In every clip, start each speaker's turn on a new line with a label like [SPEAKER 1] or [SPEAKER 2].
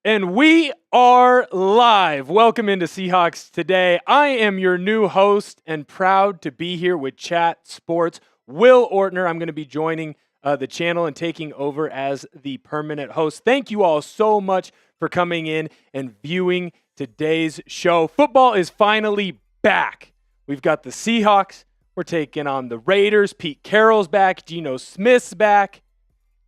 [SPEAKER 1] And we are live. Welcome into Seahawks Today. I am your new host and proud to be here with Chat Sports. Will Ortner. I'm going to be joining the channel and taking over as the permanent host. Thank you all so much for coming in and viewing today's show. Football is finally back. We've got the Seahawks. We're taking on the Raiders. Pete Carroll's back. Geno Smith's back.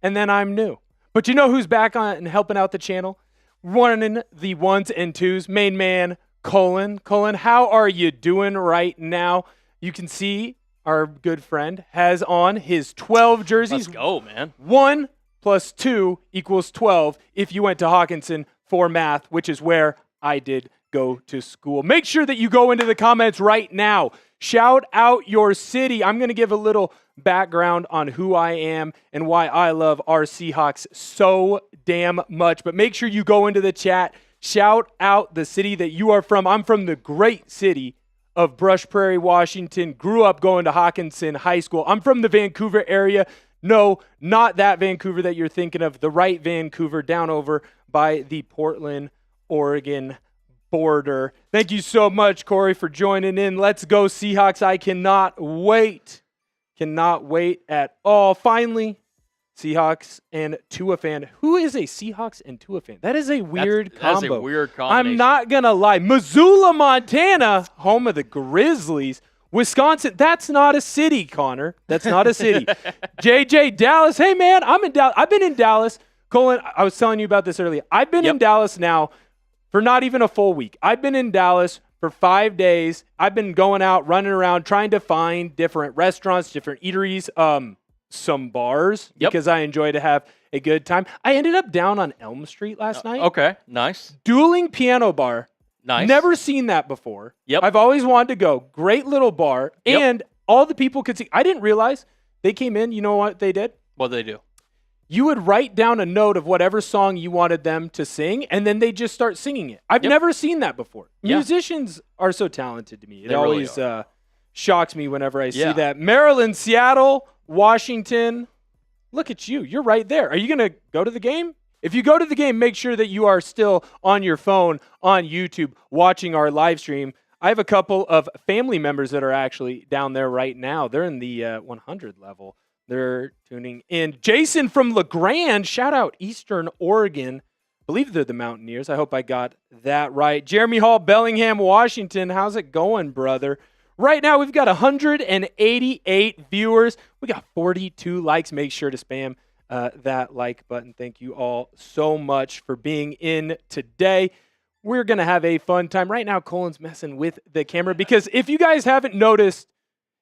[SPEAKER 1] And then I'm new. But you know who's back on and helping out the channel? Running the ones and twos, main man, Colin. Colin, how are you doing right now? You can see our good friend has on his 12 jerseys.
[SPEAKER 2] Let's go, man.
[SPEAKER 1] 1 plus 2 equals 12 if you went to Hawkinson for math, which is where I did go to school. Make sure that you go into the comments right now. Shout out your city. I'm going to give a little background on who I am and why I love our Seahawks so damn much. But make sure you go into the chat. Shout out the city that you are from. I'm from the great city of Brush Prairie, Washington. Grew up going to Hawkinson High School. I'm from the Vancouver area. No, not that Vancouver that you're thinking of. The right Vancouver down over by the Portland, Oregon border. Thank you so much, Corey, for joining in. Let's go, Seahawks. I cannot wait. Cannot wait at all. Finally, Seahawks and Tua fan. Who is a Seahawks and Tua fan? That is a weird combo.
[SPEAKER 2] That's a weird combination.
[SPEAKER 1] I'm not going to lie. Missoula, Montana, home of the Grizzlies. Wisconsin, that's not a city, Connor. That's not a city. JJ, Dallas. Hey, man, I'm in Dallas. I've been in Dallas. Colin, I was telling you about this earlier. I've been in Dallas now for not even a full week. I've been in Dallas for 5 days. I've been going out, running around, trying to find different restaurants, different eateries, some bars, because I enjoy to have a good time. I ended up down on Elm Street last night.
[SPEAKER 2] Okay, nice.
[SPEAKER 1] Dueling Piano Bar.
[SPEAKER 2] Nice.
[SPEAKER 1] Never seen that before.
[SPEAKER 2] Yep.
[SPEAKER 1] I've always wanted to go. Great little bar.
[SPEAKER 2] Yep.
[SPEAKER 1] And all the people could see. I didn't realize they came in. You know what they did?
[SPEAKER 2] What do they do?
[SPEAKER 1] You would write down a note of whatever song you wanted them to sing, and then they just start singing it. I've never seen that before.
[SPEAKER 2] Yeah.
[SPEAKER 1] Musicians are so talented to me. It
[SPEAKER 2] They really
[SPEAKER 1] always shocks me whenever I see that. Maryland, Seattle, Washington. Look at you. You're right there. Are you going to go to the game? If you go to the game, make sure that you are still on your phone on YouTube watching our live stream. I have a couple of family members that are actually down there right now. They're in the 100 level. They're tuning in. Jason from LeGrand, shout out Eastern Oregon. I believe they're the Mountaineers. I hope I got that right. Jeremy Hall, Bellingham, Washington. How's it going, brother? Right now, we've got 188 viewers. We got 42 likes. Make sure to spam that like button. Thank you all so much for being in today. We're going to have a fun time. Right now, Colin's messing with the camera because if you guys haven't noticed,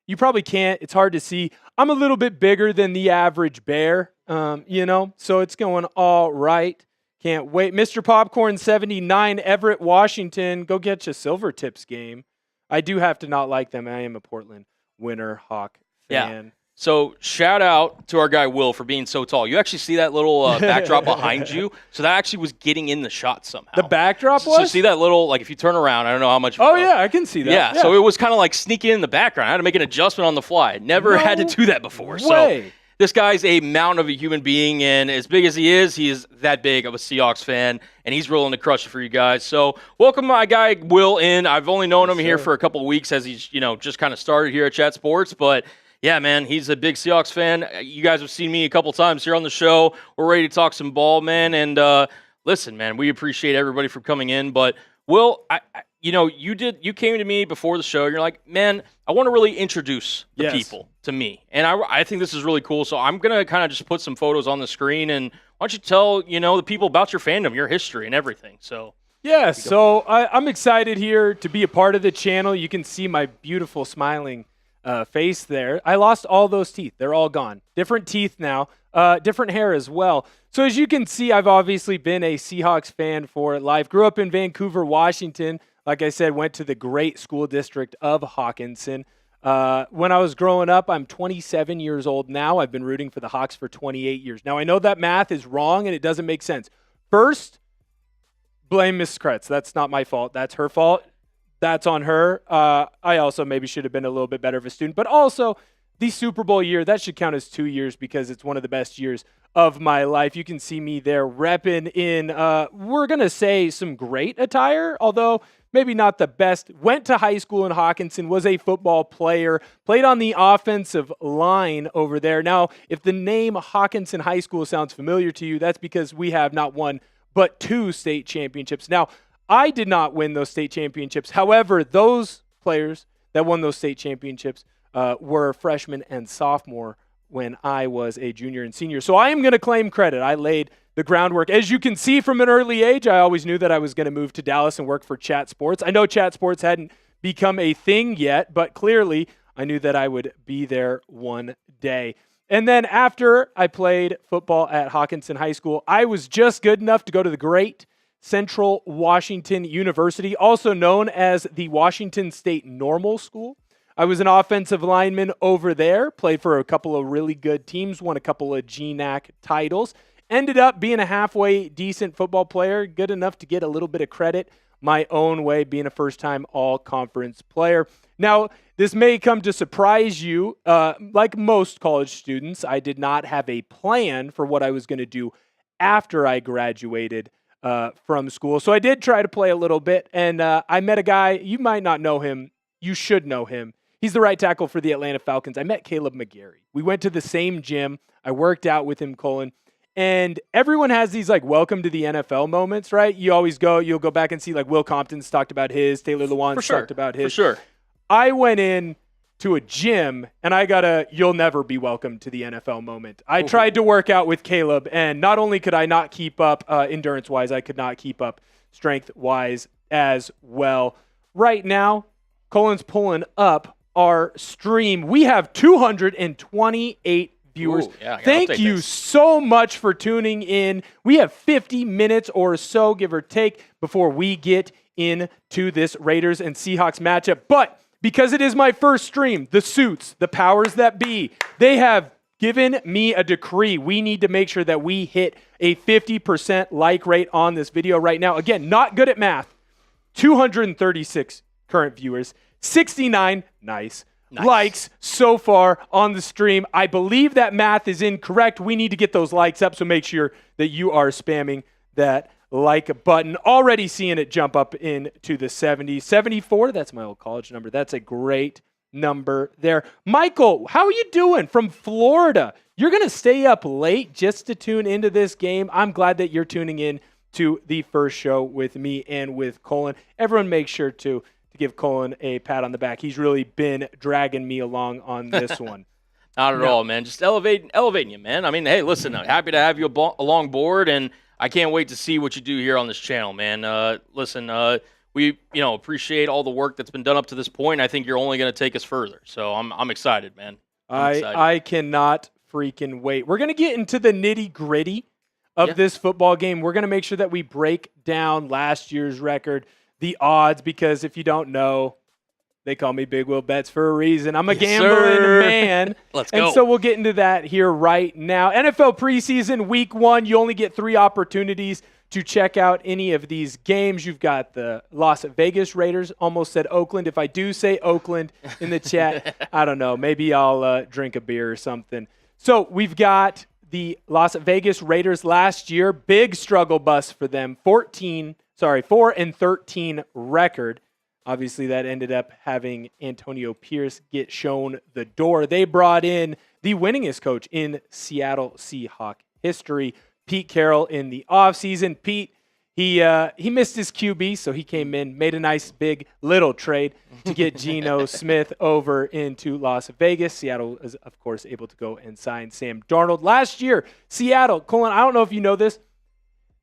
[SPEAKER 1] you probably can't. It's hard to see. I'm a little bit bigger than the average bear, so it's going all right. Can't wait. Mr. Popcorn 79, Everett, Washington. Go get your Silver Tips game. I do have to not like them. I am a Portland Winter Hawk fan.
[SPEAKER 2] Yeah. So shout out to our guy Will for being so tall. You actually see that little backdrop behind you? So that actually was getting in the shot somehow.
[SPEAKER 1] The backdrop was?
[SPEAKER 2] So see that little, like if you turn around, I don't know how much.
[SPEAKER 1] Oh, yeah, I can see that.
[SPEAKER 2] Yeah, so it was kind of like sneaking in the background. I had to make an adjustment on the fly. Never had to do that before.
[SPEAKER 1] Way.
[SPEAKER 2] So this guy's a mountain of a human being, and as big as he is that big of a Seahawks fan, and he's willing to crush it for you guys. So welcome my guy Will in. I've only known him here for a couple of weeks as he's, just kind of started here at Chat Sports, but yeah, man, he's a big Seahawks fan. You guys have seen me a couple times here on the show. We're ready to talk some ball, man. And listen, man, we appreciate everybody for coming in. But Will, you came to me before the show. You're like, man, I want to really introduce the people to me, and I think this is really cool. So I'm gonna kind of just put some photos on the screen, and why don't you tell the people about your fandom, your history, and everything. So.
[SPEAKER 1] Yeah, so I'm excited here to be a part of the channel. You can see my beautiful smiling face there. I lost all those teeth. They're all gone. Different teeth now. Different hair as well. So as you can see, I've obviously been a Seahawks fan for life. Grew up in Vancouver, Washington. Like I said, went to the great school district of Hawkinson. When I was growing up, I'm 27 years old now. I've been rooting for the Hawks for 28 years. Now, I know that math is wrong and it doesn't make sense. First, blame Miss Kretz. That's not my fault. That's her fault. That's on her. I also maybe should have been a little bit better of a student. But also, the Super Bowl year, that should count as 2 years because it's one of the best years of my life. You can see me there repping in, we're going to say some great attire, although maybe not the best. Went to high school in Hawkinson, was a football player, played on the offensive line over there. Now, if the name Hawkinson High School sounds familiar to you, that's because we have not one, but 2 state championships. Now, I did not win those state championships. However, those players that won those state championships were freshmen and sophomore when I was a junior and senior. So I am going to claim credit. I laid the groundwork. As you can see from an early age, I always knew that I was going to move to Dallas and work for Chat Sports. I know Chat Sports hadn't become a thing yet, but clearly I knew that I would be there one day. And then after I played football at Hawkinson High School, I was just good enough to go to the great Central Washington University, also known as the Washington State Normal School. I was an offensive lineman over there, played for a couple of really good teams, won a couple of GNAC titles, ended up being a halfway decent football player, good enough to get a little bit of credit my own way, being a first-time all-conference player. Now, this may come to surprise you. Like most college students, I did not have a plan for what I was going to do after I graduated from school. So I did try to play a little bit, and I met a guy. You might not know him. You should know him. He's the right tackle for the Atlanta Falcons. I met Caleb McGarry. We went to the same gym. I worked out with him, Colin. And everyone has these like welcome to the NFL moments, right? You'll go back and see like Will Compton's talked about his, Taylor Lewan's talked about his.
[SPEAKER 2] For sure.
[SPEAKER 1] I went in to a gym and I got a you'll never be welcome to the NFL moment. I tried to work out with Caleb, and not only could I not keep up endurance-wise, I could not keep up strength-wise as well. Right now, Colin's pulling up our stream. We have 228 viewers. Thank you so much for tuning in. We have 50 minutes or so, give or take, before we get into this Raiders and Seahawks matchup. But because it is my first stream, the suits, the powers that be, they have given me a decree. We need to make sure that we hit a 50% like rate on this video right now. Again, not good at math. 236 current viewers, 69 nice likes so far on the stream. I believe that math is incorrect. We need to get those likes up, so make sure that you are spamming that like button. Already seeing it jump up into the 70s. 74, that's my old college number. That's a great number there. Michael, how are you doing from Florida? You're going to stay up late just to tune into this game. I'm glad that you're tuning in to the first show with me and with Colin. Everyone make sure to give Colin a pat on the back. He's really been dragging me along on this one.
[SPEAKER 2] Not at all, man. Just elevating you, man. I mean, hey, listen, I'm happy to have you along board, and I can't wait to see what you do here on this channel, man. Listen, we appreciate all the work that's been done up to this point. I think you're only going to take us further, so I'm excited, man.
[SPEAKER 1] I cannot freaking wait. We're going to get into the nitty-gritty of this football game. We're going to make sure that we break down last year's record, the odds, because if you don't know, they call me Big Will Bets for a reason. I'm a gambling man.
[SPEAKER 2] Let's go.
[SPEAKER 1] And so we'll get into that here right now. NFL preseason week 1, you only get 3 opportunities to check out any of these games. You've got the Las Vegas Raiders. Almost said Oakland. If I do say Oakland in the chat, I don't know. Maybe I'll drink a beer or something. So we've got the Las Vegas Raiders last year. Big struggle bus for them. 4-13 record. Obviously, that ended up having Antonio Pierce get shown the door. They brought in the winningest coach in Seattle Seahawks history, Pete Carroll, in the offseason. Pete, he missed his QB, so he came in, made a nice big little trade to get Geno Smith over into Las Vegas. Seattle is, of course, able to go and sign Sam Darnold. Last year, Seattle, Colin, I don't know if you know this,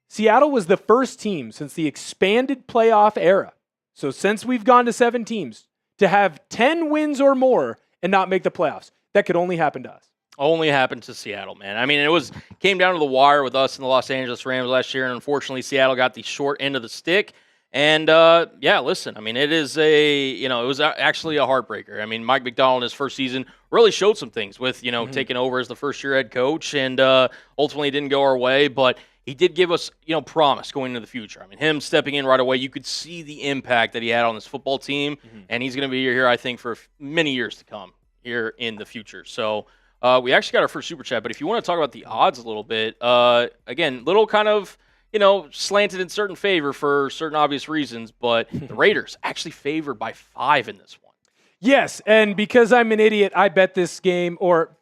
[SPEAKER 1] Seattle was the first team since the expanded playoff era, so since we've gone to 7 teams, to have 10 wins or more and not make the playoffs. That could only happen to us.
[SPEAKER 2] Only happened to Seattle, man. I mean, came down to the wire with us and the Los Angeles Rams last year, and unfortunately Seattle got the short end of the stick. And, listen, I mean, it was actually a heartbreaker. I mean, Mike MacDonald in his first season really showed some things with, taking over as the first-year head coach, and ultimately it didn't go our way, but he did give us, promise going into the future. I mean, him stepping in right away, you could see the impact that he had on this football team, and he's going to be here, I think, for many years to come. here in the future. So we actually got our first super chat, but if you want to talk about the odds a little bit, again, little kind of, slanted in certain favor for certain obvious reasons, but the Raiders actually favored by 5 in this one.
[SPEAKER 1] Yes, and because I'm an idiot, I bet this game, or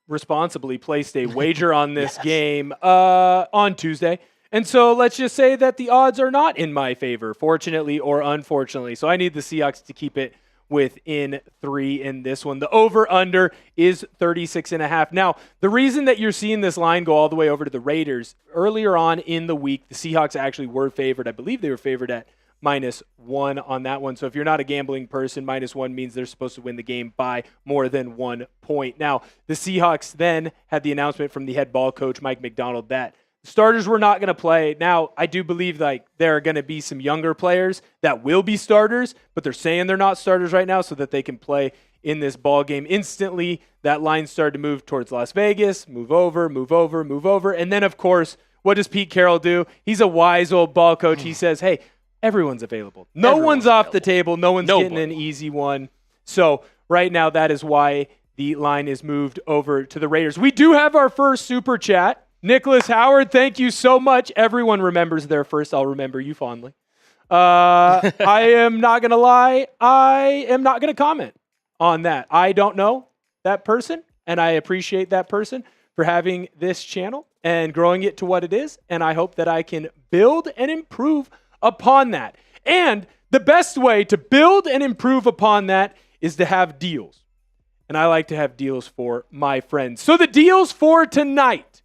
[SPEAKER 1] responsibly placed a wager on this game on Tuesday. And so let's just say that the odds are not in my favor, fortunately or unfortunately. So I need the Seahawks to keep it within 3 in this one. The over-under is 36.5. Now, the reason that you're seeing this line go all the way over to the Raiders, earlier on in the week, the Seahawks actually were favored. I believe they were favored at -1 on that one. So if you're not a gambling person, -1 means they're supposed to win the game by more than 1 point. Now, the Seahawks then had the announcement from the head ball coach, Mike MacDonald, that starters were not going to play. Now, I do believe there are going to be some younger players that will be starters, but they're saying they're not starters right now so that they can play in this ball game. Instantly, that line started to move towards Las Vegas, move over. And then, of course, what does Pete Carroll do? He's a wise old ball coach. He says, hey, everyone's available. No one's off the table. No one's getting an easy one. So right now, that is why the line is moved over to the Raiders. We do have our first super chat. Nicholas Howard, thank you so much. Everyone remembers their first. I'll remember you fondly. I am not going to lie. I am not going to comment on that. I don't know that person, and I appreciate that person for having this channel and growing it to what it is, and I hope that I can build and improve upon that. And the best way to build and improve upon that is to have deals. And I like to have deals for my friends. So the deals for tonight,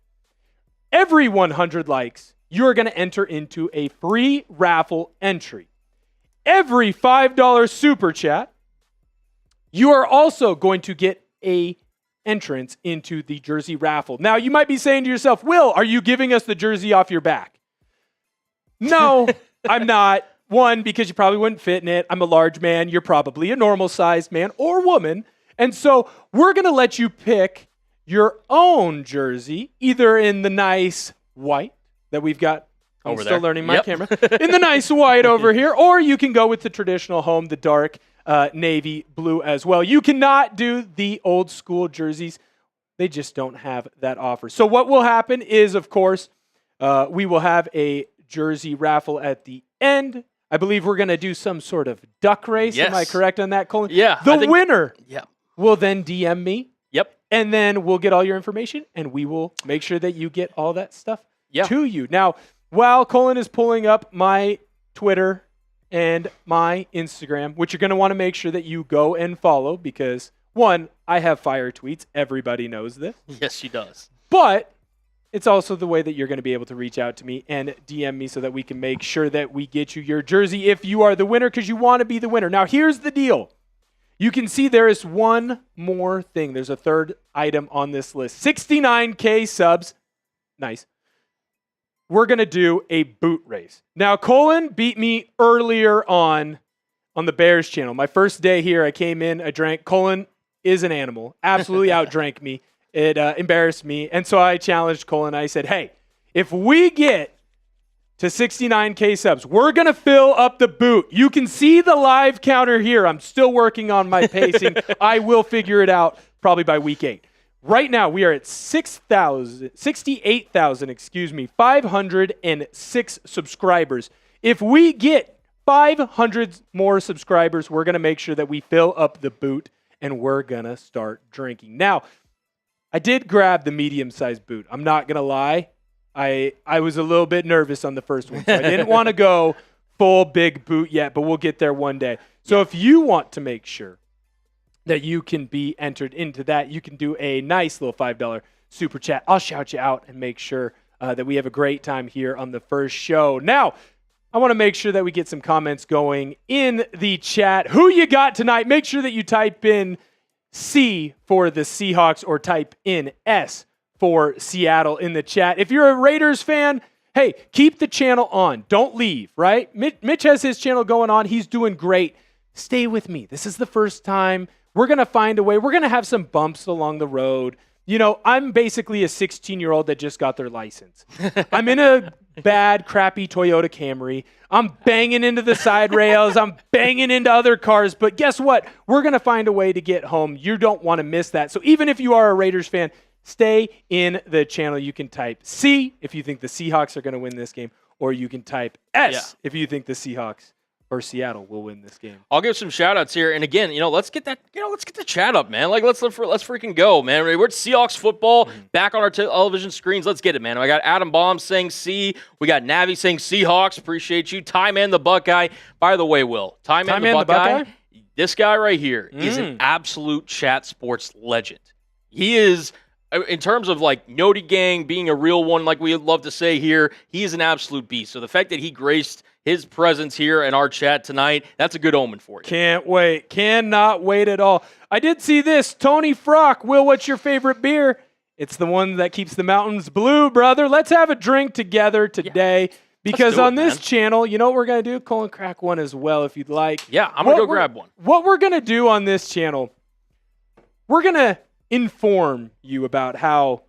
[SPEAKER 1] every 100 likes, you're going to enter into a free raffle entry. Every $5 super chat, you are also going to get a entrance into the jersey raffle. Now, you might be saying to yourself, Will, are you giving us the jersey off your back? No, I'm not. One, because you probably wouldn't fit in it. I'm a large man. You're probably a normal-sized man or woman. And so we're going to let you pick your own jersey, either in the nice white that we've got. I'm still learning my camera. In the nice white over here. Or you can go with the traditional home, the dark navy blue as well. You cannot do the old school jerseys. They just don't have that offer. So what will happen is, of course, we will have a jersey raffle at the end. I believe we're going to do some sort of duck race. Yes. Am I correct on that, Colin?
[SPEAKER 2] Yeah.
[SPEAKER 1] The winner will then DM me.
[SPEAKER 2] Yep.
[SPEAKER 1] And then we'll get all your information, and we will make sure that you get all that stuff to you. Now, while Colin is pulling up my Twitter and my Instagram, which you're going to want to make sure that you go and follow because, one, I have fire tweets. Everybody knows this.
[SPEAKER 2] Yes, she does.
[SPEAKER 1] But it's also the way that you're going to be able to reach out to me and DM me so that we can make sure that we get you your jersey if you are the winner, because you want to be the winner. Now, here's the deal. You can see there is one more thing. There's a third item on this list. 69K subs. Nice. We're going to do a boot race. Now, Colin beat me earlier on the Bears channel. My first day here, I came in, I drank. Colin is an animal. Absolutely outdrank me. It embarrassed me. And so I challenged Colin. I said, hey, if we get to 69K subs, we're going to fill up the boot. You can see the live counter here. I'm still working on my pacing. I will figure it out probably by week 8. Right now, we are at 506 subscribers. If we get 500 more subscribers, we're going to make sure that we fill up the boot, and we're going to start drinking. Now, I did grab the medium-sized boot. I'm not going to lie. I was a little bit nervous on the first one, so I didn't want to go full big boot yet, but we'll get there one day. So if you want to make sure that you can be entered into that, you can do a nice little $5 super chat. I'll shout you out and make sure that we have a great time here on the first show. Now, I want to make sure that we get some comments going in the chat. Who you got tonight? Make sure that you type in C for the Seahawks or type in S for Seattle in the chat. If you're a Raiders fan, hey, keep the channel on. Don't leave, right? Mitch has his channel going on. He's doing great. Stay with me. This is the first time. We're going to find a way. We're going to have some bumps along the road. You know, I'm basically a 16-year-old that just got their license. I'm in a bad, crappy Toyota Camry. I'm banging into the side rails. I'm banging into other cars. But guess what? We're going to find a way to get home. You don't want to miss that. So even if you are a Raiders fan, stay in the channel. You can type C if you think the Seahawks are going to win this game, or you can type S if you think the Seahawks or Seattle will win this game.
[SPEAKER 2] I'll give some shout outs here. And again, let's get the chat up, man. Like, let's freaking go, man. We're at Seahawks football back on our television screens. Let's get it, man. I got Adam Baum saying C. We got Navi saying Seahawks. Appreciate you. Ty Man the Buckeye. By the way, Will, Ty Man the Buckeye, this guy right here is an absolute chat sports legend. He is, in terms of like Noti Gang being a real one, like we love to say here, he is an absolute beast. So the fact that he graced his presence here in our chat tonight, that's a good omen for you.
[SPEAKER 1] Can't wait. Cannot wait at all. I did see this. Tony Frock. Will, what's your favorite beer? It's the one that keeps the mountains blue, brother. Let's have a drink together today. Because on this channel, you know what we're going to do? Colin, crack one as well if you'd like.
[SPEAKER 2] Yeah, I'm going to go grab one.
[SPEAKER 1] What we're going to do on this channel, we're going to inform you about how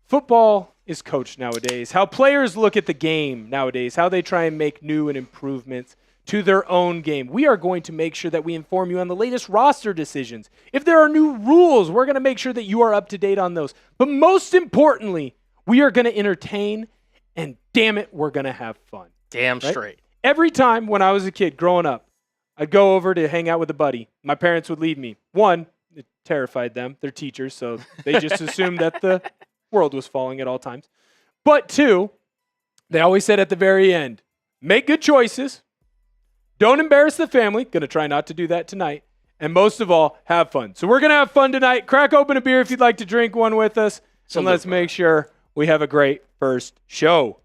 [SPEAKER 1] football is coached nowadays, how players look at the game nowadays, how they try and make new and improvements to their own game. We are going to make sure that we inform you on the latest roster decisions. If there are new rules, we're going to make sure that you are up to date on those. But most importantly, we are going to entertain, and damn it, we're going to have fun.
[SPEAKER 2] Damn straight.
[SPEAKER 1] Every time when I was a kid growing up, I'd go over to hang out with a buddy. My parents would leave me. One, it terrified them. They're teachers, so they just assumed that the world was falling at all times. But two, they always said at the very end, make good choices. Don't embarrass the family. Going to try not to do that tonight. And most of all, have fun. So we're going to have fun tonight. Crack open a beer if you'd like to drink one with us. And let's make sure we have a great first show.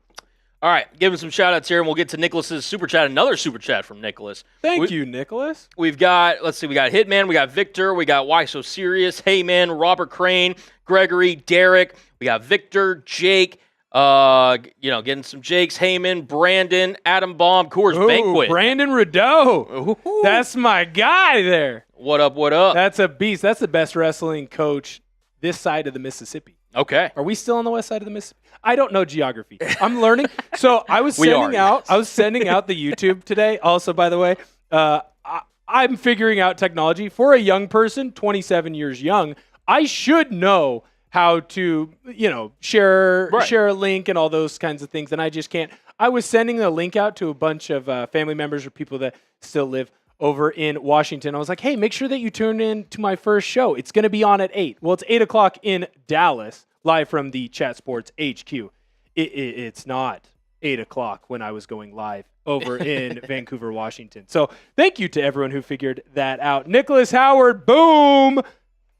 [SPEAKER 2] All right, give him some shout-outs here, and we'll get to Nicholas's super chat. Another super chat from Nicholas.
[SPEAKER 1] Thank you, Nicholas.
[SPEAKER 2] We've got, we got Hitman, we got Victor, we got Why So Serious, Heyman, Robert Crane, Gregory, Derek, we got Victor, Jake, getting some Jakes, Heyman, Brandon, Adam Baum, Coors Banquet.
[SPEAKER 1] Brandon Rideau. That's my guy there.
[SPEAKER 2] What up, what up?
[SPEAKER 1] That's a beast. That's the best wrestling coach this side of the Mississippi.
[SPEAKER 2] Okay.
[SPEAKER 1] Are we still on the west side of the Mississippi? I don't know geography. I'm learning. So I was sending out the YouTube today. Also, by the way, I'm figuring out technology for a young person, 27 years young. I should know how to, share a link and all those kinds of things, and I just can't. I was sending the link out to a bunch of family members or people that still live over in Washington. I was like, hey, make sure that you tune in to my first show. It's going to be on at 8. Well, it's 8 o'clock in Dallas, live from the Chat Sports HQ. It's not 8 o'clock when I was going live over in Vancouver, Washington. So thank you to everyone who figured that out. Nicholas Howard, boom.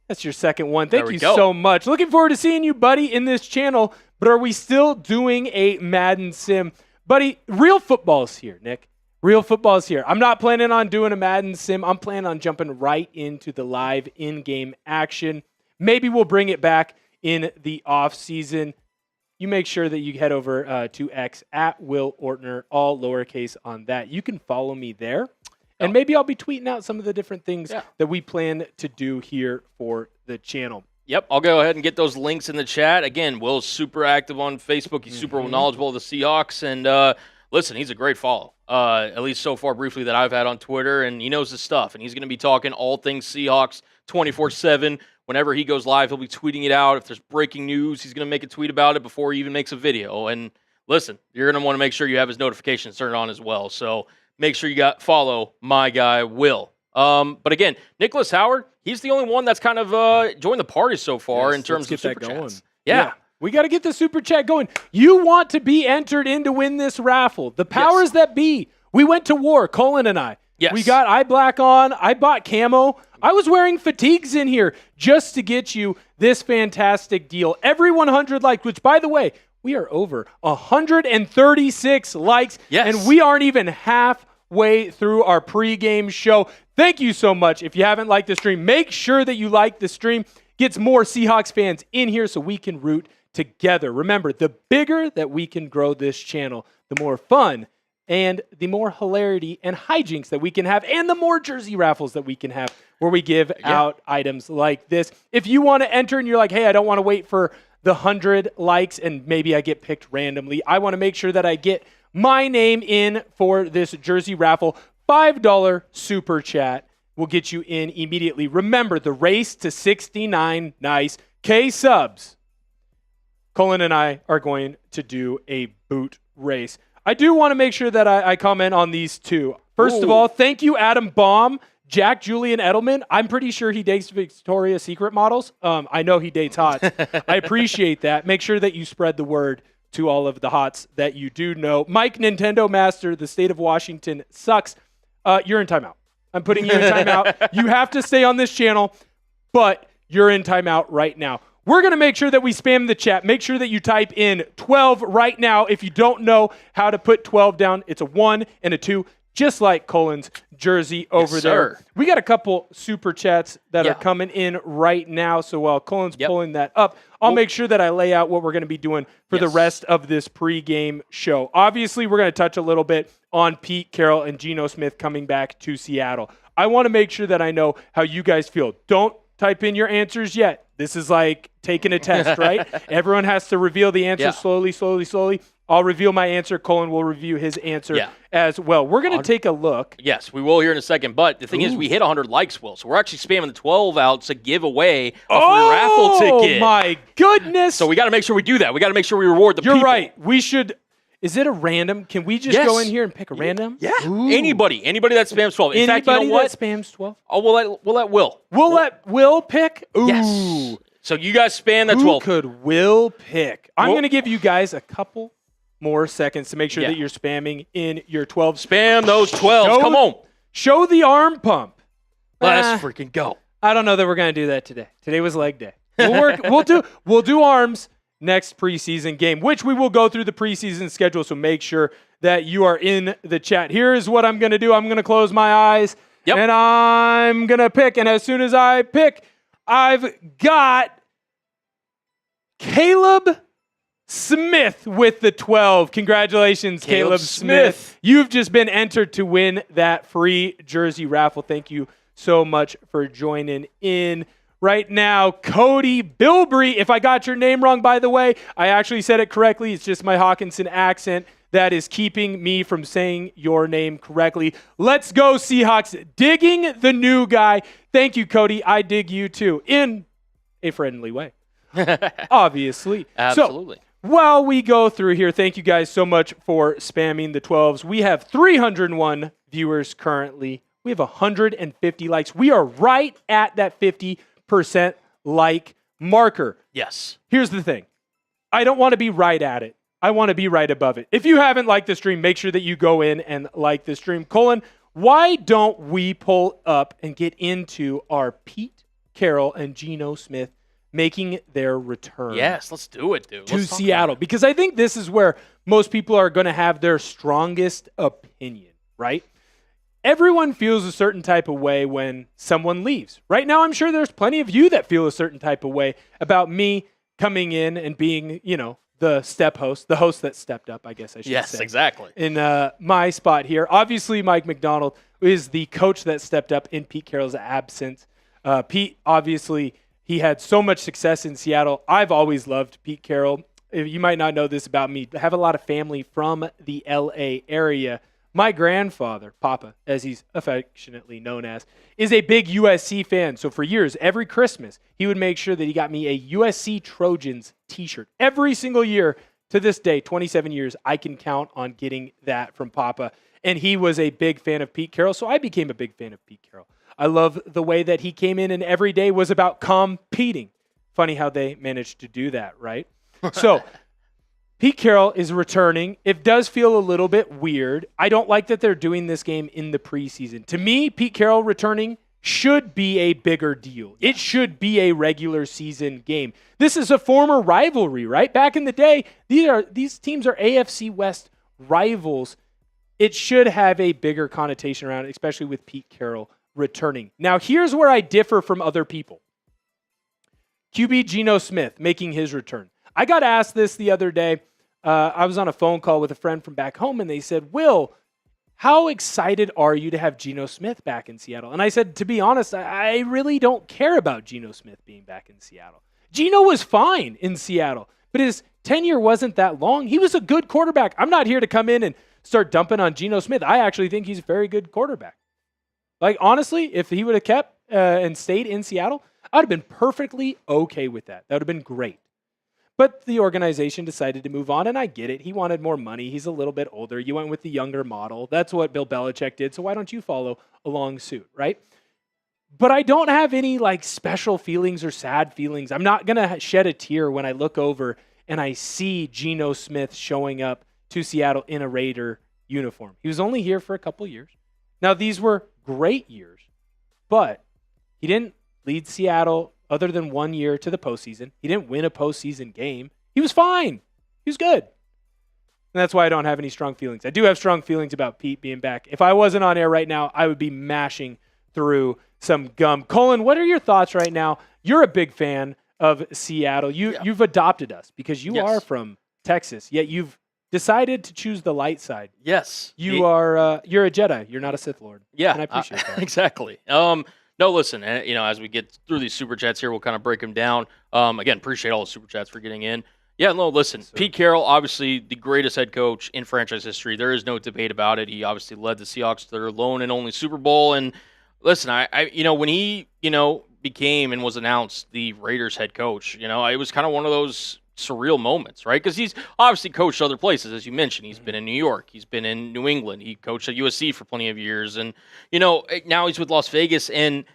[SPEAKER 1] That's your second one. Thank you so much. Looking forward to seeing you, buddy, in this channel. But are we still doing a Madden sim? Buddy, real football's here, Nick. Real football's here. I'm not planning on doing a Madden sim. I'm planning on jumping right into the live in-game action. Maybe we'll bring it back in the off season. You make sure that you head over to X at Will Ortner, all lowercase on that. You can follow me there. And maybe I'll be tweeting out some of the different things that we plan to do here for the channel.
[SPEAKER 2] Yep, I'll go ahead and get those links in the chat. Again, Will's super active on Facebook. He's super knowledgeable of the Seahawks. And listen, he's a great follow, at least so far briefly that I've had on Twitter. And he knows his stuff. And he's going to be talking all things Seahawks 24/7. Whenever he goes live, he'll be tweeting it out. If there's breaking news, he's going to make a tweet about it before he even makes a video. And listen, you're going to want to make sure you have his notifications turned on as well. So make sure you follow my guy, Will. But again, Nicholas Howard, he's the only one that's kind of joined the party so far in terms of super chats. Yeah.
[SPEAKER 1] We got to get the super chat going. You want to be entered in to win this raffle. The powers that be. We went to war, Colin and I.
[SPEAKER 2] Yes.
[SPEAKER 1] We got eye black on. I bought camo. I was wearing fatigues in here just to get you this fantastic deal. Every 100 likes, which, by the way, we are over 136 likes.
[SPEAKER 2] Yes.
[SPEAKER 1] And we aren't even halfway through our pregame show. Thank you so much. If you haven't liked the stream, make sure that you like the stream. Gets more Seahawks fans in here so we can root together. Remember, the bigger that we can grow this channel, the more fun and the more hilarity and hijinks that we can have, and the more jersey raffles that we can have where we give out items like this. If you want to enter and you're like, hey, I don't want to wait for the 100 likes and maybe I get picked randomly, I want to make sure that I get my name in for this jersey raffle. $5 super chat will get you in immediately. Remember, the race to 69 nice K subs. Colin and I are going to do a boot race. I do want to make sure that I comment on these two. First of all, thank you, Adam Baum, Jack Julian Edelman. I'm pretty sure he dates Victoria's Secret models. I know he dates hots. I appreciate that. Make sure that you spread the word to all of the hots that you do know. Mike Nintendo Master, the state of Washington sucks. You're in timeout. I'm putting you in timeout. You have to stay on this channel, but you're in timeout right now. We're going to make sure that we spam the chat. Make sure that you type in 12 right now. If you don't know how to put 12 down, it's a 1 and a 2, just like Colin's jersey over there. We got a couple super chats that are coming in right now. So while Colin's pulling that up, I'll make sure that I lay out what we're going to be doing for the rest of this pregame show. Obviously, we're going to touch a little bit on Pete Carroll and Geno Smith coming back to Seattle. I want to make sure that I know how you guys feel. Don't type in your answers yet. This is like taking a test, right? Everyone has to reveal the answer slowly. I'll reveal my answer. Colin will review his answer as well. We're going to take a look.
[SPEAKER 2] Yes, we will here in a second. But the thing is, we hit 100 likes, Will. So we're actually spamming the 12 out to give away a free raffle ticket.
[SPEAKER 1] Oh, my goodness.
[SPEAKER 2] So we got to make sure we do that. We got to make sure we reward the people.
[SPEAKER 1] You're right. We should. Is it a random? Can we just go in here and pick a random?
[SPEAKER 2] Yeah. Anybody that spams 12. In fact, you know what?
[SPEAKER 1] That spams 12?
[SPEAKER 2] Oh, we'll let Will.
[SPEAKER 1] We'll let Will pick? Ooh.
[SPEAKER 2] Yes. So you guys spam that 12.
[SPEAKER 1] Who could Will pick? I'm going to give you guys a couple more seconds to make sure that you're spamming in your 12.
[SPEAKER 2] Spam those 12s. Come on.
[SPEAKER 1] Show the arm pump.
[SPEAKER 2] Let's freaking go.
[SPEAKER 1] I don't know that we're going to do that today. Today was leg day. We'll do arms next preseason game, which we will go through the preseason schedule, so make sure that you are in the chat. Here is what I'm going to do. I'm going to close my eyes, and I'm going to pick. And as soon as I pick, I've got Caleb Smith with the 12. Congratulations, Caleb Smith. You've just been entered to win that free jersey raffle. Thank you so much for joining in. Right now, Cody Bilbrey. If I got your name wrong, by the way, I actually said it correctly. It's just my Hawkinson accent that is keeping me from saying your name correctly. Let's go, Seahawks. Digging the new guy. Thank you, Cody. I dig you too, in a friendly way. Obviously.
[SPEAKER 2] Absolutely.
[SPEAKER 1] So, while we go through here, thank you guys so much for spamming the 12s. We have 301 viewers currently. We have 150 likes. We are right at that 50% like marker.
[SPEAKER 2] Yes.
[SPEAKER 1] Here's the thing. I don't want to be right at it. I want to be right above it. If you haven't liked the stream, make sure that you go in and like the stream. Colin, why don't we pull up and get into our Pete Carroll and Geno Smith making their return?
[SPEAKER 2] Yes, let's do it, dude.
[SPEAKER 1] To Seattle. Because I think this is where most people are going to have their strongest opinion, right? Everyone feels a certain type of way when someone leaves. Right now, I'm sure there's plenty of you that feel a certain type of way about me coming in and being, the step host, the host that stepped up, I guess I should say.
[SPEAKER 2] Yes, exactly.
[SPEAKER 1] In my spot here. Obviously, Mike MacDonald is the coach that stepped up in Pete Carroll's absence. Pete, obviously, he had so much success in Seattle. I've always loved Pete Carroll. You might not know this about me. I have a lot of family from the L.A. area. My grandfather, Papa, as he's affectionately known as, is a big USC fan. So for years, every Christmas, he would make sure that he got me a USC Trojans t-shirt. Every single year to this day, 27 years, I can count on getting that from Papa. And he was a big fan of Pete Carroll, so I became a big fan of Pete Carroll. I love the way that he came in and every day was about competing. Funny how they managed to do that, right? So Pete Carroll is returning. It does feel a little bit weird. I don't like that they're doing this game in the preseason. To me, Pete Carroll returning should be a bigger deal. It should be a regular season game. This is a former rivalry, right? Back in the day, these teams are AFC West rivals. It should have a bigger connotation around it, especially with Pete Carroll returning. Now, here's where I differ from other people. QB Geno Smith making his return. I got asked this the other day. I was on a phone call with a friend from back home, and they said, Will, how excited are you to have Geno Smith back in Seattle? And I said, to be honest, I really don't care about Geno Smith being back in Seattle. Geno was fine in Seattle, but his tenure wasn't that long. He was a good quarterback. I'm not here to come in and start dumping on Geno Smith. I actually think he's a very good quarterback. Like, honestly, if he would have kept and stayed in Seattle, I would have been perfectly okay with that. That would have been great. But the organization decided to move on, and I get it. He wanted more money. He's a little bit older. You went with the younger model. That's what Bill Belichick did, so why don't you follow along suit, right? But I don't have any, like, special feelings or sad feelings. I'm not going to shed a tear when I look over and I see Geno Smith showing up to Seattle in a Raider uniform. He was only here for a couple years. Now, these were great years, but he didn't lead Seattle other than 1 year to the postseason. He didn't win a postseason game. He was fine. He was good. And that's why I don't have any strong feelings. I do have strong feelings about Pete being back. If I wasn't on air right now, I would be mashing through some gum. Colin, what are your thoughts right now? You're a big fan of Seattle. You've adopted us because you are from Texas, yet you've decided to choose the light side.
[SPEAKER 2] Yes.
[SPEAKER 1] You're a Jedi. You're not a Sith Lord.
[SPEAKER 2] Yeah.
[SPEAKER 1] And I appreciate that.
[SPEAKER 2] Exactly. No, listen, as we get through these super chats here, we'll kind of break them down. Again, appreciate all the super chats for getting in. Yeah, no, listen, Pete Carroll, obviously the greatest head coach in franchise history. There is no debate about it. He obviously led the Seahawks to their lone and only Super Bowl. And listen, I when he, became and was announced the Raiders head coach, it was kind of one of those surreal moments, right? Because he's obviously coached other places, as you mentioned. He's been in New York. He's been in New England. He coached at USC for plenty of years. And, now he's with Las Vegas. And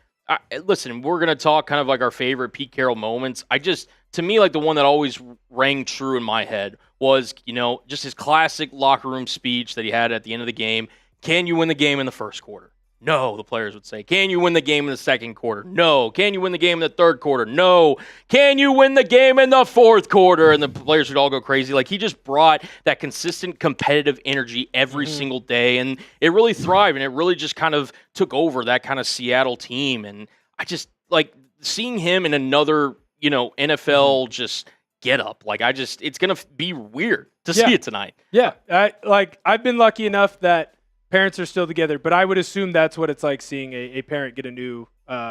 [SPEAKER 2] listen, we're going to talk kind of like our favorite Pete Carroll moments. To me, like the one that always rang true in my head was, just his classic locker room speech that he had at the end of the game. Can you win the game in the first quarter? No, the players would say. Can you win the game in the second quarter? No. Can you win the game in the third quarter? No. Can you win the game in the fourth quarter? And the players would all go crazy. Like, he just brought that consistent competitive energy every single day, and it really thrived, and it really just kind of took over that kind of Seattle team. And I just, like, seeing him in another, NFL just get up. Like, it's going to be weird to see it tonight.
[SPEAKER 1] Yeah. I've been lucky enough that parents are still together, but I would assume that's what it's like seeing a parent get a new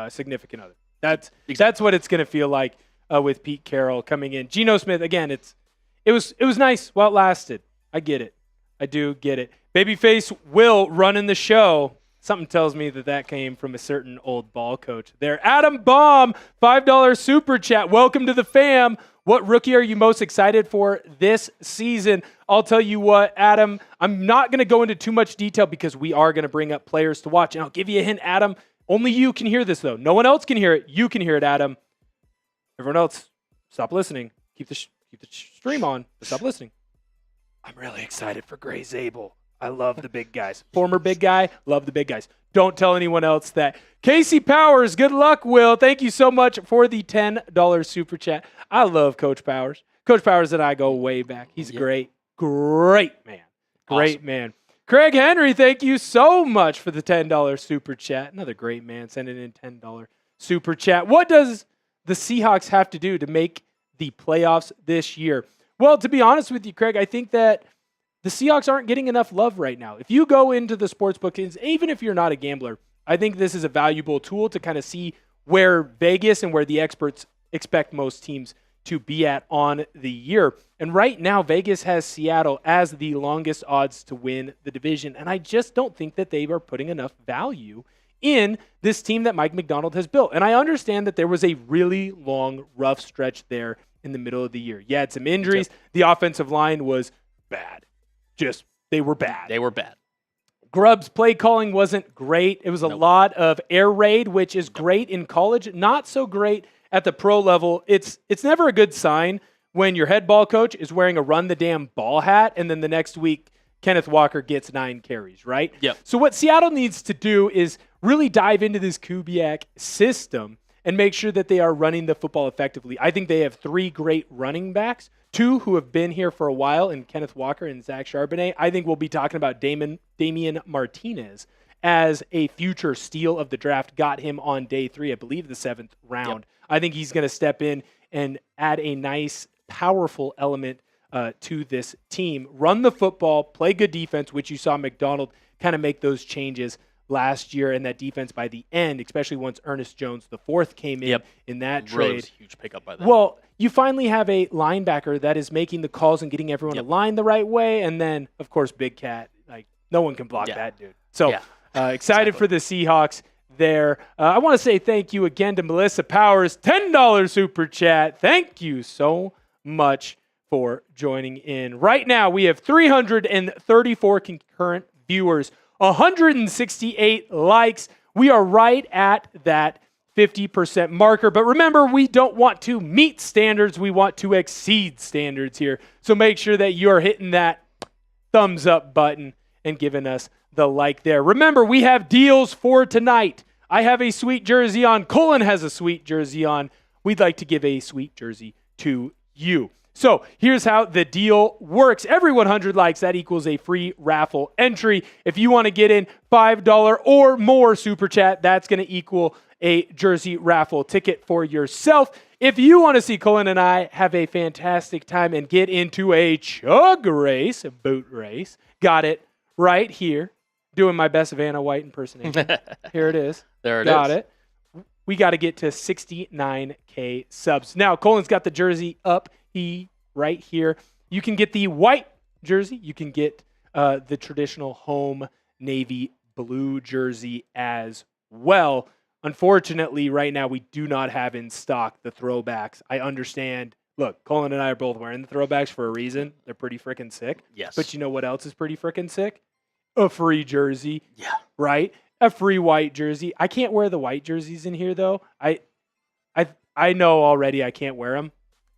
[SPEAKER 1] significant other. That's what it's going to feel like with Pete Carroll coming in. Geno Smith, again, it was nice while it lasted. I get it. I do get it. Babyface Will running the show. Something tells me that came from a certain old ball coach there. Adam Baum, $5 super chat. Welcome to the fam. What rookie are you most excited for this season? I'll tell you what, Adam, I'm not going to go into too much detail because we are going to bring up players to watch. And I'll give you a hint, Adam. Only you can hear this, though. No one else can hear it. You can hear it, Adam. Everyone else, stop listening. Keep the stream on, but stop listening. I'm really excited for Gray Zabel. I love the big guys. Former big guy, love the big guys. Don't tell anyone else that. Casey Powers, good luck, Will. Thank you so much for the $10 super chat. I love Coach Powers. Coach Powers and I go way back. He's great man. Great man. Craig Henry, thank you so much for the $10 super chat. Another great man sending in $10 super chat. What does the Seahawks have to do to make the playoffs this year? Well, to be honest with you, Craig, I think that the Seahawks aren't getting enough love right now. If you go into the sports bookings, even if you're not a gambler, I think this is a valuable tool to kind of see where Vegas and where the experts expect most teams to be at on the year. And right now, Vegas has Seattle as the longest odds to win the division. And I just don't think that they are putting enough value in this team that Mike MacDonald has built. And I understand that there was a really long, rough stretch there in the middle of the year. You had some injuries. Yep. The offensive line was bad. They were bad.
[SPEAKER 2] They were bad.
[SPEAKER 1] Grubb's play calling wasn't great. It was a lot of air raid, which is great in college, not so great at the pro level. It's never a good sign when your head ball coach is wearing a run the damn ball hat, and then the next week Kenneth Walker gets 9 carries, right?
[SPEAKER 2] Yep.
[SPEAKER 1] So what Seattle needs to do is really dive into this Kubiak system and make sure that they are running the football effectively. I think they have 3 great running backs, 2 who have been here for a while, in Kenneth Walker and Zach Charbonnet. I think we'll be talking about Damian Martinez as a future steal of the draft. Got him on day 3, I believe the 7th round. Yep. I think he's going to step in and add a nice, powerful element to this team. Run the football, play good defense, which you saw MacDonald kind of make those changes last year, and that defense by the end, especially once Ernest Jones IV came in that trade.
[SPEAKER 2] Really was a huge pickup by them.
[SPEAKER 1] Well, you finally have a linebacker that is making the calls and getting everyone aligned the right way, and then, of course, Big Cat. Like, no one can block that dude. So excited for the Seahawks there. I want to say thank you again to Melissa Powers, $10 super chat. Thank you so much for joining in. Right now, we have 334 concurrent viewers, 168 likes. We are right at that 50% marker. But remember, we don't want to meet standards. We want to exceed standards here. So make sure that you're hitting that thumbs up button and giving us the like there. Remember, we have deals for tonight. I have a sweet jersey on. Colin has a sweet jersey on. We'd like to give a sweet jersey to you. So here's how the deal works. Every 100 likes, that equals a free raffle entry. If you want to get in $5 or more super chat, that's going to equal a jersey raffle ticket for yourself. If you want to see Colin and I have a fantastic time and get into a chug race, a boot race, got it right here, doing my best Vanna White impersonation. Here it is.
[SPEAKER 2] There it is.
[SPEAKER 1] Got it. We got to get to 69K subs. Now, Colin's got the jersey up right here. You can get the white jersey. You can get the traditional home navy blue jersey as well. Unfortunately, right now, we do not have in stock the throwbacks. I understand. Look, Colin and I are both wearing the throwbacks for a reason. They're pretty freaking sick.
[SPEAKER 2] Yes.
[SPEAKER 1] But you know what else is pretty freaking sick? A free jersey.
[SPEAKER 2] Yeah.
[SPEAKER 1] Right? A free white jersey. I can't wear the white jerseys in here, though. I know already I can't wear them.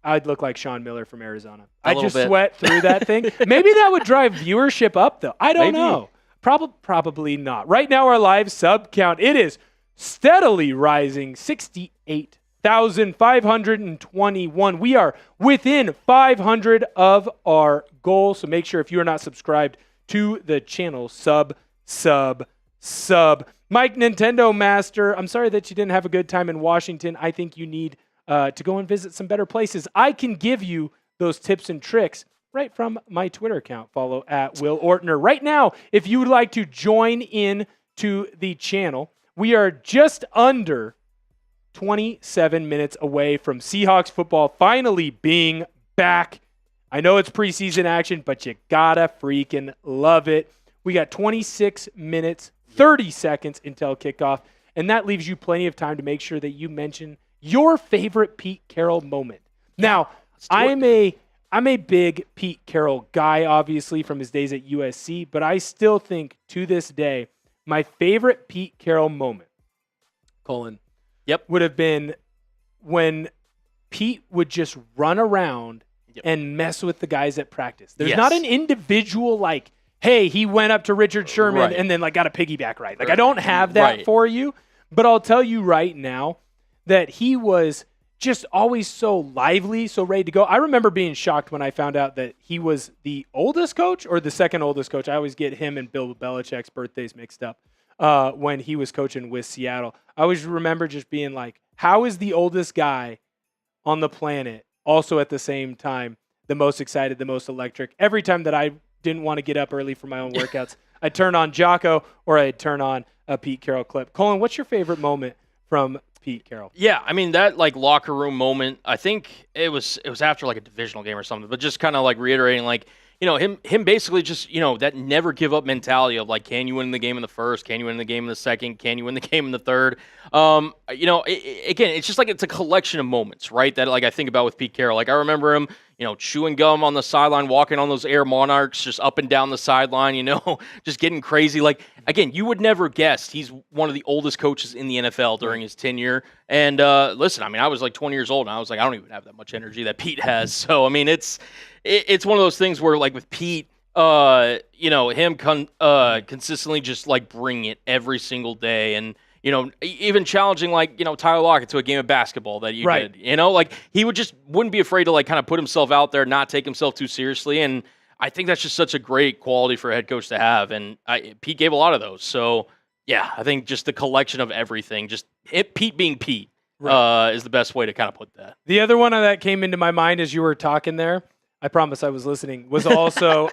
[SPEAKER 1] I'd look like Sean Miller from Arizona. I just sweat through that thing. Maybe that would drive viewership up, though. I don't know. Probably not. Right now, our live sub count, it is steadily rising, 68,521. We are within 500 of our goal. So make sure if you are not subscribed to the channel, sub. Mike Nintendo Master, I'm sorry that you didn't have a good time in Washington. I think you need to go and visit some better places. I can give you those tips and tricks right from my Twitter account. Follow at Will Ortner. Right now, if you would like to join in to the channel, we are just under 27 minutes away from Seahawks football finally being back. I know it's preseason action, but you gotta freaking love it. We got 26 minutes, 30 seconds until kickoff, and that leaves you plenty of time to make sure that you mention your favorite Pete Carroll moment. Now, I'm a big Pete Carroll guy, obviously, from his days at USC, but I still think to this day, my favorite Pete Carroll moment, Colin, would have been when Pete would just run around and mess with the guys at practice. There's not an individual like, hey, he went up to Richard Sherman and then like got a piggyback ride. Like I don't have that for you, but I'll tell you right now that he was just always so lively, so ready to go. I remember being shocked when I found out that he was the oldest coach or the second oldest coach. I always get him and Bill Belichick's birthdays mixed up when he was coaching with Seattle. I always remember just being like, how is the oldest guy on the planet also at the same time the most excited, the most electric? Every time that I didn't want to get up early for my own workouts, I'd turn on Jocko or I'd turn on a Pete Carroll clip. Colin, what's your favorite moment from Pete Carroll?
[SPEAKER 2] Yeah, I mean, that like locker room moment, I think it was after like a divisional game or something, but just kind of like reiterating like, you know, him basically just, you know, that never give up mentality of like, can you win the game in the first? Can you win the game in the second? Can you win the game in the third? You know, again, it's just like it's a collection of moments, right? That like I think about with Pete Carroll. Like I remember him, you know, chewing gum on the sideline, walking on those Air Monarchs, just up and down the sideline, you know, just getting crazy. Like, again, you would never guess he's one of the oldest coaches in the NFL during his tenure. And listen, I mean, I was like 20 years old, and I was like, I don't even have that much energy that Pete has. So, I mean, it's one of those things where, like, with Pete, you know, him consistently just, like, bring it every single day. And, you know, even challenging, like, you know, Tyler Lockett to a game of basketball that you did. You know, like, he wouldn't be afraid to, like, kind of put himself out there, not take himself too seriously. And I think that's just such a great quality for a head coach to have. And Pete gave a lot of those. So, yeah, I think just the collection of everything, just Pete being Pete is the best way to kind of put that.
[SPEAKER 1] The other one that came into my mind as you were talking there, I promise I was listening, was also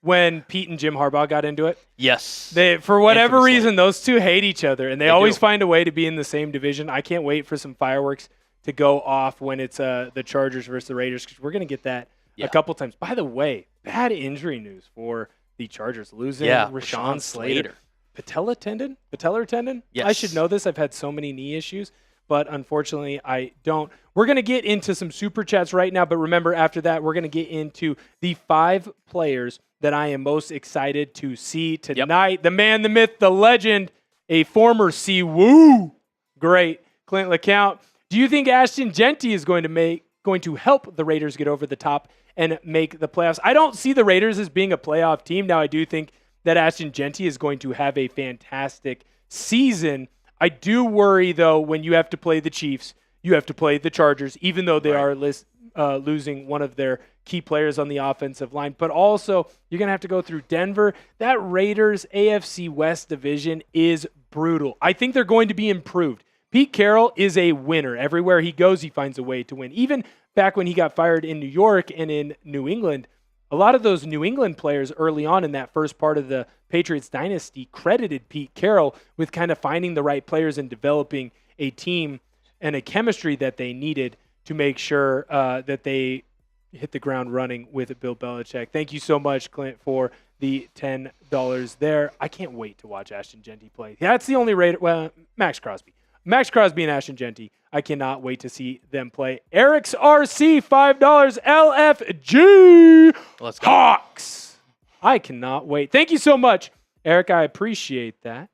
[SPEAKER 1] when Pete and Jim Harbaugh got into it?
[SPEAKER 2] Yes.
[SPEAKER 1] For whatever reason, those two hate each other, and they always find a way to be in the same division. I can't wait for some fireworks to go off when it's the Chargers versus the Raiders, because we're going to get that a couple times. By the way, bad injury news for the Chargers, losing Rashawn Slater. Patellar tendon? Yes. I should know this. I've had so many knee issues, but unfortunately I don't. We're going to get into some Super Chats right now, but remember, after that, we're going to get into the 5 players that I am most excited to see tonight. Yep. The man, the myth, the legend, a former Woo great, Clint LeCount. Do you think Ashton Jeanty is going to help the Raiders get over the top and make the playoffs? I don't see the Raiders as being a playoff team. Now, I do think that Ashton Jeanty is going to have a fantastic season. I do worry, though, when you have to play the Chiefs, you have to play the Chargers, even though they are losing one of their key players on the offensive line. But also, you're going to have to go through Denver. That Raiders AFC West division is brutal. I think they're going to be improved. Pete Carroll is a winner. Everywhere he goes, he finds a way to win. Even back when he got fired in New York and in New England, a lot of those New England players early on in that first part of the Patriots dynasty credited Pete Carroll with kind of finding the right players and developing a team and a chemistry that they needed to make sure that they hit the ground running with Bill Belichick. Thank you so much, Clint, for the $10 there. I can't wait to watch Ashton Jeanty play. That's the only Raider. Well, Max Crosby and Ashton Jeanty. I cannot wait to see them play. Eric's RC, $5, LFG.
[SPEAKER 2] Let's go.
[SPEAKER 1] Hawks. I cannot wait. Thank you so much, Eric. I appreciate that.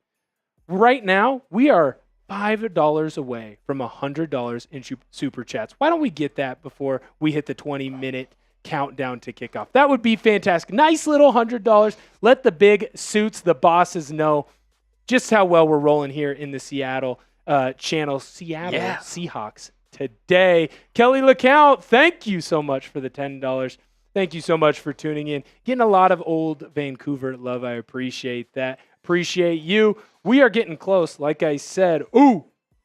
[SPEAKER 1] Right now, we are $5 away from $100 in Super Chats. Why don't we get that before we hit the 20-minute countdown to kickoff? That would be fantastic. Nice little $100. Let the big suits, the bosses, know just how well we're rolling here in the Seattle channel. Seahawks Today. Kelly LeCount, thank you so much for the $10. Thank you so much for tuning in. Getting a lot of old Vancouver love. I appreciate that. Appreciate you. We are getting close. Like I said,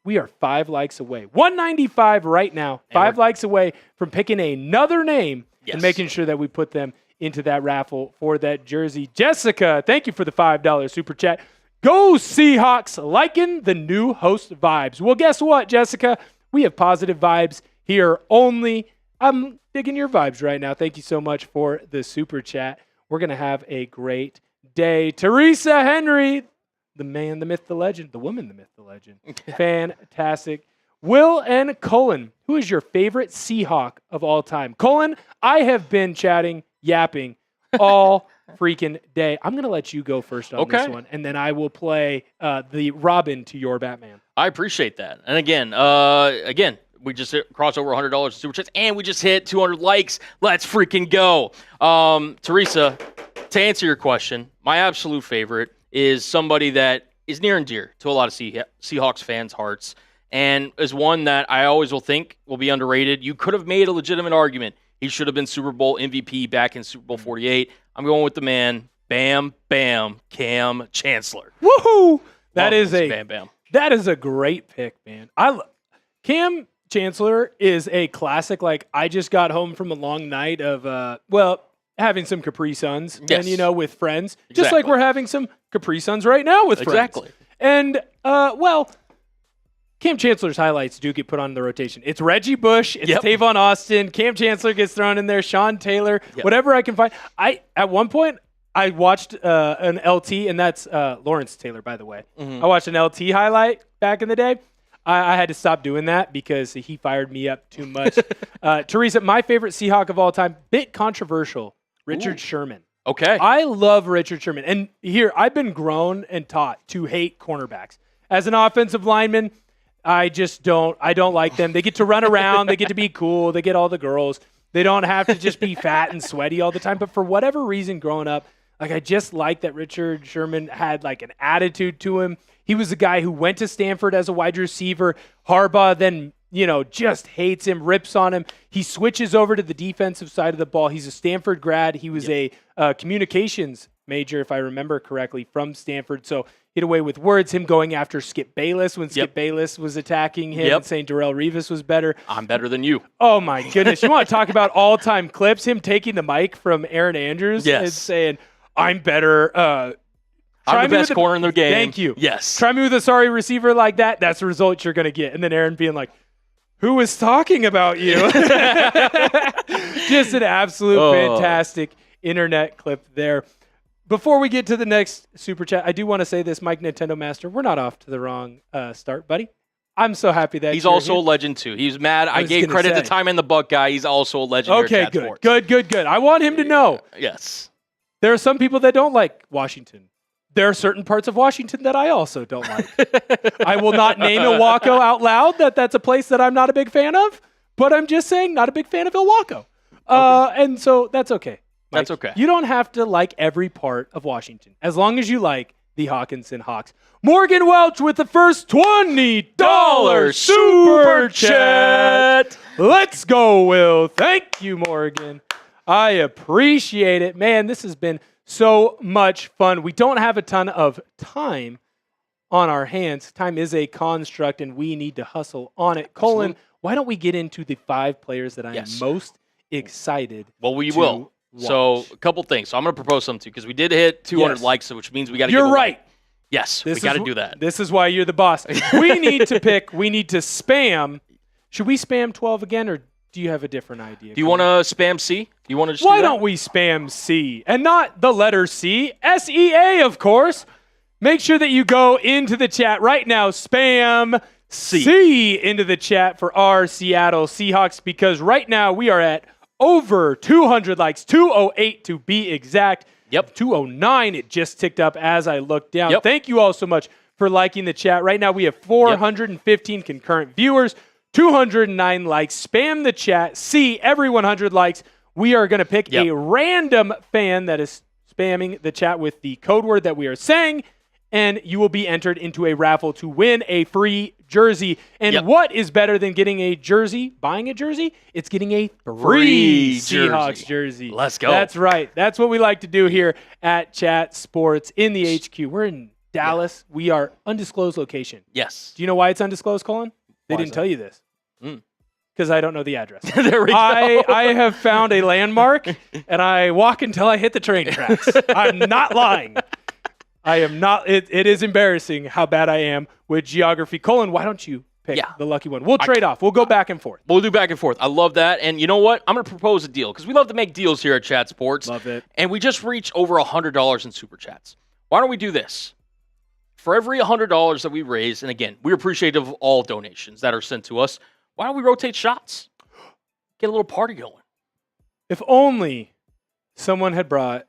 [SPEAKER 1] we are 5 likes away. 195 right now. 5 likes away from picking another name and making sure that we put them into that raffle for that jersey. Jessica, thank you for the $5 super chat. Go Seahawks, liking the new host vibes. Well, guess what, Jessica? We have positive vibes here only. I'm digging your vibes right now. Thank you so much for the super chat. We're going to have a great day. Teresa Henry, the man, the myth, the legend. The woman, the myth, the legend. Fantastic. Will and Cullen, who is your favorite Seahawk of all time? Cullen, I have been yapping all freaking day. I'm going to let you go first on this one, and then I will play the Robin to your Batman.
[SPEAKER 2] I appreciate that. And again, we just crossed over $100 in Super Chats, and we just hit 200 likes. Let's freaking go. Teresa, to answer your question, my absolute favorite is somebody that is near and dear to a lot of Seahawks fans' hearts, and is one that I always will think will be underrated. You could have made a legitimate argument. He should have been Super Bowl MVP back in Super Bowl 48. I'm going with the man, Bam Bam, Cam Chancellor.
[SPEAKER 1] Woohoo! That is a great pick, man. Cam Chancellor is a classic. Like, I just got home from a long night of having some Capri Suns and with friends. Exactly. Just like we're having some Capri Suns right now with friends.
[SPEAKER 2] Exactly.
[SPEAKER 1] And Cam Chancellor's highlights do get put on the rotation. It's Reggie Bush, it's Tavon Austin, Cam Chancellor gets thrown in there, Sean Taylor, whatever I can find. At one point I watched an LT, and that's Lawrence Taylor, by the way. Mm-hmm. I watched an LT highlight back in the day. I had to stop doing that because he fired me up too much. Teresa, my favorite Seahawk of all time, bit controversial, Richard Sherman.
[SPEAKER 2] Okay.
[SPEAKER 1] I love Richard Sherman. And here, I've been grown and taught to hate cornerbacks. As an offensive lineman, I don't like them. They get to run around. They get to be cool. They get all the girls. They don't have to just be fat and sweaty all the time. But for whatever reason, growing up, I just like that Richard Sherman had an attitude to him. He was a guy who went to Stanford as a wide receiver. Harbaugh then, just hates him, rips on him. He switches over to the defensive side of the ball. He's a Stanford grad. He was a communications major, if I remember correctly, from Stanford. So get away with words, him going after Skip Bayless when Skip Bayless was attacking him and saying Darrelle Revis was better.
[SPEAKER 2] I'm better than you.
[SPEAKER 1] Oh, my goodness. You want to talk about all-time clips? Him taking the mic from Aaron Andrews and saying, I'm better.
[SPEAKER 2] I'm the best corner in the game.
[SPEAKER 1] Thank you.
[SPEAKER 2] Yes.
[SPEAKER 1] Try me with a sorry receiver like that. That's the result you're going to get. And then Aaron being like, who was talking about you? Just an absolute fantastic internet clip there. Before we get to the next super chat, I do want to say this, Mike Nintendo Master, we're not off to the wrong start, buddy. I'm so happy that
[SPEAKER 2] he's also a legend too. He's mad. I gave credit to Time in the Buck guy. He's also a legend.
[SPEAKER 1] Okay, good. I want him to know.
[SPEAKER 2] Yes.
[SPEAKER 1] There are some people that don't like Washington. There are certain parts of Washington that I also don't like. I will not name Ilwaco out loud. That's a place that I'm not a big fan of. But I'm just saying, not a big fan of Ilwaco. Okay. And so that's okay. Mike.
[SPEAKER 2] That's okay.
[SPEAKER 1] You don't have to like every part of Washington, as long as you like the Hawkinson Hawks. Morgan Welch with the first $20 super chat. Let's go, Will. Thank you, Morgan. I appreciate it. Man, this has been so much fun. We don't have a ton of time on our hands. Time is a construct, and we need to hustle on it. Colin, why don't we get into the 5 players that I am most excited
[SPEAKER 2] we will.
[SPEAKER 1] Watch.
[SPEAKER 2] So, a couple things. So, I'm going to propose something, too, because we did hit 200 likes, which means we got to
[SPEAKER 1] You're right.
[SPEAKER 2] Yes, we got to do that.
[SPEAKER 1] This is why you're the boss. We need to spam. Should we spam 12 again, or do you have a different idea?
[SPEAKER 2] Do you want to spam C? Do you want to just
[SPEAKER 1] Why don't we spam C? And not the letter C. S-E-A, of course. Make sure that you go into the chat right now. Spam C into the chat for our Seattle Seahawks, because right now we are at over 200 likes, 208 to be exact.
[SPEAKER 2] Yep.
[SPEAKER 1] 209. It just ticked up as I looked down. Yep. Thank you all so much for liking the chat. Right now we have 415 concurrent viewers, 209 likes. Spam the chat. See every 100 likes. We are going to pick a random fan that is spamming the chat with the code word that we are saying, and you will be entered into a raffle to win a free jersey. And what is better than getting a jersey, buying a jersey? It's getting a free Seahawks jersey.
[SPEAKER 2] Let's go.
[SPEAKER 1] That's right. That's what we like to do here at Chat Sports in the HQ. We're in Dallas. We are undisclosed location.
[SPEAKER 2] Yes.
[SPEAKER 1] Do you know why it's undisclosed, Colin? They didn't tell you this. Because I don't know the address.
[SPEAKER 2] There we go.
[SPEAKER 1] I have found a landmark, and I walk until I hit the train tracks. I'm not lying. I am not. It is embarrassing how bad I am with geography. Colin, why don't you pick the lucky one? We'll trade off. We'll go back and forth.
[SPEAKER 2] We'll do back and forth. I love that. And you know what? I'm going to propose a deal, because we love to make deals here at Chat Sports.
[SPEAKER 1] Love it.
[SPEAKER 2] And we just reached over $100 in Super Chats. Why don't we do this? For every $100 that we raise, and again, we're appreciative of all donations that are sent to us, why don't we rotate shots? Get a little party going.
[SPEAKER 1] If only someone had brought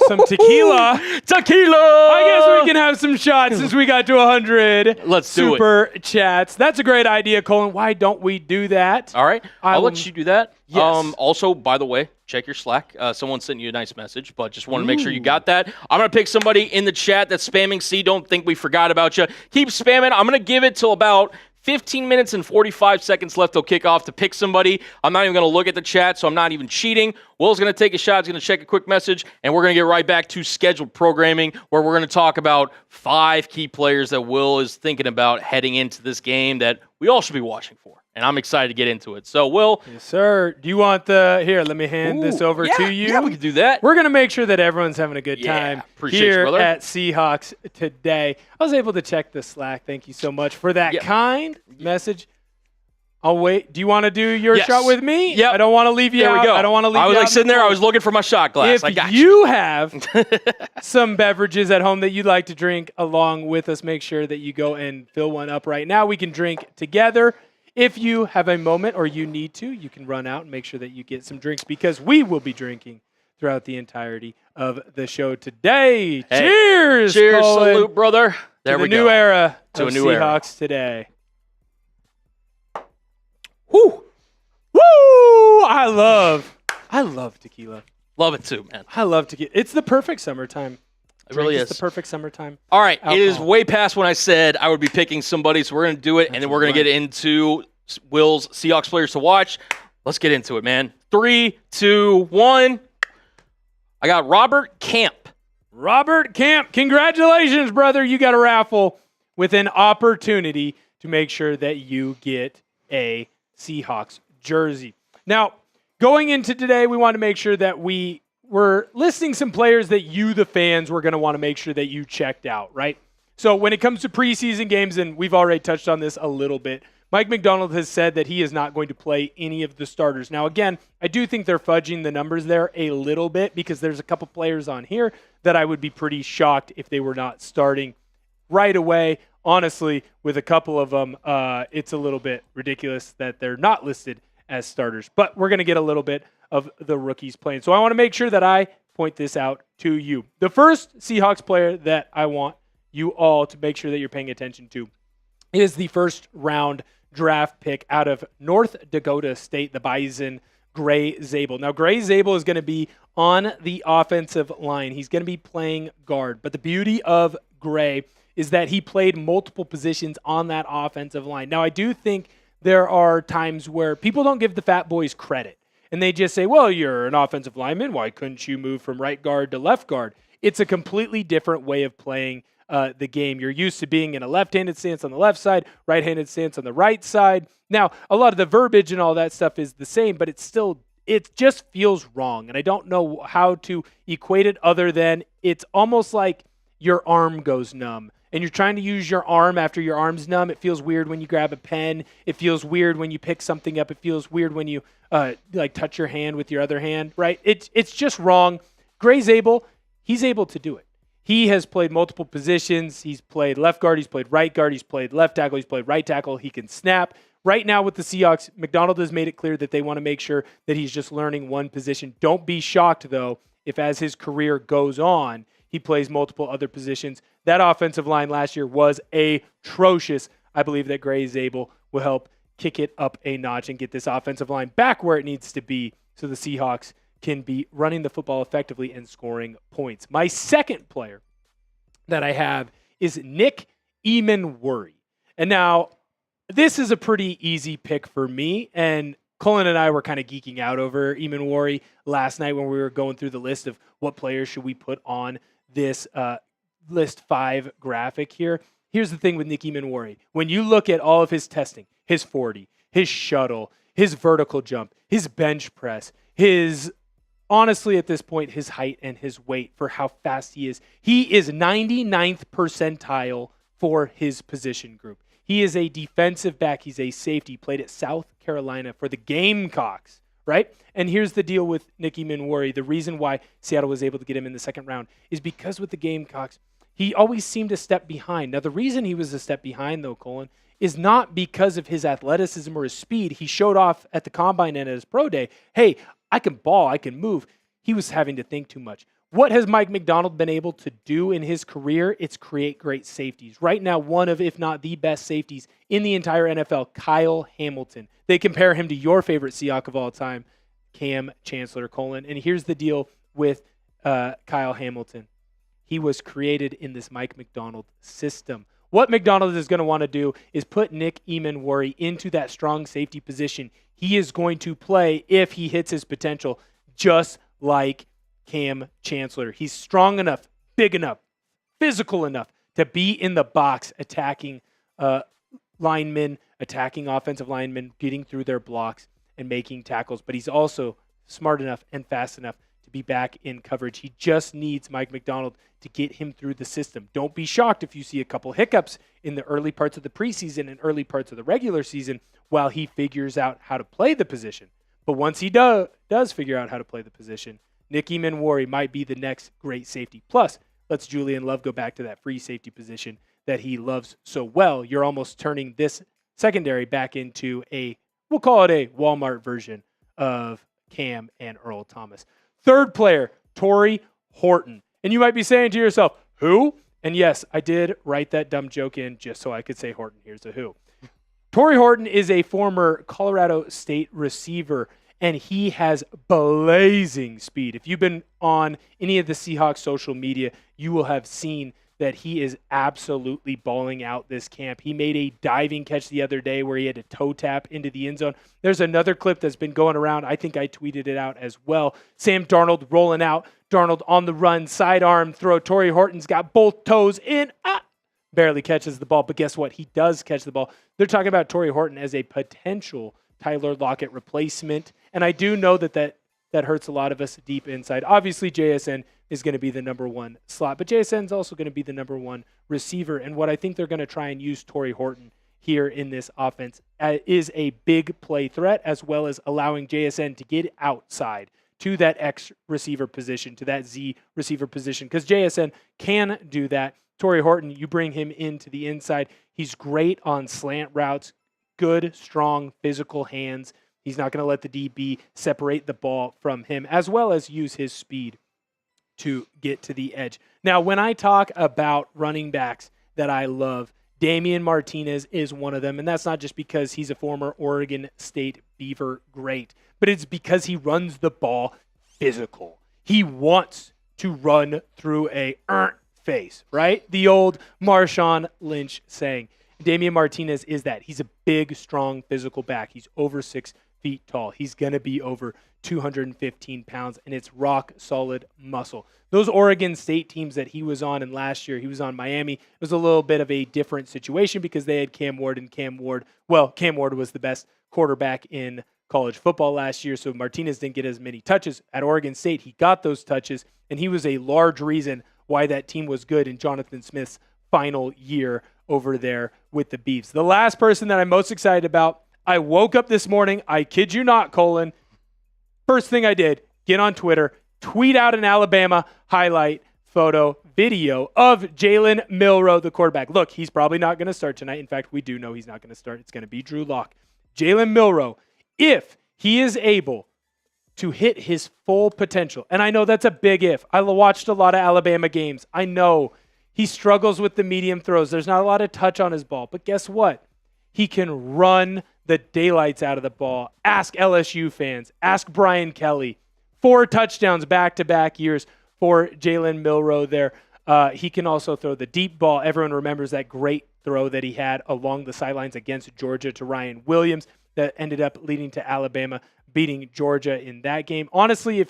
[SPEAKER 1] some tequila. I guess we can have some shots since we got to 100
[SPEAKER 2] Let's do
[SPEAKER 1] super chats. That's a great idea, Colin. Why don't we do that?
[SPEAKER 2] All right. I'll let you do that.
[SPEAKER 1] Yes.
[SPEAKER 2] Also, by the way, check your Slack. Someone sent you a nice message, but just want to make sure you got that. I'm going to pick somebody in the chat that's spamming C. Don't think we forgot about you. Keep spamming. I'm going to give it till about 15 minutes and 45 seconds left till kickoff to pick somebody. I'm not even going to look at the chat, so I'm not even cheating. Will's going to take a shot. He's going to check a quick message, and we're going to get right back to scheduled programming, where we're going to talk about 5 key players that Will is thinking about heading into this game that we all should be watching for. And I'm excited to get into it. So, Will.
[SPEAKER 1] Yes, sir. Do you want here, let me hand this over to you.
[SPEAKER 2] Yeah, we can do that.
[SPEAKER 1] We're going to make sure that everyone's having a good time here
[SPEAKER 2] you,
[SPEAKER 1] at Seahawks Today. I was able to check the Slack. Thank you so much for that kind message. I'll wait. Do you want to do your shot with me?
[SPEAKER 2] Yeah.
[SPEAKER 1] I don't want to leave you out.
[SPEAKER 2] We go.
[SPEAKER 1] I don't want to leave you out.
[SPEAKER 2] I was like sitting there. I was looking for my shot glass.
[SPEAKER 1] If you have some beverages at home that you'd like to drink along with us, make sure that you go and fill one up right now. We can drink together. If you have a moment or you need to, you can run out and make sure that you get some drinks, because we will be drinking throughout the entirety of the show today.
[SPEAKER 2] Hey.
[SPEAKER 1] Cheers!
[SPEAKER 2] Cheers,
[SPEAKER 1] Colin,
[SPEAKER 2] salute, brother. There
[SPEAKER 1] to
[SPEAKER 2] we
[SPEAKER 1] the
[SPEAKER 2] go.
[SPEAKER 1] new era
[SPEAKER 2] to
[SPEAKER 1] of
[SPEAKER 2] a new
[SPEAKER 1] Seahawks Today.
[SPEAKER 2] Woo!
[SPEAKER 1] Woo! I love tequila.
[SPEAKER 2] Love it too, man.
[SPEAKER 1] I love tequila. It's the perfect summertime.
[SPEAKER 2] It really is.
[SPEAKER 1] It's the perfect summertime.
[SPEAKER 2] All right.
[SPEAKER 1] alcohol.
[SPEAKER 2] It is way past when I said I would be picking somebody, so we're going to do it, and then we're going to get into Will's Seahawks players to watch. Let's get into it, man. 3, 2, 1. I got Robert Camp.
[SPEAKER 1] Robert Camp, congratulations, brother. You got a raffle with an opportunity to make sure that you get a Seahawks jersey. Now, going into today, we want to make sure that we we're listing some players that you, the fans, were going to want to make sure that you checked out, right? So when it comes to preseason games, and we've already touched on this a little bit, Mike MacDonald has said that he is not going to play any of the starters. Now, again, I do think they're fudging the numbers there a little bit because there's a couple players on here that I would be pretty shocked if they were not starting right away. Honestly, with a couple of them, it's a little bit ridiculous that they're not listed as starters. But we're going to get a little bit of the rookies playing. So I want to make sure that I point this out to you. The first Seahawks player that I want you all to make sure that you're paying attention to is the first round draft pick out of North Dakota State, the Bison, Gray Zabel. Now, Gray Zabel is going to be on the offensive line. He's going to be playing guard. But the beauty of Gray is that he played multiple positions on that offensive line. Now, I do think there are times where people don't give the fat boys credit. And they just say, well, you're an offensive lineman. Why couldn't you move from right guard to left guard? It's a completely different way of playing the game. You're used to being in a left-handed stance on the left side, right-handed stance on the right side. Now, a lot of the verbiage and all that stuff is the same, but it just feels wrong. And I don't know how to equate it other than it's almost like your arm goes numb. And you're trying to use your arm after your arm's numb. It feels weird when you grab a pen. It feels weird when you pick something up. It feels weird when you touch your hand with your other hand, right? It's just wrong. Gray Zabel, he's able to do it. He has played multiple positions. He's played left guard. He's played right guard. He's played left tackle. He's played right tackle. He can snap. Right now with the Seahawks, MacDonald has made it clear that they want to make sure that he's just learning one position. Don't be shocked, though, if as his career goes on, he plays multiple other positions. That offensive line last year was atrocious. I believe that Gray Zabel will help kick it up a notch and get this offensive line back where it needs to be so the Seahawks can be running the football effectively and scoring points. My second player that I have is Nick Emmanwori. And now, this is a pretty easy pick for me, and Colin and I were kind of geeking out over Emmanwori last night when we were going through the list of what players should we put on this list 5 graphic here. Here's the thing with Nick Emmanwori. When you look at all of his testing, his 40, his shuttle, his vertical jump, his bench press, honestly, at this point, his height and his weight for how fast he is 99th percentile for his position group. He is a defensive back. He's a safety. Played at South Carolina for the Gamecocks, right? And here's the deal with Nick Emmanwori. The reason why Seattle was able to get him in the second round is because with the Gamecocks, he always seemed a step behind. Now, the reason he was a step behind, though, Colin, is not because of his athleticism or his speed. He showed off at the Combine and at his pro day, hey, I can ball, I can move. He was having to think too much. What has Mike MacDonald been able to do in his career? It's create great safeties. Right now, one of, if not the best safeties in the entire NFL, Kyle Hamilton. They compare him to your favorite Seahawk of all time, Cam Chancellor, Colin. And here's the deal with Kyle Hamilton. He was created in this Mike MacDonald system. What MacDonald is going to want to do is put Nick Emmanwori into that strong safety position. He is going to play, if he hits his potential, just like Cam Chancellor. He's strong enough, big enough, physical enough to be in the box attacking linemen, attacking offensive linemen, getting through their blocks and making tackles. But he's also smart enough and fast enough to be back in coverage. He just needs Mike MacDonald to get him through the system. Don't be shocked if you see a couple hiccups in the early parts of the preseason and early parts of the regular season while he figures out how to play the position. But once he does figure out how to play the position, Nick Emmanwori might be the next great safety. Plus, let's Julian Love go back to that free safety position that he loves so well. You're almost turning this secondary back into we'll call it a Walmart version of Cam and Earl Thomas. Third player, Torrey Horton. And you might be saying to yourself, who? And yes, I did write that dumb joke in just so I could say Horton. Here's a who. Torrey Horton is a former Colorado State receiver, and he has blazing speed. If you've been on any of the Seahawks social media, you will have seen that he is absolutely balling out this camp. He made a diving catch the other day where he had to toe tap into the end zone. There's another clip that's been going around. I think I tweeted it out as well. Sam Darnold rolling out. Darnold on the run, sidearm throw. Torrey Horton's got both toes in. Barely catches the ball, but guess what? He does catch the ball. They're talking about Torrey Horton as a potential Tyler Lockett replacement. And I do know that that hurts a lot of us deep inside. Obviously, JSN is going to be the number one slot, but JSN is also going to be the number one receiver. And what I think they're going to try and use Torrey Horton here in this offense is a big play threat, as well as allowing JSN to get outside to that X receiver position, to that Z receiver position, because JSN can do that. Torrey Horton, you bring him into the inside. He's great on slant routes, good, strong, physical hands. He's not going to let the DB separate the ball from him, as well as use his speed to get to the edge. Now, when I talk about running backs that I love, Damian Martinez is one of them, and that's not just because he's a former Oregon State Beaver great, but it's because he runs the ball physical. He wants to run through a face, right? The old Marshawn Lynch saying. Damian Martinez is that. He's a big, strong, physical back. He's over 6 feet tall. He's going to be over 215 pounds, and it's rock-solid muscle. Those Oregon State teams that he was on, and last year he was on Miami, it was a little bit of a different situation because they had Cam Ward, and Cam Ward was the best quarterback in college football last year, so Martinez didn't get as many touches. At Oregon State, he got those touches, and he was a large reason why that team was good in Jonathan Smith's final year over there with the Beavs. The last person that I'm most excited about, I woke up this morning, I kid you not, Colin, first thing I did, get on Twitter, tweet out an Alabama highlight photo video of Jalen Milroe, the quarterback. Look, he's probably not going to start tonight. In fact, we do know he's not going to start. It's going to be Drew Lock. Jalen Milroe, if he is able to hit his full potential, and I know that's a big if. I watched a lot of Alabama games. I know he struggles with the medium throws. There's not a lot of touch on his ball, but guess what? He can run the daylights out of the ball. Ask LSU fans. Ask Brian Kelly. 4 touchdowns back-to-back years for Jalen Milroe there. He can also throw the deep ball. Everyone remembers that great throw that he had along the sidelines against Georgia to Ryan Williams that ended up leading to Alabama beating Georgia in that game. Honestly,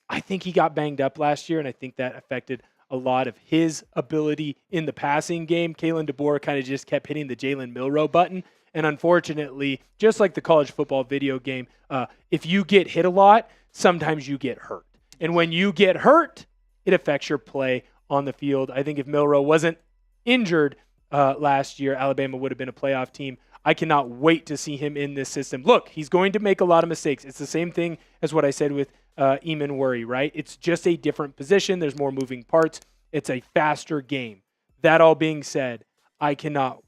[SPEAKER 1] I think he got banged up last year, and I think that affected a lot of his ability in the passing game. Kalen DeBoer kind of just kept hitting the Jalen Milroe button. And unfortunately, just like the college football video game, if you get hit a lot, sometimes you get hurt. And when you get hurt, it affects your play on the field. I think if Milroe wasn't injured last year, Alabama would have been a playoff team. I cannot wait to see him in this system. Look, he's going to make a lot of mistakes. It's the same thing as what I said with Emmanwori, right? It's just a different position. There's more moving parts. It's a faster game. That all being said, I cannot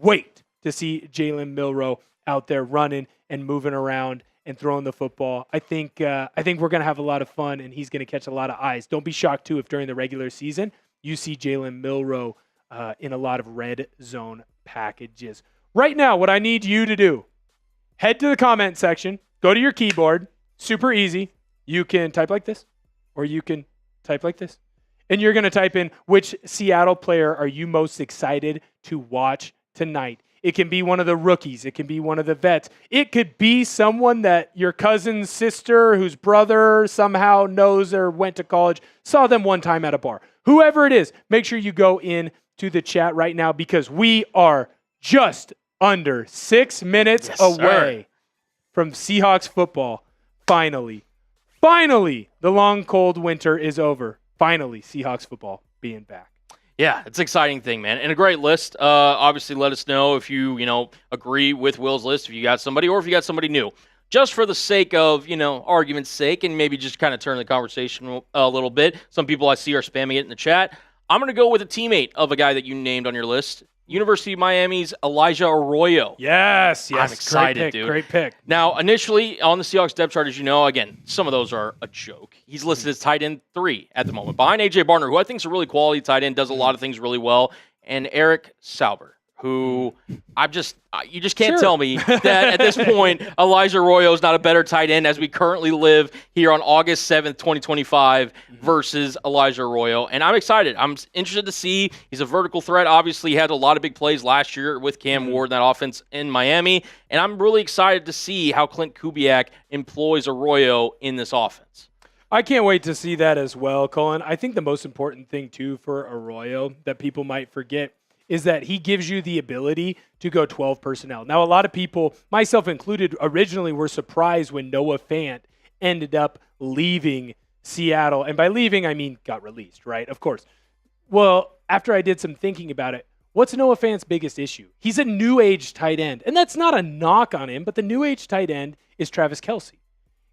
[SPEAKER 1] wait to see Jalen Milroe out there running and moving around and throwing the football. I think we're going to have a lot of fun, and he's going to catch a lot of eyes. Don't be shocked, too, if during the regular season you see Jalen Milroe in a lot of red zone packages. Right now, what I need you to do, head to the comment section, go to your keyboard, super easy. You can type like this, or you can type like this. And you're going to type in, which Seattle player are you most excited to watch tonight? It can be one of the rookies. It can be one of the vets. It could be someone that your cousin's sister, whose brother somehow knows or went to college, saw them one time at a bar. Whoever it is, make sure you go in to the chat right now because we are just under 6 minutes away from Seahawks football. Finally, the long, cold winter is over. Finally, Seahawks football being back.
[SPEAKER 2] Yeah, it's an exciting thing, man. And a great list. Obviously, let us know if you agree with Will's list, if you got somebody, or if you got somebody new. Just for the sake of, argument's sake, and maybe just kind of turn the conversation a little bit. Some people I see are spamming it in the chat. I'm going to go with a teammate of a guy that you named on your list. University of Miami's Elijah Arroyo.
[SPEAKER 1] Yes.
[SPEAKER 2] I'm excited, dude.
[SPEAKER 1] Great pick.
[SPEAKER 2] Now, initially on the Seahawks depth chart, as you know, again, some of those are a joke. He's listed as tight end 3 at the moment, behind A.J. Barner, who I think is a really quality tight end, does a lot of things really well, and Eric Sauber, who you just can't tell me that at this point Elijah Arroyo is not a better tight end as we currently live here on August 7th, 2025 versus Elijah Arroyo. And I'm excited. I'm interested to see. He's a vertical threat. Obviously, he had a lot of big plays last year with Cam Ward in that offense in Miami. And I'm really excited to see how Clint Kubiak employs Arroyo in this offense.
[SPEAKER 1] I can't wait to see that as well, Colin. I think the most important thing, too, for Arroyo that people might forget is that he gives you the ability to go 12 personnel. Now, a lot of people, myself included, originally were surprised when Noah Fant ended up leaving Seattle. And by leaving, I mean got released, right? Of course. Well, after I did some thinking about it, what's Noah Fant's biggest issue? He's a new age tight end. And that's not a knock on him, but the new age tight end is Travis Kelce.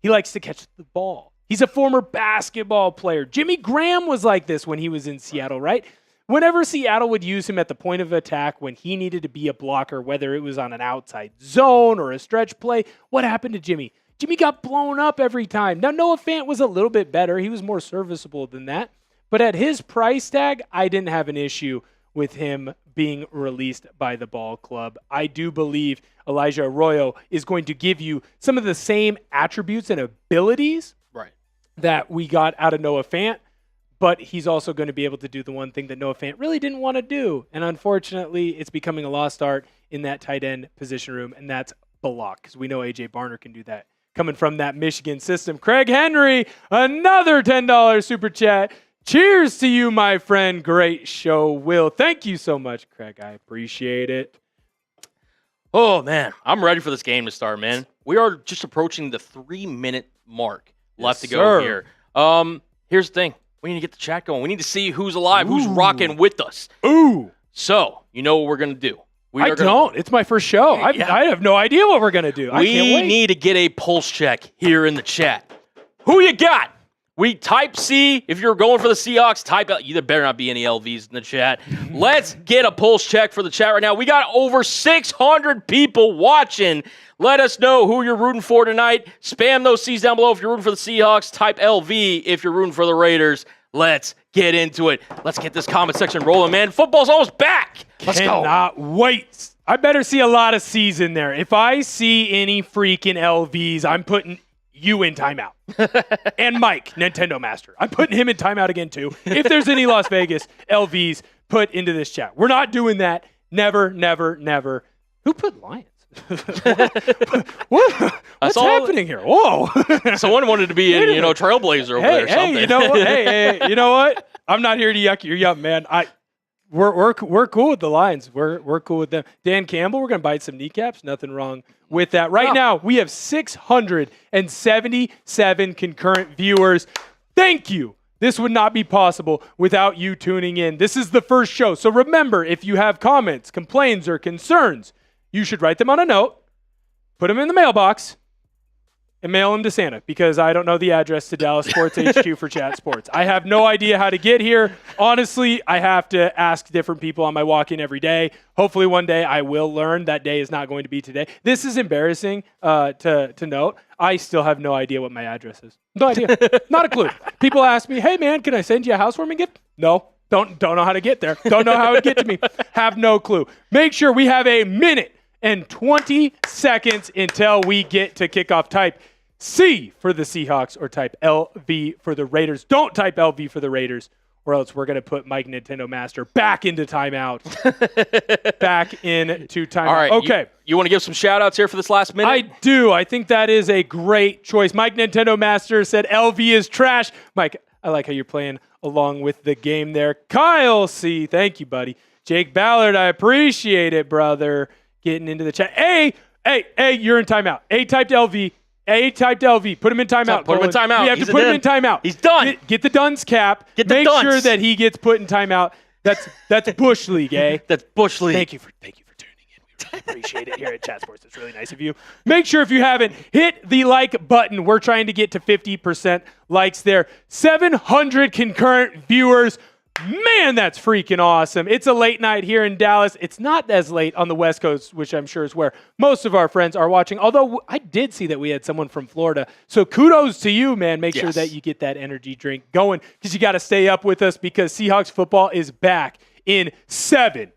[SPEAKER 1] He likes to catch the ball. He's a former basketball player. Jimmy Graham was like this when he was in Seattle, right? Whenever Seattle would use him at the point of attack when he needed to be a blocker, whether it was on an outside zone or a stretch play, what happened to Jimmy? Jimmy got blown up every time. Now, Noah Fant was a little bit better. He was more serviceable than that. But at his price tag, I didn't have an issue with him being released by the ball club. I do believe Elijah Arroyo is going to give you some of the same attributes and abilities that we got out of Noah Fant, but he's also going to be able to do the one thing that Noah Fant really didn't want to do. And unfortunately, it's becoming a lost art in that tight end position room, and that's block, because we know A.J. Barner can do that. Coming from that Michigan system, Craig Henry, another $10 super chat. Cheers to you, my friend. Great show, Will. Thank you so much, Craig. I appreciate it.
[SPEAKER 2] Oh, man. I'm ready for this game to start, man. We are just approaching the 3-minute mark left to go here. Here's the thing. We need to get the chat going. We need to see who's alive, who's rocking with us.
[SPEAKER 1] Ooh.
[SPEAKER 2] So, you know what we're going to do.
[SPEAKER 1] Don't. It's my first show. I have no idea what we're going to do. I can't wait.
[SPEAKER 2] We need to get a pulse check here in the chat. Who you got? We type C. If you're going for the Seahawks, type L. There better not be any LVs in the chat. Let's get a pulse check for the chat right now. We got over 600 people watching. Let us know who you're rooting for tonight. Spam those C's down below if you're rooting for the Seahawks. Type LV if you're rooting for the Raiders. Let's get into it. Let's get this comment section rolling, man. Football's almost back. Let's go.
[SPEAKER 1] Cannot wait. I better see a lot of C's in there. If I see any freaking LVs, I'm putting you in timeout. And Mike, Nintendo Master. I'm putting him in timeout again, too. If there's any Las Vegas LVs, put into this chat. We're not doing that. Never, never, never. Who put Lions? What's happening here? Whoa!
[SPEAKER 2] Someone wanted to be in, Trailblazer over there or something.
[SPEAKER 1] You know what? Hey, you know what? I'm not here to yuck your yum, man. We're cool with the Lions. We're cool with them. Dan Campbell, we're gonna bite some kneecaps. Nothing wrong with that. Right now, we have 677 concurrent viewers. Thank you. This would not be possible without you tuning in. This is the first show, so remember, if you have comments, complaints, or concerns, you should write them on a note, put them in the mailbox, and mail them to Santa, because I don't know the address to Dallas Sports HQ for Chat Sports. I have no idea how to get here. Honestly, I have to ask different people on my walk-in every day. Hopefully one day I will learn. That day is not going to be today. This is embarrassing to note. I still have no idea what my address is. No idea. Not a clue. People ask me, hey, man, can I send you a housewarming gift? No. Don't know how to get there. Don't know how it would get to me. Have no clue. Make sure we have a minute and 20 seconds until we get to kickoff. Type C for the Seahawks or type LV for the Raiders. Don't type LV for the Raiders, or else we're going to put Mike Nintendo Master back into timeout. Back into timeout.
[SPEAKER 2] All right.
[SPEAKER 1] Okay.
[SPEAKER 2] You want to give some shout-outs here for this last minute?
[SPEAKER 1] I do. I think that is a great choice. Mike Nintendo Master said LV is trash. Mike, I like how you're playing along with the game there. Kyle C., thank you, buddy. Jake Ballard, I appreciate it, brother. Getting into the chat. Hey, you're in timeout. A typed LV. Put him in timeout.
[SPEAKER 2] Put him in timeout.
[SPEAKER 1] We have to put him in timeout.
[SPEAKER 2] He's done.
[SPEAKER 1] Get the Duns cap. Make sure that he gets put in timeout. That's Bush League, eh?
[SPEAKER 2] That's Bush League.
[SPEAKER 1] Thank you for tuning in. We really appreciate it here at Chat Sports. It's really nice of you. Make sure if you haven't, hit the like button. We're trying to get to 50% likes there. 700 concurrent viewers. Man, that's freaking awesome. It's a late night here in Dallas. It's not as late on the West Coast, which I'm sure is where most of our friends are watching. Although I did see that we had someone from Florida. So kudos to you, man. Make sure that you get that energy drink going, because you got to stay up with us, because Seahawks football is back in 7,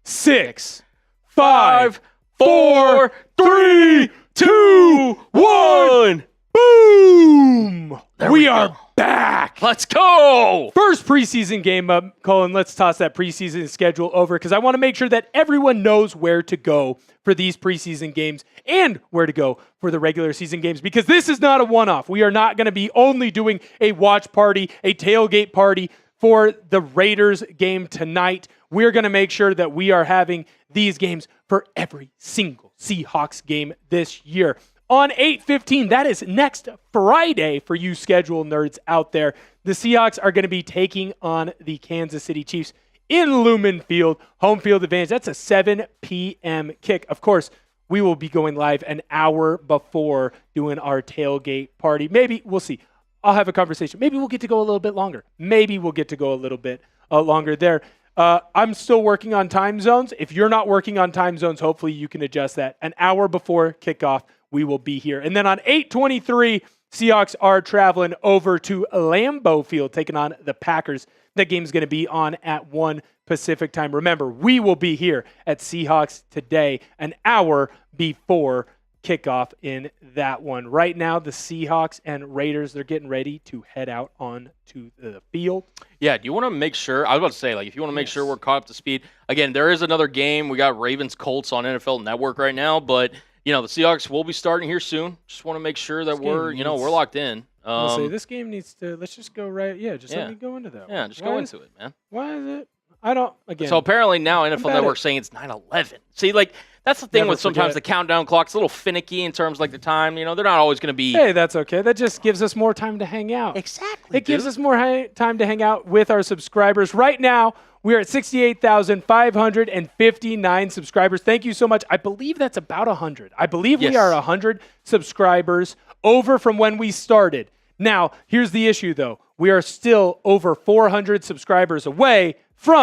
[SPEAKER 1] 6, 5, 4, 3, 2, 1. Boom! We are back.
[SPEAKER 2] Let's go.
[SPEAKER 1] First preseason game up, Colin. Let's toss that preseason schedule over, because I want to make sure that everyone knows where to go for these preseason games and where to go for the regular season games, because this is not a one-off. We are not going to be only doing a watch party, a tailgate party for the Raiders game tonight. We're going to make sure that we are having these games for every single Seahawks game this year. on 8/15. That is next Friday for you schedule nerds out there. The Seahawks are going to be taking on the Kansas City Chiefs in Lumen Field, home field advantage. That's a 7 p.m. kick. Of course, we will be going live an hour before doing our tailgate party. Maybe, we'll see. I'll have a conversation. Maybe we'll get to go a little bit longer. Maybe we'll get to go a little bit longer there. I'm still working on time zones. If you're not working on time zones, hopefully you can adjust that. An hour before kickoff, we will be here. And then on 8/23, Seahawks are traveling over to Lambeau Field, taking on the Packers. That game is going to be on at 1 Pacific time. Remember, we will be here at Seahawks Today an hour before kickoff in that one. Right now, the Seahawks and Raiders, they're getting ready to head out onto the field.
[SPEAKER 2] Yeah, do you want to make sure, I was about to say, like, if you want to make sure we're caught up to speed, again, there is another game. We got Ravens-Colts on NFL Network right now, but, the Seahawks will be starting here soon. Just want to make sure that we're locked in.
[SPEAKER 1] I'll say this game needs to, let's just go right, let me go into that.
[SPEAKER 2] Yeah, just go into it, man.
[SPEAKER 1] Why is it? I don't, again.
[SPEAKER 2] So apparently now NFL Network's saying it's 9/11. See, like, that's the thing with sometimes the countdown clock's a little finicky in terms of, like, the time. They're not always going to be.
[SPEAKER 1] Hey, that's okay. That just gives us more time to hang out.
[SPEAKER 2] Exactly.
[SPEAKER 1] It gives us more time to hang out with our subscribers. Right now, we are at 68,559 subscribers. Thank you so much. I believe that's about 100. I believe we are 100 subscribers over from when we started. Now, here's the issue, though. We are still over 400 subscribers away from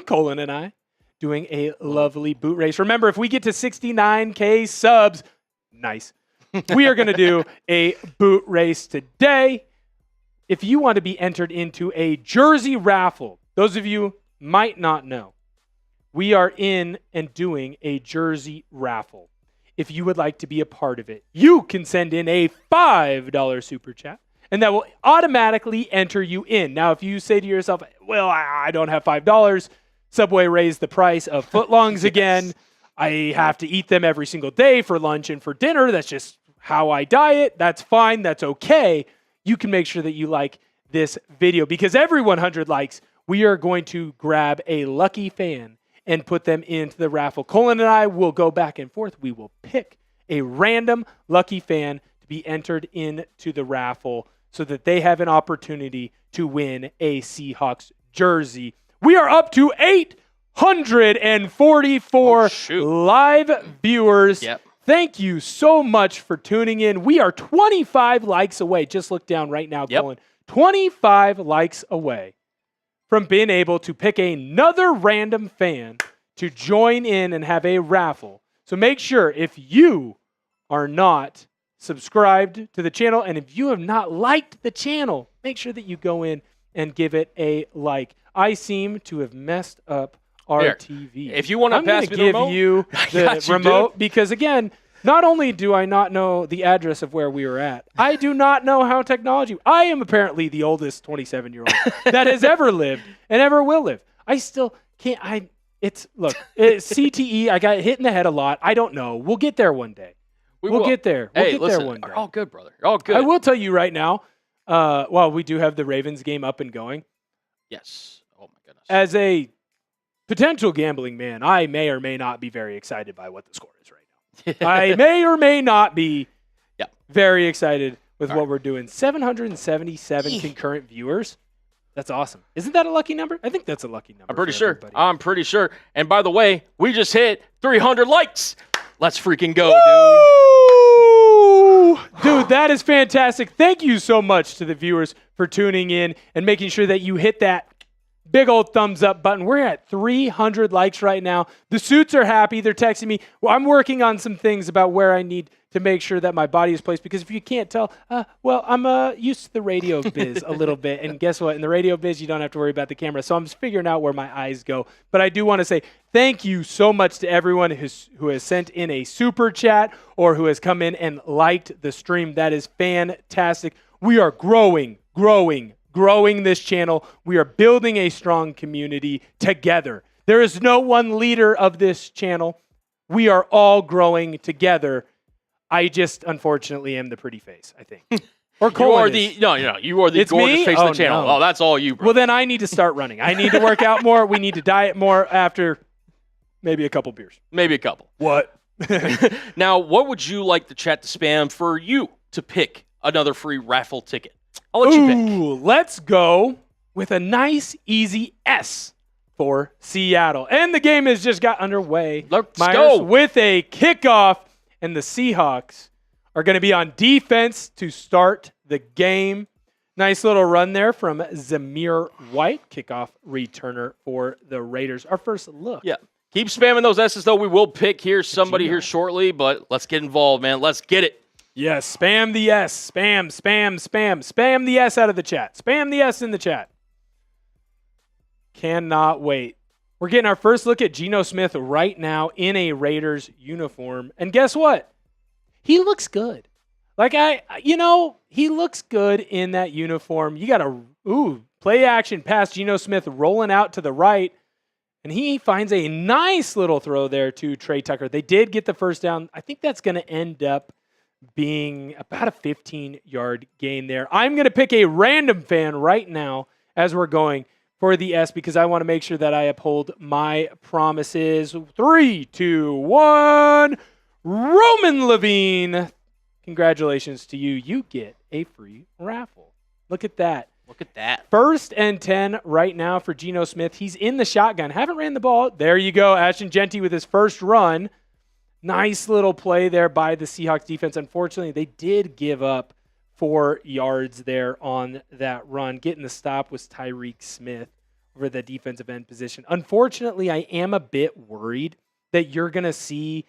[SPEAKER 1] Colin and I doing a lovely boot race. Remember, if we get to 69K subs, nice. We are going to do a boot race today. If you want to be entered into a jersey raffle, those of you might not know, we are in and doing a jersey raffle. If you would like to be a part of it, you can send in a $5 super chat, and that will automatically enter you in. Now, if you say to yourself, well, I don't have $5, Subway raised the price of footlongs again. I have to eat them every single day for lunch and for dinner. That's just how I diet. That's fine. That's okay. You can make sure that you like this video because every 100 likes, we are going to grab a lucky fan and put them into the raffle. Colin and I will go back and forth. We will pick a random lucky fan to be entered into the raffle so that they have an opportunity to win a Seahawks jersey. We are up to 844 live viewers.
[SPEAKER 2] Yep.
[SPEAKER 1] Thank you so much for tuning in. We are 25 likes away. Just look down right now, Colin. 25 likes away from being able to pick another random fan to join in and have a raffle. So make sure if you are not subscribed to the channel and if you have not liked the channel, make sure that you go in and give it a like. I seem to have messed up our TV.
[SPEAKER 2] If you want to pass me the remote,
[SPEAKER 1] I'm going to give you the remote because, again, not only do I not know the address of where we were at, I do not know how technology. I am apparently the oldest 27-year-old that has ever lived and ever will live. I still can't. It's CTE. I got hit in the head a lot. I don't know. We'll get there one day. We'll get there. We'll get there one day.
[SPEAKER 2] You're all good, brother. You're all good.
[SPEAKER 1] I will tell you right now. While we do have the Ravens game up and going.
[SPEAKER 2] Yes. Oh my goodness.
[SPEAKER 1] As a potential gambling man, I may or may not be very excited by what the score is right now. I may or may not be very excited with what we're doing. 777 concurrent viewers. That's awesome. Isn't that a lucky number? I think that's a lucky number.
[SPEAKER 2] I'm pretty sure. And by the way, we just hit 300 likes. Let's freaking go, dude.
[SPEAKER 1] Dude, that is fantastic. Thank you so much to the viewers for tuning in and making sure that you hit that big old thumbs up button. We're at 300 likes right now. The suits are happy. They're texting me. Well, I'm working on some things about where I need to make sure that my body is placed because if you can't tell, I'm used to the radio biz a little bit. And guess what? In the radio biz, you don't have to worry about the camera. So I'm just figuring out where my eyes go. But I do want to say thank you so much to everyone who has sent in a super chat or who has come in and liked the stream. That is fantastic. We are growing this channel. We are building a strong community together. There is no one leader of this channel. We are all growing together. I just, unfortunately, am the pretty face, I think. Or Cole.
[SPEAKER 2] You are the gorgeous face of the channel.
[SPEAKER 1] No.
[SPEAKER 2] Oh, that's all you, bro.
[SPEAKER 1] Well, then I need to start running. I need to work out more. We need to diet more after maybe a couple beers.
[SPEAKER 2] Maybe a couple.
[SPEAKER 1] What?
[SPEAKER 2] Now, what would you like the chat to spam for you to pick another free raffle ticket? I'll let you pick.
[SPEAKER 1] Let's go with a nice, easy S for Seattle. And the game has just got underway.
[SPEAKER 2] Let's
[SPEAKER 1] Myers
[SPEAKER 2] go.
[SPEAKER 1] with a kickoff, and the Seahawks are going to be on defense to start the game. Nice little run there from Zamir White, kickoff returner for the Raiders. Our first look.
[SPEAKER 2] Yeah. Keep spamming those S's, though. We will pick here somebody here shortly, but let's get involved, man. Let's get it.
[SPEAKER 1] Yes, spam the S. Spam, spam, spam. Spam the S out of the chat. Spam the S in the chat. Cannot wait. We're getting our first look at Geno Smith right now in a Raiders uniform. And guess what? He looks good. He looks good in that uniform. You got a play action pass. Geno Smith rolling out to the right. And he finds a nice little throw there to Trey Tucker. They did get the first down. I think that's going to end up being about a 15-yard gain there. I'm going to pick a random fan right now as we're going for the S because I want to make sure that I uphold my promises. 3, 2, 1. Roman Levine. Congratulations to you. You get a free raffle. Look at that.
[SPEAKER 2] Look at that.
[SPEAKER 1] 1st and 10 right now for Geno Smith. He's in the shotgun. Haven't ran the ball. There you go. Ashton Genty with his first run. Nice little play there by the Seahawks defense. Unfortunately, they did give up 4 yards there on that run. Getting the stop was Tyreek Smith over the defensive end position. Unfortunately, I am a bit worried that you're going to see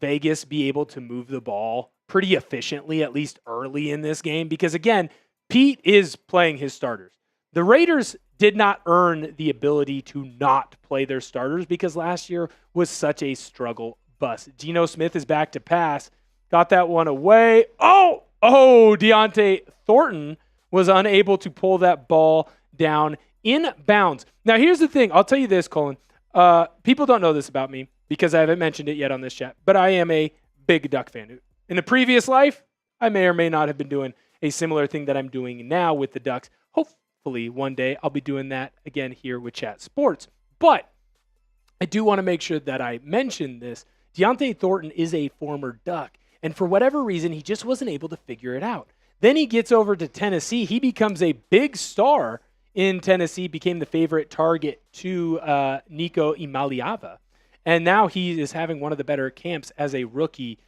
[SPEAKER 1] Vegas be able to move the ball pretty efficiently, at least early in this game, because again, Pete is playing his starters. The Raiders did not earn the ability to not play their starters because last year was such a struggle bus. Geno Smith is back to pass. Got that one away. Oh, Deontay Thornton was unable to pull that ball down in bounds. Now, here's the thing. I'll tell you this, Colin. People don't know this about me because I haven't mentioned it yet on this chat, but I am a big Duck fan. In a previous life, I may or may not have been doing a similar thing that I'm doing now with the Ducks. Hopefully, one day I'll be doing that again here with Chat Sports. But I do want to make sure that I mention this. Deontay Thornton is a former Duck, and for whatever reason, he just wasn't able to figure it out. Then he gets over to Tennessee. He becomes a big star in Tennessee, became the favorite target to Nico Imaliava. And now he is having one of the better camps as a rookie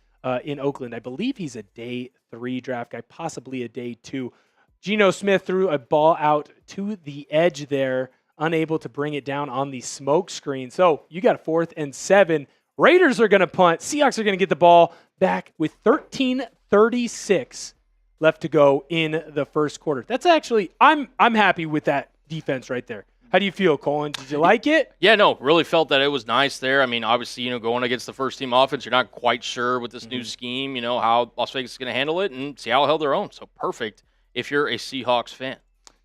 [SPEAKER 1] in Oakland. I believe he's a day 3 draft guy, possibly a day 2. Geno Smith threw a ball out to the edge there, unable to bring it down on the smoke screen. So you got a 4th and 7. Raiders are going to punt. Seahawks are going to get the ball back with 13:36 left to go in the first quarter. That's actually, I'm happy with that defense right there. How do you feel, Colin? Did you like it?
[SPEAKER 2] Yeah, no, really felt that it was nice there. I mean, obviously, going against the first team offense, you're not quite sure with this new scheme, how Las Vegas is going to handle it, and Seattle held their own. So perfect if you're a Seahawks fan.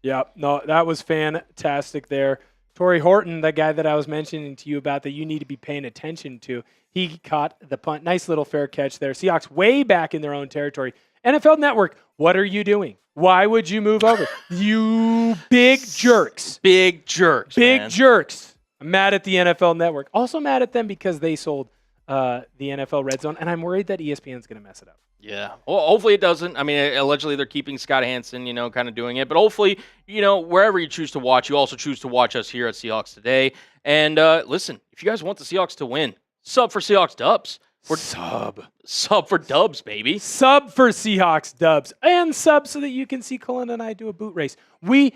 [SPEAKER 1] Yeah, no, that was fantastic there. Torrey Horton, the guy that I was mentioning to you about that you need to be paying attention to, he caught the punt. Nice little fair catch there. Seahawks way back in their own territory. NFL Network, what are you doing? Why would you move over? You big jerks.
[SPEAKER 2] Big jerks.
[SPEAKER 1] Big jerks. I'm mad at the NFL Network. Also mad at them because they sold the NFL Red Zone, and I'm worried that ESPN is going to mess it up.
[SPEAKER 2] Yeah. Well, hopefully it doesn't. I mean, allegedly they're keeping Scott Hansen, kind of doing it. But hopefully, wherever you choose to watch, you also choose to watch us here at Seahawks Today. And listen, if you guys want the Seahawks to win, sub for Seahawks Dubs. Sub for Dubs, baby.
[SPEAKER 1] Sub for Seahawks Dubs. And sub so that you can see Colin and I do a boot race. We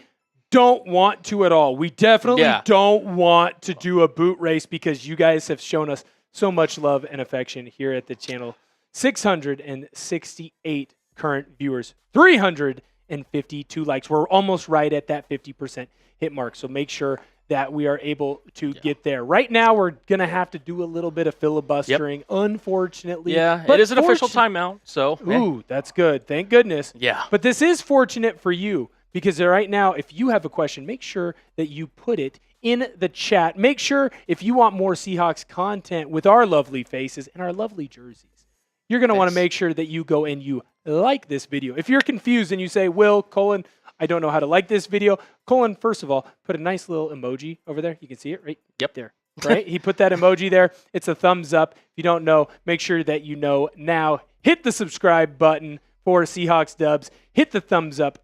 [SPEAKER 1] don't want to at all. We definitely don't want to do a boot race because you guys have shown us so much love and affection here at the channel. 668 current viewers, 352 likes. We're almost right at that 50% hit mark. So make sure that we are able to get there. Right now, we're going to have to do a little bit of filibustering, unfortunately.
[SPEAKER 2] Yeah, but it is an official timeout. So,
[SPEAKER 1] ooh, that's good. Thank goodness.
[SPEAKER 2] Yeah.
[SPEAKER 1] But this is fortunate for you because right now, if you have a question, make sure that you put it in the chat. Make sure if you want more Seahawks content with our lovely faces and our lovely jerseys, you're going to want to make sure that you go and you like this video. If you're confused and you say, Will, Colin, I don't know how to like this video. Colin, first of all, put a nice little emoji over there. You can see it right there. right? He put that emoji there. It's a thumbs up. If you don't know, make sure that you know now. Hit the subscribe button for Seahawks Dubs. Hit the thumbs up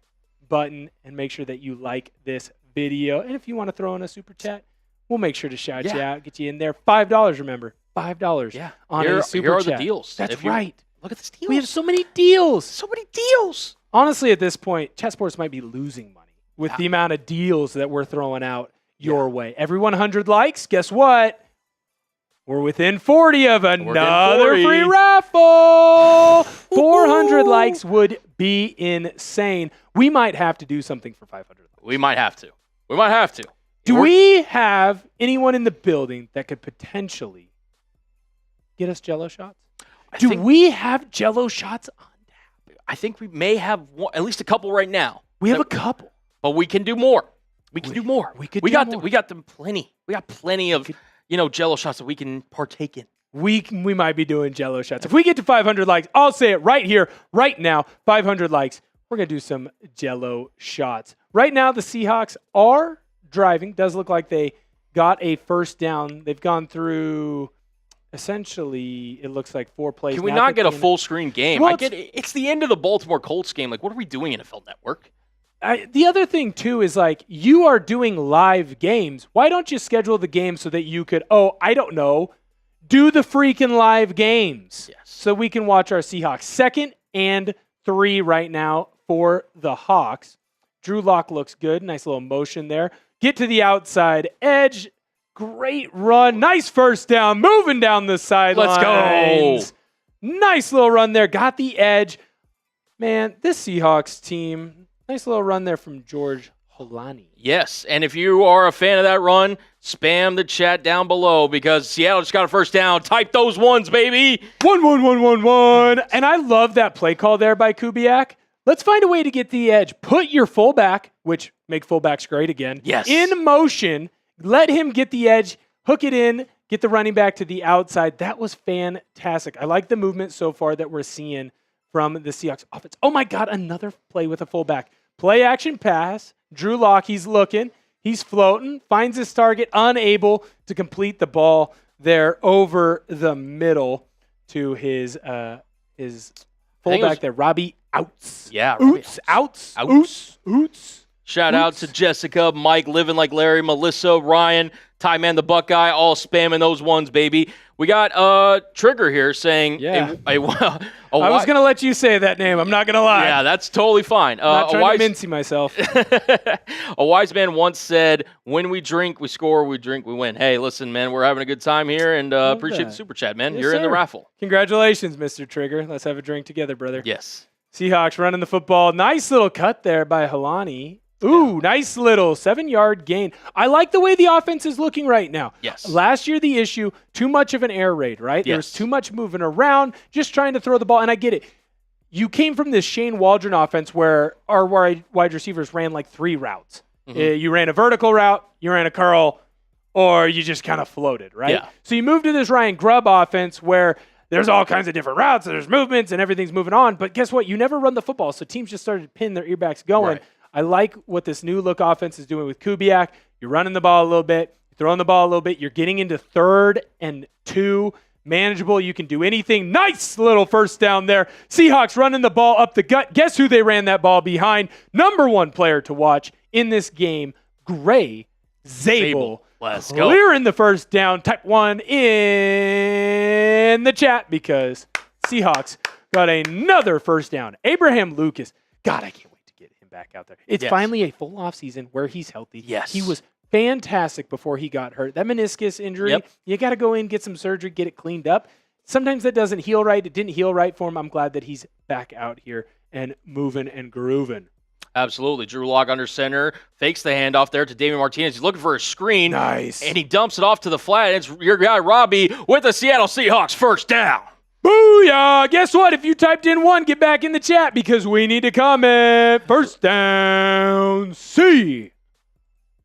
[SPEAKER 1] button and make sure that you like this video. And if you want to throw in a super chat, we'll make sure to shout you out, get you in there. $5, remember? $5 on a super chat.
[SPEAKER 2] Here are the deals.
[SPEAKER 1] That's right.
[SPEAKER 2] Look at this deal.
[SPEAKER 1] We have so many deals.
[SPEAKER 2] So many deals.
[SPEAKER 1] Honestly, at this point, Chat Sports might be losing money with the amount of deals that we're throwing out your way. Every 100 likes, guess what? We're within 40 of another free raffle. 400 likes would be insane. We might have to do something for 500 likes.
[SPEAKER 2] We might have to.
[SPEAKER 1] Do we have anyone in the building that could potentially get us Jell-O shots? Do we have Jell-O shots on tap?
[SPEAKER 2] I think we may have at least a couple right now.
[SPEAKER 1] We have a couple.
[SPEAKER 2] But we can do more. We can do more.
[SPEAKER 1] We
[SPEAKER 2] got them plenty. We got plenty of Jell-O shots that we can partake in.
[SPEAKER 1] We might be doing Jell-O shots. If we get to 500 likes, I'll say it right here, right now. 500 likes. We're going to do some Jell-O shots. Right now, the Seahawks are driving. Does look like they got a first down. They've gone through, essentially, it looks like 4 plays.
[SPEAKER 2] Can we not get a full screen game?
[SPEAKER 1] Well,
[SPEAKER 2] it's the end of the Baltimore Colts game. Like, what are we doing, NFL Network?
[SPEAKER 1] The other thing, too, is like you are doing live games. Why don't you schedule the game so that you could, do the freaking live games?
[SPEAKER 2] Yes.
[SPEAKER 1] So we can watch our Seahawks. 2nd and 3 right now for the Hawks. Drew Lock looks good. Nice little motion there. Get to the outside edge. Great run. Nice first down. Moving down the sidelines.
[SPEAKER 2] Let's go.
[SPEAKER 1] Nice little run there. Got the edge. Man, this Seahawks team, nice little run there from George Holani.
[SPEAKER 2] Yes, and if you are a fan of that run, spam the chat down below because Seattle just got a first down. Type those ones, baby.
[SPEAKER 1] 1, 1, 1, 1, 1. And I love that play call there by Kubiak. Let's find a way to get the edge. Put your fullback, which make fullbacks great again, in motion. Let him get the edge, hook it in, get the running back to the outside. That was fantastic. I like the movement so far that we're seeing from the Seahawks offense. Oh, my God, another play with a fullback. Play action pass. Drew Lock, he's looking. He's floating. Finds his target. Unable to complete the ball there over the middle to his fullback there, Robbie Outs.
[SPEAKER 2] Yeah.
[SPEAKER 1] Outs.
[SPEAKER 2] Shout out to Jessica, Mike, Living Like Larry, Melissa, Ryan, Ty Man the Buckeye, all spamming those ones, baby. We got Trigger here saying,
[SPEAKER 1] I was going to let you say that name. I'm not going to lie.
[SPEAKER 2] Yeah, that's totally fine.
[SPEAKER 1] Not trying to mincy myself.
[SPEAKER 2] A wise man once said, when we drink, we score, we drink, we win. Hey, listen, man, we're having a good time here, and appreciate the super chat, man.
[SPEAKER 1] Yes,
[SPEAKER 2] You're in the raffle.
[SPEAKER 1] Congratulations, Mr. Trigger. Let's have a drink together, brother.
[SPEAKER 2] Yes.
[SPEAKER 1] Seahawks running the football. Nice little cut there by Holani. Ooh, nice little 7-yard gain. I like the way the offense is looking right now.
[SPEAKER 2] Yes.
[SPEAKER 1] Last year, the issue, too much of an air raid, right?
[SPEAKER 2] Yes.
[SPEAKER 1] There's too much moving around, just trying to throw the ball. And I get it. You came from this Shane Waldron offense where our wide receivers ran like 3 routes.
[SPEAKER 2] Mm-hmm.
[SPEAKER 1] You ran a vertical route, you ran a curl, or you just kind of floated, right?
[SPEAKER 2] Yeah.
[SPEAKER 1] So you moved to this Ryan Grubb offense where there's all kinds of different routes, and there's movements, and everything's moving on. But guess what? You never run the football, so teams just started to pin their earbacks going.
[SPEAKER 2] Right.
[SPEAKER 1] I like what this new look offense is doing with Kubiak. You're running the ball a little bit, throwing the ball a little bit. You're getting into 3rd and 2. Manageable. You can do anything. Nice little first down there. Seahawks running the ball up the gut. Guess who they ran that ball behind? Number 1 player to watch in this game, Gray Zabel.
[SPEAKER 2] Let's go.
[SPEAKER 1] Clearing the first down. Type 1 in the chat because Seahawks got another first down. Abraham Lucas. God, I can't wait to get him back out there. It's finally a full offseason where he's healthy.
[SPEAKER 2] Yes.
[SPEAKER 1] He was fantastic before he got hurt. That meniscus injury, you got to go in, get some surgery, get it cleaned up. Sometimes that doesn't heal right. It didn't heal right for him. I'm glad that he's back out here and moving and grooving.
[SPEAKER 2] Absolutely. Drew Lock under center, fakes the handoff there to David Martinez. He's looking for a screen.
[SPEAKER 1] Nice.
[SPEAKER 2] And he dumps it off to the flat. It's your guy, Robbie, with the Seattle Seahawks first down.
[SPEAKER 1] Booyah! Guess what? If you typed in 1, get back in the chat because we need to comment. First down, Seattle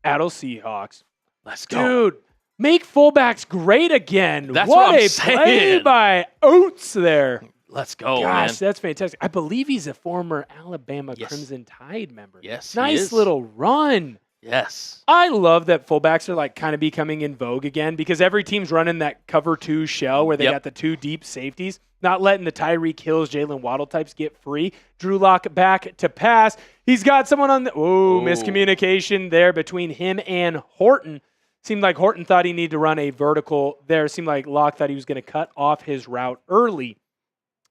[SPEAKER 1] Seahawks.
[SPEAKER 2] Let's go.
[SPEAKER 1] Dude, make fullbacks great again.
[SPEAKER 2] That's
[SPEAKER 1] what
[SPEAKER 2] what I'm
[SPEAKER 1] a
[SPEAKER 2] saying.
[SPEAKER 1] play by Oates there.
[SPEAKER 2] Let's go,
[SPEAKER 1] Gosh,
[SPEAKER 2] man.
[SPEAKER 1] that's fantastic. I believe he's a former Alabama Crimson Tide member.
[SPEAKER 2] Yes,
[SPEAKER 1] Nice
[SPEAKER 2] he is.
[SPEAKER 1] little run.
[SPEAKER 2] Yes.
[SPEAKER 1] I love that fullbacks are like kind of becoming in vogue again because every team's running that cover 2 shell where they got the 2 deep safeties, not letting the Tyreek Hills, Jalen Waddle types get free. Drew Lock back to pass. He's got someone on the miscommunication there between him and Horton. Seemed like Horton thought he needed to run a vertical there. Seemed like Locke thought he was going to cut off his route early.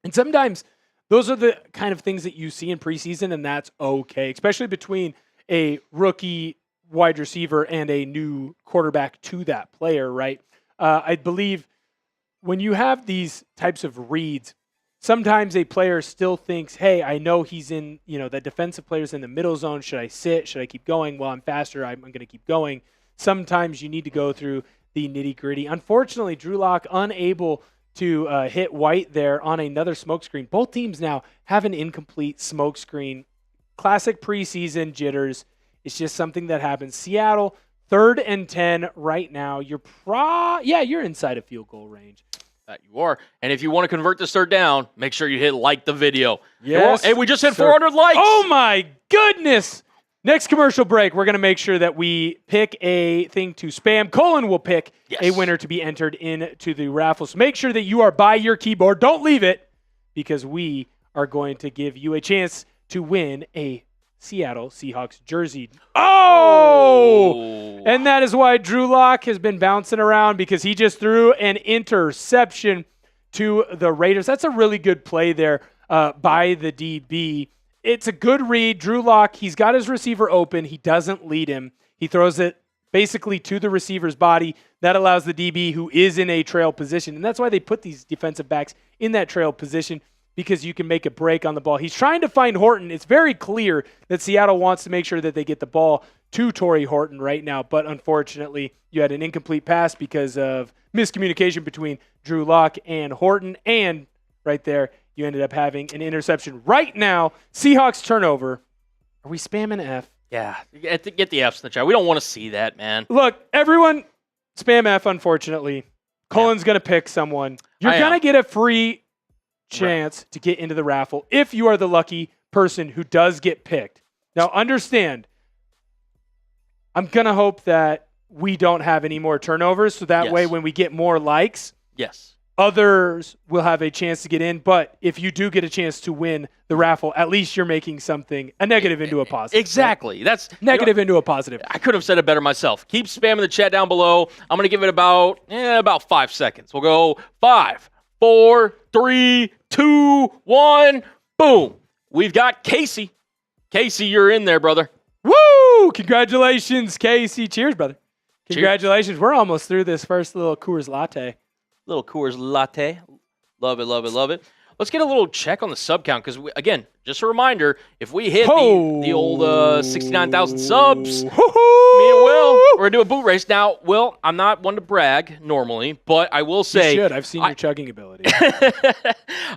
[SPEAKER 1] And sometimes those are the kind of things that you see in preseason, and that's okay, especially between a rookie wide receiver and a new quarterback to that player, right? I believe when you have these types of reads, sometimes a player still thinks, hey, I know he's in, the defensive player's in the middle zone. Should I sit? Should I keep going? Well, I'm faster. I'm going to keep going. Sometimes you need to go through the nitty-gritty. Unfortunately, Drew Lock unable to hit White there on another smoke screen. Both teams now have an incomplete smoke screen. Classic preseason jitters. It's just something that happens. Seattle, 3rd and 10 right now. You're inside of field goal range.
[SPEAKER 2] You are. And if you want to convert this 3rd down, make sure you hit like the video.
[SPEAKER 1] Yes.
[SPEAKER 2] Hey, we just hit 400 likes.
[SPEAKER 1] Oh, my goodness. Next commercial break, we're going to make sure that we pick a thing to spam. Colin will pick a winner to be entered into the raffle. So make sure that you are by your keyboard. Don't leave it because we are going to give you a chance to win a Seattle Seahawks jersey. Oh! And that is why Drew Lock has been bouncing around because he just threw an interception to the Raiders. That's a really good play there by the DB. It's a good read. Drew Lock, he's got his receiver open. He doesn't lead him. He throws it basically to the receiver's body. That allows the DB who is in a trail position. And that's why they put these defensive backs in that trail position because you can make a break on the ball. He's trying to find Horton. It's very clear that Seattle wants to make sure that they get the ball to Torrey Horton right now. But unfortunately, you had an incomplete pass because of miscommunication between Drew Lock and Horton. And right there, you ended up having an interception. Right now, Seahawks turnover. Are we spamming F?
[SPEAKER 2] Yeah, get the Fs in the chat. We don't want to see that, man.
[SPEAKER 1] Look, everyone, spam F, unfortunately. Colin's going to pick someone. You're going to get a free chance to get into the raffle if you are the lucky person who does get picked. Now, understand, I'm going to hope that we don't have any more turnovers, so that way when we get more likes, others will have a chance to get in. But if you do get a chance to win the raffle, at least you're making something, a negative into a positive.
[SPEAKER 2] Exactly.
[SPEAKER 1] Right?
[SPEAKER 2] That's
[SPEAKER 1] negative into a positive.
[SPEAKER 2] I could have said it better myself. Keep spamming the chat down below. I'm going to give it about 5 seconds. We'll go 5, 4, 3, 2, 1. Boom. We've got Casey. Casey, you're in there, brother.
[SPEAKER 1] Woo! Congratulations, Casey. Cheers, brother. Congratulations. Cheers. We're almost through this first little Coors Latte.
[SPEAKER 2] Little Coors Latte. Love it, love it, love it. Let's get a little check on the sub count because, again, just a reminder, if we hit the old 69,000 subs, me and Will, we're going to do a boot race. Now, Will, I'm not one to brag normally, but I will say.
[SPEAKER 1] You should. I've seen your chugging ability.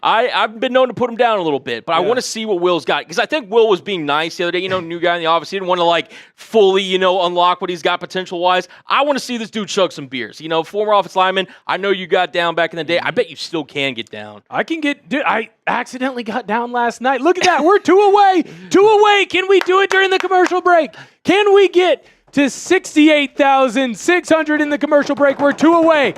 [SPEAKER 2] I've been known to put him down a little bit, but I want to see what Will's got because I think Will was being nice the other day. New guy in the office. He didn't want to, fully, unlock what he's got potential-wise. I want to see this dude chug some beers. Former offensive lineman, I know you got down back in the day. I bet you still can get down.
[SPEAKER 1] I accidentally got down last night. Look at that. We're 2 away. 2 away. Can we do it during the commercial break? Can we get to 68,600 in the commercial break? We're 2 away.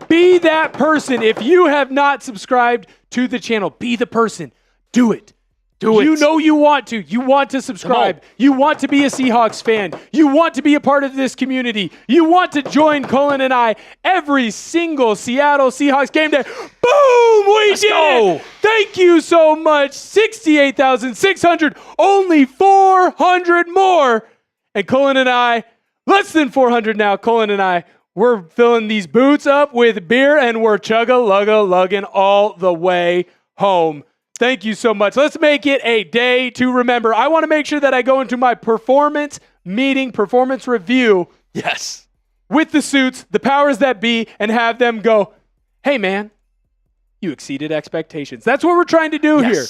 [SPEAKER 1] Be that person. If you have not subscribed to the channel, be the person. Do it. Do it. You know you want to. You want to subscribe. You want to be a Seahawks fan. You want to be a part of this community. You want to join Colin and I every single Seattle Seahawks game day. Boom! Let's go. Thank you so much. 68,600. Only 400 more. And Colin and I, less than 400 now. Colin and I, we're filling these boots up with beer and we're chugga-lugga-lugging all the way home. Thank you so much. Let's make it a day to remember. I want to make sure that I go into my performance meeting, performance review.
[SPEAKER 2] Yes.
[SPEAKER 1] With the suits, the powers that be, and have them go, hey, man, you exceeded expectations. That's what we're trying to do here.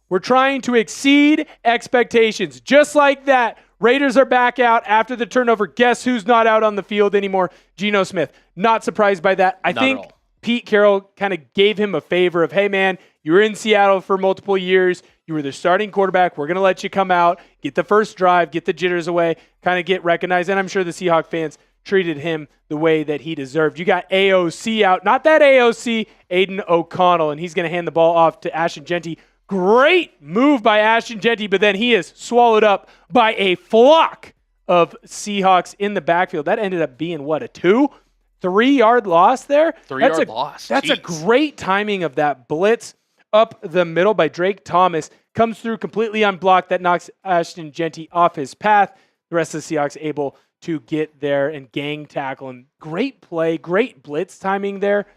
[SPEAKER 1] We're trying to exceed expectations. Just like that, Raiders are back out after the turnover. Guess who's not out on the field anymore? Geno Smith. Not surprised by that. I think Pete Carroll kind of gave him a favor of, hey, man, You were in Seattle for multiple years. You were the starting quarterback. We're going to let you come out, get the first drive, get the jitters away, kind of get recognized. And I'm sure the Seahawks fans treated him the way that he deserved. You got AOC out. Not that AOC, Aiden O'Connell, and he's going to hand the ball off to Ashton Jeanty. Great move by Ashton Jeanty, but then he is swallowed up by a flock of Seahawks in the backfield. That ended up being, what, a 3-yard loss there?
[SPEAKER 2] 3-yard loss.
[SPEAKER 1] That's a great timing of that blitz up the middle by Drake Thomas. Comes through completely unblocked. That knocks Ashton Jeanty off his path. The rest of the Seahawks able to get there and gang tackle him. Great play, great blitz timing there.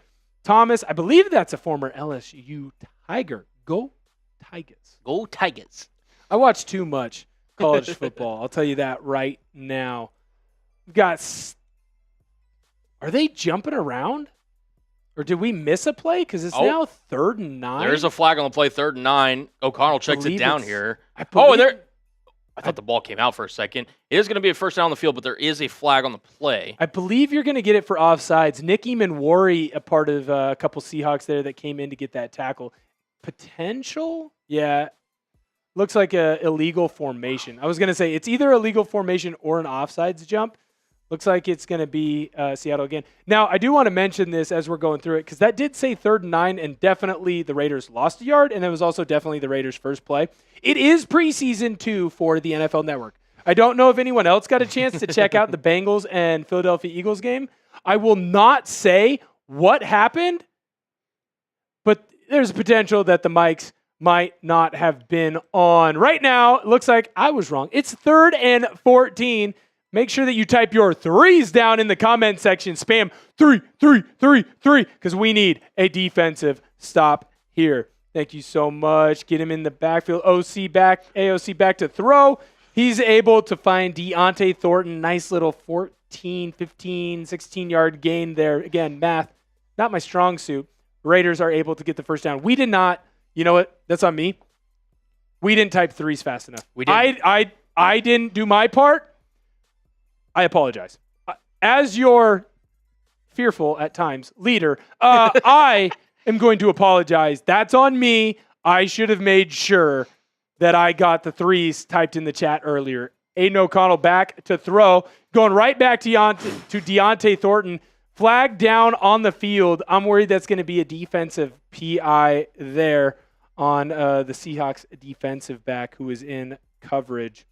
[SPEAKER 1] Thomas, I believe that's a former LSU Tiger. Go Tigers.
[SPEAKER 2] Go Tigers.
[SPEAKER 1] I watch too much college football. I'll tell you that right now. We've got... Are they jumping around? Or did we miss a play? Because it's now 3rd and 9.
[SPEAKER 2] There's a flag on the play, 3rd and 9. O'Connell checks it down here. I thought the ball came out for a second. It is going to be a first down on the field, but there is a flag on the play.
[SPEAKER 1] I believe you're going to get it for offsides. Nick Emmanwori, a part of a couple Seahawks there that came in to get that tackle. Potential? Yeah. Looks like a illegal formation. I was going to say it's either a legal formation or an offsides jump. Looks like it's going to be Seattle again. Now, I do want to mention this as we're going through it because that did say 3rd and 9, and definitely the Raiders lost a yard, and it was also definitely the Raiders' first play. It is preseason 2 for the NFL Network. I don't know if anyone else got a chance to check out the Bengals and Philadelphia Eagles game. I will not say what happened, but there's a potential that the mics might not have been on. Right now, it looks like I was wrong. It's 3rd and 14. Make sure that you type your threes down in the comment section. Spam 3, 3, 3, 3, because we need a defensive stop here. Thank you so much. Get him in the backfield. AOC back to throw. He's able to find Deontay Thornton. Nice little 14, 15, 16-yard gain there. Again, math, not my strong suit. Raiders are able to get the first down. We did not. You know what? That's on me. We didn't type threes fast enough.
[SPEAKER 2] We didn't.
[SPEAKER 1] I didn't do my part. I apologize. As your fearful at times leader, I am going to apologize. That's on me. I should have made sure that I got the threes typed in the chat earlier. Aiden O'Connell back to throw. Going right back to Deontay Thornton. Flag down on the field. I'm worried that's going to be a defensive PI there on the Seahawks defensive back who is in coverage,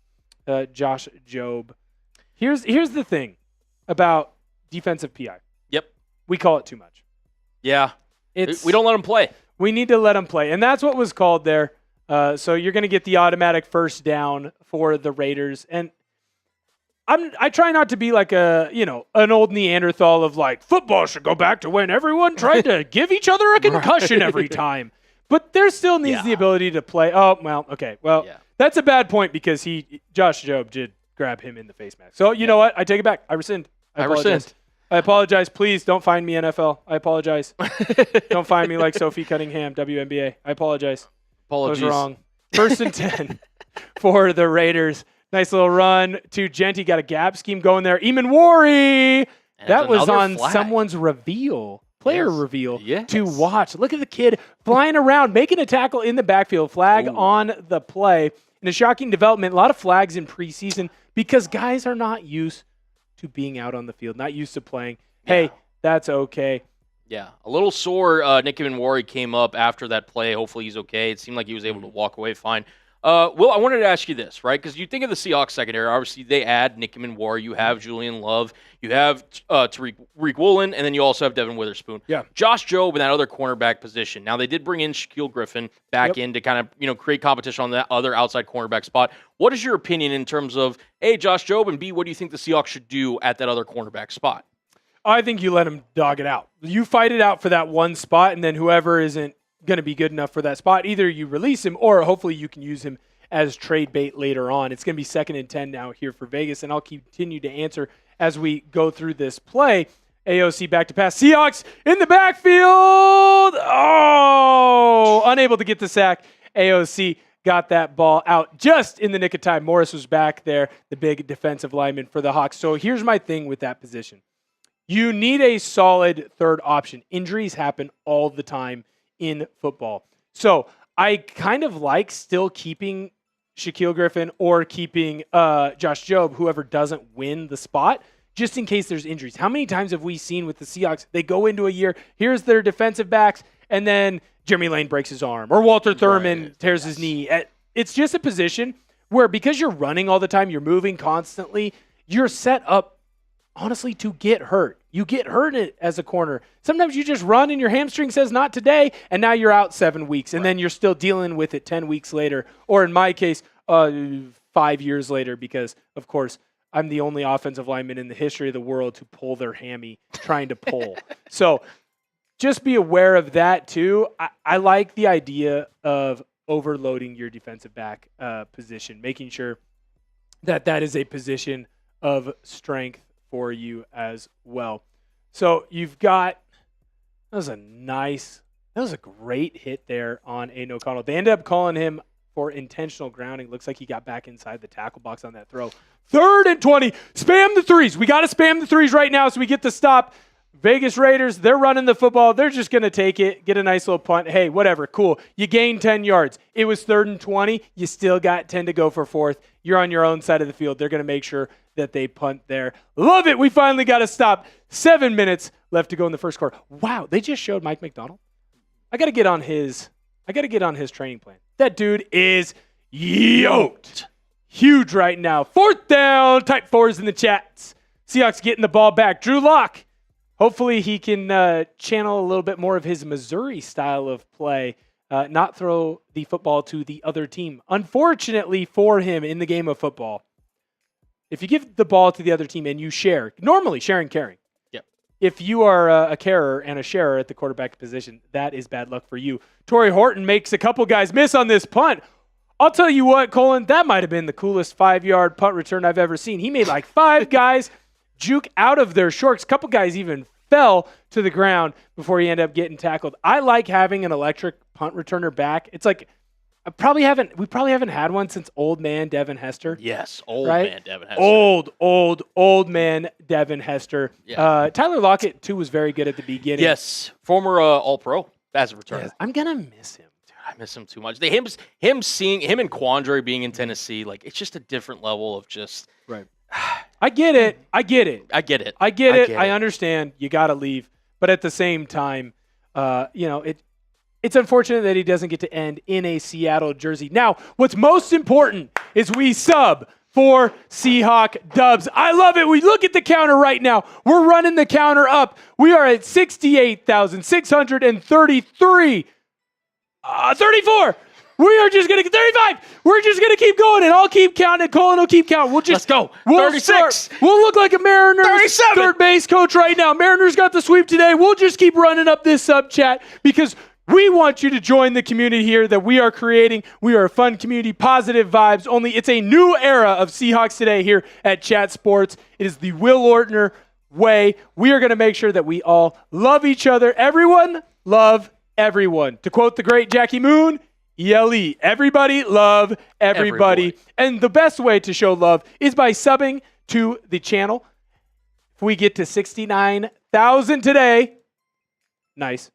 [SPEAKER 1] Josh Jobe. Here's the thing about defensive PI.
[SPEAKER 2] Yep.
[SPEAKER 1] We call it too much.
[SPEAKER 2] Yeah. We don't let them play.
[SPEAKER 1] We need to let them play. And that's what was called there. So you're going to get the automatic first down for the Raiders. And I try not to be like an old Neanderthal of like, football should go back to when everyone tried to give each other a concussion every time. But there still needs the ability to play. Oh, well, okay. Well, that's a bad point because Josh Jobe did grab him in the face mask. So you know what? I take it back. I rescind. I apologize. Please don't find me, NFL. I apologize. Don't find me like Sophie Cunningham, WNBA. I apologize.
[SPEAKER 2] Apologies.
[SPEAKER 1] I was wrong. 1st and 10 for the Raiders. Nice little run to Jeanty. Got a gap scheme going there. Emmanwori. That was on someone's player reveal to watch. Look at the kid flying around, making a tackle in the backfield. Flag on the play. In a shocking development, a lot of flags in preseason because guys are not used to being out on the field, not used to playing. Hey, that's okay.
[SPEAKER 2] Yeah, a little sore. Nick Emmanwori came up after that play. Hopefully he's okay. It seemed like he was able to walk away fine. Will, I wanted to ask you this, right? Because you think of the Seahawks secondary. Obviously, they add Nick Emmanwori. You have Julian Love. You have Tariq Woolen, and then you also have Devin Witherspoon.
[SPEAKER 1] Yeah.
[SPEAKER 2] Josh Jobe in that other cornerback position. Now, they did bring in Shaquille Griffin back in to kind of create competition on that other outside cornerback spot. What is your opinion in terms of, A, Josh Jobe, and B, what do you think the Seahawks should do at that other cornerback spot?
[SPEAKER 1] I think you let him dog it out. You fight it out for that one spot, and then whoever isn't going to be good enough for that spot, either you release him or hopefully you can use him as trade bait later on. It's going to be 2nd and 10 now here for Vegas, and I'll continue to answer as we go through this play. AOC back to pass. Seahawks in the backfield. Oh, unable to get the sack. AOC got that ball out just in the nick of time. Morris was back there, the big defensive lineman for the Hawks. So here's my thing with that position. You need a solid third option. Injuries happen all the time in football. So I kind of like still keeping Shaquille Griffin or keeping Josh Jobe, whoever doesn't win the spot, just in case there's injuries. How many times have we seen with the Seahawks, they go into a year, here's their defensive backs, and then Jeremy Lane breaks his arm, or Walter Thurman tears his knee. It's just a position where because you're running all the time, you're moving constantly, you're set up, honestly, to get hurt. You get hurt as a corner. Sometimes you just run and your hamstring says not today, and now you're out 7 weeks, and then you're still dealing with it 10 weeks later, or in my case, 5 years later, because, of course, I'm the only offensive lineman in the history of the world to pull their hammy trying to pull. So just be aware of that, too. I like the idea of overloading your defensive back position, making sure that is a position of strength for you as well. So you've got, that was a great hit there on Aiden O'Connell. They ended up calling him for intentional grounding. Looks like he got back inside the tackle box on that throw. 3rd and 20. Spam the threes. We got to spam the threes right now so we get the stop. Vegas Raiders, they're running the football. They're just going to take it, get a nice little punt. Hey, whatever, cool. You gained 10 yards. It was 3rd and 20. You still got 10 to go for 4th. You're on your own side of the field. They're going to make sure that they punt there. Love it. We finally got a stop. 7 minutes left to go in the first quarter. Wow, they just showed Mike MacDonald. I got to get on his training plan. That dude is yoked. Huge right now. 4th down. Type 4s in the chats. Seahawks getting the ball back. Drew Lock. Hopefully he can channel a little bit more of his Missouri style of play, not throw the football to the other team. Unfortunately for him in the game of football, if you give the ball to the other team and you share, normally sharing, caring.
[SPEAKER 2] Yep.
[SPEAKER 1] If you are a carer and a sharer at the quarterback position, that is bad luck for you. Torrey Horton makes a couple guys miss on this punt. I'll tell you what, Colin, that might have been the coolest 5-yard punt return I've ever seen. He made like 5 guys juke out of their shorts. A couple guys even fell to the ground before he ended up getting tackled. I like having an electric punt returner back. It's like we probably haven't had one since old man Devin Hester.
[SPEAKER 2] Yes, man Devin Hester.
[SPEAKER 1] Old man Devin Hester. Yeah. Tyler Lockett too was very good at the beginning.
[SPEAKER 2] Yes, former All-Pro as a returner.
[SPEAKER 1] Yes, I'm gonna miss him.
[SPEAKER 2] Dude, I miss him too much. Him seeing him and Quandre being in Tennessee, like it's just a different level of just
[SPEAKER 1] right. I get it. I understand. You got to leave. But at the same time, it's unfortunate that he doesn't get to end in a Seattle jersey. Now, what's most important is we sub for Seahawk Dubs. I love it. We look at the counter right now. We're running the counter up. We are at 68,633. 34. We are just going to 35. We're just going to keep going, and I'll keep counting. Colin will keep counting.
[SPEAKER 2] Let's go.
[SPEAKER 1] 36. We'll look like a Mariners
[SPEAKER 2] 37.
[SPEAKER 1] third base coach right now. Mariners got the sweep today. We'll just keep running up this sub chat because we want you to join the community here that we are creating. We are a fun community, positive vibes. Only it's a new era of Seahawks Today here at Chat Sports. It is the Will Ortner way. We are going to make sure that we all love each other. Everyone love everyone. To quote the great Jackie Moon, ELE. Everybody love everybody. And the best way to show love is by subbing to the channel. If we get to 69,000 today, nice.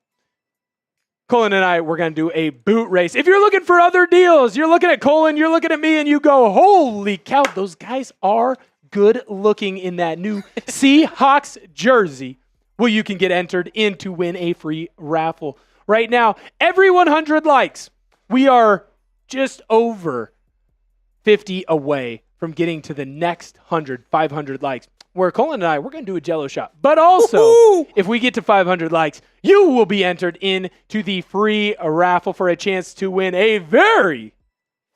[SPEAKER 1] Colin and I, we're going to do a boot race. If you're looking for other deals, you're looking at Colin, you're looking at me, and you go, holy cow, those guys are good looking in that new Seahawks jersey. Well, you can get entered in to win a free raffle. Right now, every 100 likes, we are just over 50 away from getting to the next 500 likes, where Colin and I, we're going to do a Jell-O shot. But also, if we get to 500 likes, you will be entered into the free raffle for a chance to win a very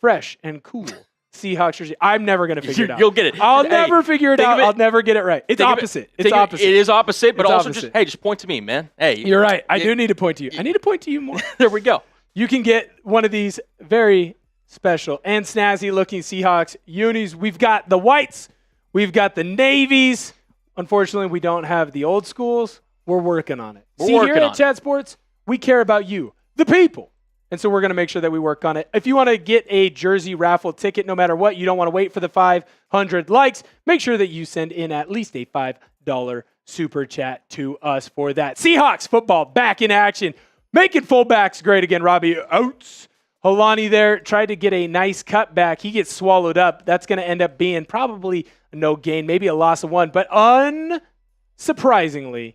[SPEAKER 1] fresh and cool Seahawks jersey. I'm never going to figure it out.
[SPEAKER 2] You'll get it.
[SPEAKER 1] I'll never figure it out. I'll never get it right. It's opposite. It's opposite.
[SPEAKER 2] It is opposite, but
[SPEAKER 1] it's
[SPEAKER 2] also
[SPEAKER 1] opposite.
[SPEAKER 2] just point to me, man. Hey,
[SPEAKER 1] you're right. I do need to point to you. I need to point to you more.
[SPEAKER 2] There we go.
[SPEAKER 1] You can get one of these very special and snazzy looking Seahawks unis. We've got the whites. We've got the navies. Unfortunately, we don't have the old schools. We're working on it. Here at Chat Sports, we care about you, the people. And so we're going to make sure that we work on it. If you want to get a jersey raffle ticket, no matter what, you don't want to wait for the 500 likes, make sure that you send in at least a $5 super chat to us for that. Seahawks football back in action. Making fullbacks great again, Robbie Oates. Holani there tried to get a nice cutback. He gets swallowed up. That's going to end up being probably a no gain, maybe a loss of 1. But unsurprisingly,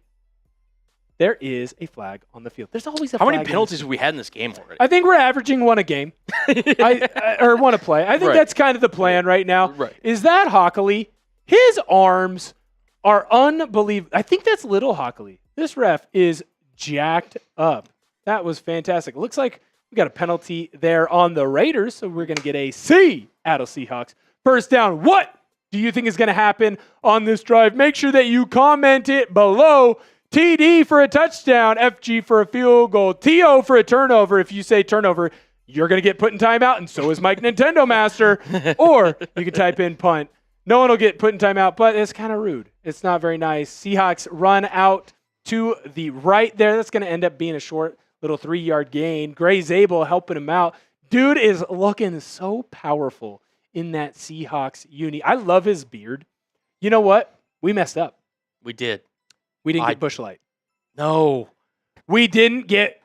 [SPEAKER 1] there is a flag on the field. There's always a flag.
[SPEAKER 2] How many penalties have we had in this game already?
[SPEAKER 1] I think we're averaging 1 a game. Or 1 a play. I think that's kind of the plan right now.
[SPEAKER 2] Right.
[SPEAKER 1] Is that Hockley? His arms are unbelievable. I think that's little Hockley. This ref is jacked up. That was fantastic. It looks like we got a penalty there on the Raiders, so we're going to get a Seattle Seahawks. First down. What do you think is going to happen on this drive? Make sure that you comment it below. TD for a touchdown, FG for a field goal, TO for a turnover. If you say turnover, you're going to get put in timeout, and so is Mike Nintendo Master. Or you can type in punt. No one will get put in timeout, but it's kind of rude. It's not very nice. Seahawks run out to the right there. That's going to end up being a short little 3-yard gain. Gray Zabel helping him out. Dude is looking so powerful in that Seahawks uni. I love his beard. You know what? We messed up.
[SPEAKER 2] We did.
[SPEAKER 1] We didn't get Busch Light.
[SPEAKER 2] No.
[SPEAKER 1] We didn't get.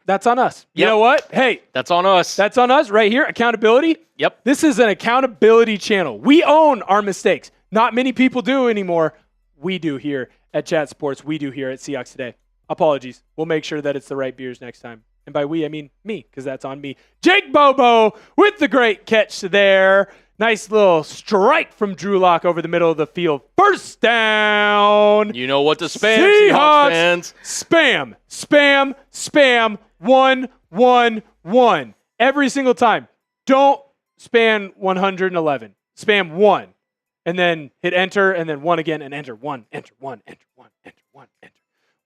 [SPEAKER 1] That's on us.
[SPEAKER 2] Yep.
[SPEAKER 1] You know what? Hey.
[SPEAKER 2] That's on us.
[SPEAKER 1] That's on us right here. Accountability.
[SPEAKER 2] Yep.
[SPEAKER 1] This is an accountability channel. We own our mistakes. Not many people do anymore. We do here at Chat Sports. We do here at Seahawks Today. Apologies. We'll make sure that it's the right beers next time. And by we, I mean me, because that's on me. Jake Bobo with the great catch there. Nice little strike from Drew Lock over the middle of the field. First down.
[SPEAKER 2] You know what to spam, Seahawks fans.
[SPEAKER 1] Spam, spam, spam. 1, 1, 1. Every single time. Don't spam 111. Spam 1. And then hit enter, and then 1 again, and enter. 1, enter, 1, enter, 1, enter, 1, enter.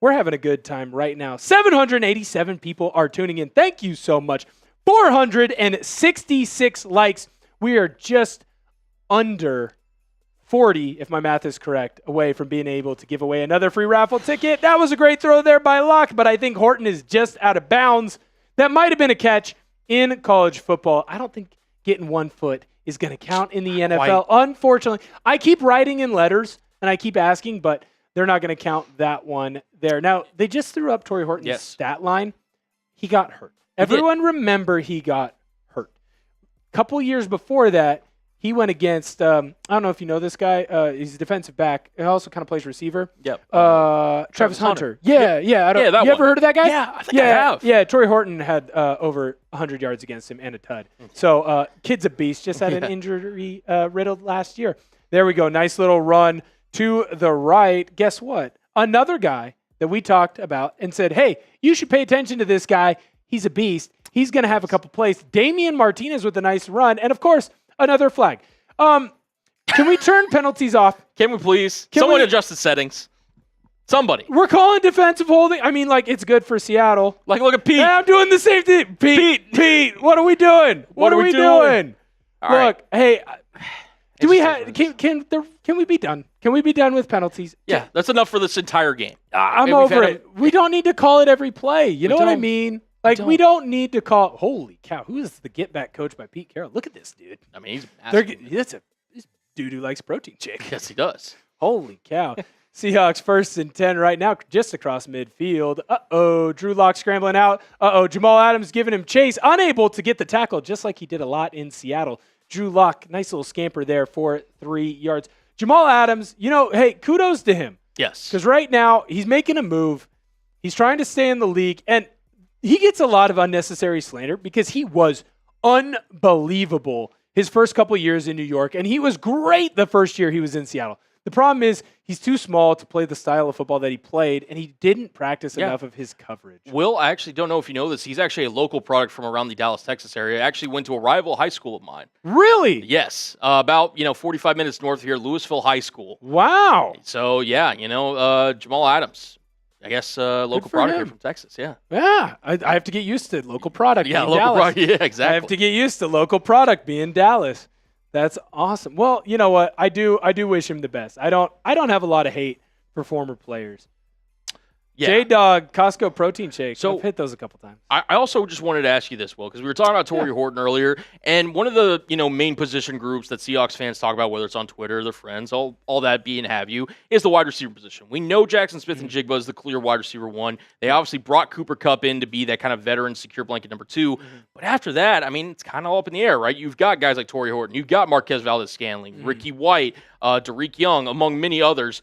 [SPEAKER 1] We're having a good time right now. 787 people are tuning in. Thank you so much. 466 likes. We are just under 40, if my math is correct, away from being able to give away another free raffle ticket. That was a great throw there by Locke, but I think Horton is just out of bounds. That might have been a catch in college football. I don't think getting 1 foot is going to count in the NFL. Unfortunately, I keep writing in letters, and I keep asking, but they're not going to count that one there. Now, they just threw up Torrey Horton's stat line. He got hurt. Everyone remember he got hurt. A couple years before that, he went against, I don't know if you know this guy. He's a defensive back. He also kind of plays receiver.
[SPEAKER 2] Yep.
[SPEAKER 1] Travis Hunter. Yeah. You ever heard of that guy?
[SPEAKER 2] Yeah, I think I have.
[SPEAKER 1] Yeah, Torrey Horton had over 100 yards against him and a tud. So, kid's a beast. Just had an injury riddled last year. There we go. Nice little run to the right. Guess what? Another guy that we talked about and said, hey, you should pay attention to this guy. He's a beast. He's going to have a couple plays. Damian Martinez with a nice run. And, of course, another flag. Can we turn penalties off?
[SPEAKER 2] Can we please? Someone adjust the settings. Somebody.
[SPEAKER 1] We're calling defensive holding. I mean, like, it's good for Seattle.
[SPEAKER 2] Like, look at Pete.
[SPEAKER 1] Yeah, I'm doing the same thing. Pete, what are we doing? What are we doing?
[SPEAKER 2] All
[SPEAKER 1] look,
[SPEAKER 2] right.
[SPEAKER 1] Hey, do we have? Can we be done? Can we be done with penalties?
[SPEAKER 2] Yeah, that's enough for this entire game.
[SPEAKER 1] I'm over it. We don't need to call it every play. You know what I mean? Like, we don't need to call. Holy cow! Who is the get back coach by Pete Carroll? Look at this dude.
[SPEAKER 2] I mean, he's massive.
[SPEAKER 1] This dude who likes protein shake.
[SPEAKER 2] Yes, he does.
[SPEAKER 1] Holy cow! Seahawks 1st and 10 right now, just across midfield. Drew Lock scrambling out. Jamal Adams giving him chase, unable to get the tackle, just like he did a lot in Seattle. Drew Lock, nice little scamper there for 3 yards. Jamal Adams, hey, kudos to him.
[SPEAKER 2] Yes.
[SPEAKER 1] Because right now, he's making a move. He's trying to stay in the league, and he gets a lot of unnecessary slander because he was unbelievable his first couple years in New York, and he was great the first year he was in Seattle. The problem is he's too small to play the style of football that he played, and he didn't practice enough of his coverage.
[SPEAKER 2] Will, I actually don't know if you know this. He's actually a local product from around the Dallas, Texas area. I actually went to a rival high school of mine.
[SPEAKER 1] Really?
[SPEAKER 2] Yes. About 45 minutes north of here, Louisville High School.
[SPEAKER 1] Wow.
[SPEAKER 2] So, yeah, Jamal Adams. I guess local product here from Texas, yeah.
[SPEAKER 1] Yeah, I have to get used to local product being
[SPEAKER 2] local
[SPEAKER 1] Dallas.
[SPEAKER 2] Product, yeah, exactly.
[SPEAKER 1] I have to get used to local product being Dallas. That's awesome. Well, you know what? I do wish him the best. I don't have a lot of hate for former players. J-Dog Costco protein shake.
[SPEAKER 2] So
[SPEAKER 1] I've hit those a couple times.
[SPEAKER 2] I also just wanted to ask you this, Will, because we were talking about Torrey Horton earlier, and one of the main position groups that Seahawks fans talk about, whether it's on Twitter, their friends, all that being have you, is the wide receiver position. We know Jackson Smith and Jigba is the clear wide receiver one. They obviously brought Cooper Kupp in to be that kind of veteran secure blanket number two. But after that, I mean, it's kind of up in the air, right? You've got guys like Torrey Horton. You've got Marquez Valdez-Scantling, Ricky White, Derek Young, among many others.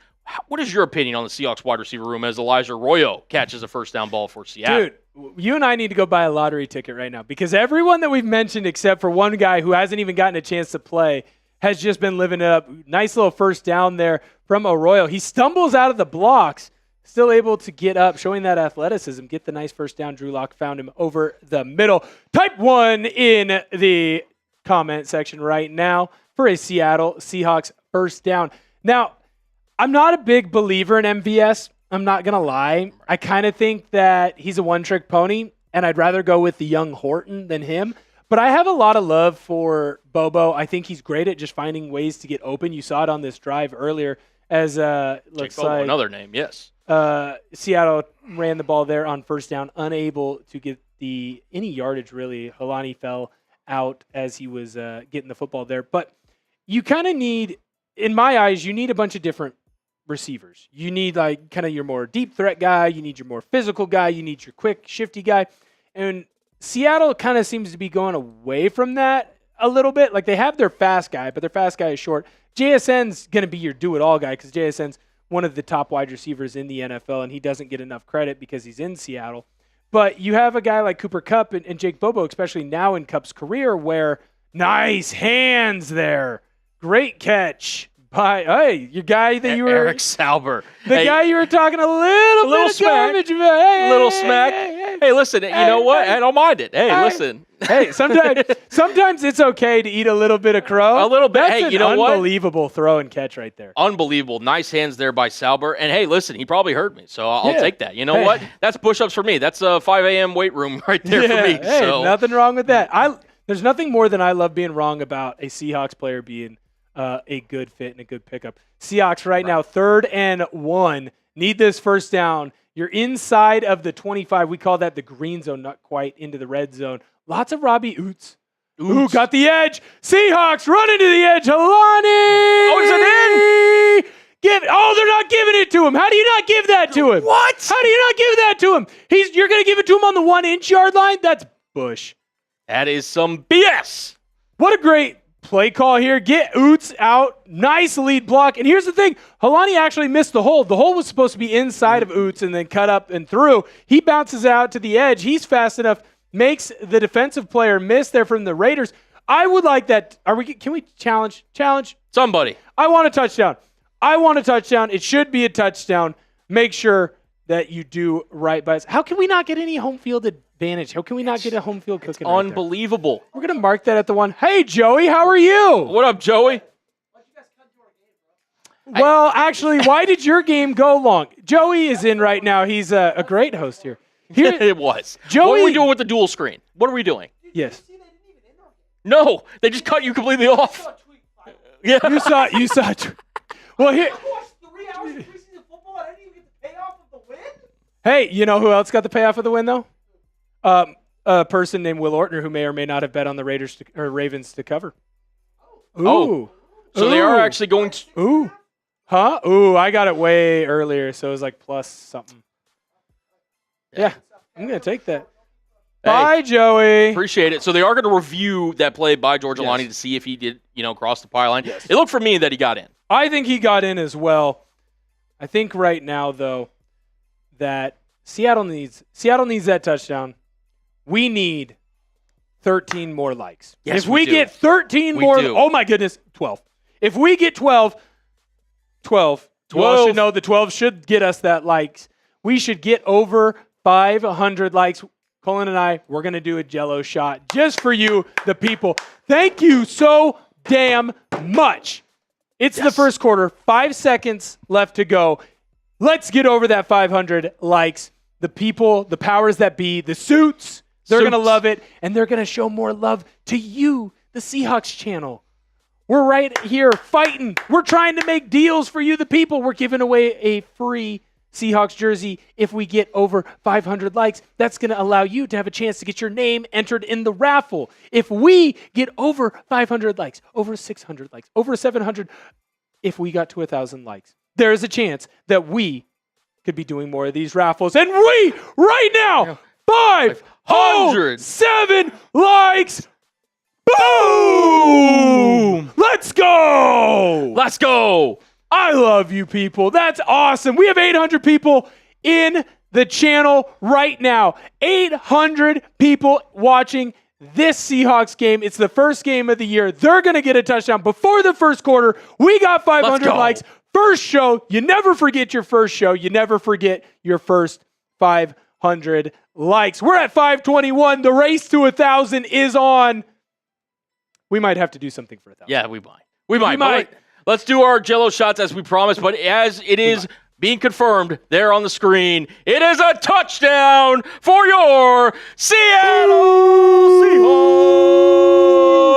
[SPEAKER 2] What is your opinion on the Seahawks wide receiver room as Elijah Arroyo catches a first down ball for Seattle?
[SPEAKER 1] Dude, you and I need to go buy a lottery ticket right now because everyone that we've mentioned except for one guy who hasn't even gotten a chance to play has just been living it up. Nice little first down there from Arroyo. He stumbles out of the blocks, still able to get up, showing that athleticism, get the nice first down. Drew Lock found him over the middle. Type 1 in the comment section right now for a Seattle Seahawks first down. Now, I'm not a big believer in MVS. I'm not going to lie. I kind of think that he's a one-trick pony, and I'd rather go with the young Horton than him. But I have a lot of love for Bobo. I think he's great at just finding ways to get open. You saw it on this drive earlier as looks
[SPEAKER 2] Bobo,
[SPEAKER 1] like
[SPEAKER 2] another name, yes.
[SPEAKER 1] Seattle ran the ball there on first down, unable to get any yardage really. Helani fell out as he was getting the football there. But you kind of need, in my eyes, you need a bunch of different receivers. You need like kind of your more deep threat guy. You need your more physical guy. You need your quick, shifty guy. And Seattle kind of seems to be going away from that a little bit. Like they have their fast guy, but their fast guy is short. JSN's going to be your do-it-all guy because JSN's one of the top wide receivers in the NFL, and he doesn't get enough credit because he's in Seattle. But you have a guy like Cooper Kupp and Jake Bobo, especially now in Kupp's career, where nice hands there. Great catch. Your guy that you were
[SPEAKER 2] Eric Sauber,
[SPEAKER 1] the guy you were talking a little bit of garbage about.
[SPEAKER 2] Little smack. Hey, listen, you know what? I don't mind it. Hey, listen.
[SPEAKER 1] Hey, sometimes it's okay to eat a little bit of crow.
[SPEAKER 2] A little bit.
[SPEAKER 1] That's
[SPEAKER 2] hey, you know
[SPEAKER 1] what? Unbelievable throw and catch right there.
[SPEAKER 2] Unbelievable. Nice hands there by Sauber. And hey, listen, he probably heard me, so I'll take that. You know what? That's push-ups for me. That's a 5 a.m. weight room right there for me.
[SPEAKER 1] Hey,
[SPEAKER 2] so
[SPEAKER 1] nothing wrong with that. There's nothing more than I love being wrong about a Seahawks player being a good fit and a good pickup. Seahawks right now, 3rd and 1. Need this first down. You're inside of the 25. We call that the green zone, not quite into the red zone. Lots of Robbie Oots. Ooh, got the edge. Seahawks running to the edge. Helani!
[SPEAKER 2] Oh, is it in?
[SPEAKER 1] They're not giving it to him. How do you not give that to him?
[SPEAKER 2] What?
[SPEAKER 1] How do you not give that to him? You're going to give it to him on the 1-inch yard line? That's Bush.
[SPEAKER 2] That is some BS.
[SPEAKER 1] What a great play call here. Get Oots out. Nice lead block. And here's the thing. Helani actually missed the hole. The hole was supposed to be inside of Oots and then cut up and through. He bounces out to the edge. He's fast enough. Makes the defensive player miss there from the Raiders. I would like that. Can we challenge?
[SPEAKER 2] Somebody.
[SPEAKER 1] I want a touchdown. It should be a touchdown. Make sure that you do right by us. How can we not get any home field advantage? How can we not get a home field cooking?
[SPEAKER 2] Unbelievable.
[SPEAKER 1] We're going to mark that at the 1. Hey, Joey, how are you?
[SPEAKER 2] What up, Joey?
[SPEAKER 1] Well, actually, why did your game go long? Joey is in right now. He's a great host here.
[SPEAKER 2] It was.
[SPEAKER 1] Joey,
[SPEAKER 2] what are we doing with the dual screen? What are we doing?
[SPEAKER 1] Yes.
[SPEAKER 2] No, they just cut you completely off.
[SPEAKER 1] Yeah. You saw it. Well, here. Hey, you know who else got the payoff of the win, though? A person named Will Ortner who may or may not have bet on the Ravens to cover. Ooh.
[SPEAKER 2] So they are actually going to.
[SPEAKER 1] Ooh. Huh? Ooh, I got it way earlier, so it was like plus something. Yeah, I'm going to take that. Hey, bye, Joey.
[SPEAKER 2] Appreciate it. So they are going to review that play by George Alani to see if he did, cross the pylon. Yes. It looked for me that he got in.
[SPEAKER 1] I think he got in as well. I think right now, though, that Seattle needs that touchdown. We need 13 more likes.
[SPEAKER 2] Yes,
[SPEAKER 1] if we get 13 more, oh my goodness, 12. If we get 12, we all should know the 12 should get us that likes. We should get over 500 likes. Colin and I, we're going to do a Jell-O shot just for you, the people. Thank you so damn much. It's the first quarter, 5 seconds left to go. Let's get over that 500 likes. The people, the powers that be, the suits, they're going to love it, and they're going to show more love to you, the Seahawks channel. We're right here fighting. We're trying to make deals for you, the people. We're giving away a free Seahawks jersey if we get over 500 likes. That's going to allow you to have a chance to get your name entered in the raffle. If we get over 500 likes, over 600 likes, over 700, if we got to 1,000 likes, there is a chance that we could be doing more of these raffles. And we, right now, 507 likes. Boom! Let's go!
[SPEAKER 2] Let's go!
[SPEAKER 1] I love you people. That's awesome. We have 800 people in the channel right now. 800 people watching this Seahawks game. It's the first game of the year. They're going to get a touchdown before the first quarter. We got 500 likes. First show. You never forget your first show. You never forget your first 500 likes. We're at 521. The race to 1,000 is on. We might have to do something for 1,000.
[SPEAKER 2] Yeah, we might. Let's do our Jello shots as we promised. But as it is being confirmed there on the screen, it is a touchdown for your Seattle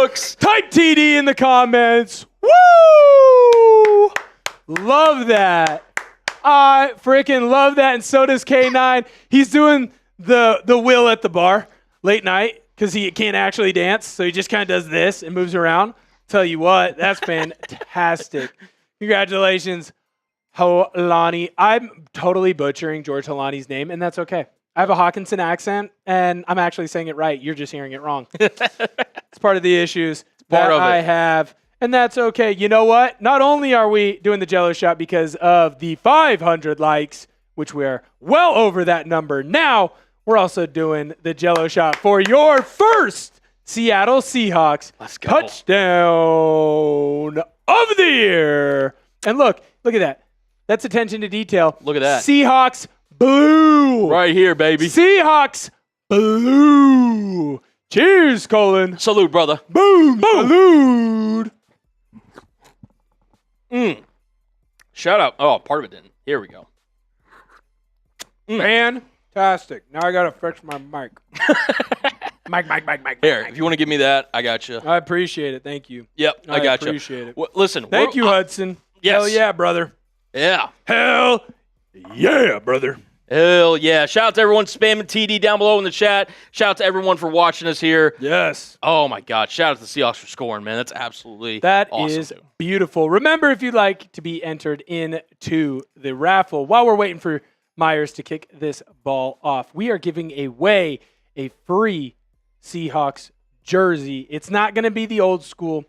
[SPEAKER 2] Seahawks.
[SPEAKER 1] Type TD in the comments. Woo! Love that. I freaking love that. And so does K9. He's doing the will at the bar late night because he can't actually dance. So he just kind of does this and moves around. Tell you what, that's fantastic. Congratulations, Holani. I'm totally butchering George Holani's name, and that's okay. I have a Hawkinson accent, and I'm actually saying it right. You're just hearing it wrong. It's part of the issues that I have, and that's okay. You know what? Not only are we doing the Jello shot because of the 500 likes, which we're well over that number now, we're also doing the Jello shot for your first Seattle Seahawks touchdown of the year. And look at that. That's attention to detail.
[SPEAKER 2] Look at that.
[SPEAKER 1] Seahawks blue.
[SPEAKER 2] Right here, baby.
[SPEAKER 1] Seahawks blue. Cheers, Colin.
[SPEAKER 2] Salute, brother.
[SPEAKER 1] Boom. Salute.
[SPEAKER 2] Shout out. Oh, part of it didn't. Here we go.
[SPEAKER 1] Fantastic. Now I got to fix my mic. Mike.
[SPEAKER 2] Here, if you want to give me that, I got you.
[SPEAKER 1] I appreciate it. Thank you.
[SPEAKER 2] Yep, I got you.
[SPEAKER 1] I appreciate it.
[SPEAKER 2] Listen.
[SPEAKER 1] Thank you, Hudson.
[SPEAKER 2] Yes.
[SPEAKER 1] Hell yeah, brother.
[SPEAKER 2] Yeah.
[SPEAKER 1] Hell yeah, brother.
[SPEAKER 2] Hell yeah. Shout out to everyone spamming TD down below in the chat. Shout out to everyone for watching us here.
[SPEAKER 1] Yes.
[SPEAKER 2] Oh, my God. Shout out to the Seahawks for scoring, man. That's absolutely awesome.
[SPEAKER 1] Is beautiful. Remember, if you'd like to be entered into the raffle, while we're waiting for Myers to kick this ball off, we are giving away a free Seahawks jersey. It's not going to be the old school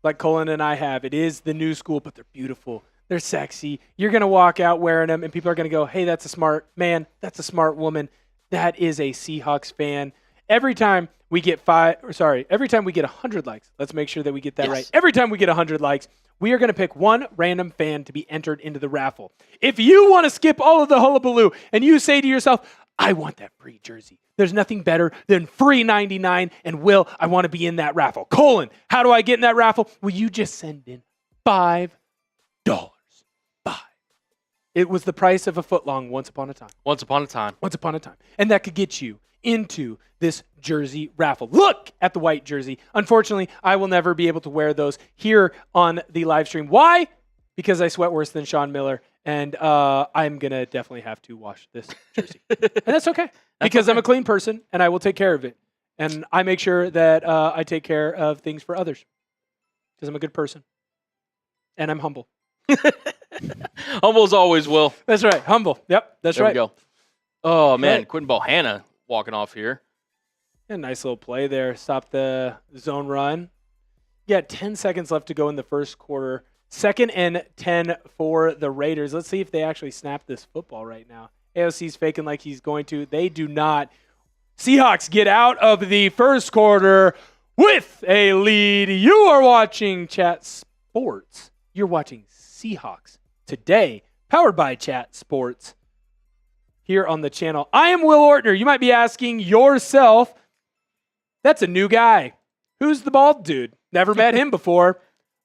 [SPEAKER 1] like Colin and I have. It is the new school, but they're beautiful. They're sexy. You're going to walk out wearing them, and people are going to go, hey, that's a smart man. That's a smart woman. That is a Seahawks fan. Every time we get 100 likes, let's make sure that we get that right. Every time we get 100 likes, we are going to pick one random fan to be entered into the raffle. If you want to skip all of the hullabaloo and you say to yourself, I want that free jersey. There's nothing better than free 99. And Will, I want to be in that raffle. Colin, how do I get in that raffle? Well, you just send in $5. It was the price of a footlong once upon a time.
[SPEAKER 2] Once upon a time.
[SPEAKER 1] And that could get you into this jersey raffle. Look at the white jersey. Unfortunately, I will never be able to wear those here on the live stream. Why? Because I sweat worse than Sean Miller. And I'm going to definitely have to wash this jersey. And that's okay. Because I'm a clean person, and I will take care of it. And I make sure that I take care of things for others. Because I'm a good person. And I'm humble.
[SPEAKER 2] Humble as always, Will.
[SPEAKER 1] That's right. Humble. Yep, that's right.
[SPEAKER 2] There we go. Oh, man. Right. Quentin Bohanna walking off here.
[SPEAKER 1] Yeah, nice little play there. Stop the zone run. You got 10 seconds left to go in the first quarter. 2nd and 10 for the Raiders. Let's see if they actually snap this football right now. AOC's faking like he's going to. They do not. Seahawks get out of the first quarter with a lead. You are watching Chat Sports. You're watching Seahawks Today, powered by Chat Sports here on the channel. I am Will Ortner. You might be asking yourself, that's a new guy. Who's the bald dude? Never met him before.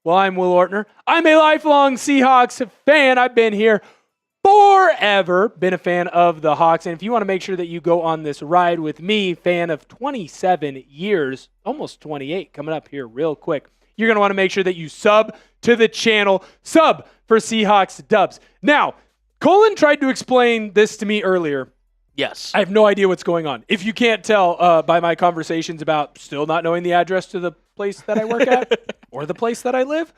[SPEAKER 1] Well, I'm Will Ortner. I'm a lifelong Seahawks fan. I've been here forever, been a fan of the Hawks. And if you want to make sure that you go on this ride with me, fan of 27 years, almost 28, coming up here real quick, you're going to want to make sure that you sub to the channel. Sub for Seahawks Dubs. Now, Colin tried to explain this to me earlier.
[SPEAKER 2] Yes.
[SPEAKER 1] I have no idea what's going on. If you can't tell by my conversations about still not knowing the address to the place that I work at or the place that I live,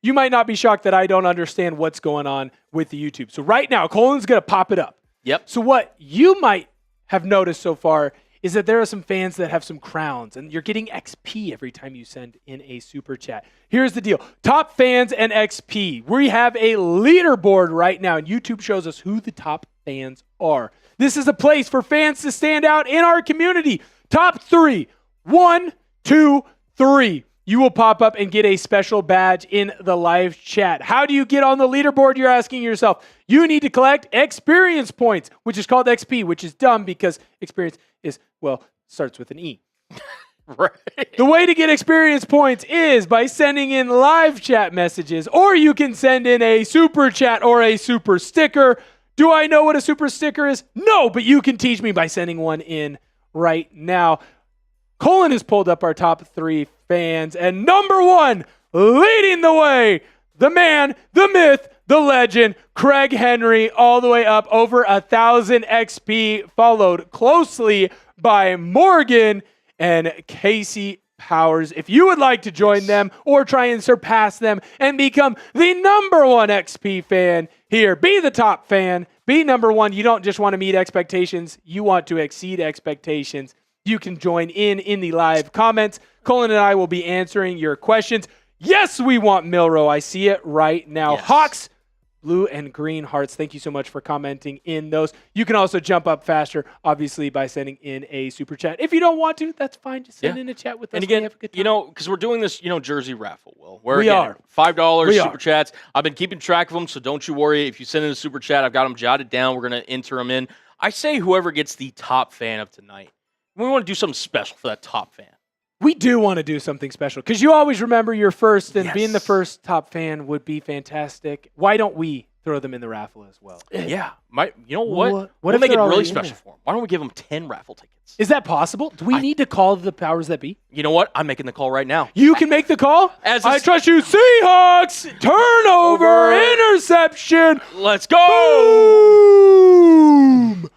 [SPEAKER 1] you might not be shocked that I don't understand what's going on with the YouTube. So right now, Colin's going to pop it up.
[SPEAKER 2] Yep.
[SPEAKER 1] So what you might have noticed so far is that there are some fans that have some crowns, and you're getting XP every time you send in a super chat. Here's the deal. Top fans and XP. We have a leaderboard right now, and YouTube shows us who the top fans are. This is a place for fans to stand out in our community. Top 3. 1, 2, 3. You will pop up and get a special badge in the live chat. How do you get on the leaderboard, you're asking yourself? You need to collect experience points, which is called XP, which is dumb because experience is, starts with an E.
[SPEAKER 2] Right.
[SPEAKER 1] The way to get experience points is by sending in live chat messages, or you can send in a super chat or a super sticker. Do I know what a super sticker is? No, but you can teach me by sending one in right now. Colin has pulled up our top 3 fans, and number 1, leading the way, the man, the myth, the legend, Craig Henry, all the way up over 1,000 XP, followed closely by Morgan and Casey Powers. If you would like to join them or try and surpass them and become the number 1 XP fan here, be the top fan, be number 1. You don't just want to meet expectations, you want to exceed expectations. You can join in the live comments. Colin and I will be answering your questions. Yes, we want Milroe. I see it right now.
[SPEAKER 2] Yes.
[SPEAKER 1] Hawks, blue and green hearts. Thank you so much for commenting in those. You can also jump up faster, obviously, by sending in a super chat. If you don't want to, that's fine. Just send in a chat with us.
[SPEAKER 2] And again,
[SPEAKER 1] have a good time.
[SPEAKER 2] because we're doing this, jersey raffle, Will.
[SPEAKER 1] We are.
[SPEAKER 2] $5 super chats. I've been keeping track of them, so don't you worry. If you send in a super chat, I've got them jotted down. We're going to enter them in. I say whoever gets the top fan of tonight. We want to do something special for that top fan.
[SPEAKER 1] We do want to do something special because you always remember your first, and being the first top fan would be fantastic. Why don't we throw them in the raffle as well?
[SPEAKER 2] Yeah. You know what?
[SPEAKER 1] What
[SPEAKER 2] We'll
[SPEAKER 1] if
[SPEAKER 2] make it
[SPEAKER 1] they're
[SPEAKER 2] really
[SPEAKER 1] already in
[SPEAKER 2] special
[SPEAKER 1] there?
[SPEAKER 2] for them. Why don't we give them 10 raffle tickets?
[SPEAKER 1] Is that possible? Do we need to call the powers that be?
[SPEAKER 2] You know what? I'm making the call right now.
[SPEAKER 1] You can make the call? I trust you. Seahawks! Turnover! Interception!
[SPEAKER 2] Let's go!
[SPEAKER 1] Boom!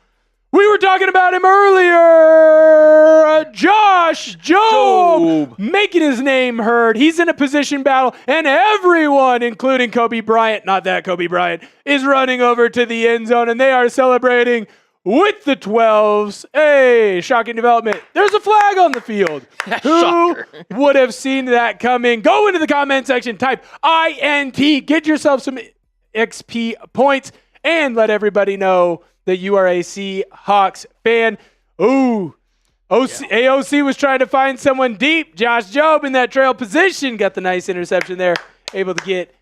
[SPEAKER 1] We were talking about him earlier. Josh Jobe making his name heard. He's in a position battle, and everyone, including Kobe Bryant, not that Kobe Bryant, is running over to the end zone, and they are celebrating with the 12s. Hey, shocking development. There's a flag on the field. Who would have seen that coming? Go into the comment section, type INT, get yourself some XP points, and let everybody know that you are a Seahawks fan. Ooh, AOC was trying to find someone deep. Josh Jobe in that trail position got the nice interception there, able to get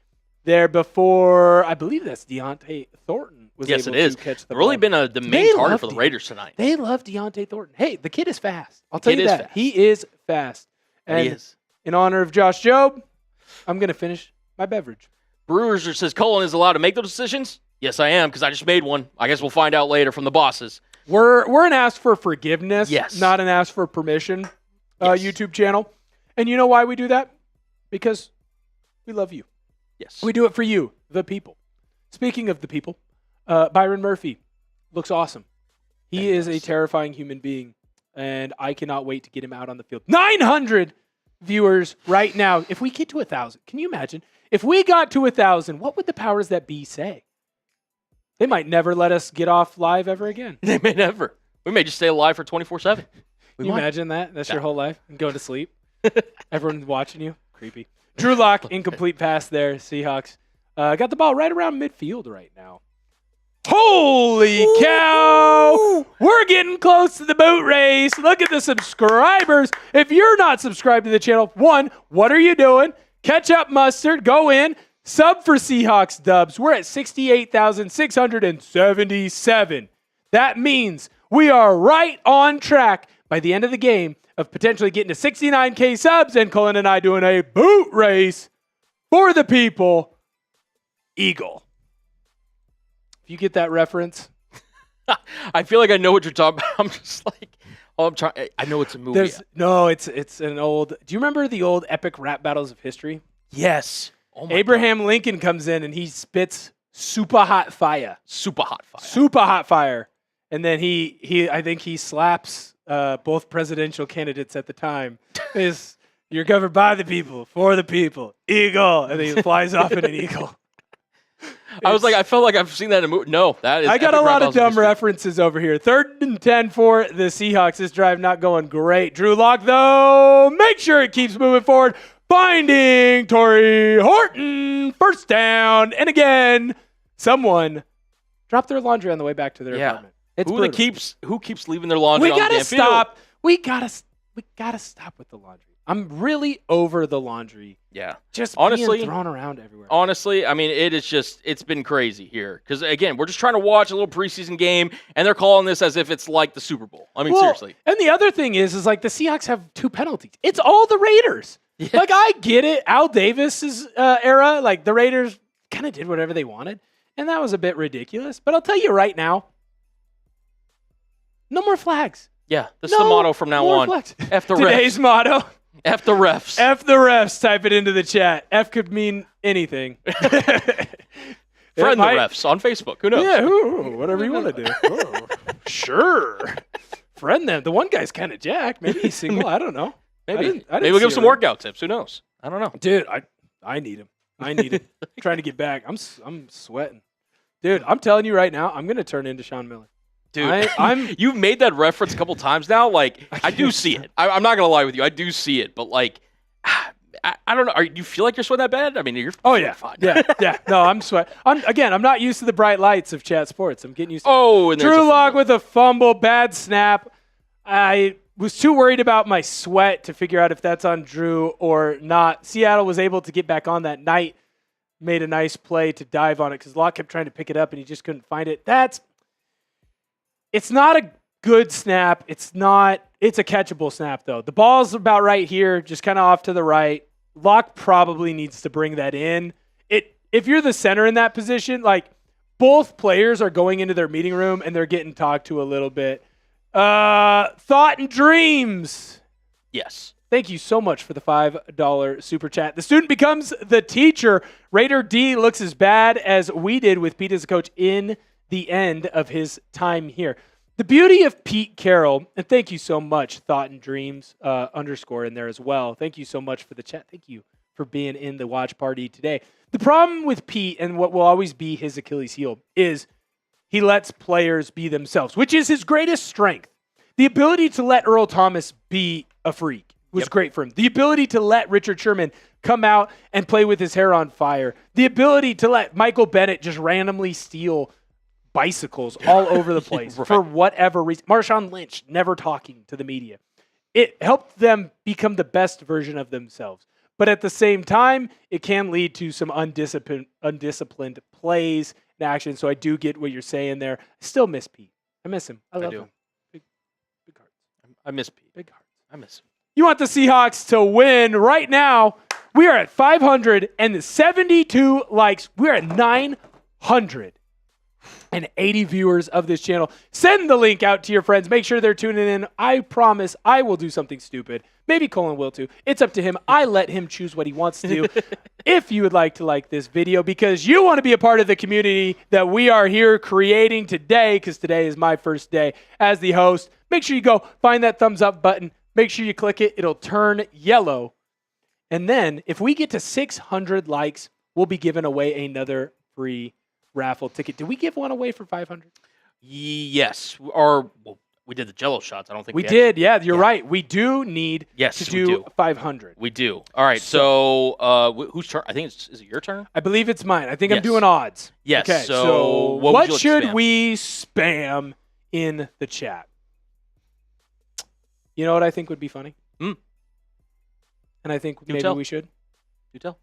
[SPEAKER 1] there before, I believe that's Deontay Thornton was able to catch the ball.
[SPEAKER 2] Really been the main target for the Raiders tonight.
[SPEAKER 1] They love Deontay Thornton. Hey, the kid is fast. I'll tell you that.
[SPEAKER 2] Fast.
[SPEAKER 1] He is fast. And
[SPEAKER 2] he is.
[SPEAKER 1] In honor of Josh Jobe, I'm going to finish my beverage.
[SPEAKER 2] Brewers says Colin is allowed to make those decisions. Yes, I am, because I just made one. I guess we'll find out later from the bosses.
[SPEAKER 1] We're an ask for forgiveness,
[SPEAKER 2] yes,
[SPEAKER 1] not an ask for permission YouTube channel. And you know why we do that? Because we love you.
[SPEAKER 2] Yes.
[SPEAKER 1] We do it for you, the people. Speaking of the people, Byron Murphy looks awesome. He is a terrifying human being, and I cannot wait to get him out on the field. 900 viewers right now. If we get to 1,000, can you imagine? If we got to 1,000, what would the powers that be say? They might never let us get off live ever again.
[SPEAKER 2] They may never. We may just stay alive for 24/7.
[SPEAKER 1] Can you imagine that? That's your whole life? And go to sleep? Everyone's watching you? Creepy. Drew Lock, incomplete pass there. Seahawks got the ball right around midfield right now. Holy cow! We're getting close to the boat race. Look at the subscribers. If you're not subscribed to the channel, one, what are you doing? Ketchup mustard, go in. Sub for Seahawks dubs. We're at 68,677. That means we are right on track by the end of the game of potentially getting to 69K subs, and Colin and I doing a boot race for the people. Eagle. If you get that reference.
[SPEAKER 2] I feel like I know what you're talking about. I'm just like, I know it's a movie.
[SPEAKER 1] No, it's an old. Do you remember the old epic rap battles of history?
[SPEAKER 2] Yes. Oh
[SPEAKER 1] Abraham Lincoln comes in and he spits super hot fire.
[SPEAKER 2] Super hot fire.
[SPEAKER 1] Super hot fire. And then I think he slaps both presidential candidates at the time. You're governed by the people, for the people. Eagle. And then he flies off in an eagle.
[SPEAKER 2] I was like, I felt like I've seen that in a movie. No, that is.
[SPEAKER 1] I got a lot of dumb references over here. 3rd and 10 for the Seahawks. This drive not going great. Drew Lock, though, make sure it keeps moving forward. Finding Torrey Horton. First down. And again, someone dropped their laundry on the way back to their apartment.
[SPEAKER 2] Who keeps leaving their laundry on the damn
[SPEAKER 1] stop. We gotta stop with the laundry. I'm really over the laundry.
[SPEAKER 2] Yeah.
[SPEAKER 1] Just
[SPEAKER 2] honestly,
[SPEAKER 1] being thrown around everywhere.
[SPEAKER 2] Honestly, I mean, it's been crazy here. Because, again, we're just trying to watch a little preseason game, and they're calling this as if it's like the Super Bowl. I mean, seriously.
[SPEAKER 1] And the other thing is like the Seahawks have 2 penalties. It's all the Raiders. Yeah. Like, I get it. Al Davis's era, like, the Raiders kind of did whatever they wanted. And that was a bit ridiculous. But I'll tell you right now, no more flags.
[SPEAKER 2] Yeah, this is the motto from now on.
[SPEAKER 1] Flags.
[SPEAKER 2] F the refs.
[SPEAKER 1] Today's motto.
[SPEAKER 2] F the refs.
[SPEAKER 1] F the refs. Type it into the chat. F could mean anything.
[SPEAKER 2] Friend the refs on Facebook. Who knows?
[SPEAKER 1] Yeah, whatever you want to do. Sure. Friend them. The one guy's kind of jacked. Maybe he's single. I don't know.
[SPEAKER 2] Maybe we'll give him some workout tips. Who knows? I don't know.
[SPEAKER 1] Dude, I need him. I need him. Trying to get back. I'm sweating. Dude, I'm telling you right now, I'm going to turn into Sean Miller.
[SPEAKER 2] Dude, you've made that reference a couple times now. Like, I do see it. I'm not going to lie with you. I do see it. But, like, I don't know. Do you feel like you're sweating that bad? I mean, you're fine.
[SPEAKER 1] Yeah. No, I'm sweating. I'm not used to the bright lights of Chat Sports. I'm getting used to
[SPEAKER 2] and
[SPEAKER 1] Drew Lock with a fumble, bad snap. I was too worried about my sweat to figure out if that's on Drew or not. Seattle was able to get back on that night, made a nice play to dive on it because Lock kept trying to pick it up and he just couldn't find it. It's not a good snap. It's a catchable snap, though. The ball's about right here, just kind of off to the right. Lock probably needs to bring that in. If you're the center in that position, like, both players are going into their meeting room and they're getting talked to a little bit. Thought and Dreams.
[SPEAKER 2] Yes.
[SPEAKER 1] Thank you so much for the $5 super chat. The student becomes the teacher. Raider D looks as bad as we did with Pete as a coach in the end of his time here. The beauty of Pete Carroll, and thank you so much, Thought and Dreams _ in there as well. Thank you so much for the chat. Thank you for being in the watch party today. The problem with Pete, and what will always be his Achilles heel, is he lets players be themselves, which is his greatest strength. The ability to let Earl Thomas be a freak was great for him. The ability to let Richard Sherman come out and play with his hair on fire. The ability to let Michael Bennett just randomly steal bicycles all over the place for whatever reason. Marshawn Lynch never talking to the media. It helped them become the best version of themselves. But at the same time, it can lead to some undisciplined plays and action. So I do get what you're saying there. I still miss Pete. I miss him. I love him. Big hearts.
[SPEAKER 2] I miss Pete.
[SPEAKER 1] Big hearts.
[SPEAKER 2] I miss him.
[SPEAKER 1] You want the Seahawks to win right now. We are at 572 likes. We're at 980 viewers of this channel. Send the link out to your friends. Make sure they're tuning in. I promise I will do something stupid. Maybe Colin will too. It's up to him. I let him choose what he wants to do. If you would like to like this video because you want to be a part of the community that we are here creating today, because today is my first day as the host, make sure you go find that thumbs up button. Make sure you click it. It'll turn yellow. And then if we get to 600 likes, we'll be giving away another free raffle ticket. Did we give one away for 500?
[SPEAKER 2] Yes. Or we did the Jello shots. I don't think
[SPEAKER 1] we did. Yeah, you're right. We do need to do 500.
[SPEAKER 2] We do. All right. So whose turn? I think is it your turn?
[SPEAKER 1] I believe it's mine. I think I'm doing odds.
[SPEAKER 2] Yes.
[SPEAKER 1] Okay.
[SPEAKER 2] So
[SPEAKER 1] what should we spam in the chat? You know what I think would be funny? And I think maybe we should.
[SPEAKER 2] You tell.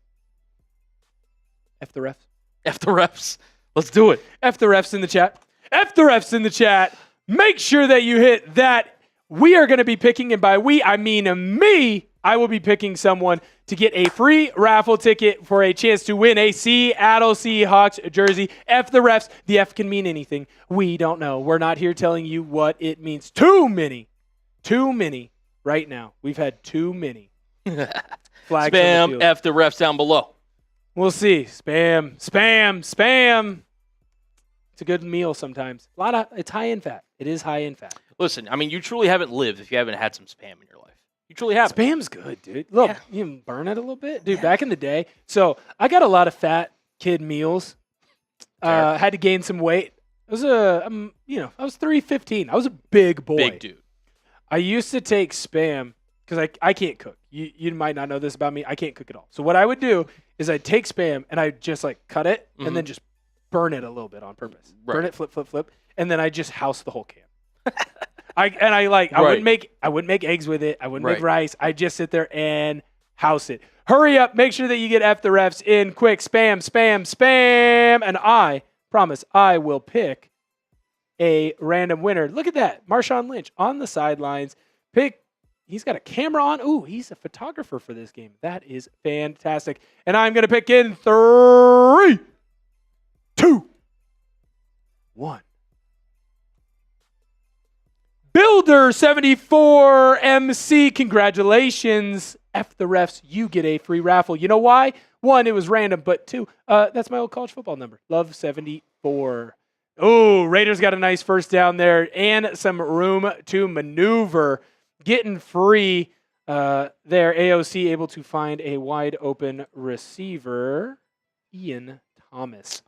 [SPEAKER 1] F the refs.
[SPEAKER 2] F the refs. Let's do it.
[SPEAKER 1] F the refs in the chat. F the refs in the chat. Make sure that you hit that. We are going to be picking, and by we, I mean me. I will be picking someone to get a free raffle ticket for a chance to win a Seattle Seahawks jersey. F the refs. The F can mean anything. We don't know. We're not here telling you what it means. Too many right now. We've had too many flags.
[SPEAKER 2] Spam F the refs down below.
[SPEAKER 1] We'll see. Spam, spam, spam. It's a good meal sometimes. It's high in fat. It is high in fat.
[SPEAKER 2] Listen, I mean, you truly haven't lived if you haven't had some Spam in your life. You truly haven't.
[SPEAKER 1] Spam's good, dude. Look, you can burn it a little bit. Dude, back in the day. So I got a lot of fat kid meals. Had to gain some weight. I was I was 315. I was a big boy.
[SPEAKER 2] Big dude.
[SPEAKER 1] I used to take Spam because I can't cook. You might not know this about me. I can't cook at all. So what I would do is I'd take Spam and I'd just like cut it and then just burn it a little bit on purpose. Right. Burn it, flip, and then I just house the whole can. I wouldn't make eggs with it. I wouldn't make rice. I just sit there and house it. Hurry up! Make sure that you get F the refs in quick. Spam, spam, spam, and I promise I will pick a random winner. Look at that, Marshawn Lynch on the sidelines. He's got a camera on. Ooh, he's a photographer for this game. That is fantastic. And I'm gonna pick in 3, 2, 1. Builder 74 MC, congratulations. F the refs, you get a free raffle. You know why? 1, it was random, but 2, that's my old college football number. Love 74. Oh, Raiders got a nice first down there and some room to maneuver. Getting free there. AOC able to find a wide open receiver. Ian Thomas.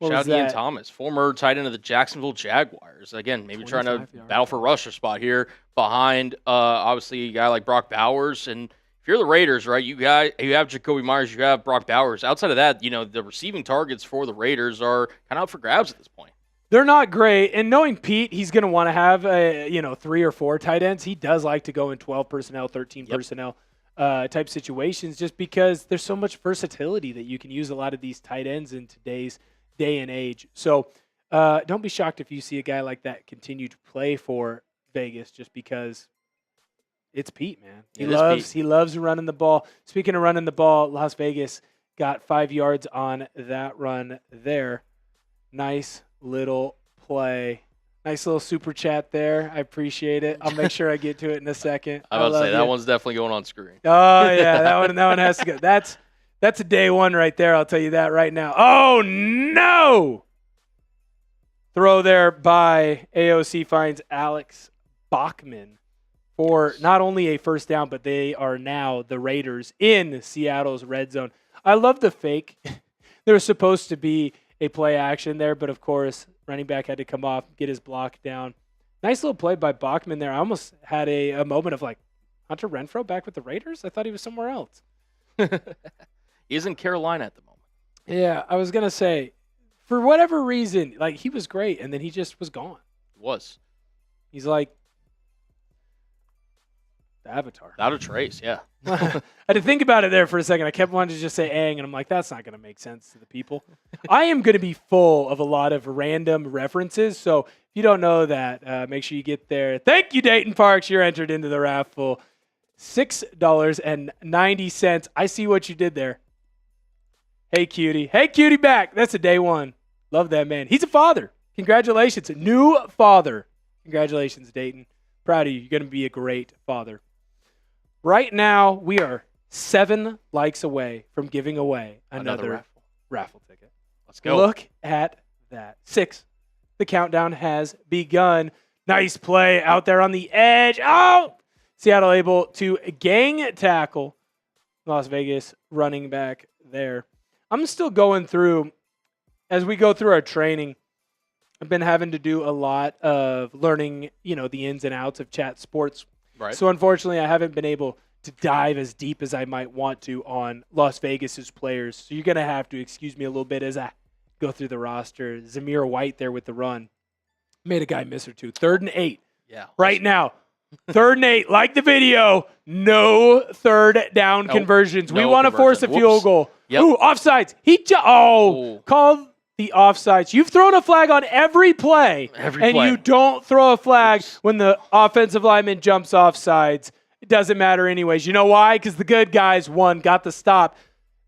[SPEAKER 2] Shout out to Ian Thomas, former tight end of the Jacksonville Jaguars. Again, maybe trying to battle for rusher spot here behind, obviously, a guy like Brock Bowers. And if you're the Raiders, right, you have Jacoby Myers, you have Brock Bowers. Outside of that, the receiving targets for the Raiders are kind of up for grabs at this point.
[SPEAKER 1] They're not great. And knowing Pete, he's going to want to have 3 or 4 tight ends. He does like to go in 12 personnel, 13 personnel type situations just because there's so much versatility that you can use a lot of these tight ends in today's day and age. So don't be shocked if you see a guy like that continue to play for Vegas just because it's Pete, man. He loves running the ball. Speaking of running the ball, Las Vegas got 5 yards on that run there. Nice little play. Nice little super chat there. I appreciate it. I'll make sure I get to it in a second.
[SPEAKER 2] I was about to say, that one's definitely going on screen.
[SPEAKER 1] Oh, yeah, that one has to go. That's a day one right there. I'll tell you that right now. Oh, no! Throw there by AOC finds Alex Bachman for not only a first down, but they are now the Raiders in Seattle's red zone. I love the fake. There was supposed to be a play action there, but of course, running back had to come off, get his block down. Nice little play by Bachman there. I almost had a moment of like, Hunter Renfrow back with the Raiders? I thought he was somewhere else.
[SPEAKER 2] He's in Carolina at the moment.
[SPEAKER 1] Yeah, I was going to say, for whatever reason, like he was great, and then he just was gone. He's like the Avatar.
[SPEAKER 2] Without a trace, yeah.
[SPEAKER 1] I had to think about it there for a second. I kept wanting to just say Aang, and I'm like, that's not going to make sense to the people. I am going to be full of a lot of random references, so if you don't know that, make sure you get there. Thank you, Dayton Parks. You're entered into the raffle. $6.90. I see what you did there. Hey, cutie. Hey, cutie back. That's a day one. Love that man. He's a father. Congratulations. A new father. Congratulations, Dayton. Proud of you. You're going to be a great father. Right now, we are 7 likes away from giving away another raffle ticket.
[SPEAKER 2] Let's go.
[SPEAKER 1] Look at that. 6. The countdown has begun. Nice play out there on the edge. Oh! Seattle able to gang tackle Las Vegas running back there. I'm still going through, as we go through our training, I've been having to do a lot of learning, the ins and outs of chat sports.
[SPEAKER 2] Right.
[SPEAKER 1] So unfortunately, I haven't been able to dive as deep as I might want to on Las Vegas's players. So you're going to have to excuse me a little bit as I go through the roster. Zamir White there with the run. Made a guy miss or two. 3rd and 8.
[SPEAKER 2] Yeah.
[SPEAKER 1] Right now. 3rd and 8. Like the video. No third down conversions. We want to force a field goal.
[SPEAKER 2] Yep.
[SPEAKER 1] Ooh, offsides. Called the offsides. You've thrown a flag on every play. You don't throw a flag when the offensive lineman jumps offsides. It doesn't matter anyways. You know why? Because the good guys won, got the stop.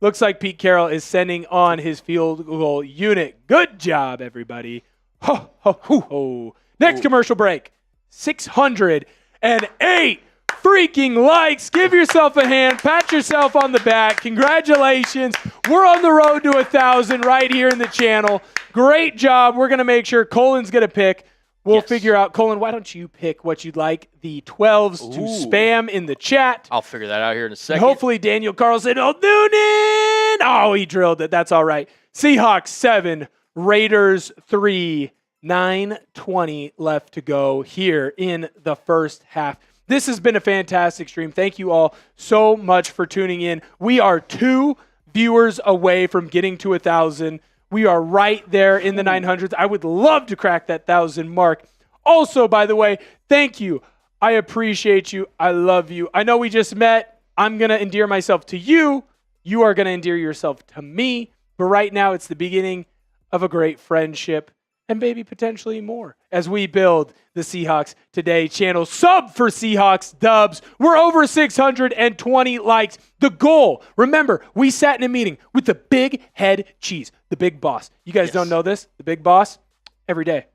[SPEAKER 1] Looks like Pete Carroll is sending on his field goal unit. Good job, everybody. Ho, ho, ho, ho. Next commercial break. 608 freaking likes. Give yourself a hand. Pat yourself on the back. Congratulations. We're on the road to 1,000 right here in the channel. Great job. We're going to make sure Colin's going to pick. We'll figure out. Colin, why don't you pick what you'd like the 12s to spam in the chat?
[SPEAKER 2] I'll figure that out here in a second.
[SPEAKER 1] And hopefully Daniel Carlson will tune in. Oh, he drilled it. That's all right. Seahawks 7, Raiders 3, 9:20 left to go here in the first half. This has been a fantastic stream. Thank you all so much for tuning in. We are 2 viewers away from getting to 1,000. We are right there in the 900s. I would love to crack that 1,000 mark. Also, by the way, thank you. I appreciate you. I love you. I know we just met. I'm going to endear myself to you. You are going to endear yourself to me. But right now, it's the beginning of a great friendship and maybe potentially more as we build the Seahawks Today channel. Sub for Seahawks Dubs. We're over 620 likes. The goal, remember, we sat in a meeting with the big head cheese, the big boss. You guys don't know this? The big boss, every day,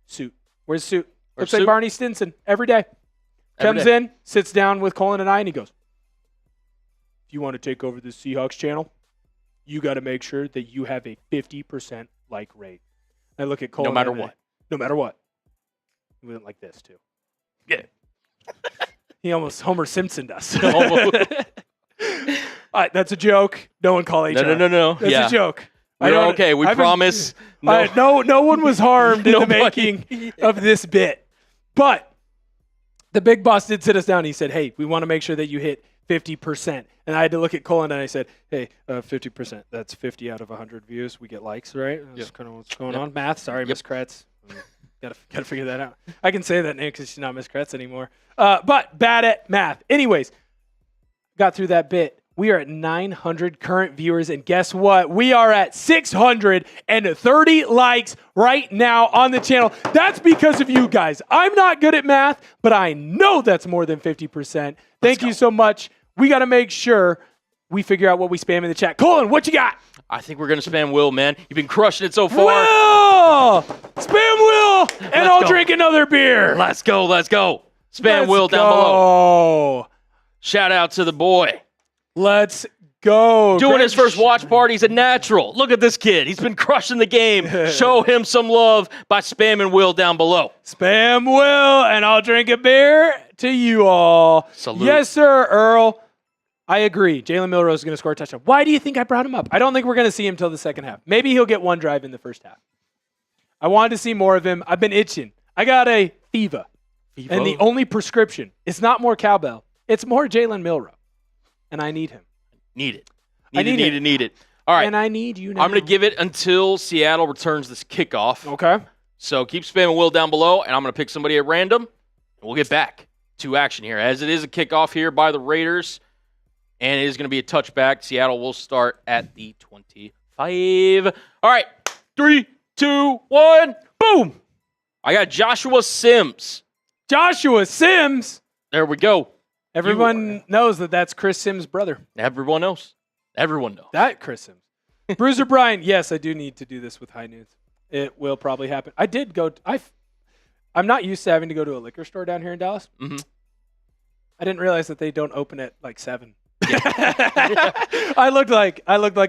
[SPEAKER 1] suit. Where's the suit? Looks like Barney Stinson, every day. Comes in, sits down with Colin and I, and he goes, if you want to take over the Seahawks channel, you got to make sure that you have a 50% like rate. I look at Colin.
[SPEAKER 2] No matter what.
[SPEAKER 1] No matter what. He went like this, too. Yeah. He almost Homer Simpsoned us. All right, that's a joke. No one call HR.
[SPEAKER 2] No.
[SPEAKER 1] That's a joke.
[SPEAKER 2] We're okay. We promise.
[SPEAKER 1] No one was harmed in the making of this bit. But the big boss did sit us down. He said, hey, we want to make sure that you hit 50%. And I had to look at Colin and I said, hey, 50%. That's 50 out of 100 views. We get likes, right? That's kind of what's going on. Math. Sorry, Miss Kretz. Gotta figure that out. I can say that name because she's not Miss Kretz anymore. But bad at math. Anyways, got through that bit. We are at 900 current viewers, and guess what? We are at 630 likes right now on the channel. That's because of you guys. I'm not good at math, but I know that's more than 50%. Thank you so much. We got to make sure we figure out what we spam in the chat. Colin, what you got?
[SPEAKER 2] I think we're going to spam Will, man. You've been crushing it so far.
[SPEAKER 1] Will! Spam Will, and I'll drink another beer.
[SPEAKER 2] Let's go. Spam Will down below. Shout out to the boy.
[SPEAKER 1] Let's go.
[SPEAKER 2] Doing his first watch party. He's a natural. Look at this kid. He's been crushing the game. Show him some love by spamming Will down below.
[SPEAKER 1] Spam Will, and I'll drink a beer to you all.
[SPEAKER 2] Salute.
[SPEAKER 1] Yes, sir, Earl. I agree. Jalen Milroe is going to score a touchdown. Why do you think I brought him up? I don't think we're going to see him till the second half. Maybe he'll get one drive in the first half. I wanted to see more of him. I've been itching. I got a fever. And the only prescription is not more cowbell. It's more Jalen Milroe. And I need him.
[SPEAKER 2] Need it. Need it. All right.
[SPEAKER 1] And I need you now.
[SPEAKER 2] I'm going to give it until Seattle returns this kickoff.
[SPEAKER 1] Okay.
[SPEAKER 2] So keep spamming Will down below, and I'm going to pick somebody at random. And we'll get back to action here. As it is a kickoff here by the Raiders, and it is going to be a touchback. Seattle will start at the 25. All right. 3, 2, 1. Boom. I got Joshua Sims.
[SPEAKER 1] Joshua Sims?
[SPEAKER 2] There we go.
[SPEAKER 1] Everyone knows that that's Chris Sims' brother.
[SPEAKER 2] Everyone knows. Everyone knows.
[SPEAKER 1] That Chris Sims. Bruiser Bryan, yes, I do need to do this with high noons. It will probably happen. I did go. I'm not used to having to go to a liquor store down here in Dallas. Mm-hmm. I didn't realize that they don't open at like 7. Yeah. I looked like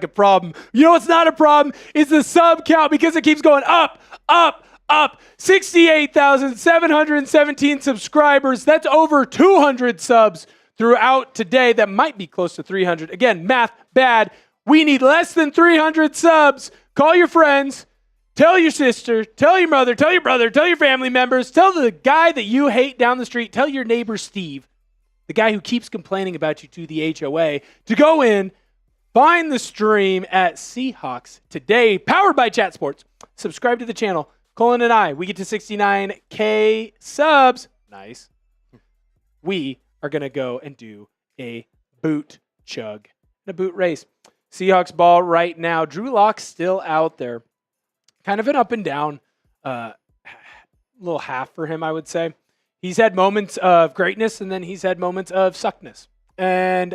[SPEAKER 1] a problem. You know what's not a problem? It's the sub count because it keeps going up. 68,717 subscribers. That's over 200 subs throughout today. That might be close to 300. Again, math bad. We need less than 300 subs. Call your friends. Tell your sister. Tell your mother. Tell your brother. Tell your family members. Tell the guy that you hate down the street. Tell your neighbor Steve, the guy who keeps complaining about you to the HOA, to go in, find the stream at Seahawks Today, powered by Chat Sports. Subscribe to the channel. Colin and I, we get to 69K subs. Nice. We are going to go and do a boot chug and a boot race. Seahawks ball right now. Drew Lock's still out there. Kind of an up and down little half for him, I would say. He's had moments of greatness, and then he's had moments of suckness. And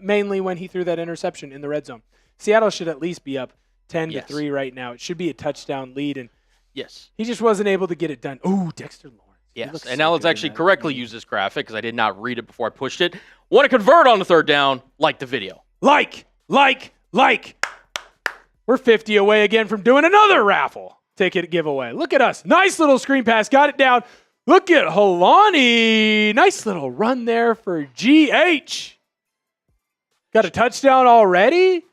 [SPEAKER 1] mainly when he threw that interception in the red zone. Seattle should at least be up 10-3 right now. It should be a touchdown lead, and
[SPEAKER 2] yes,
[SPEAKER 1] he just wasn't able to get it done. Ooh, Dexter Lawrence.
[SPEAKER 2] Yes, and now let's actually correctly use this graphic because I did not read it before I pushed it. Want to convert on the third down? Like the video.
[SPEAKER 1] Like. We're 50 away again from doing another raffle ticket giveaway. Look at us. Nice little screen pass. Got it down. Look at Holani. Nice little run there for GH. Got a touchdown already?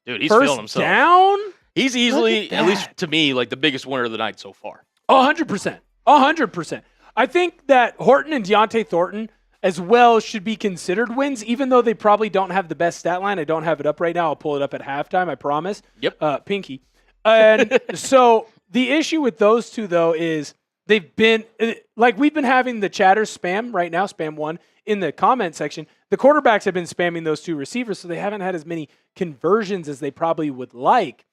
[SPEAKER 2] Dude, he's feeling himself.
[SPEAKER 1] First down?
[SPEAKER 2] He's easily, at least to me, like the biggest winner of the night so far.
[SPEAKER 1] 100%. 100%. I think that Horton and Deontay Thornton as well should be considered wins, even though they probably don't have the best stat line. I don't have it up right now. I'll pull it up at halftime, I promise.
[SPEAKER 2] Yep.
[SPEAKER 1] Pinky. And so the issue with those two, though, is they've been, like we've been having the chatter spam right now, spam one, in the comment section. The quarterbacks have been spamming those two receivers, so they haven't had as many conversions as they probably would like.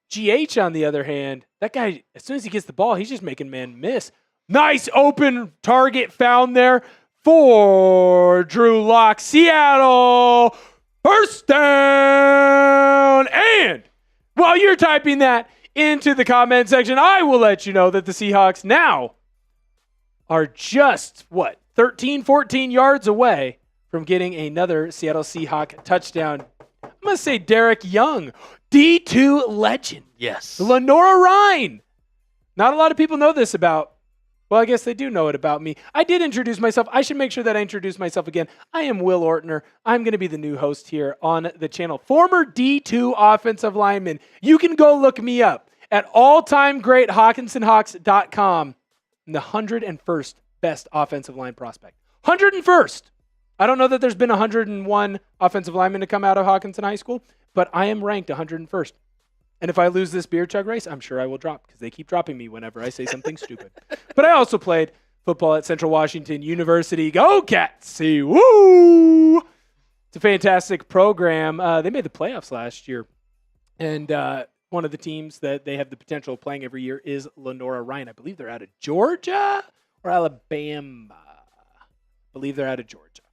[SPEAKER 1] GH, on the other hand, that guy, as soon as he gets the ball, he's just making man miss. Nice open target found there for Drew Lock. Seattle, first down. And while you're typing that into the comment section, I will let you know that the Seahawks now are just, 13, 14 yards away from getting another Seattle Seahawk touchdown. I'm going to say Derek Young, D2 legend.
[SPEAKER 2] Yes.
[SPEAKER 1] Lenora Ryan. Not a lot of people know this about. Well, I guess they do know it about me. I did introduce myself. I should make sure that I introduce myself again. I am Will Ortner. I'm going to be the new host here on the channel. Former D2 offensive lineman. You can go look me up at all-time great HawkinsonHawks.com. The 101st best offensive line prospect. 101st. I don't know that there's been 101 offensive linemen to come out of Hawkinson High School, but I am ranked 101st. And if I lose this beer chug race, I'm sure I will drop because they keep dropping me whenever I say something stupid. But I also played football at Central Washington University. Go Cats! See, woo! It's a fantastic program. They made the playoffs last year. And one of the teams that they have the potential of playing every year is Lenora Ryan. I believe they're out of Georgia or Alabama. I believe they're out of Georgia.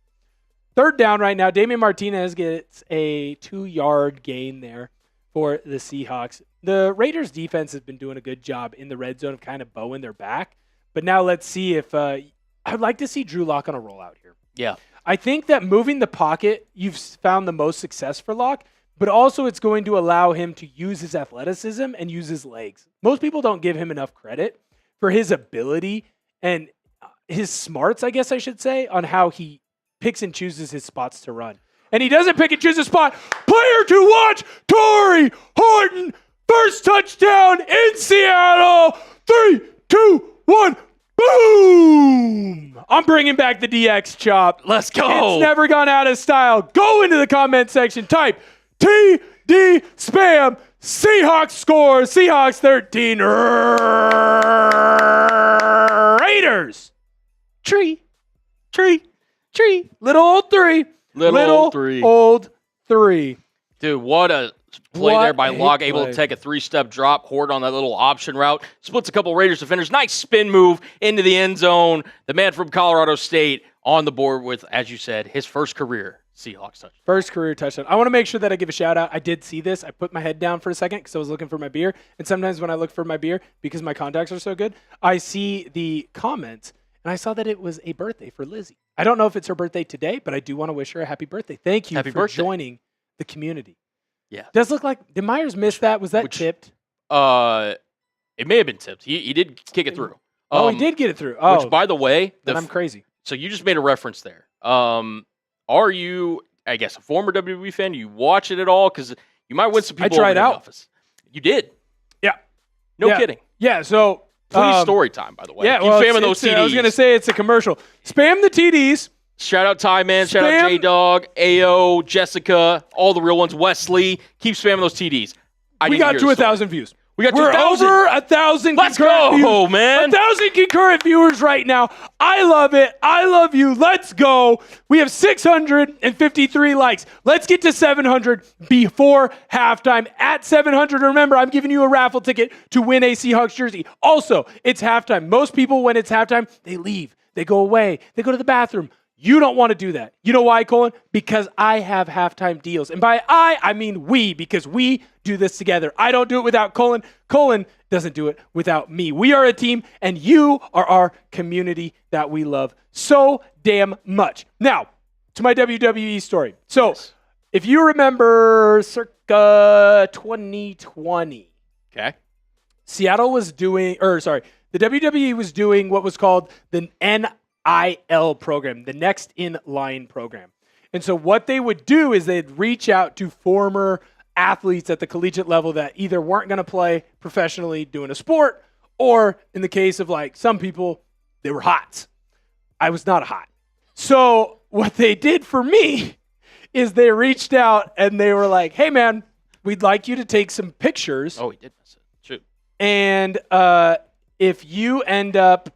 [SPEAKER 1] Third down right now. Damian Martinez gets a 2-yard gain there for the Seahawks. The Raiders defense has been doing a good job in the red zone of kind of bowing their back. But now let's see if I'd like to see Drew Lock on a rollout here.
[SPEAKER 2] Yeah.
[SPEAKER 1] I think that moving the pocket, you've found the most success for Lock, but also it's going to allow him to use his athleticism and use his legs. Most people don't give him enough credit for his ability and his smarts, I guess I should say, on how he picks and chooses his spots to run. And he doesn't pick and choose a spot. Player to watch, Torrey Horton. First touchdown in Seattle. 3, 2, 1, boom. I'm bringing back the DX chop.
[SPEAKER 2] Let's go.
[SPEAKER 1] It's never gone out of style. Go into the comment section. Type TD spam. Seahawks score. Seahawks 13. Raiders. Tree. Little old three. Little old three.
[SPEAKER 2] Dude, what a play there by Lock, able to take a 3-step drop. Horton on that little option route. Splits a couple Raiders defenders. Nice spin move into the end zone. The man from Colorado State on the board with, as you said, his first career Seahawks touchdown.
[SPEAKER 1] First career touchdown. I want to make sure that I give a shout out. I did see this. I put my head down for a second because I was looking for my beer. And sometimes when I look for my beer, because my contacts are so good, I see the comments. And I saw that it was a birthday for Lizzie. I don't know if it's her birthday today, but I do want to wish her a happy birthday. Thank you for joining the community.
[SPEAKER 2] Yeah.
[SPEAKER 1] Does look like, did Myers miss that? Was that tipped?
[SPEAKER 2] It may have been tipped. He did kick it through.
[SPEAKER 1] He did get it through. Oh,
[SPEAKER 2] which, by the way,
[SPEAKER 1] I'm crazy.
[SPEAKER 2] So you just made a reference there. Are you, I guess, a former WWE fan? Do you watch it at all? Because you might win some people.
[SPEAKER 1] I tried out.
[SPEAKER 2] Office. You did?
[SPEAKER 1] Yeah.
[SPEAKER 2] No kidding.
[SPEAKER 1] Yeah, so.
[SPEAKER 2] Please story time, by the way.
[SPEAKER 1] Yeah,
[SPEAKER 2] keep spamming those TDs.
[SPEAKER 1] I was going to say it's a commercial. Spam the TDs.
[SPEAKER 2] Shout out Ty Man. Shout out J-Dog, AO, Jessica, all the real ones. Wesley. Keep spamming those TDs.
[SPEAKER 1] We got to 1,000 views.
[SPEAKER 2] We're
[SPEAKER 1] over 1,000
[SPEAKER 2] Let's
[SPEAKER 1] concurrent
[SPEAKER 2] go,
[SPEAKER 1] views.
[SPEAKER 2] man.
[SPEAKER 1] 1,000 concurrent viewers right now. I love it. I love you. Let's go. We have 653 likes. Let's get to 700 before halftime. At 700, remember, I'm giving you a raffle ticket to win a Seahawks jersey. Also, it's halftime. Most people, when it's halftime, they leave. They go away. They go to the bathroom. You don't want to do that. You know why, Colin? Because I have halftime deals. And by I mean we, because we do this together. I don't do it without Colin. Colin doesn't do it without me. We are a team, and you are our community that we love so damn much. Now, to my WWE story. So, if you remember circa 2020,
[SPEAKER 2] okay,
[SPEAKER 1] Seattle was doing, the WWE was doing what was called the NIL program, the Next in Line program. And so what they would do is they'd reach out to former athletes at the collegiate level that either weren't going to play professionally doing a sport, or in the case of like some people, they were hots. I was not a hot. So what they did for me is they reached out and they were like, hey man, we'd like you to take some pictures.
[SPEAKER 2] Oh, he did miss it. True.
[SPEAKER 1] And if you end up,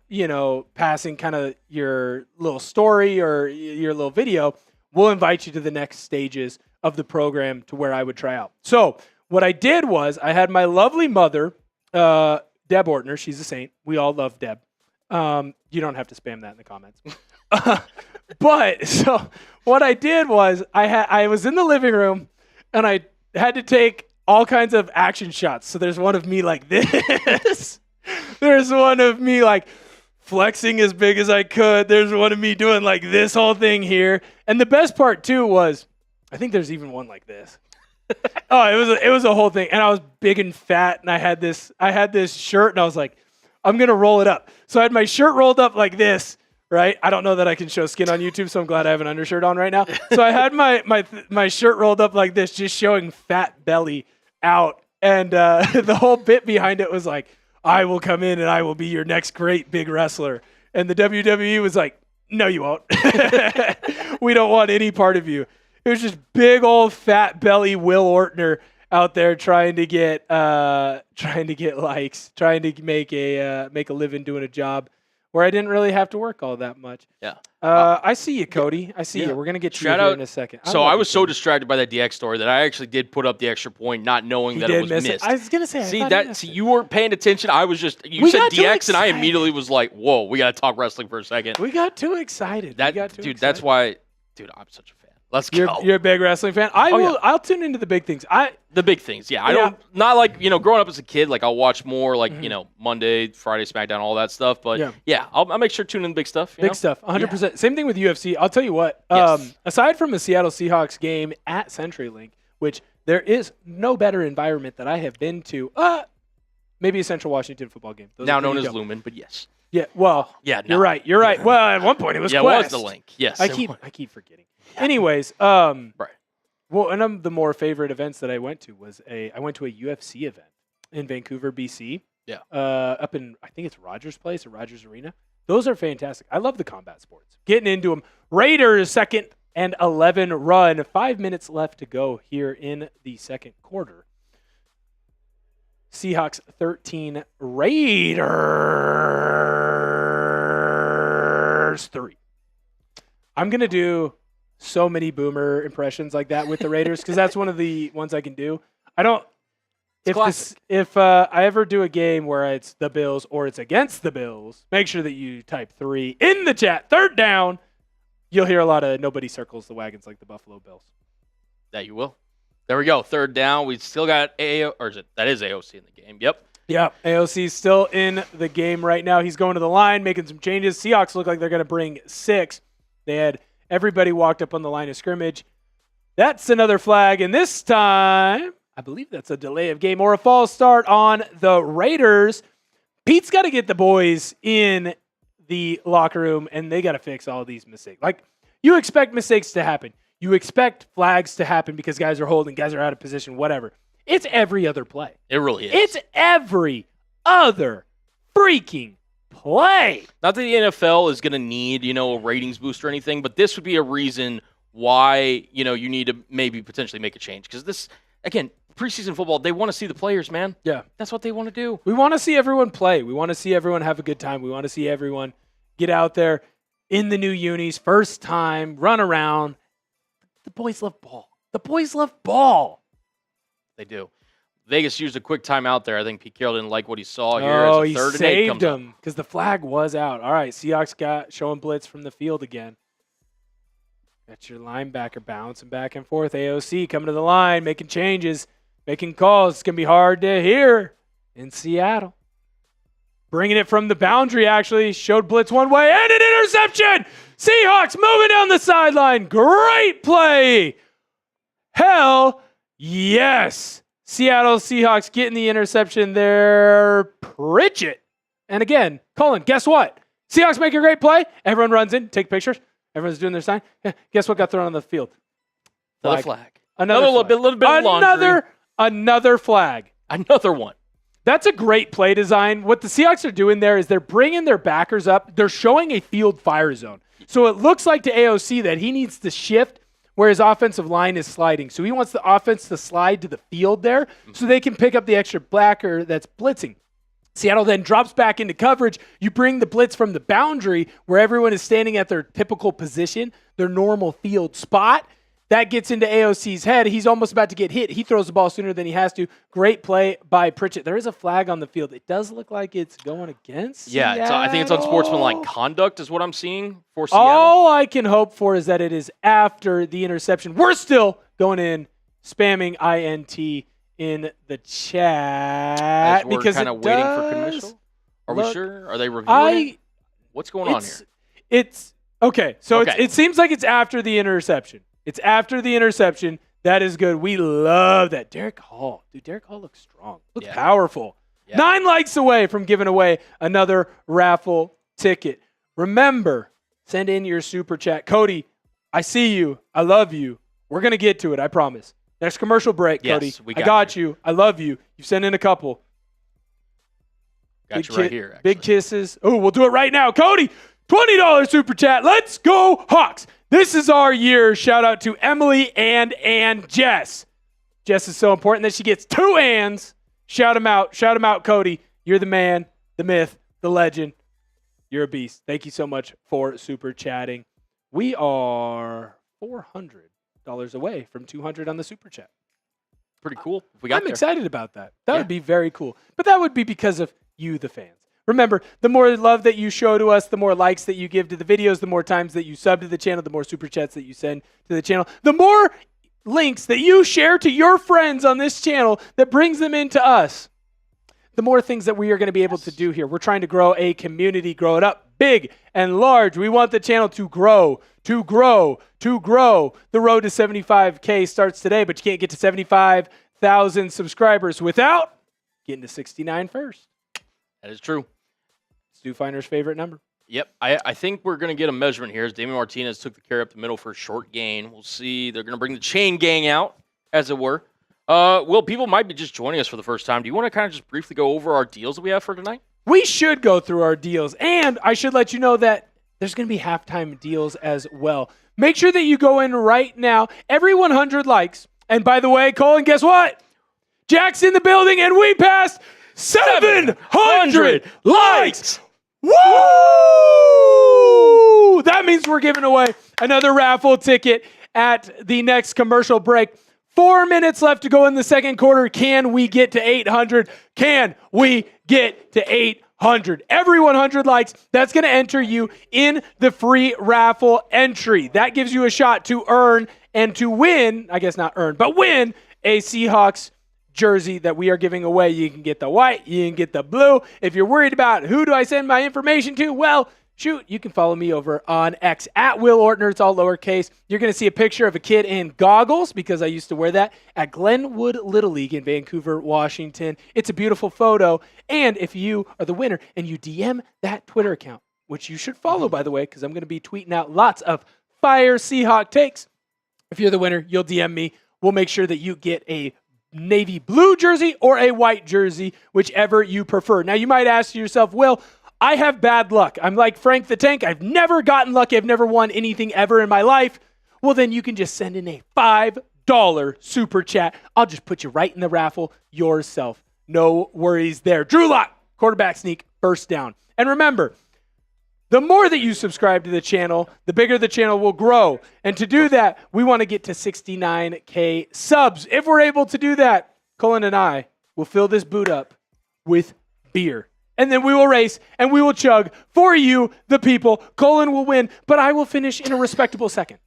[SPEAKER 1] passing kind of your little story or your little video, we'll invite you to the next stages of the program to where I would try out. So what I did was I had my lovely mother, Deb Ortner. She's a saint. We all love Deb. You don't have to spam that in the comments. But so what I did was I was in the living room and I had to take all kinds of action shots. So there's one of me like this. There's one of me like flexing as big as I could. There's one of me doing like this whole thing here. And the best part too was, I think there's even one like this. It was a whole thing. And I was big and fat and I had this shirt and I was like, I'm going to roll it up. So I had my shirt rolled up like this, right? I don't know that I can show skin on YouTube, so I'm glad I have an undershirt on right now. So I had my shirt rolled up like this, just showing fat belly out. And the whole bit behind it was like, I will come in and I will be your next great big wrestler. And the WWE was like, no, you won't. We don't want any part of you. It was just big old fat belly Will Ortner out there trying to get likes, trying to make a living doing a job where I didn't really have to work all that much.
[SPEAKER 2] Yeah.
[SPEAKER 1] I see you, Cody. I see you. We're gonna get you here in a second.
[SPEAKER 2] So I was so distracted by that DX story that I actually did put up the extra point, not knowing that it was missed.
[SPEAKER 1] I was gonna say.
[SPEAKER 2] See, you weren't paying attention. I was just you said DX, and I immediately was like, "Whoa, we gotta talk wrestling for a second."
[SPEAKER 1] We got too excited.
[SPEAKER 2] That's why, dude. I'm such a fan. Let's go.
[SPEAKER 1] You're a big wrestling fan. I'll tune into the big things.
[SPEAKER 2] The big things, yeah. I don't not like growing up as a kid. Like I'll watch more like Monday, Friday, SmackDown, all that stuff. But I'll make sure to tune in the big stuff.
[SPEAKER 1] Big stuff, 100%. Same thing with UFC. I'll tell you what. Aside from the Seattle Seahawks game at CenturyLink, which there is no better environment that I have been to. Maybe a Central Washington football game.
[SPEAKER 2] Now known as Lumen, but yes.
[SPEAKER 1] Yeah. Well. Yeah. No. You're right. Well, at one point it was.
[SPEAKER 2] Yeah,
[SPEAKER 1] Quest.
[SPEAKER 2] It was the link. Yes.
[SPEAKER 1] I keep forgetting. Anyways, right. Well, one of the more favorite events that I went to was I went to a UFC event in Vancouver, BC.
[SPEAKER 2] Yeah.
[SPEAKER 1] Up in, I think it's Rogers Place or Rogers Arena. Those are fantastic. I love the combat sports. Getting into them. Raiders 2nd and 11 run. 5 minutes left to go here in the second quarter. Seahawks 13, Raiders 3. I'm going to do so many boomer impressions like that with the Raiders because that's one of the ones I can do. I don't. If I ever do a game where it's the Bills or it's against the Bills, make sure that you type 3 in the chat. Third down. You'll hear a lot of nobody circles the wagons like the Buffalo Bills.
[SPEAKER 2] That you will. There we go. Third down. We still got that is AOC in the game. Yep.
[SPEAKER 1] Yeah, AOC's still in the game right now. He's going to the line, making some changes. Seahawks look like they're going to bring 6. They had everybody walked up on the line of scrimmage. That's another flag, and this time, I believe that's a delay of game or a false start on the Raiders. Pete's got to get the boys in the locker room, and they got to fix all these mistakes. Like, you expect mistakes to happen. You expect flags to happen because guys are holding, guys are out of position, whatever. It's every other play.
[SPEAKER 2] It really is.
[SPEAKER 1] It's every other freaking play.
[SPEAKER 2] Not that the NFL is going to need, a ratings boost or anything, but this would be a reason why, you need to maybe potentially make a change. Because this, again, preseason football, they want to see the players, man.
[SPEAKER 1] Yeah.
[SPEAKER 2] That's what they want to do.
[SPEAKER 1] We want to see everyone play. We want to see everyone have a good time. We want to see everyone get out there in the new unis, first time, run around. The boys love ball. The boys love ball.
[SPEAKER 2] They do. Vegas used a quick timeout there. I think Pete Carroll didn't like what he saw here.
[SPEAKER 1] Oh, he saved him because the flag was out. All right, Seahawks got showing blitz from the field again. That's your linebacker bouncing back and forth. AOC coming to the line, making changes, making calls. It's going to be hard to hear in Seattle. Bringing it from the boundary, actually. Showed blitz one way and an interception. Seahawks moving down the sideline. Great play. Hell yes. Seattle Seahawks getting the interception there. Pritchett. And again, Colin, guess what? Seahawks make a great play. Everyone runs in, take pictures. Everyone's doing their sign. Guess what got thrown on the field?
[SPEAKER 2] Another flag.
[SPEAKER 1] Another
[SPEAKER 2] little bit of laundry.
[SPEAKER 1] Another flag.
[SPEAKER 2] Another one.
[SPEAKER 1] That's a great play design. What the Seahawks are doing there is they're bringing their backers up. They're showing a field fire zone. So it looks like to AOC that he needs to shift where his offensive line is sliding. So he wants the offense to slide to the field there so they can pick up the extra backer that's blitzing. Seattle then drops back into coverage. You bring the blitz from the boundary where everyone is standing at their typical position, their normal field spot. That gets into AOC's head. He's almost about to get hit. He throws the ball sooner than he has to. Great play by Pritchett. There is a flag on the field. It does look like it's going against Seattle.
[SPEAKER 2] I think it's unsportsmanlike conduct is what I'm seeing for Seattle.
[SPEAKER 1] All I can hope for is that it is after the interception. We're still going in, spamming INT in the chat.
[SPEAKER 2] As we're
[SPEAKER 1] because
[SPEAKER 2] kind of waiting for commission. Are we sure? Are they reviewing? What's going on here?
[SPEAKER 1] It's okay. So it seems like it's after the interception. It's after the interception. That is good. We love that. Derek Hall. Dude, Derek Hall looks strong. Looks powerful. Yeah. 9 likes away from giving away another raffle ticket. Remember, send in your super chat. Cody, I see you. I love you. We're going to get to it. I promise. Next commercial break, Cody.
[SPEAKER 2] I
[SPEAKER 1] got you. I love you. You've sent in a couple.
[SPEAKER 2] Got you right here, actually.
[SPEAKER 1] Big kisses. Oh, we'll do it right now. Cody, $20 super chat. Let's go, Hawks. This is our year. Shout out to Emily and Jess. Jess is so important that she gets 2 ands. Shout him out. Shout him out, Cody. You're the man, the myth, the legend. You're a beast. Thank you so much for super chatting. We are $400 away from 200 on the super chat.
[SPEAKER 2] Pretty cool.
[SPEAKER 1] I'm excited about that. That would be very cool. But that would be because of you, the fans. Remember, the more love that you show to us, the more likes that you give to the videos, the more times that you sub to the channel, the more super chats that you send to the channel, the more links that you share to your friends on this channel that brings them into us, the more things that we are going to be able to do here. We're trying to grow a community, grow it up big and large. We want the channel to grow, to grow, to grow. The road to 75K starts today, but you can't get to 75,000 subscribers without getting to 69 first.
[SPEAKER 2] That is true.
[SPEAKER 1] Stu Finer's favorite number.
[SPEAKER 2] Yep. I think we're going to get a measurement here as Damian Martinez took the carry up the middle for a short gain. We'll see. They're going to bring the chain gang out, as it were. Will, people might be just joining us for the first time. Do you want to kind of just briefly go over our deals that we have for tonight?
[SPEAKER 1] We should go through our deals. And I should let you know that there's going to be halftime deals as well. Make sure that you go in right now. Every 100 likes. And by the way, Colin, guess what? Jack's in the building, and we passed 700 likes. Woo! That means we're giving away another raffle ticket at the next commercial break. 4 minutes left to go in the second quarter. Can we get to 800? Can we get to 800? Every 100 likes, that's going to enter you in the free raffle entry. That gives you a shot to earn and to win, I guess not earn, but win a Seahawks jersey that we are giving away. You can get the white, you can get the blue. If you're worried about who do I send my information to, well, shoot, you can follow me over on X at Will Ortner. It's all lowercase. You're going to see a picture of a kid in goggles because I used to wear that at Glenwood Little League in Vancouver, Washington. It's a beautiful photo. And if you are the winner and you DM that Twitter account, which you should follow, by the way, because I'm going to be tweeting out lots of fire Seahawk takes. If you're the winner, you'll DM me. We'll make sure that you get a navy blue jersey or a white jersey, whichever you prefer. Now, you might ask yourself, Will, I have bad luck. I'm like Frank the Tank. I've never gotten lucky. I've never won anything ever in my life. Well, then you can just send in a $5 super chat. I'll just put you right in the raffle yourself. No worries there. Drew Lock, quarterback sneak, first down. And remember, the more that you subscribe to the channel, the bigger the channel will grow. And to do that, we want to get to 69K subs. If we're able to do that, Colin and I will fill this boot up with beer. And then we will race and we will chug for you, the people. Colin will win, but I will finish in a respectable second.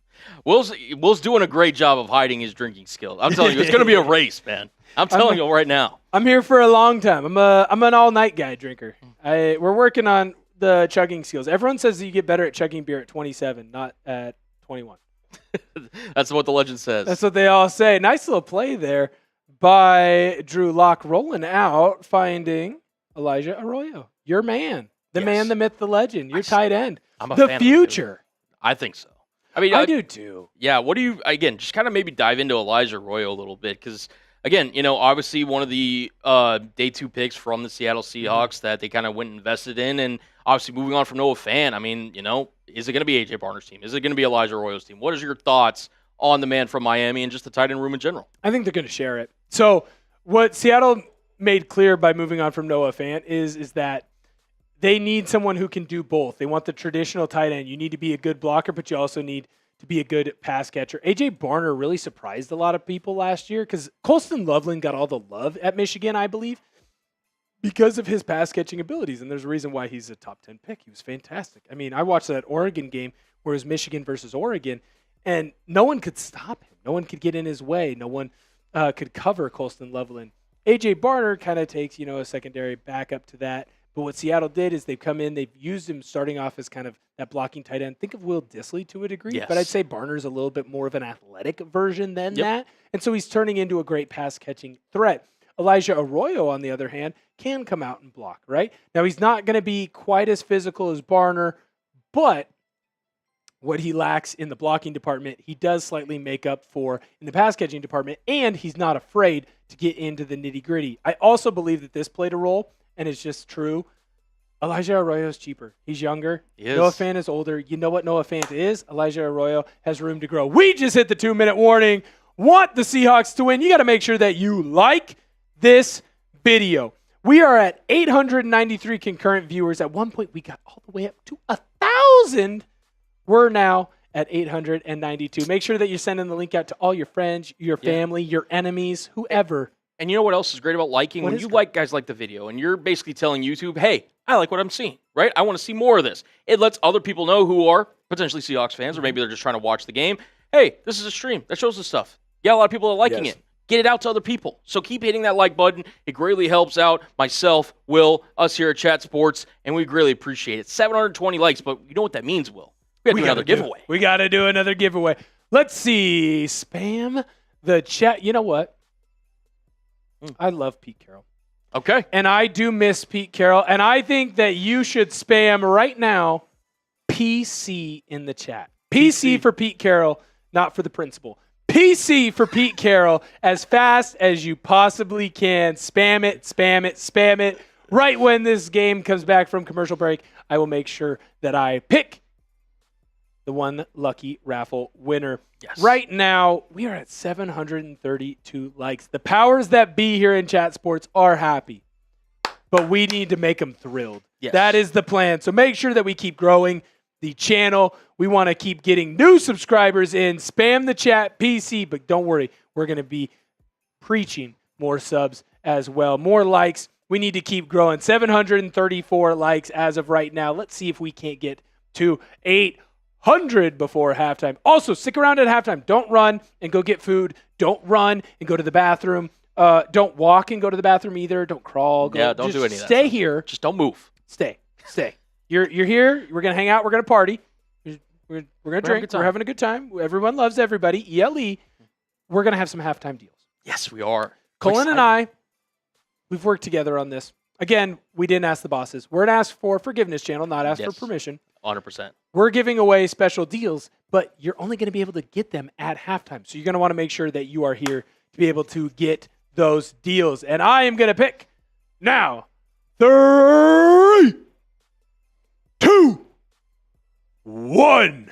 [SPEAKER 2] Will's doing a great job of hiding his drinking skills. I'm telling you, it's going to be a race, man. I'm telling you right now.
[SPEAKER 1] I'm here for a long time. I'm an all-night guy drinker. We're working on the chugging skills. Everyone says that you get better at chugging beer at 27, not at 21.
[SPEAKER 2] That's what the legend says.
[SPEAKER 1] That's what they all say. Nice little play there by Drew Lock, rolling out, finding Elijah Arroyo. Your man. The man, the myth, the legend. Your tight end.
[SPEAKER 2] I'm a
[SPEAKER 1] the
[SPEAKER 2] fan
[SPEAKER 1] future.
[SPEAKER 2] Of I think so. I mean,
[SPEAKER 1] I do too.
[SPEAKER 2] Yeah. What do you, again, just kind of maybe dive into Elijah Arroyo a little bit because, again, obviously one of the day 2 picks from the Seattle Seahawks that they kind of went and invested in, and obviously moving on from Noah Fant. I mean, is it going to be A.J. Barner's team? Is it going to be Elijah Arroyo's team? What is your thoughts on the man from Miami and just the tight end room in general?
[SPEAKER 1] I think they're going to share it. So what Seattle made clear by moving on from Noah Fant is that they need someone who can do both. They want the traditional tight end. You need to be a good blocker, but you also need to be a good pass catcher. A.J. Barner really surprised a lot of people last year because Colston Loveland got all the love at Michigan, I believe, because of his pass-catching abilities. And there's a reason why he's a top 10 pick. He was fantastic. I mean, I watched that Oregon game where it was Michigan versus Oregon, and no one could stop him. No one could get in his way. No one could cover Colston Loveland. A.J. Barner kind of takes, a secondary backup to that. But what Seattle did is they've come in, they've used him starting off as kind of that blocking tight end. Think of Will Dissly to a degree,
[SPEAKER 2] yes.
[SPEAKER 1] But I'd say Barner's a little bit more of an athletic version than that. And so he's turning into a great pass-catching threat. Elijah Arroyo, on the other hand, can come out and block, right? Now, he's not going to be quite as physical as Barner, but what he lacks in the blocking department, he does slightly make up for in the pass-catching department, and he's not afraid to get into the nitty-gritty. I also believe that this played a role, and it's just true. Elijah Arroyo is cheaper. He's younger. Noah Fant is older. You know what Noah Fant is? Elijah Arroyo has room to grow. We just hit the 2-minute warning. Want the Seahawks to win? You got to make sure that you like this video. We are at 893 concurrent viewers. At one point, we got all the way up to 1,000. We're now at 892. Make sure that you're sending the link out to all your friends, your family, your enemies, whoever.
[SPEAKER 2] And you know what else is great about liking? When you like guys like the video and you're basically telling YouTube, hey, I like what I'm seeing, right? I want to see more of this. It lets other people know who are potentially Seahawks fans, or maybe they're just trying to watch the game. Hey, this is a stream that shows this stuff. Yeah, a lot of people are liking it. Get it out to other people. So keep hitting that like button. It greatly helps out myself, Will, us here at Chat Sports, and we greatly appreciate it. 720 likes, but you know what that means, Will? We got to do another giveaway.
[SPEAKER 1] We got to do another giveaway. Let's see. Spam the chat. You know what? I love Pete Carroll.
[SPEAKER 2] Okay.
[SPEAKER 1] And I do miss Pete Carroll. And I think that you should spam right now PC in the chat. PC for Pete Carroll, not for the principal. PC for Pete Carroll as fast as you possibly can. Spam it, spam it, spam it. Right when this game comes back from commercial break, I will make sure that I pick the one lucky raffle winner.
[SPEAKER 2] Yes.
[SPEAKER 1] Right now, we are at 732 likes. The powers that be here in Chat Sports are happy, but we need to make them thrilled.
[SPEAKER 2] Yes.
[SPEAKER 1] That is the plan. So make sure that we keep growing the channel. We want to keep getting new subscribers in. Spam the chat, PC, but don't worry. We're going to be preaching more subs as well. More likes. We need to keep growing. 734 likes as of right now. Let's see if we can't get to 800 before halftime. Also, stick around at halftime. Don't run and go get food. Don't run and go to the bathroom. Don't walk and go to the bathroom either. Don't crawl.
[SPEAKER 2] Don't do any of that.
[SPEAKER 1] Stay here.
[SPEAKER 2] Just don't move.
[SPEAKER 1] Stay. You're here. We're going to hang out. We're going to party. We're going to drink. We're having a good time. Everyone loves everybody. ELE. We're going to have some halftime deals.
[SPEAKER 2] Yes, we are.
[SPEAKER 1] Colin and I, we've worked together on this. Again, we didn't ask the bosses. We're an Ask for Forgiveness channel, not ask for permission.
[SPEAKER 2] 100%.
[SPEAKER 1] We're giving away special deals, but you're only going to be able to get them at halftime. So you're going to want to make sure that you are here to be able to get those deals. And I am going to pick now. 3, 2, 1.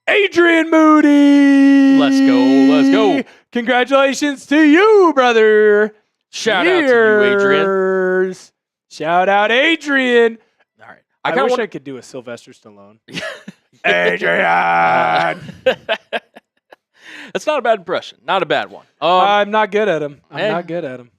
[SPEAKER 1] Adrian Moody.
[SPEAKER 2] Let's go.
[SPEAKER 1] Congratulations to you, brother.
[SPEAKER 2] Shout out to you, Adrian.
[SPEAKER 1] Shout out, Adrian.
[SPEAKER 2] All right.
[SPEAKER 1] I wish I could do a Sylvester Stallone. Adrian.
[SPEAKER 2] That's not a bad impression. Not a bad one.
[SPEAKER 1] I'm not good at him. Not good at him.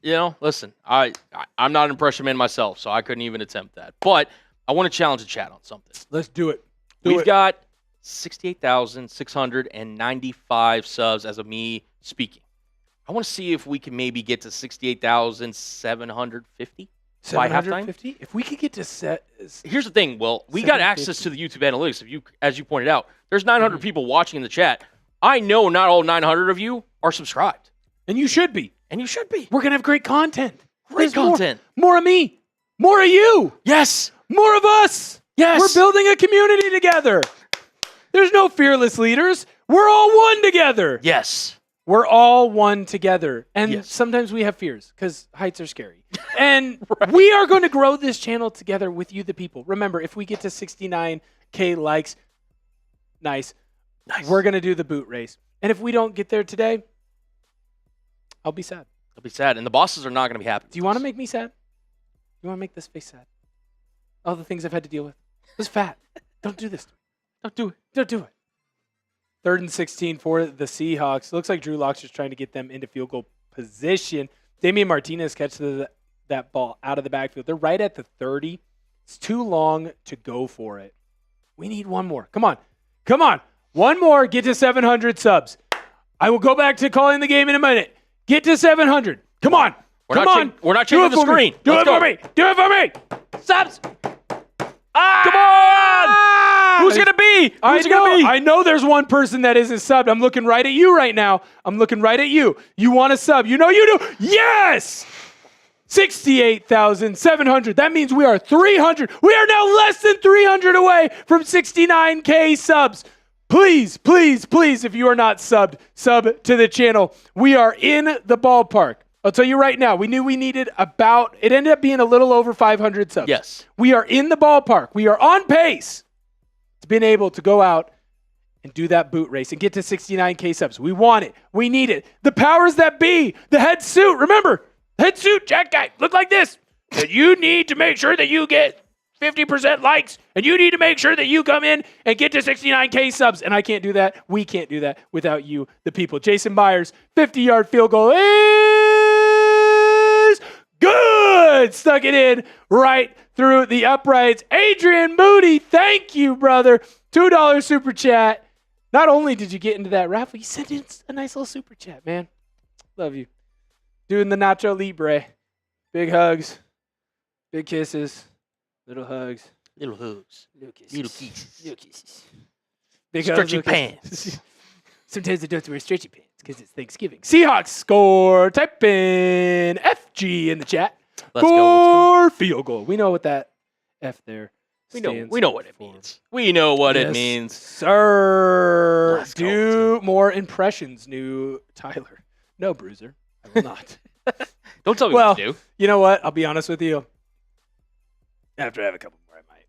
[SPEAKER 2] Listen, I'm not an impression man myself, so I couldn't even attempt that. But I want to challenge the chat on something.
[SPEAKER 1] Let's do it.
[SPEAKER 2] We've got 68,695 subs as of me speaking. I want to see if we can maybe get to 68,750 by halftime.
[SPEAKER 1] If we could get to
[SPEAKER 2] Here's the thing, Will. We got access to the YouTube analytics. As you pointed out, there's 900 people watching in the chat. I know not all 900 of you are subscribed.
[SPEAKER 1] And you should be. We're going to have great content.
[SPEAKER 2] Great content.
[SPEAKER 1] More of me. More of you.
[SPEAKER 2] Yes.
[SPEAKER 1] More of us.
[SPEAKER 2] Yes.
[SPEAKER 1] We're building a community together. There's no fearless leaders. We're all one together.
[SPEAKER 2] Yes.
[SPEAKER 1] We're all one together. And sometimes we have fears because heights are scary. And we are going to grow this channel together with you, the people. Remember, if we get to 69K likes, nice. We're going to do the boot race. And if we don't get there today, I'll be sad.
[SPEAKER 2] I'll be sad. And the bosses are not going to be happy.
[SPEAKER 1] Do you want to make me sad? You want to make this face sad? All the things I've had to deal with. It's fat. Don't do this. Don't do it. Don't do it. 3rd and 16 for the Seahawks. Looks like Drew Lock's just trying to get them into field goal position. Damian Martinez catches that ball out of the backfield. They're right at the 30. It's too long to go for it. We need one more. Come on. Come on. One more. Get to 700 subs. I will go back to calling the game in a minute. Get to 700. Come on. Come on.
[SPEAKER 2] We're not changing the screen.
[SPEAKER 1] Do it for me. Do it for me. Subs.
[SPEAKER 2] Come on. Who's going to be?
[SPEAKER 1] I know there's one person that isn't subbed. I'm looking right at you right now. I'm looking right at you. You want to sub. You know you do. Yes. 68,700. That means we are 300. We are now less than 300 away from 69K subs. Please, please, please, if you are not subbed, sub to the channel. We are in the ballpark. I'll tell you right now, we knew we needed it ended up being a little over 500 subs.
[SPEAKER 2] Yes.
[SPEAKER 1] We are in the ballpark. We are on pace to being able to go out and do that boot race and get to 69K subs. We want it. We need it. The powers that be, the head suit, remember, head suit, Jack guy, look like this. And you need to make sure that you get 50% likes, and you need to make sure that you come in and get to 69K subs. And I can't do that. We can't do that without you, the people. Jason Myers, 50-yard field goal is good. Stuck it in right through the uprights. Adrian Moody, thank you, brother. $2 super chat. Not only did you get into that raffle, you sent in a nice little super chat, man. Love you. Doing the Nacho Libre. Big hugs. Big kisses. Little hugs.
[SPEAKER 2] Little hugs.
[SPEAKER 1] Little kisses.
[SPEAKER 2] Little kisses.
[SPEAKER 1] Little kisses. Big
[SPEAKER 2] Stretchy
[SPEAKER 1] hugs,
[SPEAKER 2] pants.
[SPEAKER 1] Sometimes I don't have to wear stretchy pants because it's Thanksgiving. Seahawks score. Type in FG in the chat.
[SPEAKER 2] Let's go.
[SPEAKER 1] Field goal. We know what that F there stands
[SPEAKER 2] We know what it means. We know what it
[SPEAKER 1] Yes,
[SPEAKER 2] means.
[SPEAKER 1] Sir.
[SPEAKER 2] Let's go.
[SPEAKER 1] Do more impressions, new Tyler. No, Bruiser. I will not.
[SPEAKER 2] Don't tell me
[SPEAKER 1] Well,
[SPEAKER 2] what to do.
[SPEAKER 1] You know what? I'll be honest with you. After I have a couple more, I might.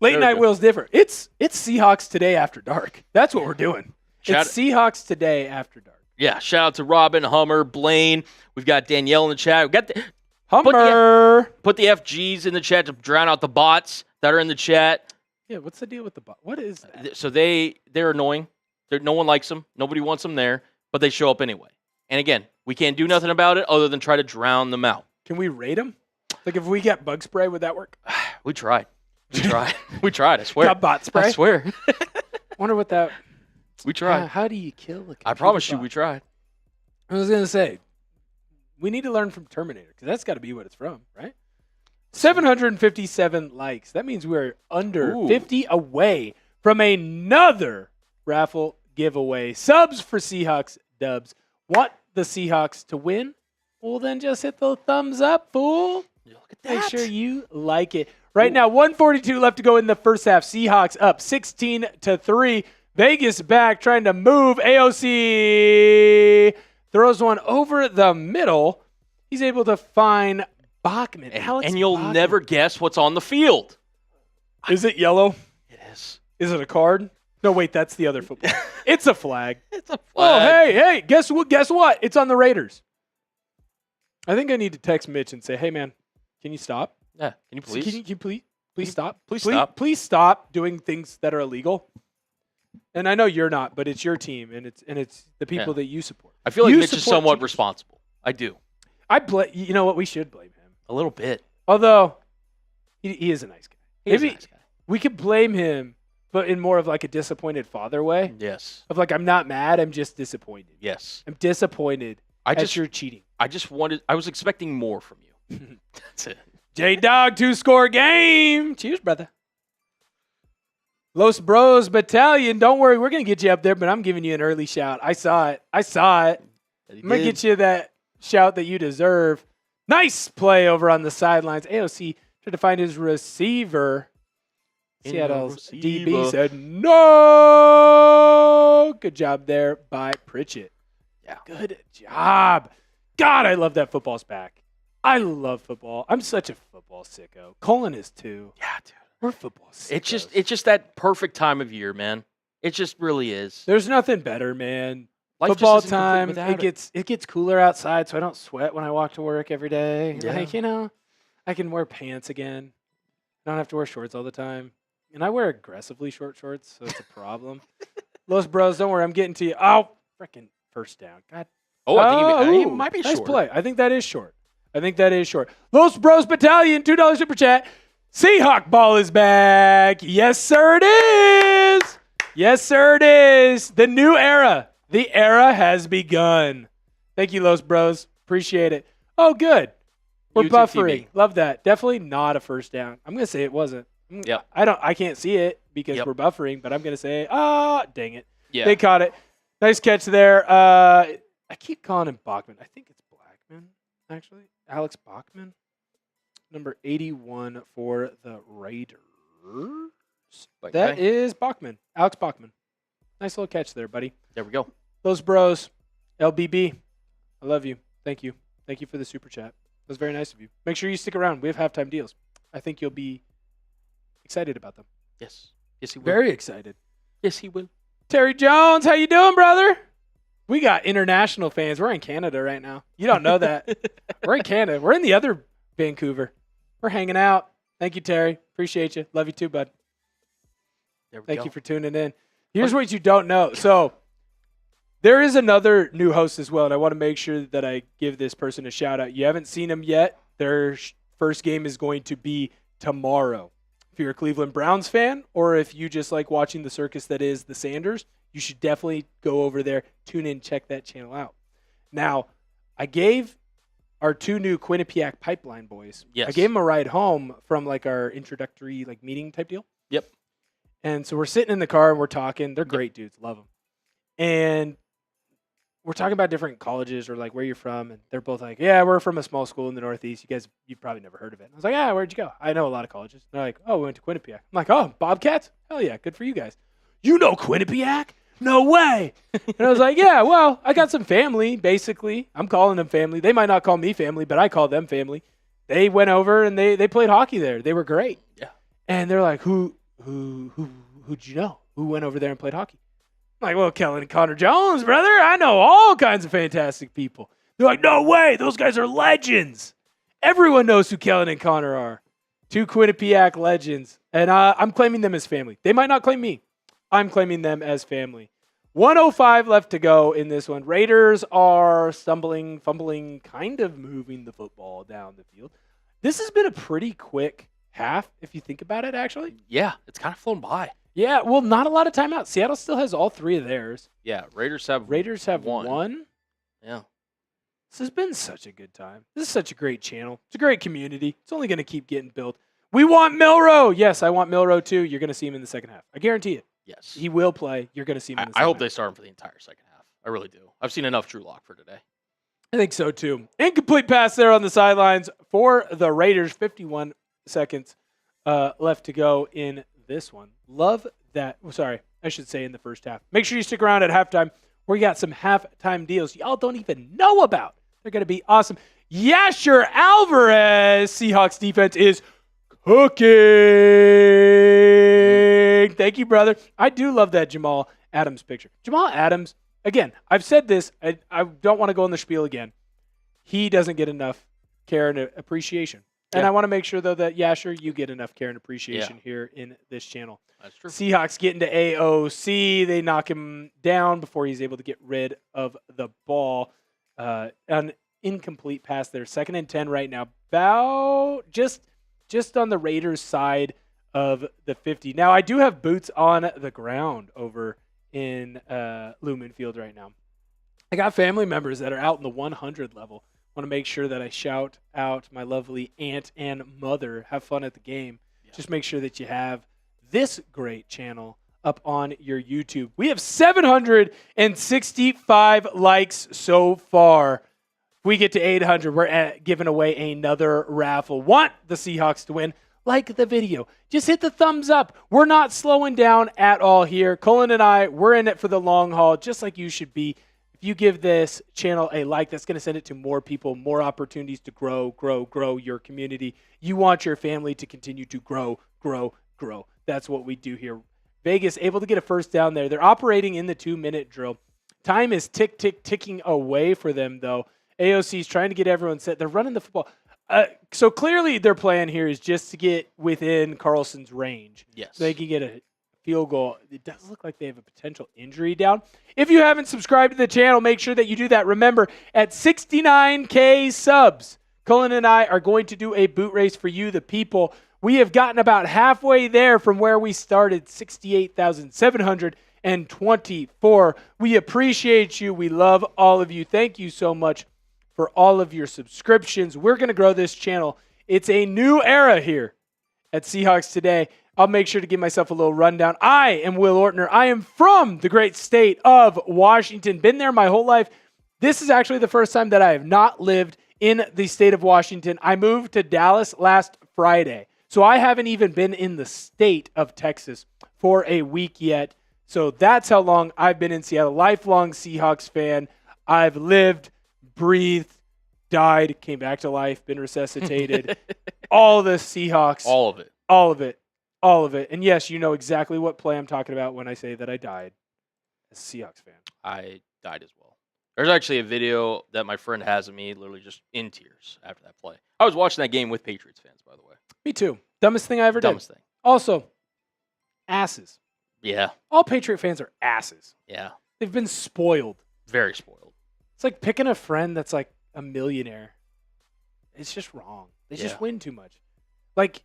[SPEAKER 1] Late night Will's different. It's Seahawks Today after dark. That's what we're doing. It's Seahawks Today after dark.
[SPEAKER 2] Yeah, shout out to Robin, Hummer, Blaine. We've got Danielle in the chat. We've got
[SPEAKER 1] Hummer.
[SPEAKER 2] Put the FGs in the chat to drown out the bots that are in the chat.
[SPEAKER 1] Yeah, what's the deal with the bot? What is that?
[SPEAKER 2] So they're annoying. No one likes them. Nobody wants them there, but they show up anyway. And again, we can't do nothing about it other than try to drown them out.
[SPEAKER 1] Can we rate them? Like if we get bug spray, would that work?
[SPEAKER 2] We tried. We tried. I swear.
[SPEAKER 1] Got bot spray?
[SPEAKER 2] I swear.
[SPEAKER 1] Wonder what that...
[SPEAKER 2] We tried.
[SPEAKER 1] How do you kill a computer
[SPEAKER 2] I promise you
[SPEAKER 1] bot?
[SPEAKER 2] we tried.
[SPEAKER 1] I was going to say, we need to learn from Terminator because that's got to be what it's from, right? 757 likes. That means we're under 50 away from another raffle giveaway. Subs for Seahawks dubs. Want the Seahawks to win? Well, then just hit the thumbs up, fool.
[SPEAKER 2] Look at that.
[SPEAKER 1] Make sure you like it. Right now, 1:42 left to go in the first half. Seahawks up 16-3. Vegas back trying to move. AOC throws one over the middle. He's able to find Bachman.
[SPEAKER 2] And you'll never guess what's on the field.
[SPEAKER 1] Is it yellow?
[SPEAKER 2] It is.
[SPEAKER 1] Is it a card? No, wait, that's the other football. It's a flag.
[SPEAKER 2] It's a flag.
[SPEAKER 1] Oh, hey, guess what? It's on the Raiders. I think I need to text Mitch and say, hey, man, can you stop?
[SPEAKER 2] Yeah, can you please?
[SPEAKER 1] Can you please stop?
[SPEAKER 2] Stop.
[SPEAKER 1] Please stop doing things that are illegal. And I know you're not, but it's your team, and it's the people that you support.
[SPEAKER 2] I feel like
[SPEAKER 1] You
[SPEAKER 2] Mitch is
[SPEAKER 1] support
[SPEAKER 2] somewhat
[SPEAKER 1] teams.
[SPEAKER 2] responsible. I do.
[SPEAKER 1] You know what? We should blame him.
[SPEAKER 2] A little bit.
[SPEAKER 1] Although, he is a nice guy. Maybe
[SPEAKER 2] a nice guy.
[SPEAKER 1] we could blame him, but in more of like a disappointed father way.
[SPEAKER 2] Yes.
[SPEAKER 1] Of like, I'm not mad, I'm just disappointed.
[SPEAKER 2] Yes.
[SPEAKER 1] I'm disappointed at your cheating.
[SPEAKER 2] I was expecting more from you. That's it.
[SPEAKER 1] J-Dog, 2-score game. Cheers, brother. Los Bros Battalion. Don't worry, we're going to get you up there, but I'm giving you an early shout. I saw it. I'm going to get you that shout that you deserve. Nice play over on the sidelines. AOC tried to find his receiver. Seattle's DB said, no. Good job there by Pritchett.
[SPEAKER 2] Yeah.
[SPEAKER 1] Good job. God, I love that football's back. I love football. I'm such a football sicko. Colin is too.
[SPEAKER 2] Yeah, dude.
[SPEAKER 1] We're football sickos.
[SPEAKER 2] It's just that perfect time of year, man. It just really is.
[SPEAKER 1] There's nothing better, man.
[SPEAKER 2] Life
[SPEAKER 1] Football
[SPEAKER 2] just isn't complete
[SPEAKER 1] time.
[SPEAKER 2] without
[SPEAKER 1] It gets cooler outside, so I don't sweat when I walk to work every day.
[SPEAKER 2] Yeah.
[SPEAKER 1] Like, I can wear pants again. I don't have to wear shorts all the time. And I wear aggressively short shorts, so it's a problem. Los Bros, don't worry, I'm getting to you. Oh, freaking first down. God.
[SPEAKER 2] Oh, I think it
[SPEAKER 1] Ooh,
[SPEAKER 2] might be
[SPEAKER 1] nice
[SPEAKER 2] short.
[SPEAKER 1] play. I think that is short. Los Bros Battalion, $2 super chat. Seahawk ball is back. Yes, sir, it is. Yes, sir, it is. The new era. The era has begun. Thank you, Los Bros. Appreciate it. Oh, good. We're
[SPEAKER 2] YouTube
[SPEAKER 1] buffering.
[SPEAKER 2] TV.
[SPEAKER 1] Love that. Definitely not a first down. I'm gonna say it wasn't.
[SPEAKER 2] Yeah.
[SPEAKER 1] I can't see it because we're buffering, but I'm gonna say, dang it.
[SPEAKER 2] Yeah.
[SPEAKER 1] They caught it. Nice catch there. I keep calling him Bachman. I think it's Blackman, actually. Alex Bachman. Number 81 for the Raiders. That is Bachman. Alex Bachman. Nice little catch there, buddy.
[SPEAKER 2] There we go.
[SPEAKER 1] Those bros. LBB. I love you. Thank you. Thank you for the super chat. That was very nice of you. Make sure you stick around. We have halftime deals. I think you'll be excited about them.
[SPEAKER 2] Yes. Yes, he will.
[SPEAKER 1] Very excited.
[SPEAKER 2] Yes, he will.
[SPEAKER 1] Terry Jones, how you doing, brother? We got international fans. We're in Canada right now. You don't know that. We're in Canada. We're in the other Vancouver. We're hanging out. Thank you, Terry. Appreciate you. Love you too, bud.
[SPEAKER 2] There we
[SPEAKER 1] Thank
[SPEAKER 2] go.
[SPEAKER 1] you for tuning in. Here's what you don't know. So there is another new host as well, and I want to make sure that I give this person a shout out. You haven't seen them yet. Their first game is going to be tomorrow. If you're a Cleveland Browns fan, or if you just like watching the circus that is the Sanders, you should definitely go over there, tune in, check that channel out. Now, I gave our two new Quinnipiac Pipeline boys.
[SPEAKER 2] Yes.
[SPEAKER 1] I gave them a ride home from like our introductory like meeting type deal.
[SPEAKER 2] Yep.
[SPEAKER 1] And so we're sitting in the car and we're talking. They're great dudes. Love them. And we're talking about different colleges or like where you're from. And they're both like, yeah, we're from a small school in the Northeast. You've probably never heard of it. And I was like, yeah, where'd you go? I know a lot of colleges. And they're like, oh, we went to Quinnipiac. I'm like, oh, Bobcats? Hell yeah. Good for you guys. You know Quinnipiac? No way. And I was like, yeah, well, I got some family, basically. I'm calling them family. They might not call me family, but I call them family. They went over and they played hockey there. They were great.
[SPEAKER 2] Yeah.
[SPEAKER 1] And they're like, who'd you know? Who went over there and played hockey? I'm like, well, Kellen and Connor Jones, brother. I know all kinds of fantastic people. They're like, no way. Those guys are legends. Everyone knows who Kellen and Connor are. Two Quinnipiac legends. And I'm claiming them as family. They might not claim me. I'm claiming them as family. 1:05 left to go in this one. Raiders are stumbling, fumbling, kind of moving the football down the field. This has been a pretty quick half, if you think about it, actually.
[SPEAKER 2] Yeah, it's kind of flown by.
[SPEAKER 1] Yeah, well, not a lot of timeouts. Seattle still has all three of theirs.
[SPEAKER 2] Yeah, Raiders have
[SPEAKER 1] one.
[SPEAKER 2] Yeah.
[SPEAKER 1] This has been such a good time. This is such a great channel. It's a great community. It's only going to keep getting built. We want Milroe. Yes, I want Milroe too. You're going to see him in the second half. I guarantee it.
[SPEAKER 2] Yes.
[SPEAKER 1] He will play. You're going to see him in the second
[SPEAKER 2] I hope
[SPEAKER 1] half.
[SPEAKER 2] they start him for the entire second half. I really do. I've seen enough Drew Lock for today.
[SPEAKER 1] I think so too. Incomplete pass there on the sidelines for the Raiders. 51 seconds left to go in this one. Love that. Sorry, I should say in the first half. Make sure you stick around at halftime. We got some halftime deals y'all don't even know about. They're going to be awesome. Yasher Alvarez, Seahawks defense is cooking. Thank you, brother. I do love that Jamal Adams picture. Jamal Adams, again, I've said this. I don't want to go on the spiel again. He doesn't get enough care and appreciation. And I want to make sure, though, that, Yasher, you get enough care and appreciation here in this channel.
[SPEAKER 2] That's true.
[SPEAKER 1] Seahawks get into AOC. They knock him down before he's able to get rid of the ball. An incomplete pass there. 2nd and 10 right now. About just on the Raiders' side of the 50. Now, I do have boots on the ground over in Lumen Field right now. I got family members that are out in the 100 level. Want to make sure that I shout out my lovely aunt and mother. Have fun at the game. Yeah. Just make sure that you have this great channel up on your YouTube. We have 765 likes so far. If we get to 800, we're giving away another raffle. Want the Seahawks to win? Like the video. Just hit the thumbs up. We're not slowing down at all here. Cullen and I, we're in it for the long haul, just like you should be. If you give this channel a like, that's going to send it to more people, more opportunities to grow your community. You want your family to continue to grow. That's what we do here. Vegas able to get a first down there. They're operating in the 2-minute drill. Time is ticking away for them, though. AOC's trying to get everyone set. They're running the football. So clearly their plan here is just to get within Carlson's range.
[SPEAKER 2] Yes.
[SPEAKER 1] So they can get a field goal. It does look like they have a potential injury down. If you haven't subscribed to the channel, make sure that you do that. Remember, at 69K subs, Cullen and I are going to do a boot race for you, the people. We have gotten about halfway there from where we started, 68,724. We appreciate you. We love all of you. Thank you so much for all of your subscriptions. We're going to grow this channel. It's a new era here at Seahawks Today. I'll make sure to give myself a little rundown. I am Will Ortner. I am from the great state of Washington. Been there my whole life. This is actually the first time that I have not lived in the state of Washington. I moved to Dallas last Friday. So I haven't even been in the state of Texas for a week yet. So that's how long I've been in Seattle. Lifelong Seahawks fan. I've lived, breathed, died, came back to life, been resuscitated. All the Seahawks.
[SPEAKER 2] All of it.
[SPEAKER 1] All of it. All of it. And yes, you know exactly what play I'm talking about when I say that I died as a Seahawks fan.
[SPEAKER 2] I died as well. There's actually a video that my friend has of me literally just in tears after that play. I was watching that game with Patriots fans, by the way.
[SPEAKER 1] Me too. Dumbest thing I ever did.
[SPEAKER 2] Dumbest thing.
[SPEAKER 1] Also, asses.
[SPEAKER 2] Yeah.
[SPEAKER 1] All Patriot fans are asses.
[SPEAKER 2] Yeah.
[SPEAKER 1] They've been spoiled.
[SPEAKER 2] Very spoiled.
[SPEAKER 1] It's like picking a friend that's like a millionaire. It's just wrong. They just win too much. Like,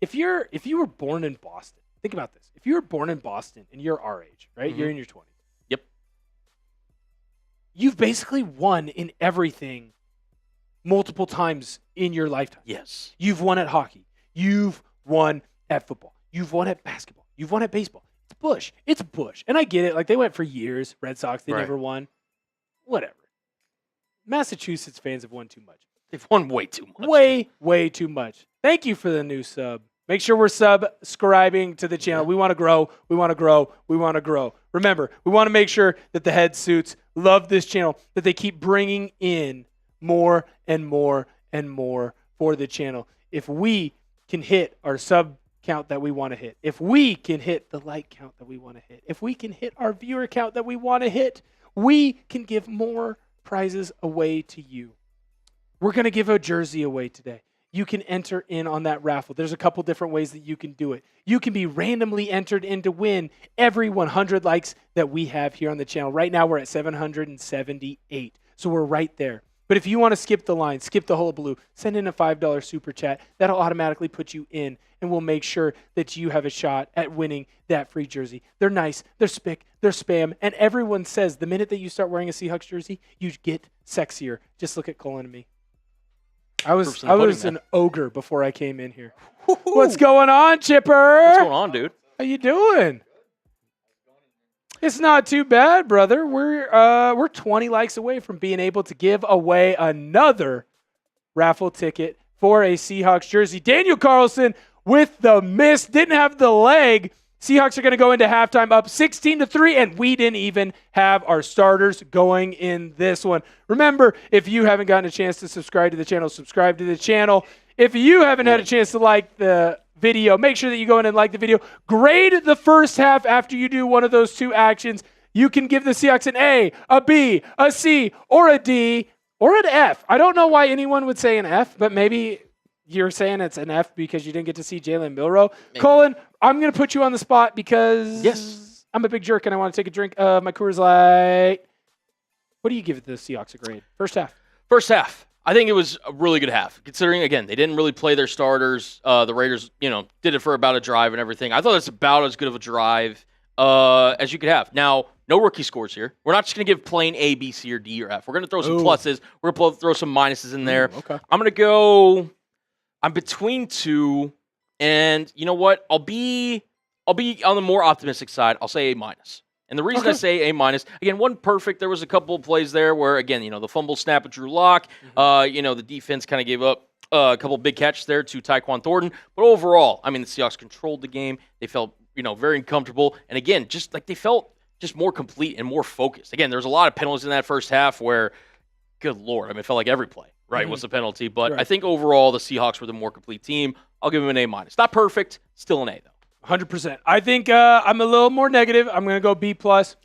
[SPEAKER 1] if you were born in Boston, think about this. If you were born in Boston and you're our age, right? Mm-hmm. You're in your 20s.
[SPEAKER 2] Yep.
[SPEAKER 1] You've basically won in everything multiple times in your lifetime.
[SPEAKER 2] Yes.
[SPEAKER 1] You've won at hockey. You've won at football. You've won at basketball. You've won at baseball. It's Bush. It's Bush. And I get it. Like, they went for years. Red Sox, they never won. Whatever. Massachusetts fans have won too much.
[SPEAKER 2] They've won way too much.
[SPEAKER 1] Way too much. Thank you for the new sub. Make sure we're subscribing to the channel. We want to grow. We want to grow. We want to grow. Remember, we want to make sure that the head suits love this channel, that they keep bringing in more and more and more for the channel. If we can hit our sub count that we want to hit, if we can hit the like count that we want to hit, if we can hit our viewer count that we want to hit, we can give more prizes away to you. We're going to give a jersey away today. You can enter in on that raffle. There's a couple different ways that you can do it. You can be randomly entered in to win every 100 likes that we have here on the channel. Right now we're at 778, so we're right there. But if you want to skip the line, skip the hullabaloo, send in a $5 super chat. That'll automatically put you in, and we'll make sure that you have a shot at winning that free jersey. They're nice, they're spick, they're spam, and everyone says the minute that you start wearing a Seahawks jersey, you get sexier. Just look at Cullen and me. I was an ogre before I came in here. What's going on, Chipper?
[SPEAKER 2] What's going on, dude?
[SPEAKER 1] How you doing? It's not too bad, brother. We're 20 likes away from being able to give away another raffle ticket for a Seahawks jersey. Daniel Carlson with the miss, didn't have the leg. Seahawks are going to go into halftime up 16-3, and we didn't even have our starters going in this one. Remember, if you haven't gotten a chance to subscribe to the channel, subscribe to the channel. If you haven't had a chance to like the video, make sure that you go in and like the video. Grade the first half after you do one of those two actions. You can give the Seahawks an A, a B, a C, or a D, or an F. I don't know why anyone would say an F, but maybe you're saying it's an F because you didn't get to see Jalen Milroe. Maybe. Colin, I'm going to put you on the spot because I'm a big jerk and I want to take a drink of my Coors Light. What do you give the Seahawks a grade? First half.
[SPEAKER 2] First half. I think it was a really good half, considering, again, they didn't really play their starters. The Raiders, did it for about a drive and everything. I thought it's about as good of a drive as you could have. Now, no rookie scores here. We're not just going to give plain A, B, C, or D, or F. We're going to throw some pluses. We're going to throw some minuses in there.
[SPEAKER 1] Okay.
[SPEAKER 2] I'm between two, and you know what? I'll be on the more optimistic side. I'll say A minus. And the reason I say A minus, again, wasn't perfect. There was a couple of plays there where, again, the fumble snap with Drew Lock, the defense kind of gave up a couple of big catches there to Tyquan Thornton. But overall, the Seahawks controlled the game. They felt, very uncomfortable. And again, just like they felt just more complete and more focused. Again, there was a lot of penalties in that first half where, good Lord, it felt like every play, right, was a penalty. But I think overall the Seahawks were the more complete team. I'll give them an A minus. Not perfect, still an A, though.
[SPEAKER 1] 100%. I think I'm a little more negative. I'm going to go B+.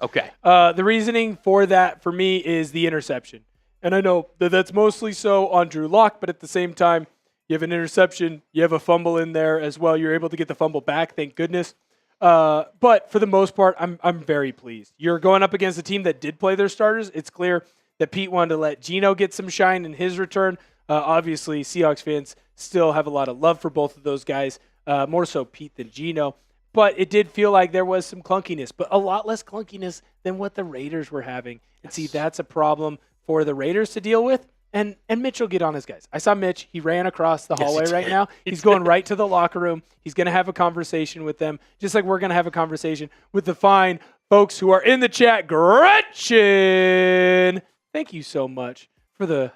[SPEAKER 2] Okay.
[SPEAKER 1] The reasoning for that, for me, is the interception. And I know that that's mostly so on Drew Lock, but at the same time, you have an interception, you have a fumble in there as well. You're able to get the fumble back, thank goodness. But for the most part, I'm very pleased. You're going up against a team that did play their starters. It's clear that Pete wanted to let Geno get some shine in his return. Obviously, Seahawks fans still have a lot of love for both of those guys. More so Pete than Geno. But it did feel like there was some clunkiness, but a lot less clunkiness than what the Raiders were having. And see, that's a problem for the Raiders to deal with. And Mitch will get on his guys. I saw Mitch. He ran across the hallway right now. He's going right to the locker room. He's going to have a conversation with them, just like we're going to have a conversation with the fine folks who are in the chat. Gretchen, thank you so much for the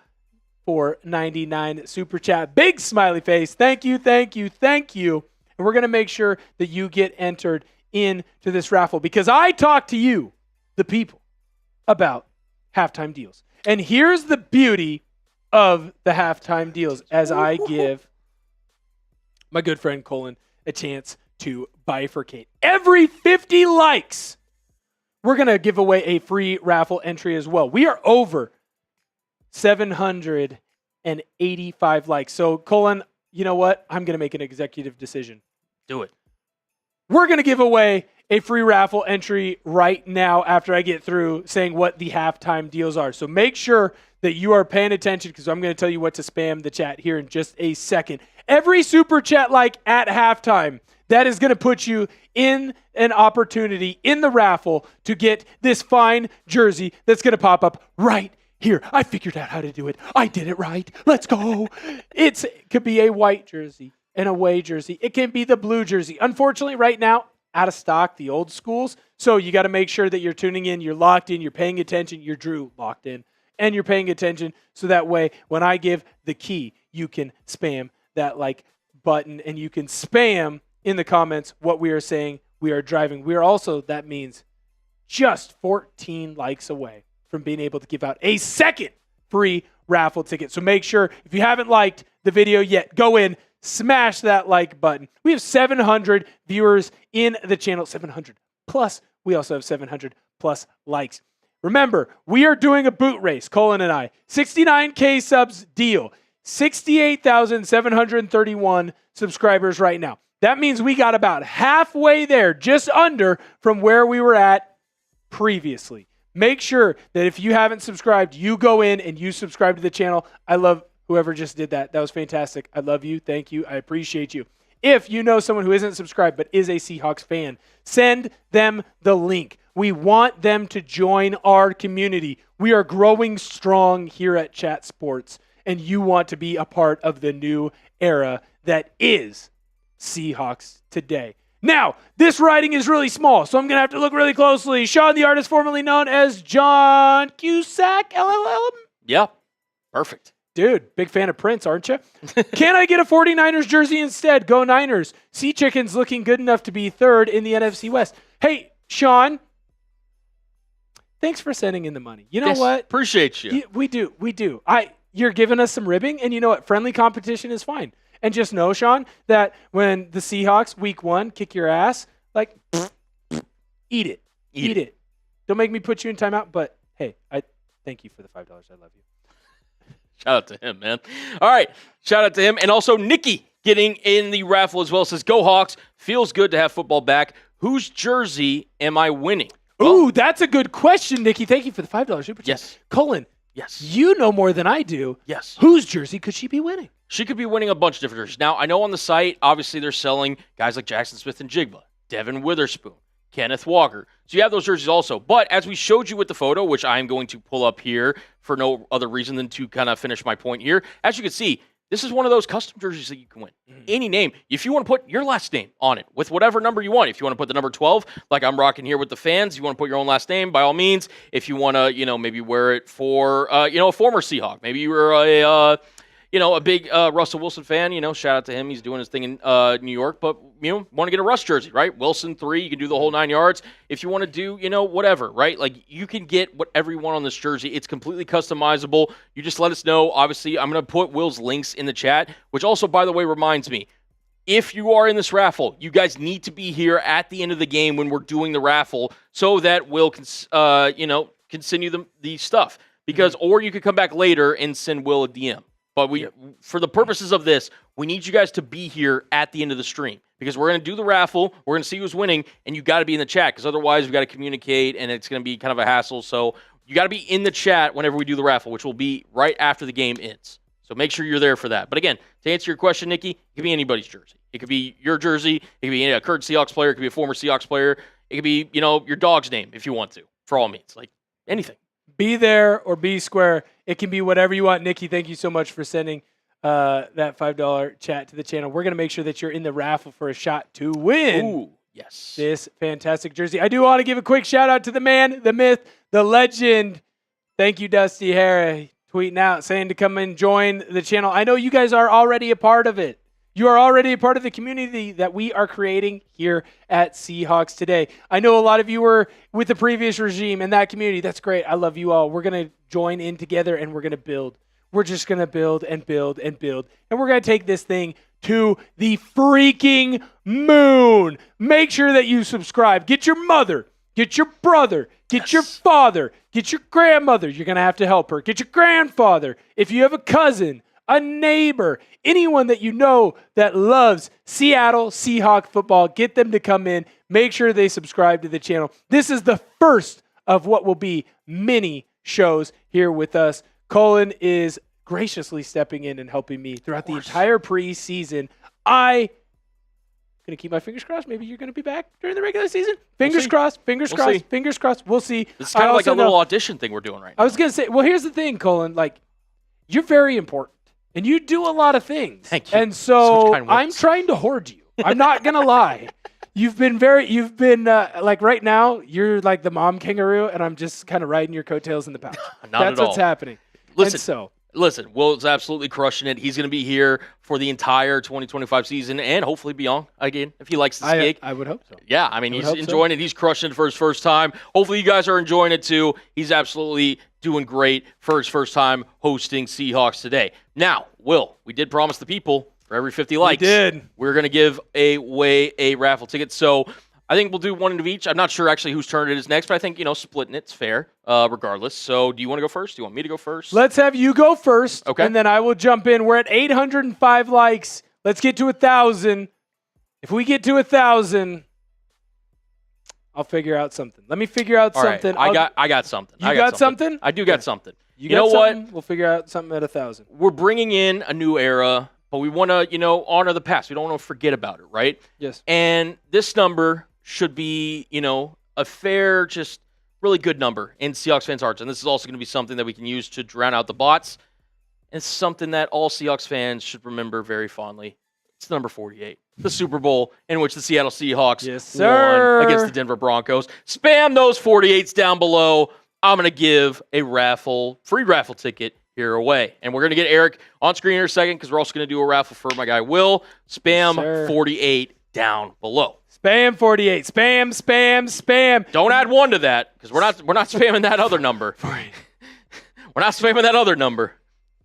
[SPEAKER 1] $4.99 super chat. Big smiley face. Thank you, thank you, thank you. And we're going to make sure that you get entered into this raffle because I talked to you, the people, about halftime deals. And here's the beauty of the halftime deals as I give my good friend Colin a chance to bifurcate. Every 50 likes, we're going to give away a free raffle entry as well. We are over 785 likes. So, Colin, you know what? I'm going to make an executive decision.
[SPEAKER 2] Do it.
[SPEAKER 1] We're going to give away a free raffle entry right now after I get through saying what the halftime deals are. So make sure that you are paying attention because I'm going to tell you what to spam the chat here in just a second. Every super chat like at halftime, that is going to put you in an opportunity in the raffle to get this fine jersey that's going to pop up right here. I figured out how to do it. I did it right. Let's go. It could be a white jersey, an away jersey. It can be the blue jersey. Unfortunately, right now, out of stock, the old schools. So you got to make sure that you're tuning in, you're locked in, you're paying attention, you're Drew locked in, and you're paying attention so that way when I give the key, you can spam that like button and you can spam in the comments what we are saying we are driving. We are also, that means, just 14 likes away from being able to give out a second free raffle ticket. So make sure, if you haven't liked the video yet, go in, smash that like button. We have 700 viewers in the channel, 700 plus. We also have 700 plus likes. Remember, we are doing a boot race, Colin and I. 69K subs deal. 68,731 subscribers right now. That means we got about halfway there, just under from where we were at previously. Make sure that if you haven't subscribed, you go in and you subscribe to the channel. I love whoever just did that. That was fantastic. I love you. Thank you. I appreciate you. If you know someone who isn't subscribed but is a Seahawks fan, send them the link. We want them to join our community. We are growing strong here at Chat Sports, and you want to be a part of the new era that is Seahawks Today. Now, this writing is really small, so I'm going to have to look really closely. Sean, the artist formerly known as John Cusack, LLM?
[SPEAKER 2] Yeah, perfect.
[SPEAKER 1] Dude, big fan of Prince, aren't you? Can I get a 49ers jersey instead? Go Niners. Sea Chicken's looking good enough to be third in the NFC West. Hey, Sean, thanks for sending in the money. You know what?
[SPEAKER 2] Appreciate you.
[SPEAKER 1] We do. You're giving us some ribbing, and you know what? Friendly competition is fine. And just know, Sean, that when the Seahawks, week 1, kick your ass, like, eat it. Eat it. Don't make me put you in timeout, but hey, I thank you for the $5. I love you.
[SPEAKER 2] Shout out to him, man. All right. Shout out to him. And also Nikki getting in the raffle as well. Says, go Hawks. Feels good to have football back. Whose jersey am I winning?
[SPEAKER 1] Ooh, that's a good question, Nikki. Thank you for the $5 super chat.
[SPEAKER 2] Yes.
[SPEAKER 1] Colin,
[SPEAKER 2] Yes.
[SPEAKER 1] You know more than I do.
[SPEAKER 2] Yes.
[SPEAKER 1] Whose jersey could she be winning?
[SPEAKER 2] She could be winning a bunch of different jerseys. Now, I know on the site, obviously, they're selling guys like Jackson Smith and Jigba, Devin Witherspoon, Kenneth Walker. So you have those jerseys also. But as we showed you with the photo, which I'm going to pull up here for no other reason than to kind of finish my point here, as you can see, this is one of those custom jerseys that you can win. Any name. If you want to put your last name on it with whatever number you want. If you want to put the number 12, like I'm rocking here with the fans, you want to put your own last name, by all means. If you want to, maybe wear it for, a former Seahawk. Maybe you were a big Russell Wilson fan, shout out to him. He's doing his thing in New York, but, want to get a Russ jersey, right? Wilson 3, you can do the whole 9 yards. If you want to do, whatever, right? Like, you can get whatever you want on this jersey. It's completely customizable. You just let us know. Obviously, I'm going to put Will's links in the chat, which also, by the way, reminds me, if you are in this raffle, you guys need to be here at the end of the game when we're doing the raffle so that Will can, continue the stuff. Because, or you could come back later and send Will a DM. But for the purposes of this, we need you guys to be here at the end of the stream because we're going to do the raffle. We're going to see who's winning, and you got to be in the chat because otherwise we've got to communicate, and it's going to be kind of a hassle. So you got to be in the chat whenever we do the raffle, which will be right after the game ends. So make sure you're there for that. But again, to answer your question, Nikki, it could be anybody's jersey. It could be your jersey. It could be a current Seahawks player. It could be a former Seahawks player. It could be, your dog's name if you want to, for all means. Like anything.
[SPEAKER 1] Be there or be square. It can be whatever you want. Nikki, thank you so much for sending that $5 chat to the channel. We're going to make sure that you're in the raffle for a shot to win.
[SPEAKER 2] Ooh, yes.
[SPEAKER 1] This fantastic jersey. I do want to give a quick shout out to the man, the myth, the legend. Thank you, Dusty Hara, tweeting out saying to come and join the channel. I know you guys are already a part of it. You are already a part of the community that we are creating here at Seahawks Today. I know a lot of you were with the previous regime and that community. That's great. I love you all. We're going to join in together and we're going to build. We're just going to build and build and build. And we're going to take this thing to the freaking moon. Make sure that you subscribe. Get your mother. Get your brother. Get your father. Get your grandmother. You're going to have to help her. Get your grandfather. If you have a cousin, a neighbor, anyone that you know that loves Seattle Seahawks football, get them to come in. Make sure they subscribe to the channel. This is the first of what will be many shows here with us. Colin is graciously stepping in and helping me throughout the entire preseason. I'm going to keep my fingers crossed. Maybe you're going to be back during the regular season. Fingers crossed, fingers crossed, fingers crossed. We'll see.
[SPEAKER 2] This is kind of like a little audition thing we're doing right now.
[SPEAKER 1] I was going to say, well, here's the thing, Colin. Like, you're very important, and you do a lot of things.
[SPEAKER 2] Thank you.
[SPEAKER 1] And so I'm trying to hoard you. I'm not going to lie. You've been like right now, you're like the mom kangaroo, and I'm just kind of riding your coattails in the pouch. That's what's happening.
[SPEAKER 2] Listen, Will's absolutely crushing it. He's going to be here for the entire 2025 season and hopefully beyond, again, if he likes this gig.
[SPEAKER 1] I would hope so.
[SPEAKER 2] Yeah, I mean, he's enjoying it. He's crushing it for his first time. Hopefully you guys are enjoying it too. He's absolutely doing great for his first time hosting Seahawks Today. Now, Will, we did promise the people for every 50 likes, we're going to give away a raffle ticket. So I think we'll do one of each. I'm not sure actually whose turn it is next, but I think, splitting it's fair regardless. So do you want to go first? Do you want me to go first?
[SPEAKER 1] Let's have you go first,
[SPEAKER 2] okay,
[SPEAKER 1] and then I will jump in. We're at 805 likes. Let's get to 1,000. If we get to 1,000, I'll figure out something. Let me figure out something.
[SPEAKER 2] I got something.
[SPEAKER 1] You got something?
[SPEAKER 2] I do got something.
[SPEAKER 1] You know what? We'll figure out something at 1,000.
[SPEAKER 2] We're bringing in a new era, but we want to, honor the past. We don't want to forget about it, right?
[SPEAKER 1] Yes.
[SPEAKER 2] And this number should be, a fair, just really good number in Seahawks fans' hearts. And this is also going to be something that we can use to drown out the bots. And it's something that all Seahawks fans should remember very fondly. It's number 48, the Super Bowl in which the Seattle Seahawks won against the Denver Broncos. Spam those 48s down below. I'm going to give a free raffle ticket here away. And we're going to get Eric on screen in a second because we're also going to do a raffle for my guy Will. Spam 48 down below.
[SPEAKER 1] Spam 48. Spam, spam, spam.
[SPEAKER 2] Don't add 1 to that because we're not spamming that other number. We're not spamming that other number.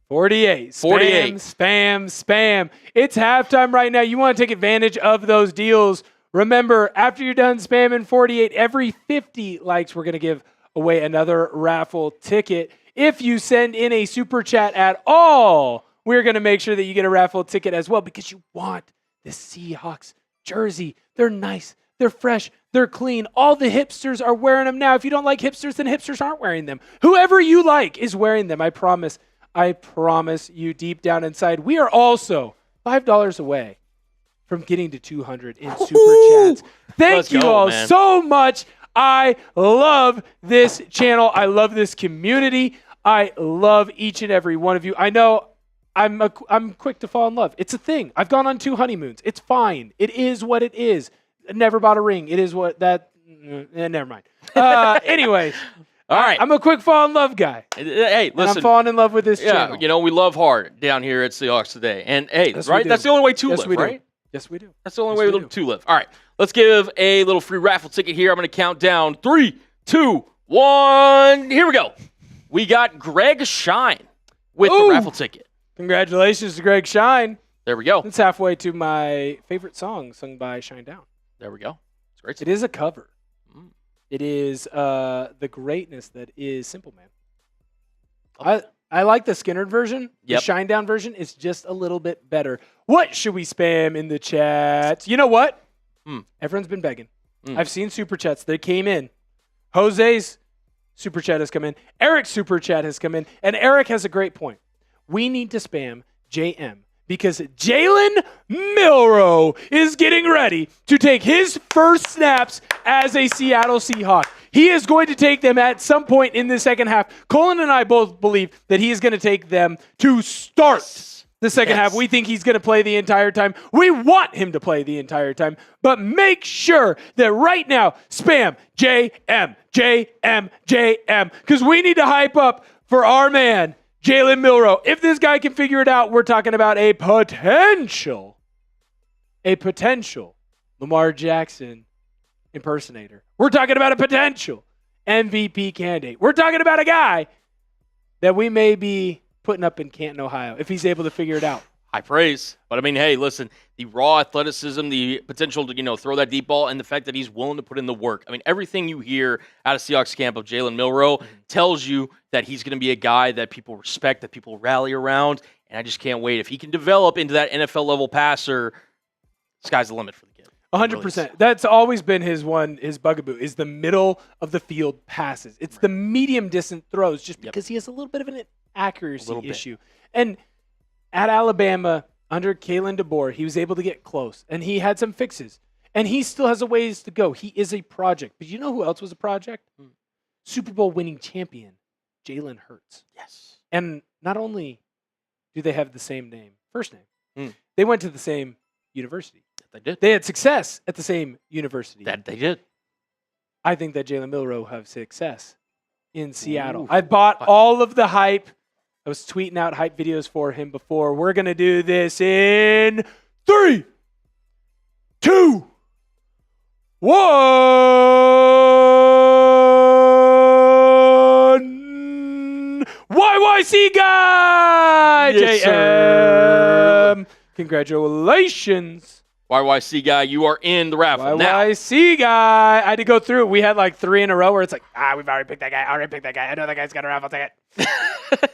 [SPEAKER 1] 48.
[SPEAKER 2] 48.
[SPEAKER 1] Spam, spam. It's halftime right now. You want to take advantage of those deals. Remember, after you're done spamming 48, every 50 likes, we're going to give away another raffle ticket. If you send in a super chat at all, we're going to make sure that you get a raffle ticket as well because you want the Seahawks jersey. They're nice. They're fresh. They're clean. All the hipsters are wearing them now. If you don't like hipsters, then hipsters aren't wearing them. Whoever you like is wearing them. I promise you deep down inside. We are also $5 away from getting to 200 in Super Chats. Thank you all so much. I love this channel. I love this community. I love each and every one of you. I know I'm quick to fall in love. It's a thing. I've gone on 2 honeymoons. It's fine. It is what it is. I never bought a ring. It is what that. Never mind. Anyways.
[SPEAKER 2] All right.
[SPEAKER 1] I'm a quick fall in love guy.
[SPEAKER 2] Hey, listen.
[SPEAKER 1] I'm falling in love with this channel.
[SPEAKER 2] Yeah, we love hard down here at Seahawks Today. And hey, right? That's the only way to live, right?
[SPEAKER 1] Yes, we do.
[SPEAKER 2] That's the only way to live. All right. Let's give a little free raffle ticket here. I'm going to count down 3, 2, 1. Here we go. We got Greg Shine with the raffle ticket.
[SPEAKER 1] Congratulations to Greg Shine.
[SPEAKER 2] There we go.
[SPEAKER 1] It's halfway to my favorite song sung by Shine Down.
[SPEAKER 2] There we go. It's great.
[SPEAKER 1] It is a cover. It is the greatness that is Simple Man. I like the Skinner version. The Shine Down version is just a little bit better. What should we spam in the chat? You know what? Everyone's been begging. I've seen Super Chats. They came in. Jose's Super Chat has come in. Eric's Super Chat has come in. And Eric has a great point. We need to spam JM because Jalen Milroe is getting ready to take his first snaps as a Seattle Seahawk. He is going to take them at some point in the second half. Colin and I both believe that he is going to take them to start the second half. We think he's going to play the entire time. We want him to play the entire time. But make sure that right now, spam JM, JM, JM, because we need to hype up for our man, Jalen Milroe. If this guy can figure it out, we're talking about a potential Lamar Jackson impersonator. We're talking about a potential MVP candidate. We're talking about a guy that we may be putting up in Canton, Ohio, if he's able to figure it out.
[SPEAKER 2] High praise. But I mean, hey, listen, the raw athleticism, the potential to, throw that deep ball, and the fact that he's willing to put in the work. I mean, everything you hear out of Seahawks camp of Jalen Milroe tells you that he's going to be a guy that people respect, that people rally around, and I just can't wait. If he can develop into that NFL-level passer, sky's the limit for the kid.
[SPEAKER 1] 100%. That's always been his bugaboo, is the middle of the field passes. It's the medium distance throws, just because he has a little bit of an accuracy issue. And at Alabama, under Kalen DeBoer, he was able to get close, and he had some fixes. And he still has a ways to go. He is a project. But you know who else was a project? Super Bowl winning champion, Jalen Hurts.
[SPEAKER 2] Yes.
[SPEAKER 1] And not only do they have the same name, first name, they went to the same university.
[SPEAKER 2] They did.
[SPEAKER 1] They had success at the same university.
[SPEAKER 2] That they did.
[SPEAKER 1] I think that Jalen Milroe have success in Seattle. I bought all of the hype. I was tweeting out hype videos for him before. We're going to do this in 3, 2, 1. YYC guy!
[SPEAKER 2] Yes,
[SPEAKER 1] JM.
[SPEAKER 2] Sir.
[SPEAKER 1] Congratulations.
[SPEAKER 2] YYC guy, you are in the raffle.
[SPEAKER 1] YYC guy. I had to go through it. We had like 3 in a row where it's like, we've already picked that guy. I know that guy's got a raffle ticket.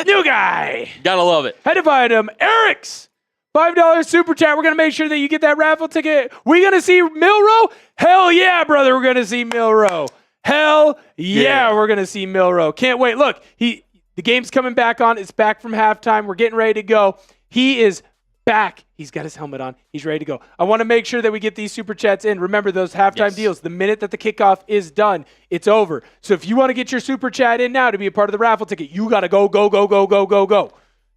[SPEAKER 1] New guy.
[SPEAKER 2] Gotta love it.
[SPEAKER 1] Had to find him. Eric's $5 super chat. We're going to make sure that you get that raffle ticket. We going to see Milroe? Hell yeah, brother. We're going to see Milroe. Hell yeah, we're going to see Milroe. Can't wait. Look, the game's coming back on. It's back from halftime. We're getting ready to go. He is back. He's got his helmet on. He's ready to go. I want to make sure that we get these super chats in. Remember those halftime deals. The minute that the kickoff is done, it's over. So if you want to get your super chat in now to be a part of the raffle ticket, you got to go.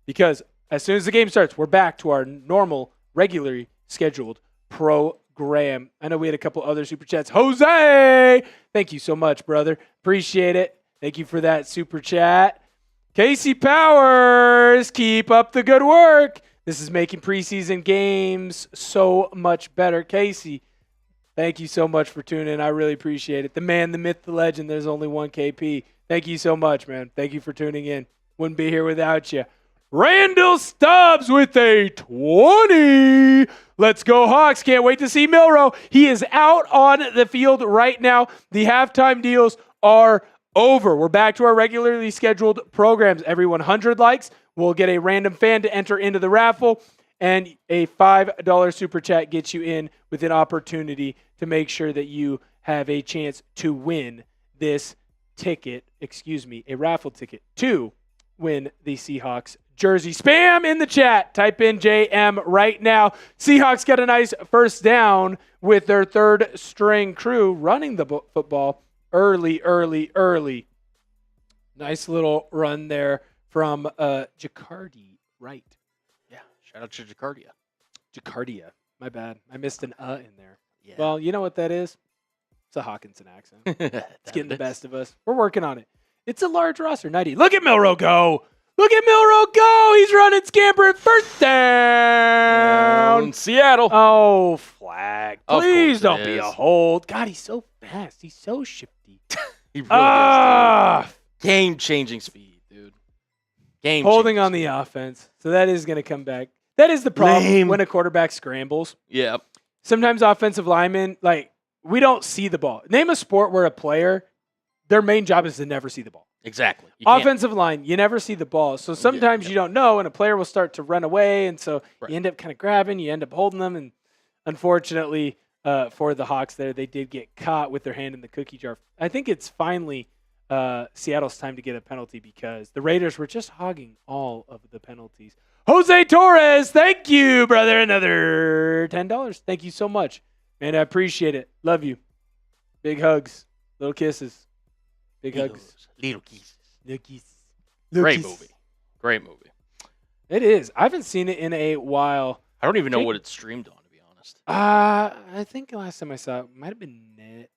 [SPEAKER 1] Because as soon as the game starts, we're back to our normal, regularly scheduled program. I know we had a couple other super chats. Jose, thank you so much, brother. Appreciate it. Thank you for that super chat. Casey Powers, keep up the good work. This is making preseason games so much better. Casey, thank you so much for tuning in. I really appreciate it. The man, the myth, the legend, there's only one KP. Thank you so much, man. Thank you for tuning in. Wouldn't be here without you. Randall Stubbs with a 20. Let's go, Hawks. Can't wait to see Milroe. He is out on the field right now. The halftime deals are over. We're back to our regularly scheduled programs. Every 100 likes, we'll get a random fan to enter into the raffle, and a $5 super chat gets you in with an opportunity to make sure that you have a chance to win this a raffle ticket to win the Seahawks jersey. Spam in the chat. Type in JM right now. Seahawks got a nice first down with their third string crew running the football early. Nice little run there from Jacardi Wright.
[SPEAKER 2] Yeah, shout out to Jacardia.
[SPEAKER 1] Jacardia. My bad. I missed an in there.
[SPEAKER 2] Yeah.
[SPEAKER 1] Well, you know what that is? It's a Hawkinson accent. It's getting the best of us. We're working on it. It's a large roster. 90. Look at Milroe go. Look at Milroe go. He's running scamper at first down.
[SPEAKER 2] Seattle.
[SPEAKER 1] Oh, flag. Please don't be a
[SPEAKER 2] is.
[SPEAKER 1] hold. God, he's so fast. He's so shifty.
[SPEAKER 2] He really is, dude. Game-changing speed, dude.
[SPEAKER 1] Holding on the offense. So that is going to come back. That is the problem when a quarterback scrambles.
[SPEAKER 2] Yeah.
[SPEAKER 1] Sometimes offensive linemen, we don't see the ball. Name a sport where a player, their main job is to never see the ball.
[SPEAKER 2] Exactly.
[SPEAKER 1] Offensive line, you never see the ball. So sometimes you don't know, and a player will start to run away, and so you end up kind of grabbing, you end up holding them, and unfortunately for the Hawks there, they did get caught with their hand in the cookie jar. I think it's finally Seattle's time to get a penalty because the Raiders were just hogging all of the penalties. Jose Torres, thank you, brother. Another $10. Thank you so much. Man, I appreciate it. Love you. Big hugs. Little kisses. Big hugs.
[SPEAKER 2] Little kisses.
[SPEAKER 1] Little kisses.
[SPEAKER 2] Great movie. Great movie.
[SPEAKER 1] It is. I haven't seen it in a while.
[SPEAKER 2] I don't even know what it's streamed on, to be honest.
[SPEAKER 1] I think last time I saw it might have been Netflix.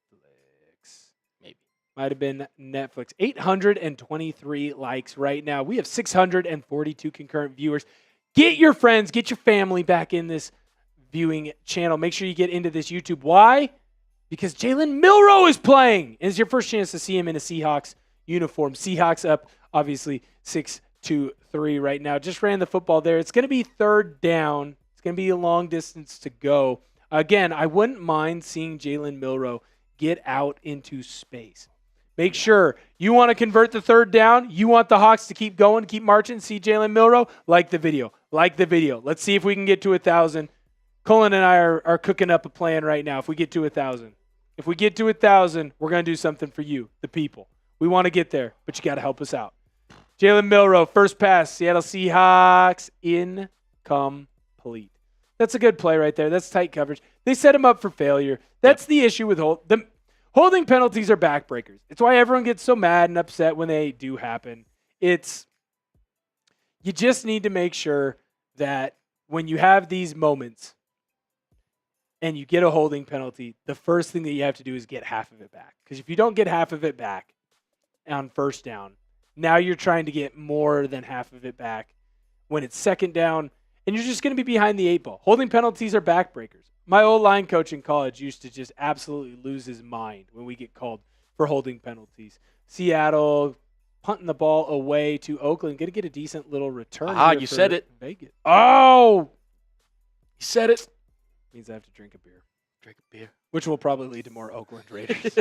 [SPEAKER 2] Maybe.
[SPEAKER 1] Might have been Netflix. 823 likes right now. We have 642 concurrent viewers. Get your friends, get your family back in this viewing channel. Make sure you get into this YouTube. Why? Because Jalen Milroe is playing. And it's your first chance to see him in a Seahawks uniform. Seahawks up, obviously, 6-3 right now. Just ran the football there. It's going to be third down. It's going to be a long distance to go. Again, I wouldn't mind seeing Jalen Milroe get out into space. Make sure you want to convert the third down. You want the Hawks to keep going, keep marching. See Jalen Milroe? Like the video. Like the video. Let's see if we can get to 1,000. Colin and I are cooking up a plan right now. If we get to 1,000. If we get to 1,000, we're going to do something for you, the people. We want to get there, but you got to help us out. Jalen Milroe, first pass, Seattle Seahawks, incomplete. That's a good play right there. That's tight coverage. They set him up for failure. That's the issue with holding penalties are backbreakers. It's why everyone gets so mad and upset when they do happen. You just need to make sure that when you have these moments and you get a holding penalty, the first thing that you have to do is get half of it back. Because if you don't get half of it back on first down, now you're trying to get more than half of it back when it's second down, and you're just going to be behind the 8 ball. Holding penalties are backbreakers. My old line coach in college used to just absolutely lose his mind when we get called for holding penalties. Seattle punting the ball away to Oakland. Going to get a decent little return.
[SPEAKER 2] You said it.
[SPEAKER 1] Vegas. Oh!
[SPEAKER 2] You said it.
[SPEAKER 1] Means I have to drink a beer.
[SPEAKER 2] Drink a beer.
[SPEAKER 1] Which will probably lead to more Oakland Raiders.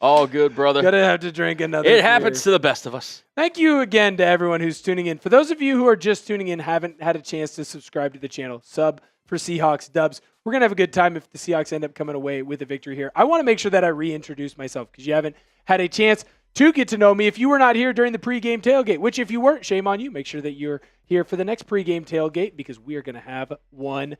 [SPEAKER 2] All good, brother.
[SPEAKER 1] Gonna have to drink another
[SPEAKER 2] It
[SPEAKER 1] beer.
[SPEAKER 2] happens to the best of us.
[SPEAKER 1] Thank you again to everyone who's tuning in. For those of you who are just tuning in, haven't had a chance to subscribe to the channel, sub for Seahawks Dubs. We're going to have a good time if the Seahawks end up coming away with a victory here. I want to make sure that I reintroduce myself because you haven't had a chance to get to know me. If you were not here during the pregame tailgate, which if you weren't, shame on you. Make sure that you're here for the next pregame tailgate because we are going to have one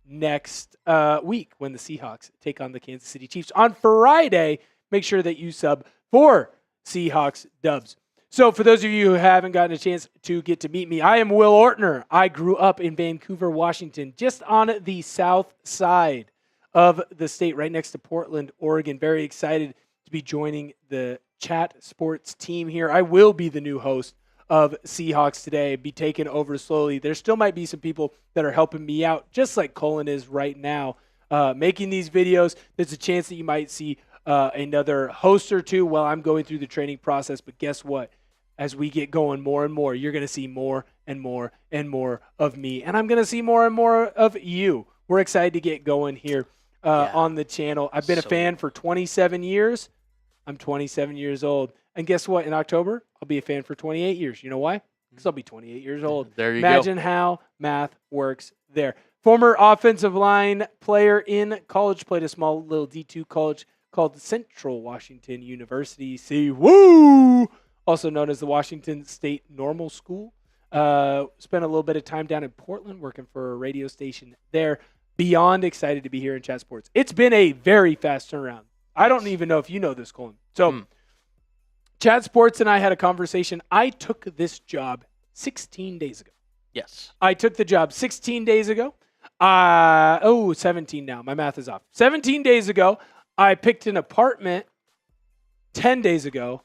[SPEAKER 1] next week when the Seahawks take on the Kansas City Chiefs. On Friday, make sure that you sub for Seahawks Dubs. So for those of you who haven't gotten a chance to get to meet me, I am Will Ortner. I grew up in Vancouver, Washington, just on the south side of the state, right next to Portland, Oregon. Very excited to be joining the Chat Sports team here. I will be the new host of Seahawks Today, be taken over slowly. There still might be some people that are helping me out, just like Colin is right now, making these videos. There's a chance that you might see another host or two while I'm going through the training process. But guess what? As we get going more and more, you're going to see more and more and more of me. And I'm going to see more and more of you. We're excited to get going here on the channel. I've been a fan for 27 years. I'm 27 years old. And guess what? In October, I'll be a fan for 28 years. You know why? Because I'll be 28 years old.
[SPEAKER 2] There you
[SPEAKER 1] Imagine how math works there. Former offensive line player in college, played a small little D2 college called Central Washington University. See, woo! Also known as the Washington State Normal School. Spent a little bit of time down in Portland working for a radio station there. Beyond excited to be here in Chat Sports. It's been a very fast turnaround. I don't even know if you know this, Colin. So, Chat Sports and I had a conversation. I took this job 16 days ago.
[SPEAKER 2] Yes.
[SPEAKER 1] I took the job 16 days ago. 17 now. My math is off. 17 days ago. I picked an apartment 10 days ago,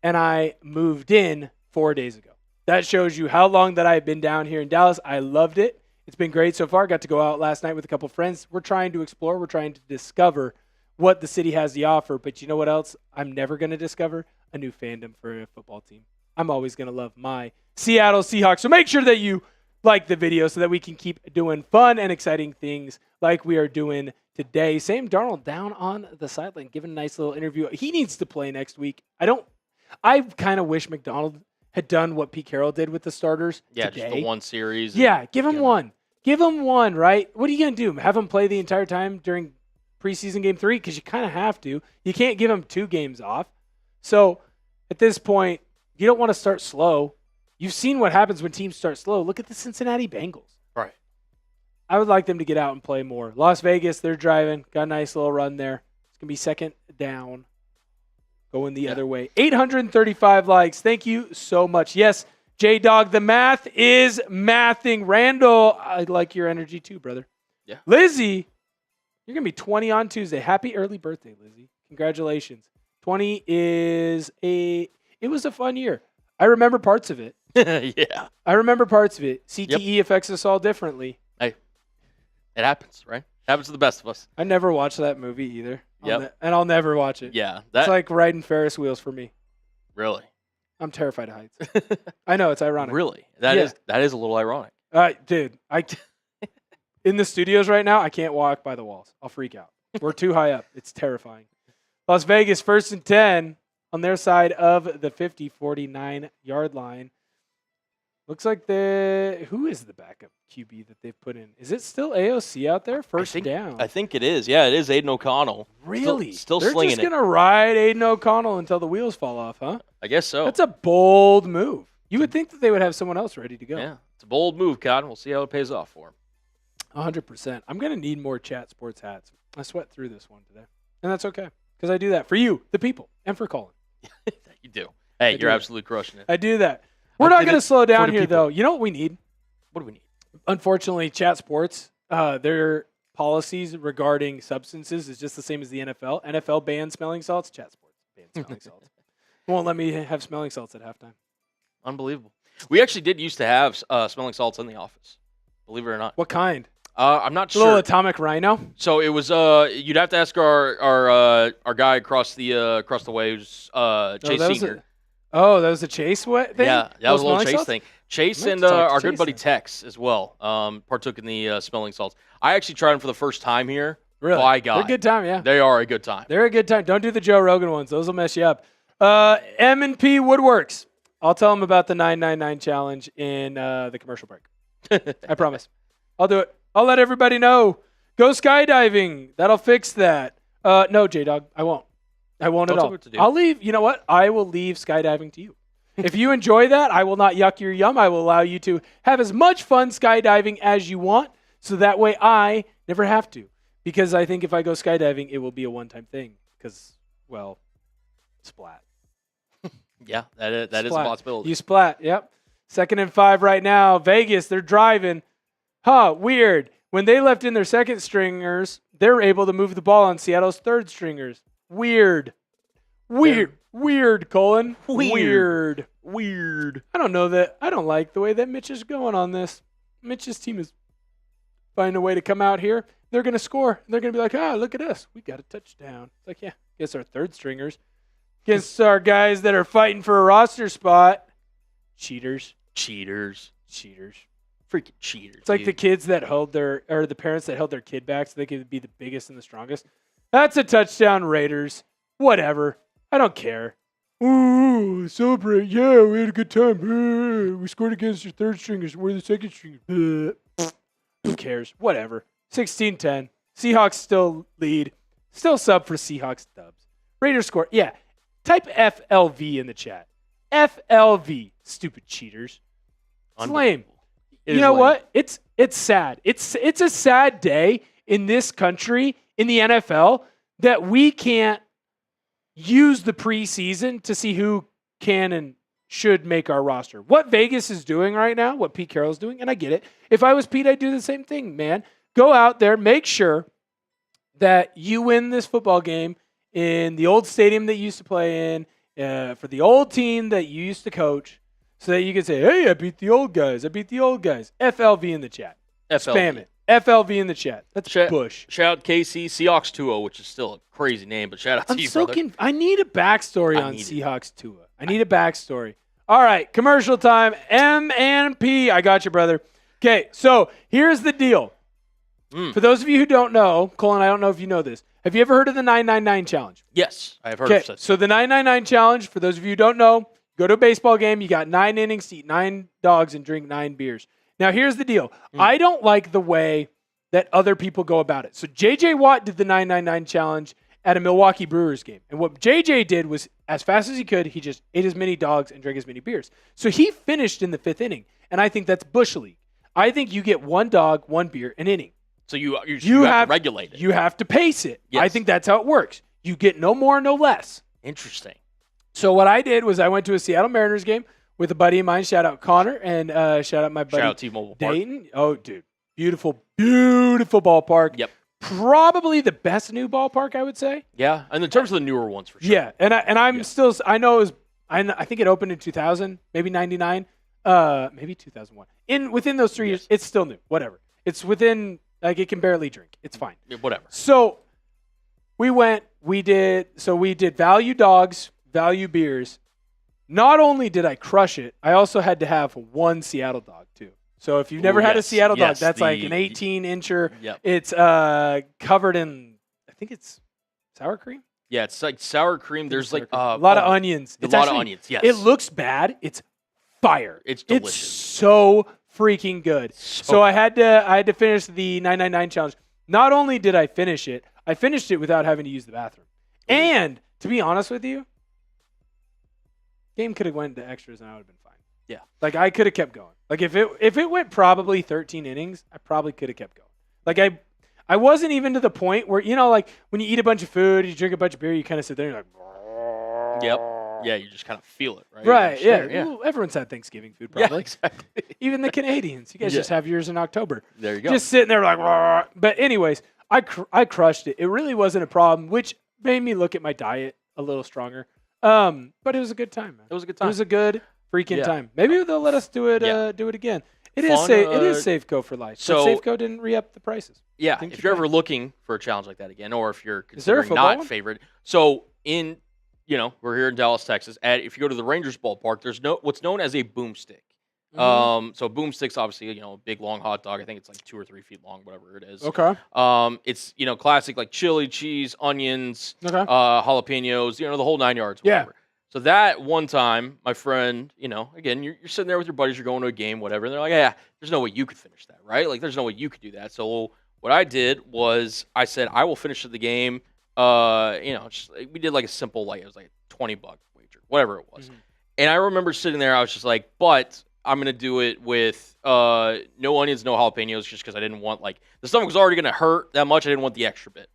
[SPEAKER 1] and I moved in 4 days ago. That shows you how long that I've been down here in Dallas. I loved it. It's been great so far. Got to go out last night with a couple friends. We're trying to explore. We're trying to discover what the city has to offer. But you know what else I'm never going to discover? A new fandom for a football team. I'm always going to love my Seattle Seahawks. So make sure that you like the video so that we can keep doing fun and exciting things like we are doing today. Sam Darnold down on the sideline, giving a nice little interview. He needs to play next week. I kind of wish MacDonald had done what Pete Carroll did with the starters today.
[SPEAKER 2] Just the one series.
[SPEAKER 1] Yeah, give him one. Give him one, right? What are you going to do? Have him play the entire time during preseason game 3? Because you kind of have to. You can't give him 2 games off. So at this point, you don't want to start slow. You've seen what happens when teams start slow. Look at the Cincinnati Bengals.
[SPEAKER 2] Right.
[SPEAKER 1] I would like them to get out and play more. Las Vegas, they're driving. Got a nice little run there. It's going to be second down. Going the other way. 835 likes. Thank you so much. Yes, J-Dog, the math is mathing. Randall, I like your energy too, brother.
[SPEAKER 2] Yeah.
[SPEAKER 1] Lizzie, you're going to be 20 on Tuesday. Happy early birthday, Lizzie. Congratulations. 20 is it was a fun year. I remember parts of it.
[SPEAKER 2] Yeah.
[SPEAKER 1] I remember parts of it. CTE affects us all differently.
[SPEAKER 2] Hey, it happens, right? It happens to the best of us.
[SPEAKER 1] I never watched that movie either.
[SPEAKER 2] Yep.
[SPEAKER 1] And I'll never watch it.
[SPEAKER 2] Yeah.
[SPEAKER 1] It's like riding Ferris wheels for me.
[SPEAKER 2] Really?
[SPEAKER 1] I'm terrified of heights. I know, it's ironic.
[SPEAKER 2] Really? That is a little ironic.
[SPEAKER 1] Dude, in the studios right now, I can't walk by the walls. I'll freak out. We're too high up. It's terrifying. Las Vegas, 1st and 10 on their side of the 49-yard line. Looks like who is the backup QB that they've put in? Is it still AOC out there? First down.
[SPEAKER 2] I think it is. Yeah, it is Aiden O'Connell.
[SPEAKER 1] Really?
[SPEAKER 2] Still
[SPEAKER 1] They're
[SPEAKER 2] slinging it.
[SPEAKER 1] They're just going to ride Aiden O'Connell until the wheels fall off, huh?
[SPEAKER 2] I guess so.
[SPEAKER 1] That's a bold move. You would think that they would have someone else ready to go.
[SPEAKER 2] Yeah, it's a bold move, Cotton. We'll see how it pays off for him.
[SPEAKER 1] 100%. I'm going to need more Chat Sports hats. I sweat through this one today. And that's okay, because I do that for you, the people, and for Colin.
[SPEAKER 2] You do. Hey, you're absolutely crushing it.
[SPEAKER 1] I do that. We're not going to slow down here, though. You know what we need?
[SPEAKER 2] What do we need?
[SPEAKER 1] Unfortunately, Chat Sports, their policies regarding substances is just the same as the NFL. NFL bans smelling salts. Chat Sports bans smelling salts. Won't let me have smelling salts at halftime.
[SPEAKER 2] Unbelievable. We actually did used to have smelling salts in the office. Believe it or not.
[SPEAKER 1] What kind?
[SPEAKER 2] I'm not sure.
[SPEAKER 1] Little Atomic Rhino.
[SPEAKER 2] So it was. You'd have to ask our guy across the way, who's Chase Senior.
[SPEAKER 1] That was a Chase thing?
[SPEAKER 2] Yeah, that was a little Chase
[SPEAKER 1] salts?
[SPEAKER 2] thing. Chase and our good buddy Tex as well partook in the smelling salts. I actually tried them for the first time here.
[SPEAKER 1] Really?
[SPEAKER 2] My God.
[SPEAKER 1] They're a good time, yeah.
[SPEAKER 2] They are a good time.
[SPEAKER 1] They're a good time. Don't do the Joe Rogan ones. Those will mess you up. M&P Woodworks. I'll tell them about the 999 challenge in the commercial break. I promise. I'll do it. I'll let everybody know. Go skydiving. That'll fix that. No, J-Dog, I won't. I won't at all. I'll leave. You know what? I will leave skydiving to you. If you enjoy that, I will not yuck your yum. I will allow you to have as much fun skydiving as you want, so that way I never have to. Because I think if I go skydiving, it will be a one-time thing. Because, well, splat.
[SPEAKER 2] Yeah, that is a possibility.
[SPEAKER 1] You splat, yep. 2nd and 5 right now. Vegas, they're driving. Weird. When they left in their second stringers, they're able to move the ball on Seattle's third stringers. Weird, Colin. Weird. I don't know that. I don't like the way that Mitch is going on this. Mitch's team is finding a way to come out here. They're going to score. They're going to be like, look at us. We got a touchdown. It's like, yeah, guess our third stringers. Against our guys that are fighting for a roster spot. Cheaters.
[SPEAKER 2] Freaking cheaters.
[SPEAKER 1] It's like the kids that the parents that held their kid back so they could be the biggest and the strongest. That's a touchdown, Raiders. Whatever. I don't care. Ooh, celebrate. Yeah, we had a good time. We scored against your third stringers. We're the second stringers. Who cares? Whatever. 16-10. Seahawks still lead. Still sub for Seahawks dubs. Raiders score. Yeah. Type FLV in the chat. FLV. Stupid cheaters. It's lame. You know what? It's sad. It's a sad day in this country, in the NFL, that we can't use the preseason to see who can and should make our roster. What Vegas is doing right now, what Pete Carroll is doing, and I get it. If I was Pete, I'd do the same thing, man. Go out there, make sure that you win this football game in the old stadium that you used to play in, for the old team that you used to coach, so that you can say, hey, I beat the old guys. I beat the old guys. FLV in the chat.
[SPEAKER 2] FLV.
[SPEAKER 1] Spam it. FLV in the chat. That's Bush.
[SPEAKER 2] Shout out KC, Seahawks Tua, which is still a crazy name, but shout out to you, brother.
[SPEAKER 1] I need a backstory on Seahawks Tua. I need a backstory. All right, commercial time. M&P. I got you, brother. Okay, so here's the deal. For those of you who don't know, Colin, I don't know if you know this. Have you ever heard of the 999 challenge?
[SPEAKER 2] Yes, I have heard of it.
[SPEAKER 1] So the 999 challenge, for those of you who don't know, go to a baseball game. You got 9 innings to eat 9 dogs and drink 9 beers. Now, here's the deal. I don't like the way that other people go about it. So J.J. Watt did the 999 challenge at a Milwaukee Brewers game. And what J.J. did was, as fast as he could, he just ate as many dogs and drank as many beers. So he finished in the 5th inning. And I think that's Bush League. I think you get 1 dog, 1 beer, an inning.
[SPEAKER 2] So you have to regulate it.
[SPEAKER 1] You have to pace it.
[SPEAKER 2] Yes.
[SPEAKER 1] I think that's how it works. You get no more, no less.
[SPEAKER 2] Interesting.
[SPEAKER 1] So what I did was I went to a Seattle Mariners game with a buddy of mine. Shout out Connor and shout out my buddy
[SPEAKER 2] shout out T-Mobile Park.
[SPEAKER 1] Dayton. Oh, dude. Beautiful, beautiful ballpark.
[SPEAKER 2] Yep.
[SPEAKER 1] Probably the best new ballpark, I would say.
[SPEAKER 2] Yeah, and in terms of the newer ones, for sure.
[SPEAKER 1] Yeah, I think it opened in 2000, maybe 99, maybe 2001. Within those 3 years, it's still new. Whatever. It's within, like, it can barely drink. It's fine.
[SPEAKER 2] Yeah, whatever.
[SPEAKER 1] So we did value dogs, value beers. Not only did I crush it, I also had to have 1 Seattle dog too. So if you've never had a Seattle dog, that's like an 18-incher.
[SPEAKER 2] Yep.
[SPEAKER 1] It's covered in, I think it's sour cream.
[SPEAKER 2] Yeah, it's like sour cream. There's like
[SPEAKER 1] a lot of onions.
[SPEAKER 2] A lot of onions, yes.
[SPEAKER 1] It looks bad. It's fire.
[SPEAKER 2] It's delicious.
[SPEAKER 1] It's so freaking good. So I had to finish the 999 challenge. Not only did I finish it without having to use the bathroom. And to be honest with you, game could have went to extras and I would have been fine.
[SPEAKER 2] Yeah.
[SPEAKER 1] Like, I could have kept going. Like, if it went probably 13 innings, I probably could have kept going. Like, I wasn't even to the point where, you know, like, when you eat a bunch of food, you drink a bunch of beer, you kind of sit there and you're like,
[SPEAKER 2] yep. Yeah, you just kind of feel it, right?
[SPEAKER 1] Right,
[SPEAKER 2] yeah.
[SPEAKER 1] Yeah. Well, everyone's had Thanksgiving food, probably.
[SPEAKER 2] Yeah, exactly.
[SPEAKER 1] Even the Canadians. You guys just have yours in October.
[SPEAKER 2] There you go.
[SPEAKER 1] Just sitting there like, but anyways, I crushed it. It really wasn't a problem, which made me look at my diet a little stronger. But it was a good time, man.
[SPEAKER 2] It was a good time.
[SPEAKER 1] It was a good freaking time. Maybe they'll let us do it again. It is Safeco for life. So Safeco didn't re-up the prices.
[SPEAKER 2] Yeah, if you're ever looking for a challenge like that again, or if you're considering not favorite. So we're here in Dallas, Texas. If you go to the Rangers ballpark, there's what's known as a boomstick. So boomstick's obviously, a big long hot dog. I think it's like 2 or 3 feet long, whatever it is.
[SPEAKER 1] Okay.
[SPEAKER 2] It's classic like chili, cheese, onions, jalapenos, the whole 9 yards. Whatever. Yeah. So that one time, my friend, again, you're sitting there with your buddies, you're going to a game, whatever, and they're like, yeah, there's no way you could finish that, right? Like, there's no way you could do that. So what I did was I said, I will finish the game. We did like a simple, it was like a $20 wager, whatever it was. Mm-hmm. And I remember sitting there, I was just like, but I'm going to do it with no onions, no jalapenos, just because I didn't want, the stomach was already going to hurt that much. I didn't want the extra bit.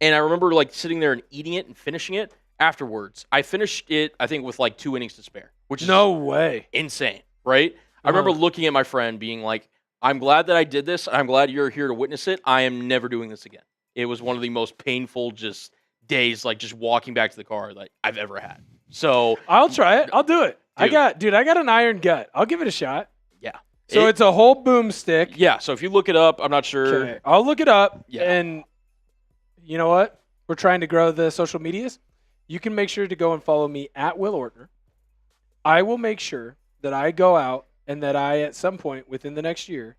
[SPEAKER 2] And I remember, sitting there and eating it and finishing it. Afterwards, I finished it, I think, with 2 innings to spare, which is
[SPEAKER 1] no way
[SPEAKER 2] insane, right? I remember looking at my friend being like, I'm glad that I did this. I'm glad you're here to witness it. I am never doing this again. It was one of the most painful days, just walking back to the car that I've ever had. So
[SPEAKER 1] I'll try it. I'll do it. Dude. I got an iron gut. I'll give it a shot.
[SPEAKER 2] Yeah.
[SPEAKER 1] So it's a whole boomstick.
[SPEAKER 2] Yeah. So if you look it up, I'm not sure.
[SPEAKER 1] Okay. I'll look it up.
[SPEAKER 2] Yeah.
[SPEAKER 1] And you know what? We're trying to grow the social medias. You can make sure to go and follow me at Will Ortner. I will make sure that I go out and that I, at some point within the next year,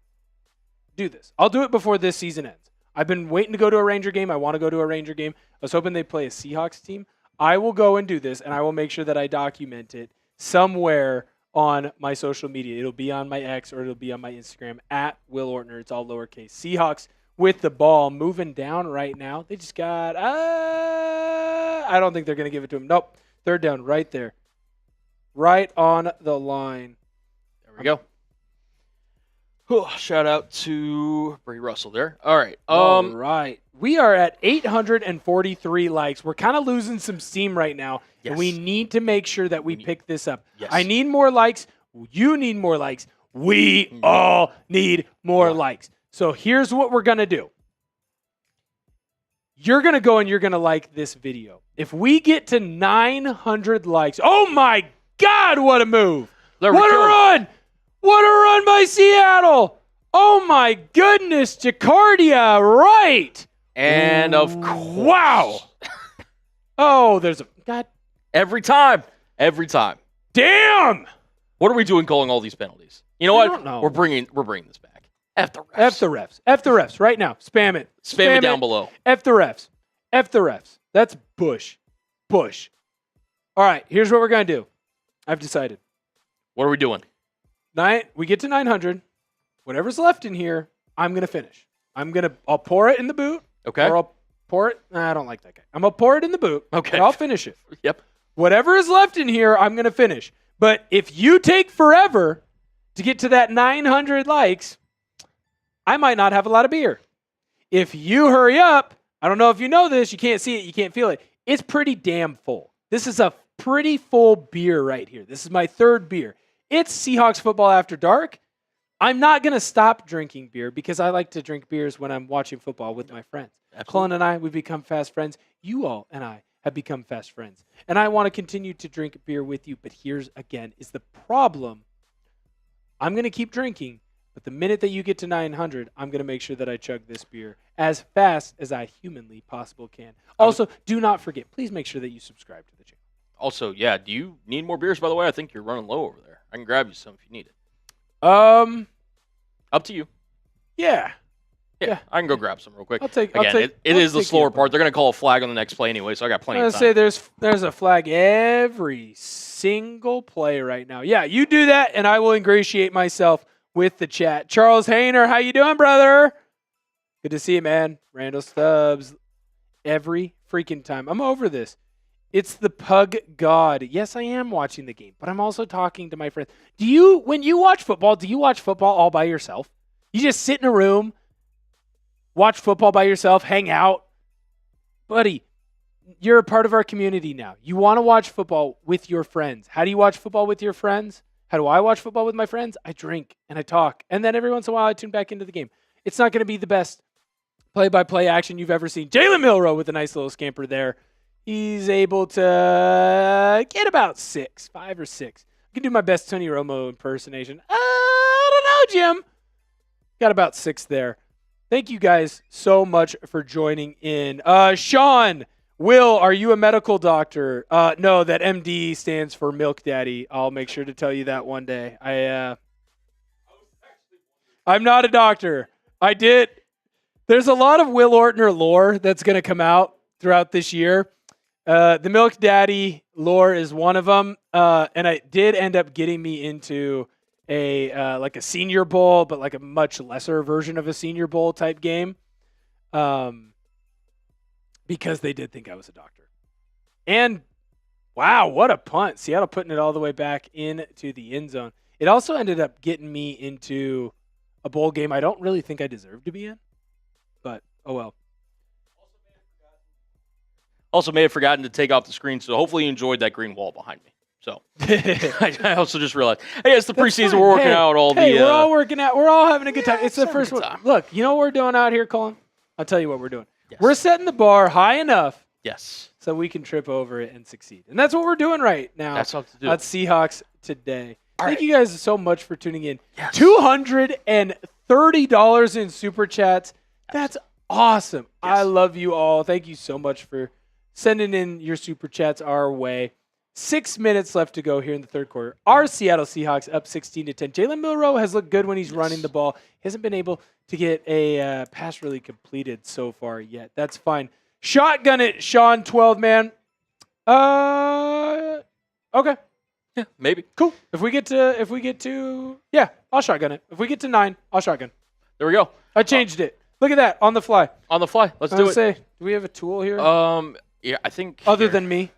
[SPEAKER 1] do this. I'll do it before this season ends. I've been waiting to go to a Ranger game. I want to go to a Ranger game. I was hoping they'd play a Seahawks team. I will go and do this, and I will make sure that I document it somewhere on my social media. It'll be on my X or it'll be on my Instagram at Will Ortner. It's all lowercase. Seahawks with the ball moving down right now. They just got, I don't think they're going to give it to him. Nope. Third down right there. Right on the line.
[SPEAKER 2] There we go. Shout out to Brie Russell there. All right.
[SPEAKER 1] All right. We are at 843 likes. We're kind of losing some steam right now.
[SPEAKER 2] Yes.
[SPEAKER 1] And we need to make sure that we pick this up.
[SPEAKER 2] Yes.
[SPEAKER 1] I need more likes. You need more likes. We all need more likes. So here's what we're going to do. You're going to go and you're going to like this video. If we get to 900 likes, oh my God, what a move. What a run. What a run by Seattle. Oh my goodness, Jacardia, right.
[SPEAKER 2] And of course.
[SPEAKER 1] Wow. Oh, there's a, God.
[SPEAKER 2] Every time.
[SPEAKER 1] Damn.
[SPEAKER 2] What are we doing calling all these penalties? You know what?
[SPEAKER 1] Don't know.
[SPEAKER 2] We're bringing this back. F the refs.
[SPEAKER 1] F the refs. F the refs right now. Spam it.
[SPEAKER 2] Spam it down below.
[SPEAKER 1] F the refs. F the refs. That's Bush. All right, here's what we're going to do. I've decided.
[SPEAKER 2] What are we doing?
[SPEAKER 1] We get to 900. Whatever's left in here, I'm going to finish. I'll pour it in the boot.
[SPEAKER 2] Okay.
[SPEAKER 1] Or I'll pour it. I don't like that guy. I'm going to pour it in the boot.
[SPEAKER 2] Okay.
[SPEAKER 1] And I'll finish it.
[SPEAKER 2] Yep.
[SPEAKER 1] Whatever is left in here, I'm going to finish. But if you take forever to get to that 900 likes, I might not have a lot of beer. If you hurry up, I don't know if you know this, you can't see it, you can't feel it. It's pretty damn full. This is a pretty full beer right here. This is my third beer. It's Seahawks football after dark. I'm not going to stop drinking beer because I like to drink beers when I'm watching football with my friends.
[SPEAKER 2] Absolutely.
[SPEAKER 1] Colin and I, we've become fast friends. You all and I have become fast friends. And I want to continue to drink beer with you. But here's, again, is the problem. I'm going to keep drinking. But the minute that you get to 900, I'm going to make sure that I chug this beer as fast as I humanly possible can. Also, do not forget, please make sure that you subscribe to the channel.
[SPEAKER 2] Also, yeah, do you need more beers, by the way? I think you're running low over there. I can grab you some if you need it. Up to you.
[SPEAKER 1] Yeah.
[SPEAKER 2] I can go grab some real quick.
[SPEAKER 1] It
[SPEAKER 2] is the slower part. They're going to call a flag on the next play anyway, so I got plenty of time.
[SPEAKER 1] I was going to say there's a flag every single play right now. Yeah, you do that, and I will ingratiate myself with the chat. Charles Hayner, how you doing, brother? Good to see you, man. Randall Stubbs. Every freaking time. I'm over this. It's the pug god. Yes, I am watching the game, but I'm also talking to my friends. When you watch football, do you watch football all by yourself? You just sit in a room, watch football by yourself, hang out? Buddy, you're a part of our community now. You want to watch football with your friends. How do you watch football with your friends? How do I watch football with my friends? I drink and I talk, and then every once in a while I tune back into the game. It's not going to be the best play-by-play action you've ever seen. Jalen Milroe with a nice little scamper there. He's able to get about 5 or 6. I can do my best Tony Romo impersonation. I don't know, Jim. Got about 6 there. Thank you guys so much for joining in. Sean, Will, are you a medical doctor? No, that MD stands for Milk Daddy. I'll make sure to tell you that one day. I'm not a doctor. There's a lot of Will Ortner lore that's going to come out throughout this year. The Milk Daddy lore is one of them, and it did end up getting me into a Senior Bowl, but like a much lesser version of a Senior Bowl type game, because they did think I was a doctor. And wow, what a punt! Seattle putting it all the way back into the end zone. It also ended up getting me into a bowl game I don't really think I deserved to be in, but oh well.
[SPEAKER 2] Also may have forgotten to take off the screen, so hopefully you enjoyed that green wall behind me. So I also just realized, hey, it's the preseason. We're working out
[SPEAKER 1] we're all working out. We're all having a good time. It's the first one. Look, you know what we're doing out here, Colin? I'll tell you what we're doing. Yes. We're setting the bar high enough so we can trip over it and succeed. And that's what we're doing right now.
[SPEAKER 2] That's what to do.
[SPEAKER 1] At Seahawks Today. Thank you guys so much for tuning in.
[SPEAKER 2] Yes.
[SPEAKER 1] $230 in Super Chats. That's awesome.
[SPEAKER 2] Yes.
[SPEAKER 1] I love you all. Thank you so much for sending in your Super Chats our way. 6 minutes left to go here in the third quarter. Our Seattle Seahawks up 16-10. Jalen Milroe has looked good when he's running the ball. He hasn't been able to get a pass really completed so far yet. That's fine. Shotgun it, Sean 12, man. Okay.
[SPEAKER 2] Yeah, maybe.
[SPEAKER 1] Cool. If we get to, yeah, I'll shotgun it. If we get to 9, I'll shotgun.
[SPEAKER 2] There we go.
[SPEAKER 1] I changed it. Look at that on the fly.
[SPEAKER 2] On the fly. Let's do it.
[SPEAKER 1] Do we have a tool here?
[SPEAKER 2] Yeah, I think.
[SPEAKER 1] Other than me.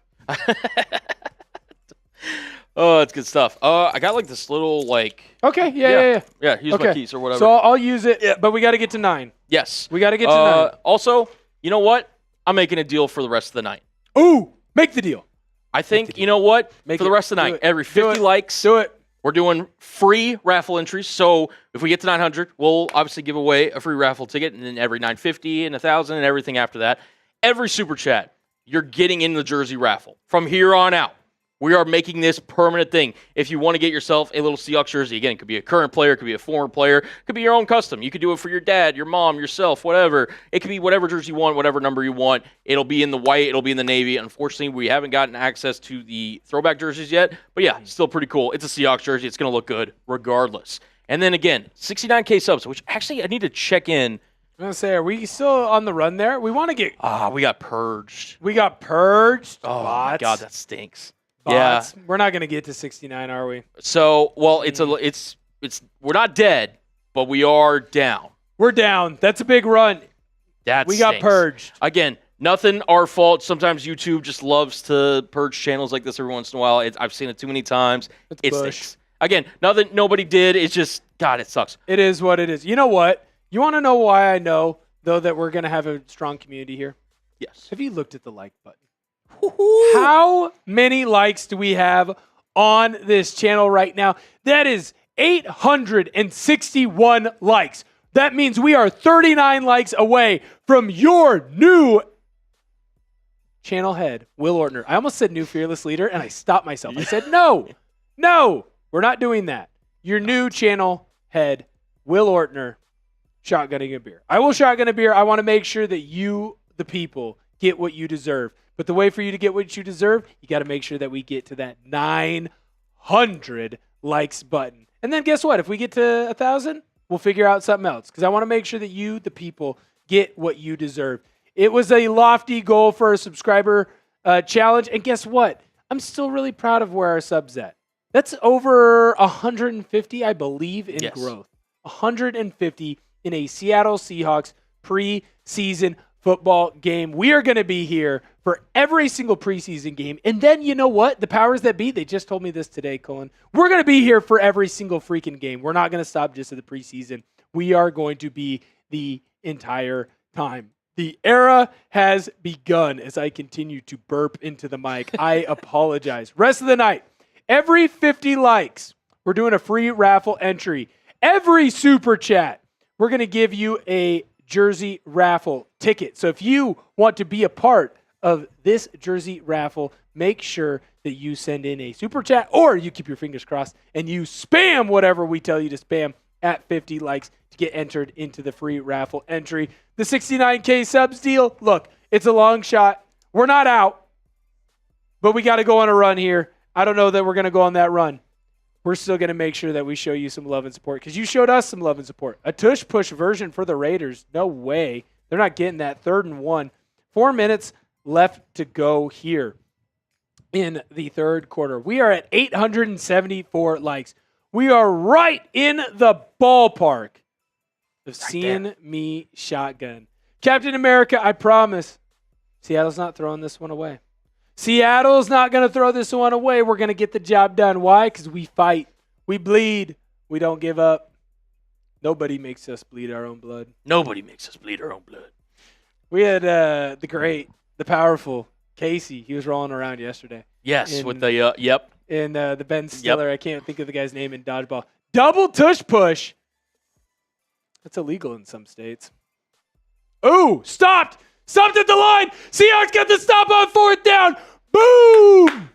[SPEAKER 2] Oh, that's good stuff. I got like this little like.
[SPEAKER 1] Okay. Yeah.
[SPEAKER 2] Yeah. Use my keys or whatever.
[SPEAKER 1] So I'll use it, but we got to get to 9.
[SPEAKER 2] Yes.
[SPEAKER 1] We got to get to 9.
[SPEAKER 2] Also, you know what? I'm making a deal for the rest of the night.
[SPEAKER 1] Ooh, make the deal.
[SPEAKER 2] I think, you know what? For the rest of the night, every 50 likes, we're doing free raffle entries. So if we get to 900, we'll obviously give away a free raffle ticket. And then every 950 and 1,000 and everything after that, every super chat, you're getting in the jersey raffle. From here on out, we are making this permanent thing. If you want to get yourself a little Seahawks jersey, again, it could be a current player, it could be a former player, it could be your own custom. You could do it for your dad, your mom, yourself, whatever. It could be whatever jersey you want, whatever number you want. It'll be in the white, it'll be in the navy. Unfortunately, we haven't gotten access to the throwback jerseys yet, but yeah, still pretty cool. It's a Seahawks jersey. It's going to look good regardless. And then again, 69K subs, which actually I need to check in.
[SPEAKER 1] I'm going to say, are we still on the run there? We want to get...
[SPEAKER 2] we got purged.
[SPEAKER 1] We got purged?
[SPEAKER 2] Oh, my God, that stinks.
[SPEAKER 1] Bots. Yeah. We're not going to get to 69, are we?
[SPEAKER 2] So, well, it's we're not dead, but we are down.
[SPEAKER 1] We're down. That's a big run. We got purged.
[SPEAKER 2] Again, nothing our fault. Sometimes YouTube just loves to purge channels like this every once in a while. I've seen it too many times. It stinks. Again, nothing nobody did. It's just, God, it sucks.
[SPEAKER 1] It is what it is. You know what? You want to know why I know, though, that we're going to have a strong community here?
[SPEAKER 2] Yes.
[SPEAKER 1] Have you looked at the like button? How many likes do we have on this channel right now? That is 861 likes. That means we are 39 likes away from your new channel head, Will Ortner. I almost said new fearless leader, and I stopped myself. I said, no, we're not doing that. Your new channel head, Will Ortner, shotgunning a beer. I will shotgun a beer. I want to make sure that you, the people, get what you deserve. But the way for you to get what you deserve, you got to make sure that we get to that 900 likes button. And then guess what? If we get to 1,000, we'll figure out something else. Because I want to make sure that you, the people, get what you deserve. It was a lofty goal for a subscriber challenge. And guess what? I'm still really proud of where our sub's at. That's over 150, I believe, in growth. 150 in a Seattle Seahawks preseason football game. We are going to be here for every single preseason game. And then, you know what? The powers that be, they just told me this today, Colin. We're going to be here for every single freaking game. We're not going to stop just at the preseason. We are going to be the entire time. The era has begun as I continue to burp into the mic. I apologize. Rest of the night, every 50 likes, we're doing a free raffle entry. Every super chat, we're going to give you a jersey raffle ticket. So if you want to be a part of this jersey raffle, make sure that you send in a super chat, or you keep your fingers crossed and you spam whatever we tell you to spam at 50 likes to get entered into the free raffle entry. The 69K subs deal, look, it's a long shot. We're not out, but we got to go on a run here. I don't know that we're going to go on that run. We're still going to make sure that we show you some love and support because you showed us some love and support. A tush-push version for the Raiders. No way. They're not getting that. 3rd and 1. 4 minutes left to go here in the third quarter. We are at 874 likes. We are right in the ballpark of seeing me shotgun. Captain America, I promise, Seattle's not throwing this one away. Seattle's not going to throw this one away. We're going to get the job done. Why? Because we fight. We bleed. We don't give up. Nobody makes us bleed our own blood.
[SPEAKER 2] Nobody makes us bleed our own blood.
[SPEAKER 1] We had the great, the powerful Casey. He was rolling around yesterday.
[SPEAKER 2] Yes, with the, yep.
[SPEAKER 1] In the Ben Stiller. Yep. I can't think of the guy's name in dodgeball. Double tush push. That's illegal in some states. Ooh, stopped. Stopped at the line. Seahawks got the stop on 4th down. Boom!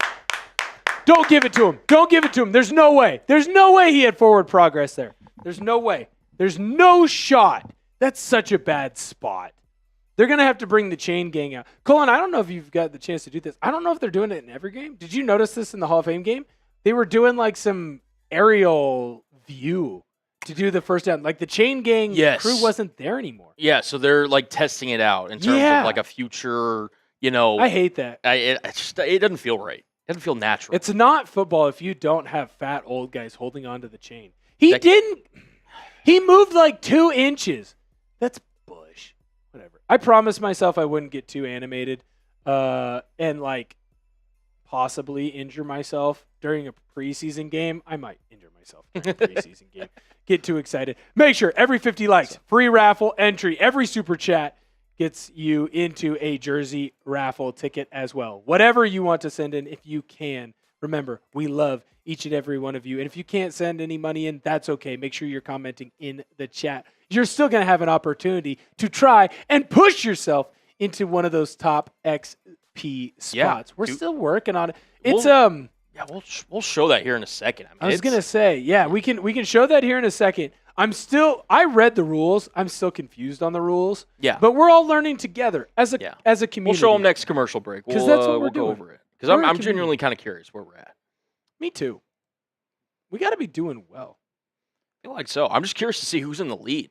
[SPEAKER 1] Don't give it to him. Don't give it to him. There's no way. There's no way he had forward progress there. There's no way. There's no shot. That's such a bad spot. They're going to have to bring the chain gang out. Colin, I don't know if you've got the chance to do this. I don't know if they're doing it in every game. Did you notice this in the Hall of Fame game? They were doing like some aerial view to do the first down. Like the chain gang crew wasn't there anymore.
[SPEAKER 2] Yeah, so they're like testing it out in terms of like a future, you know.
[SPEAKER 1] I hate that.
[SPEAKER 2] It doesn't feel right. Doesn't feel natural.
[SPEAKER 1] It's not football if you don't have fat old guys holding onto the chain. He moved like 2 inches. That's bush. Whatever. I promised myself I wouldn't get too animated and like possibly injure myself during a preseason game. I might injure myself during a preseason game. Get too excited. Make sure every 50 likes, free raffle entry, every super chat gets you into a jersey raffle ticket as well. Whatever you want to send in, if you can. Remember, we love each and every one of you. And if you can't send any money in, that's okay. Make sure you're commenting in the chat. You're still going to have an opportunity to try and push yourself into one of those top XP spots.
[SPEAKER 2] Yeah,
[SPEAKER 1] We're still working on it. It's
[SPEAKER 2] we'll show that here in a second.
[SPEAKER 1] I was going to say, we can show that here in a second. I read the rules. I'm still confused on the rules.
[SPEAKER 2] Yeah.
[SPEAKER 1] But we're all learning together as a community.
[SPEAKER 2] We'll show them next commercial break.
[SPEAKER 1] Because that's what we're
[SPEAKER 2] we'll
[SPEAKER 1] doing.
[SPEAKER 2] Go over it. Because I'm genuinely kind of curious where we're at.
[SPEAKER 1] Me too. We got to be doing well.
[SPEAKER 2] I feel like so. I'm just curious to see who's in the lead.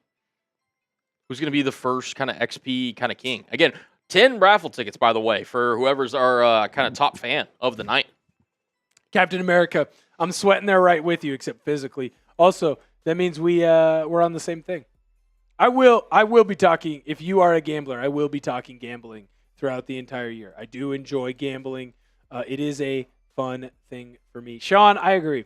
[SPEAKER 2] Who's going to be the first kind of XP kind of king. Again, 10 raffle tickets, by the way, for whoever's our kind of top fan of the night.
[SPEAKER 1] Captain America, I'm sweating there right with you, except physically. Also, that means we're on the same thing. I will be talking, if you are a gambler, I will be talking gambling throughout the entire year. I do enjoy gambling. It is a fun thing for me. Sean, I agree.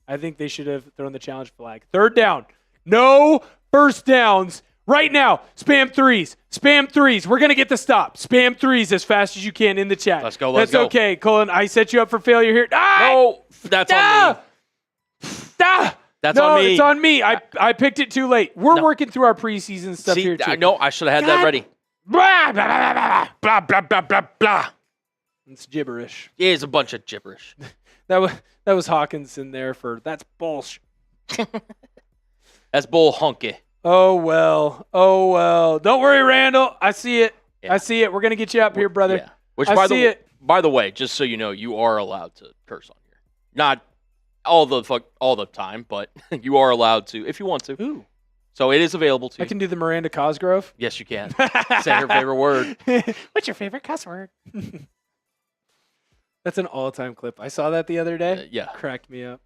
[SPEAKER 1] I think they should have thrown the challenge flag. 3rd down. No first downs. Right now, spam threes. Spam threes. We're going to get the stop. Spam threes as fast as you can in the chat.
[SPEAKER 2] Let's go. That's
[SPEAKER 1] okay, Colin. I set you up for failure here.
[SPEAKER 2] No, that's on me. That's on me.
[SPEAKER 1] It's on me. I picked it too late. We're working through our preseason stuff here, too.
[SPEAKER 2] No, I should have had that ready.
[SPEAKER 1] Blah, blah, blah, blah, blah, blah, blah, blah, blah. It's gibberish.
[SPEAKER 2] Yeah, it's a bunch of gibberish.
[SPEAKER 1] That was Hawkins in there for that's bullshit.
[SPEAKER 2] That's bull honky.
[SPEAKER 1] Oh, well. Don't worry, Randall. I see it. Yeah. I see it. We're going to get you up here, brother. Yeah.
[SPEAKER 2] Which, by the way, just so you know, you are allowed to curse on here. Not all the time, but you are allowed to if you want to.
[SPEAKER 1] Ooh.
[SPEAKER 2] So it is available to you.
[SPEAKER 1] I can do the Miranda Cosgrove?
[SPEAKER 2] Yes, you can. Say your favorite word.
[SPEAKER 1] What's your favorite cuss word? That's an all-time clip. I saw that the other day.
[SPEAKER 2] Yeah.
[SPEAKER 1] Cracked me up.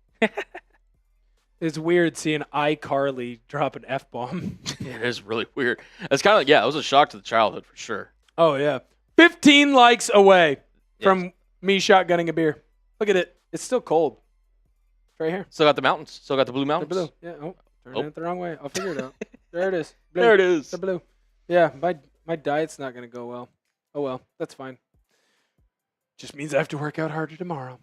[SPEAKER 1] It's weird seeing iCarly drop an F-bomb.
[SPEAKER 2] It is really weird. It's kind of, it was a shock to the childhood for sure.
[SPEAKER 1] Oh, yeah. 15 likes away from me shotgunning a beer. Look at it. It's still cold. It's right here.
[SPEAKER 2] Still got the mountains. Still got the blue mountains.
[SPEAKER 1] They're blue. Yeah. Turned it the wrong way. I'll figure it out. There it is. Blue.
[SPEAKER 2] There it is.
[SPEAKER 1] They're blue. Yeah, my diet's not going to go well. Oh, well. That's fine. Just means I have to work out harder tomorrow.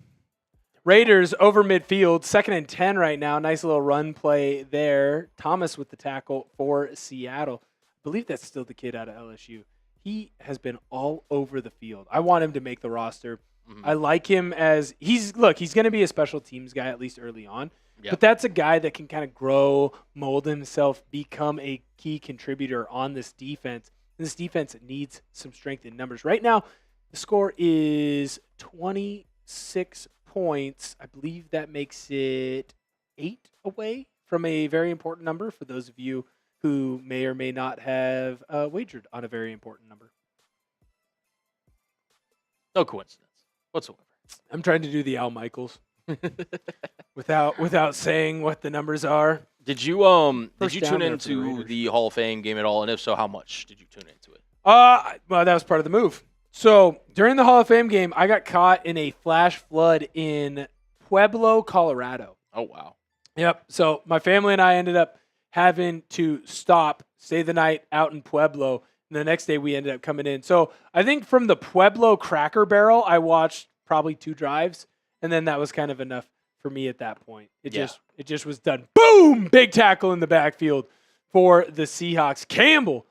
[SPEAKER 1] Raiders over midfield, 2nd and 10 right now. Nice little run play there. Thomas with the tackle for Seattle. I believe that's still the kid out of LSU. He has been all over the field. I want him to make the roster. Mm-hmm. I like him as he's going to be a special teams guy at least early on. Yep. But that's a guy that can kind of grow, mold himself, become a key contributor on this defense. And this defense needs some strength in numbers. Right now, the score is 26 points. I believe that makes it 8 away from a very important number for those of you who may or may not have wagered on a very important number.
[SPEAKER 2] No coincidence whatsoever.
[SPEAKER 1] I'm trying to do the Al Michaels without saying what the numbers are.
[SPEAKER 2] Did you tune into the Hall of Fame game at all? And if so, how much did you tune into it?
[SPEAKER 1] Well, that was part of the move. So during the Hall of Fame game, I got caught in a flash flood in Pueblo, Colorado.
[SPEAKER 2] Oh, wow.
[SPEAKER 1] Yep. So my family and I ended up having to stay the night out in Pueblo. And the next day we ended up coming in. So I think from the Pueblo Cracker Barrel, I watched probably 2 drives. And then that was kind of enough for me at that point. It just was done. Boom! Big tackle in the backfield for the Seahawks. Campbell.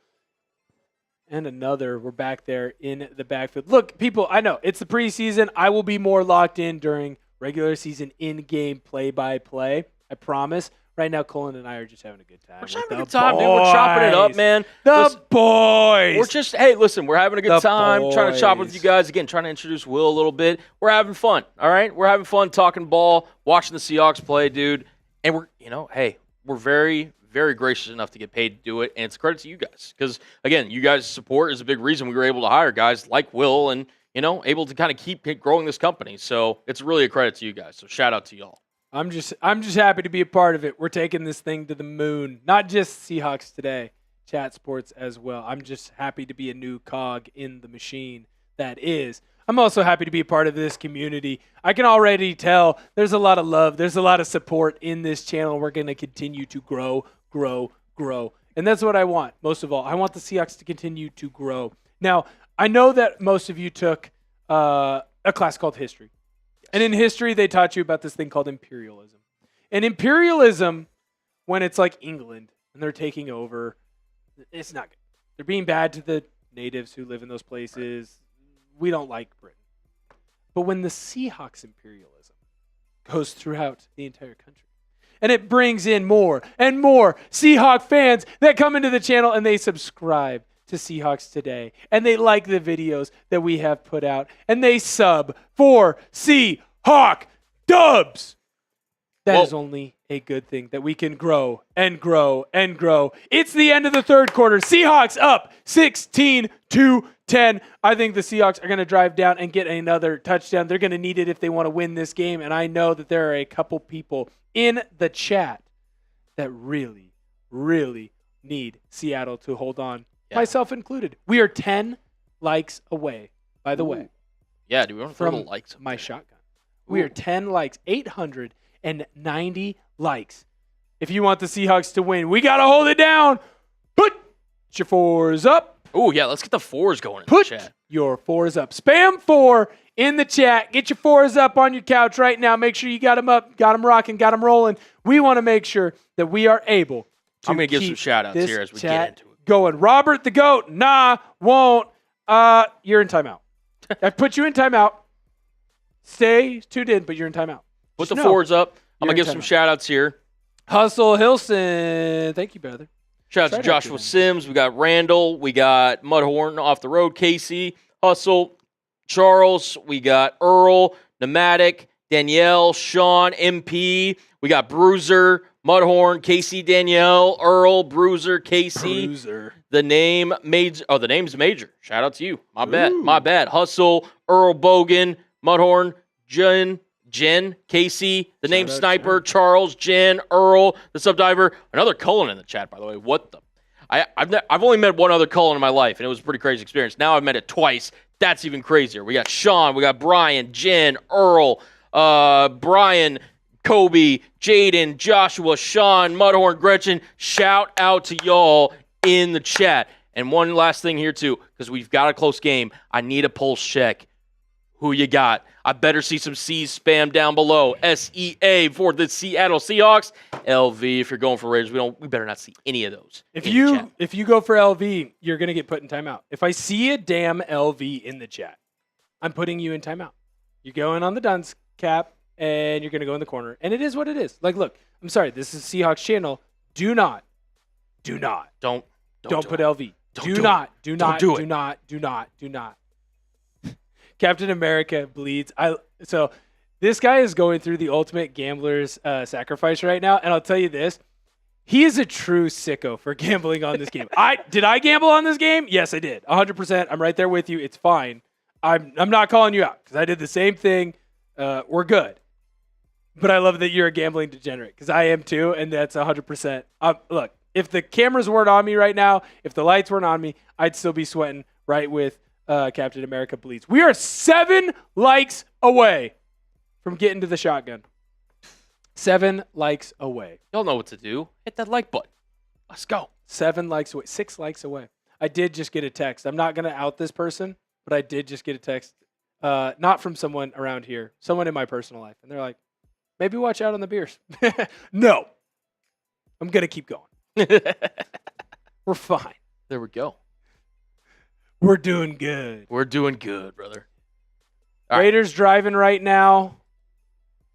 [SPEAKER 1] And another. We're back there in the backfield. Look, people, I know it's the preseason. I will be more locked in during regular season in-game play-by-play. I promise. Right now, Colin and I are just having a good time.
[SPEAKER 2] We're just having a good time, dude. We're chopping it up, man.
[SPEAKER 1] Boys.
[SPEAKER 2] We're just, we're having a good time. Trying to chop with you guys. Again, trying to introduce Will a little bit. We're having fun, all right? We're having fun talking ball, watching the Seahawks play, dude. And we're very, very gracious enough to get paid to do it. And it's a credit to you guys. Because, again, you guys' support is a big reason we were able to hire guys like Will and, able to kind of keep growing this company. So it's really a credit to you guys. So shout out to y'all.
[SPEAKER 1] I'm just happy to be a part of it. We're taking this thing to the moon. Not just Seahawks Today, Chat Sports as well. I'm just happy to be a new cog in the machine that is. I'm also happy to be a part of this community. I can already tell there's a lot of love. There's a lot of support in this channel. We're going to continue to grow. And that's what I want, most of all. I want the Seahawks to continue to grow. Now, I know that most of you took a class called history. And in history, they taught you about this thing called imperialism. And imperialism, when it's like England and they're taking over, it's not good. They're being bad to the natives who live in those places. We don't like Britain. But when the Seahawks imperialism goes throughout the entire country, and it brings in more and more Seahawk fans that come into the channel and they subscribe to Seahawks Today, and they like the videos that we have put out, and they sub for Seahawk Dubs. That is only a good thing, that we can grow and grow and grow. It's the end of the third quarter. Seahawks up 16-10. I think the Seahawks are going to drive down and get another touchdown. They're going to need it if they want to win this game, and I know that there are a couple people in the chat that really, really need Seattle to hold on. Yeah. Myself included. We are 10 likes away, by the way.
[SPEAKER 2] Yeah, do we want to throw the likes?
[SPEAKER 1] My shotgun. We are 10 likes, 890 likes. If you want the Seahawks to win, we got to hold it down. Put your fours up.
[SPEAKER 2] Oh, yeah, let's get the fours going in
[SPEAKER 1] the
[SPEAKER 2] chat.
[SPEAKER 1] Put your fours up. Spam 4 in the chat. Get your fours up on your couch right now. Make sure you got them up, got them rocking, got them rolling. We want to make sure that we are able to
[SPEAKER 2] I'm going to give some shout-outs here as we get into it.
[SPEAKER 1] Going. Robert the GOAT, nah, won't. You're in timeout. I put you in timeout. Stay tuned in, but you're in timeout.
[SPEAKER 2] Put the fours up. I'm going to give some shout-outs here.
[SPEAKER 1] Hustle Hilson. Thank you, brother.
[SPEAKER 2] Shout out to Joshua Sims. We got Randall. We got Mudhorn off the road. Casey. Hustle. Charles. We got Earl. Pneumatic. Danielle. Sean. MP. We got Bruiser. Mudhorn, Casey, Danielle, Earl, Bruiser, Casey. The name's Major. Shout out to you. My bad. Hustle, Earl Bogan, Mudhorn, Jen, Casey, the name Sniper, Jen. Charles, Jen, Earl, the Subdiver. Another Cullen in the chat, by the way. What the? I've only met one other Cullen in my life, and it was a pretty crazy experience. Now I've met it twice. That's even crazier. We got Sean, we got Brian, Jen, Earl, Brian, Kobe, Jaden, Joshua, Sean, Mudhorn, Gretchen. Shout out to y'all in the chat. And one last thing here, too, because we've got a close game. I need a pulse check. Who you got? I better see some C's spam down below. SEA for the Seattle Seahawks. LV if you're going for Raiders. We better not see any of those.
[SPEAKER 1] If you go for LV, you're going to get put in timeout. If I see a damn LV in the chat, I'm putting you in timeout. You're going on the dunce cap. And you're going to go in the corner. And it is what it is. Like, look, I'm sorry. This is Seahawks channel. Do not put LV. Do not. Captain America bleeds. So this guy is going through the ultimate gambler's sacrifice right now. And I'll tell you this. He is a true sicko for gambling on this game. Did I gamble on this game? Yes, I did. 100%. I'm right there with you. It's fine. I'm not calling you out because I did the same thing. We're good. But I love that you're a gambling degenerate because I am too, and that's 100%. Look, if the cameras weren't on me right now, if the lights weren't on me, I'd still be sweating right with Captain America Bleeds. We are 7 likes away from getting to the shotgun. 7 likes away.
[SPEAKER 2] Y'all know what to do. Hit that like button. Let's go.
[SPEAKER 1] 7 likes away. 6 likes away. I did just get a text. I'm not going to out this person, but I did just get a text. Not from someone around here. Someone in my personal life. And they're like, maybe watch out on the beers. No. I'm going to keep going. We're fine.
[SPEAKER 2] There we go.
[SPEAKER 1] We're doing good.
[SPEAKER 2] We're doing good, brother.
[SPEAKER 1] Raiders driving right now.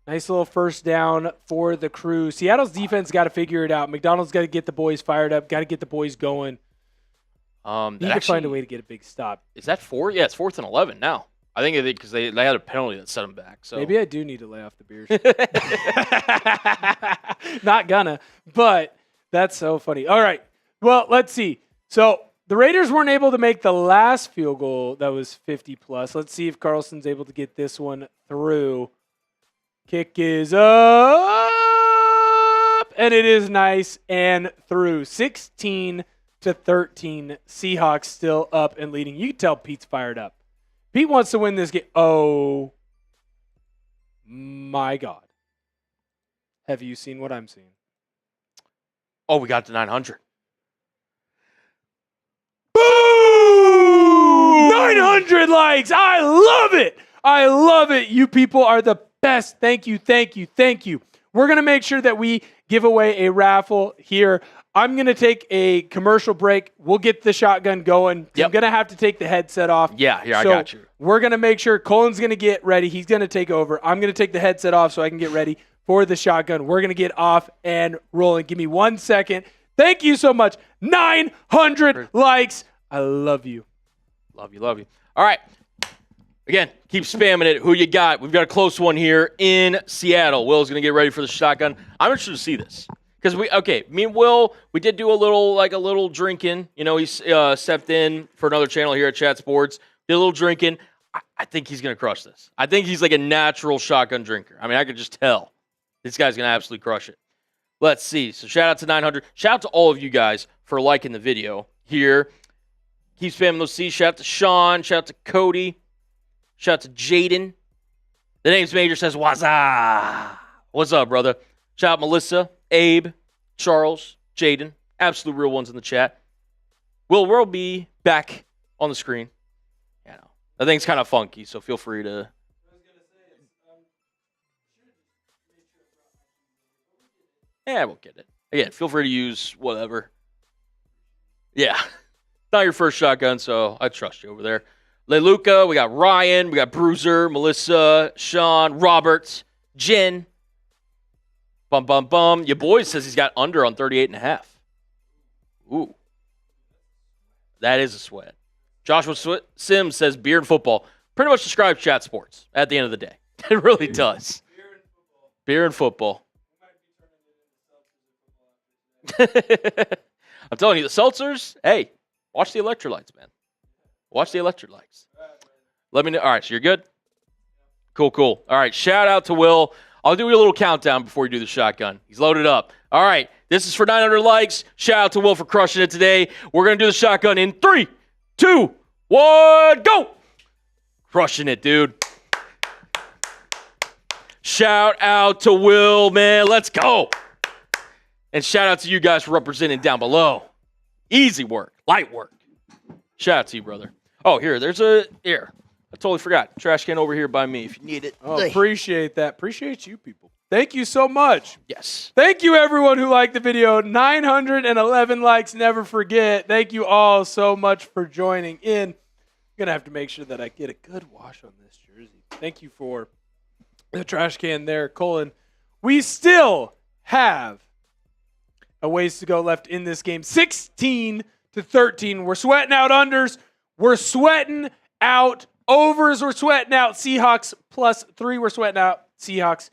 [SPEAKER 1] Nice little first down for the crew. Seattle's defense got to figure it out. McDonald's got to get the boys fired up. Got to get the boys going. Need to find a way to get a big stop.
[SPEAKER 2] Is that 4? Yeah, it's 4th and 11 now. I think because they had a penalty that set them back. So
[SPEAKER 1] maybe I do need to lay off the beers. Not gonna, but that's so funny. All right. Well, let's see. So The Raiders weren't able to make the last field goal that was 50-plus. Let's see if Carlson's able to get this one through. Kick is up, and it is nice and through. 16-13. Seahawks still up and leading. You can tell Pete's fired up. Pete wants to win this game. Oh, my God. Have you seen what I'm seeing?
[SPEAKER 2] Oh, we got to 900.
[SPEAKER 1] Boom! 900 likes. I love it. I love it. You people are the best. Thank you, thank you, thank you. We're going to make sure that we give away a raffle here. I'm going to take a commercial break. We'll get the shotgun going.
[SPEAKER 2] Yep.
[SPEAKER 1] I'm going to have to take the headset off.
[SPEAKER 2] Yeah, I got you.
[SPEAKER 1] We're going to make sure Colin's going to get ready. He's going to take over. I'm going to take the headset off so I can get ready for the shotgun. We're going to get off and rolling. Give me 1 second. Thank you so much. 900 likes. I love you.
[SPEAKER 2] Love you, love you. All right. Again, keep spamming it. Who you got? We've got a close one here in Seattle. Will's going to get ready for the shotgun. I'm interested to see this. Because me and Will, we did do a little drinking. You know, he stepped in for another channel here at Chat Sports. Did a little drinking. I think he's going to crush this. I think he's like a natural shotgun drinker. I mean, I could just tell. This guy's going to absolutely crush it. Let's see. So shout out to 900. Shout out to all of you guys for liking the video here. Keep spamming those C's. Shout out to Sean. Shout out to Cody. Shout out to Jaden. The name's Major says, what's up? What's up, brother? Shout out Melissa, Abe, Charles, Jaden. Absolute real ones in the chat. We'll be back on the screen. Yeah, no. That thing's kind of funky, so feel free to... Yeah, we'll get it. Again, feel free to use whatever. Yeah. Not your first shotgun, so I trust you over there. Leluca, we got Ryan, we got Bruiser, Melissa, Sean, Robert, Jen. Bum. Your boy says he's got under on 38.5. Ooh. That is a sweat. Joshua Sims says beer and football. Pretty much describes Chat Sports at the end of the day. It really does. Beer and football. I'm telling you, the seltzers, hey, watch the electrolytes, man. Watch the electrolytes. Let me know. All right, so you're good? Cool. All right, shout out to Will. I'll do a little countdown before you do the shotgun. He's loaded up. All right, this is for 900 likes. Shout out to Will for crushing it today. We're going to do the shotgun in 3, 2, 1, go! Crushing it, dude. Shout out to Will, man. Let's go. And shout out to you guys for representing down below. Easy work. Light work. Shout out to you, brother. Oh, here. I totally forgot. Trash can over here by me if you need it.
[SPEAKER 1] Oh, appreciate that. Appreciate you people. Thank you so much.
[SPEAKER 2] Yes.
[SPEAKER 1] Thank you, everyone who liked the video. 911 likes. Never forget. Thank you all so much for joining in. I'm going to have to make sure that I get a good wash on this jersey. Thank you for the trash can there, Colin. We still have a ways to go left in this game. 16-13. We're sweating out unders. We're sweating out overs. We're sweating out Seahawks +3. We're sweating out Seahawks.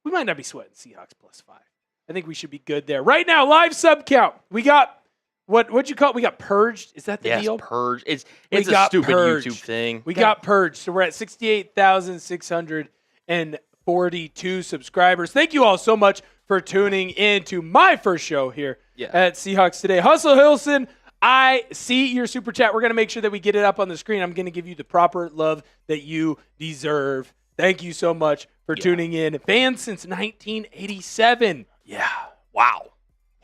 [SPEAKER 1] We might not be sweating Seahawks +5. I think we should be good there. Right now, live sub count. We got, what'd you call it? We got purged. Is that the deal?
[SPEAKER 2] Yes, purged. It's a stupid
[SPEAKER 1] purged.
[SPEAKER 2] YouTube thing.
[SPEAKER 1] We got purged. So we're at 68,642 subscribers. Thank you all so much for tuning in to my first show here at Seahawks Today. Hustle Hilson, I see your super chat. We're going to make sure that we get it up on the screen. I'm going to give you the proper love that you deserve. Thank you so much for tuning in. Fans since 1987.
[SPEAKER 2] Yeah. Wow.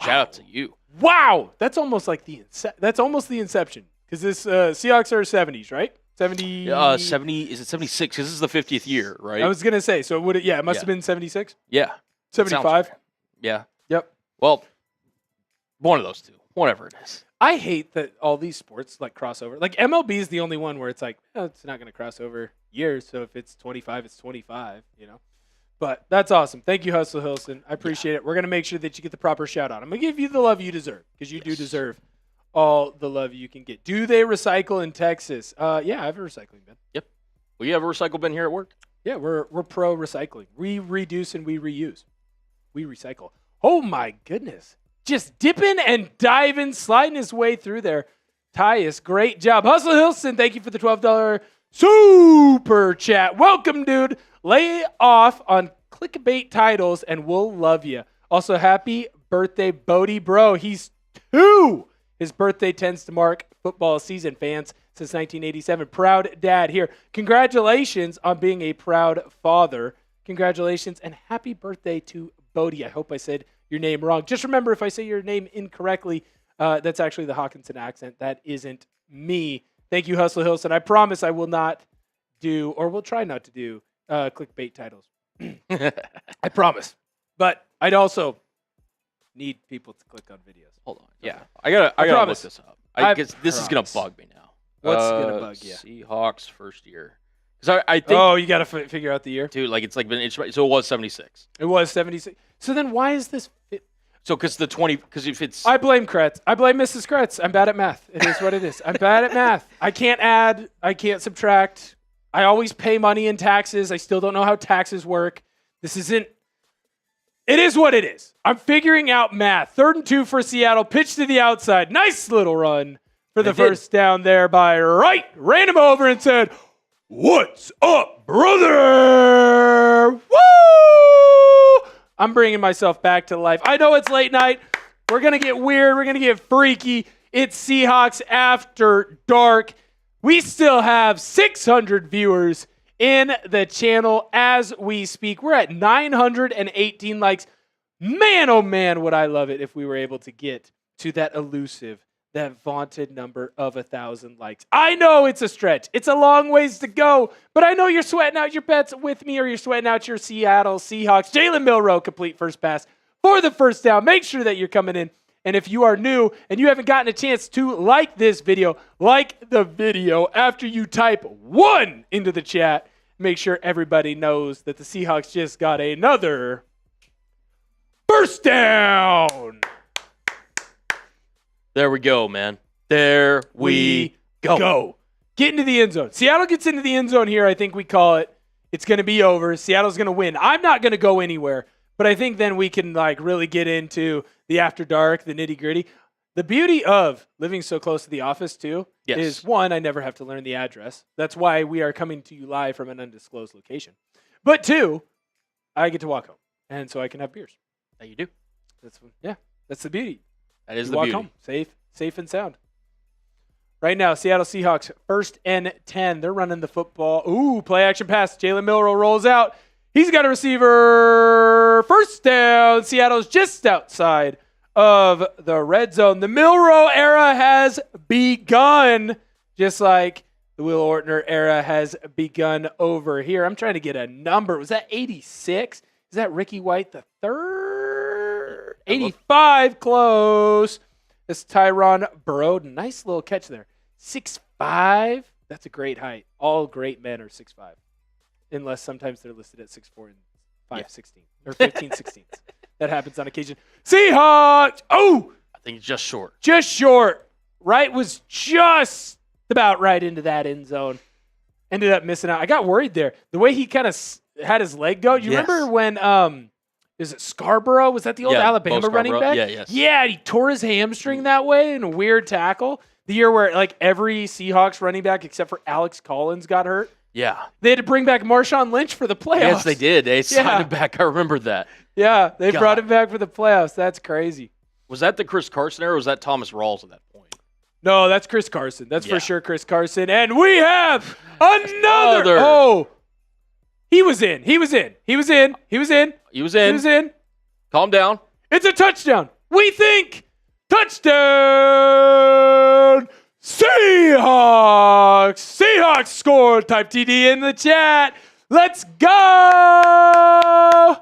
[SPEAKER 2] Shout out to you.
[SPEAKER 1] Wow. That's almost like the inception because this Seahawks are 70s, right? 70.
[SPEAKER 2] 70. Is it 76? Because this is the 50th year, right?
[SPEAKER 1] I was going to say. So would it? Yeah, it must have been 76.
[SPEAKER 2] Yeah.
[SPEAKER 1] 75.
[SPEAKER 2] Yeah.
[SPEAKER 1] Yep.
[SPEAKER 2] Well, one of those two. Whatever it is.
[SPEAKER 1] I hate that all these sports like crossover. Like MLB is the only one where it's like, it's not going to cross over years. So if it's 25, it's 25, you know. But that's awesome. Thank you, Hustle Hilson. I appreciate it. We're going to make sure that you get the proper shout out. I'm going to give you the love you deserve because you do deserve all the love you can get. Do they recycle in Texas? Yeah, I have a recycling bin.
[SPEAKER 2] Yep. Well, you have a recycle bin here at work?
[SPEAKER 1] Yeah, we're pro recycling. We reduce and we reuse. We recycle. Oh, my goodness. Just dipping and diving, sliding his way through there. Tyus, great job. Hustle Hilson, thank you for the $12 super chat. Welcome, dude. Lay off on clickbait titles and we'll love you. Also, happy birthday, Bodie, bro. He's 2. His birthday tends to mark football season, fans, since 1987. Proud dad here. Congratulations on being a proud father. Congratulations and happy birthday to Bodie. I hope I said your name wrong. Just remember, if I say your name incorrectly, that's actually the Hawkinson accent. That isn't me. Thank you, Hustle Hilson. I promise I will not do, or will try not to do, clickbait titles. I promise. But I'd also need people to click on videos.
[SPEAKER 2] Hold on. Yeah. I gotta look this up. I guess this is going to bug me now.
[SPEAKER 1] What's going to bug you?
[SPEAKER 2] Seahawks first year. Because I think.
[SPEAKER 1] Oh, you got to figure out the year?
[SPEAKER 2] Dude, like it's like been. So it was 76.
[SPEAKER 1] It was 76. So then why is this.
[SPEAKER 2] So because the 20. Because if it's.
[SPEAKER 1] I blame Kretz. I blame Mrs. Kretz. I'm bad at math. It is what it is. I'm bad at math. I can't add. I can't subtract. I always pay money in taxes. I still don't know how taxes work. This isn't. It is what it is. I'm figuring out math. 3rd and 2 for Seattle. Pitch to the outside. Nice little run for the first down there by Wright. Ran him over and said, "What's up, brother?" Woo! I'm bringing myself back to life. I know it's late night. We're going to get weird. We're going to get freaky. It's Seahawks After Dark. We still have 600 viewers in the channel as we speak. We're at 918 likes. Man, oh man, would I love it if we were able to get to that elusive, that vaunted number of 1,000 likes. I know it's a stretch. It's a long ways to go, but I know you're sweating out your bets with me, or you're sweating out your Seattle Seahawks. Jalen Milroe, complete first pass for the first down. Make sure that you're coming in. And if you are new and you haven't gotten a chance to like this video, like the video after you type 1 into the chat. Make sure everybody knows that the Seahawks just got another first down.
[SPEAKER 2] There we go, man. There we go.
[SPEAKER 1] Get into the end zone. Seattle gets into the end zone here. I think we call it. It's going to be over. Seattle's going to win. I'm not going to go anywhere, but I think then we can really get into the after dark, the nitty gritty. The beauty of living so close to the office, too, is, 1, I never have to learn the address. That's why we are coming to you live from an undisclosed location. But 2, I get to walk home, and so I can have beers.
[SPEAKER 2] That you do.
[SPEAKER 1] That's the beauty.
[SPEAKER 2] That is
[SPEAKER 1] you
[SPEAKER 2] the
[SPEAKER 1] walk
[SPEAKER 2] beauty.
[SPEAKER 1] Home, safe and sound. Right now, Seattle Seahawks, 1st and 10. They're running the football. Ooh, play action pass. Jalen Milroe rolls out. He's got a receiver. First down. Seattle's just outside of the red zone. The Milroe era has begun, just like the Will Ortner era has begun over here. I'm trying to get a number. Was that 86? Is that Ricky White the third? 85, close. It's Tyron Broden. Nice little catch there. 6'5". That's a great height. All great men are 6'5", unless sometimes they're listed at 6'4" and 5'16", or 15/16. That happens on occasion. Seahawks! Oh!
[SPEAKER 2] I think it's just short.
[SPEAKER 1] Just short. Wright was just about right into that end zone. Ended up missing out. I got worried there. The way he kind of had his leg go. You remember when, is it Scarborough? Was that the old Alabama running back? Yeah, he tore his hamstring that way in a weird tackle. The year where every Seahawks running back except for Alex Collins got hurt.
[SPEAKER 2] Yeah.
[SPEAKER 1] They had to bring back Marshawn Lynch for the playoffs.
[SPEAKER 2] Yes, they did. They signed him back. I remember that.
[SPEAKER 1] Yeah, they brought him back for the playoffs. That's crazy.
[SPEAKER 2] Was that the Chris Carson era, or was that Thomas Rawls at that point?
[SPEAKER 1] No, that's Chris Carson. That's for sure Chris Carson. And we have another. Oh, he was in.
[SPEAKER 2] Calm down.
[SPEAKER 1] It's a touchdown. We think touchdown. Seahawks. Seahawks scored. Type TD in the chat. Let's go.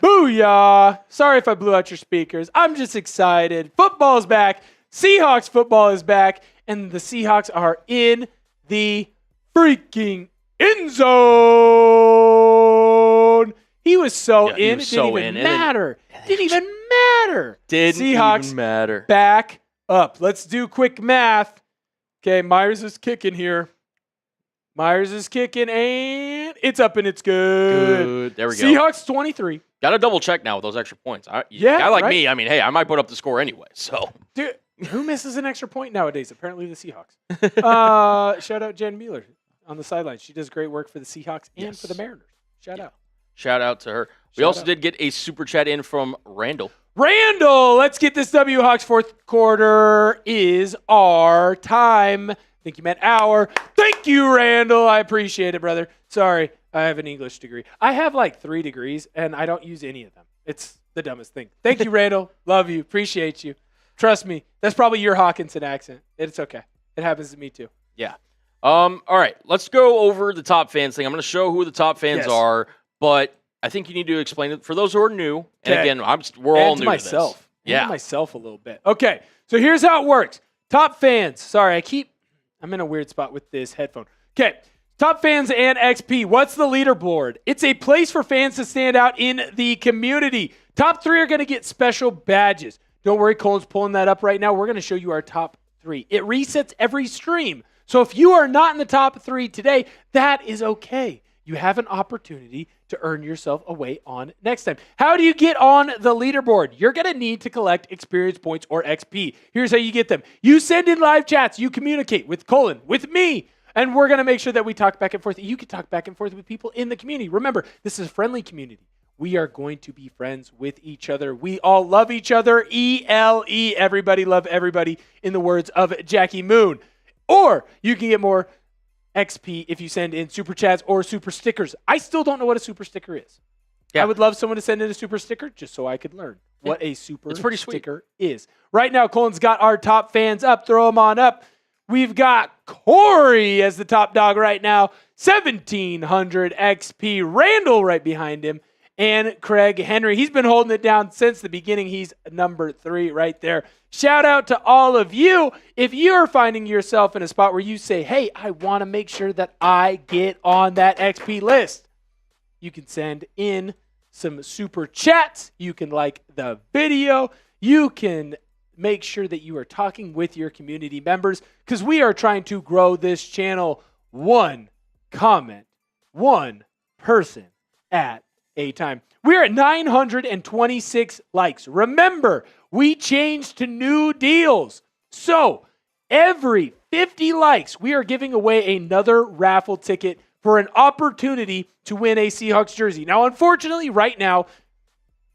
[SPEAKER 1] Booyah. Sorry if I blew out your speakers. I'm just excited. Football's back. Seahawks football is back. And the Seahawks are in the freaking end zone. He was so in. It didn't even matter. Didn't even matter.
[SPEAKER 2] Seahawks matter.
[SPEAKER 1] Back up. Let's do quick math. Okay, Myers is kicking here. Myers is kicking, and it's up and it's good.
[SPEAKER 2] There we go.
[SPEAKER 1] Seahawks 23.
[SPEAKER 2] Got to double check now with those extra points. A guy like me, I mean, hey, I might put up the score anyway. So,
[SPEAKER 1] dude, Who misses an extra point nowadays? Apparently the Seahawks. Shout out Jen Mueller on the sideline. She does great work for the Seahawks and for the Mariners. Shout out.
[SPEAKER 2] Shout out to her. We also did get a super chat in from Randall.
[SPEAKER 1] Randall, let's get this W. Hawks. Fourth quarter is our time. I think you meant hour. Thank you, Randall. I appreciate it, brother. Sorry, I have an English degree. I have like 3 degrees, and I don't use any of them. It's the dumbest thing. Thank you, Randall. Love you. Appreciate you. Trust me. That's probably your Hawkinson accent. It's okay. It happens to me too.
[SPEAKER 2] Yeah. All right. Let's go over the top fans thing. I'm going to show who the top fans are, but I think you need to explain it for those who are new. And again, we're all new to this.
[SPEAKER 1] Yeah. myself a little bit. Okay. So here's how it works. Top fans. Sorry, I'm in a weird spot with this headphone. Okay. Top fans and XP. What's the leaderboard? It's a place for fans to stand out in the community. Top 3 are going to get special badges. Don't worry, Colin's pulling that up right now. We're going to show you our top 3. It resets every stream. So if you are not in the top 3 today, that is okay. You have an opportunity to earn yourself a way on next time. How do you get on the leaderboard? You're going to need to collect experience points or XP. Here's how you get them. You send in live chats. You communicate with Colin, with me, and we're going to make sure that we talk back and forth. You can talk back and forth with people in the community. Remember, this is a friendly community. We are going to be friends with each other. We all love each other. ELE. Everybody love everybody, in the words of Jackie Moon. Or you can get more XP if you send in super chats or super stickers. I still don't know what a super sticker is. Yeah. I would love someone to send in a super sticker just so I could learn what a super sticker is. Right now, Colin's got our top fans up. Throw them on up. We've got Corey as the top dog right now. 1,700 XP. Randall right behind him. And Craig Henry. He's been holding it down since the beginning. He's number 3 right there. Shout out to all of you. If you're finding yourself in a spot where you say, hey, I want to make sure that I get on that XP list, you can send in some super chats. You can like the video. You can make sure that you are talking with your community members, because we are trying to grow this channel one comment, one person at a time. We're at 926 likes. Remember, we changed to new deals. So every 50 likes, we are giving away another raffle ticket for an opportunity to win a Seahawks jersey. Now, unfortunately, right now,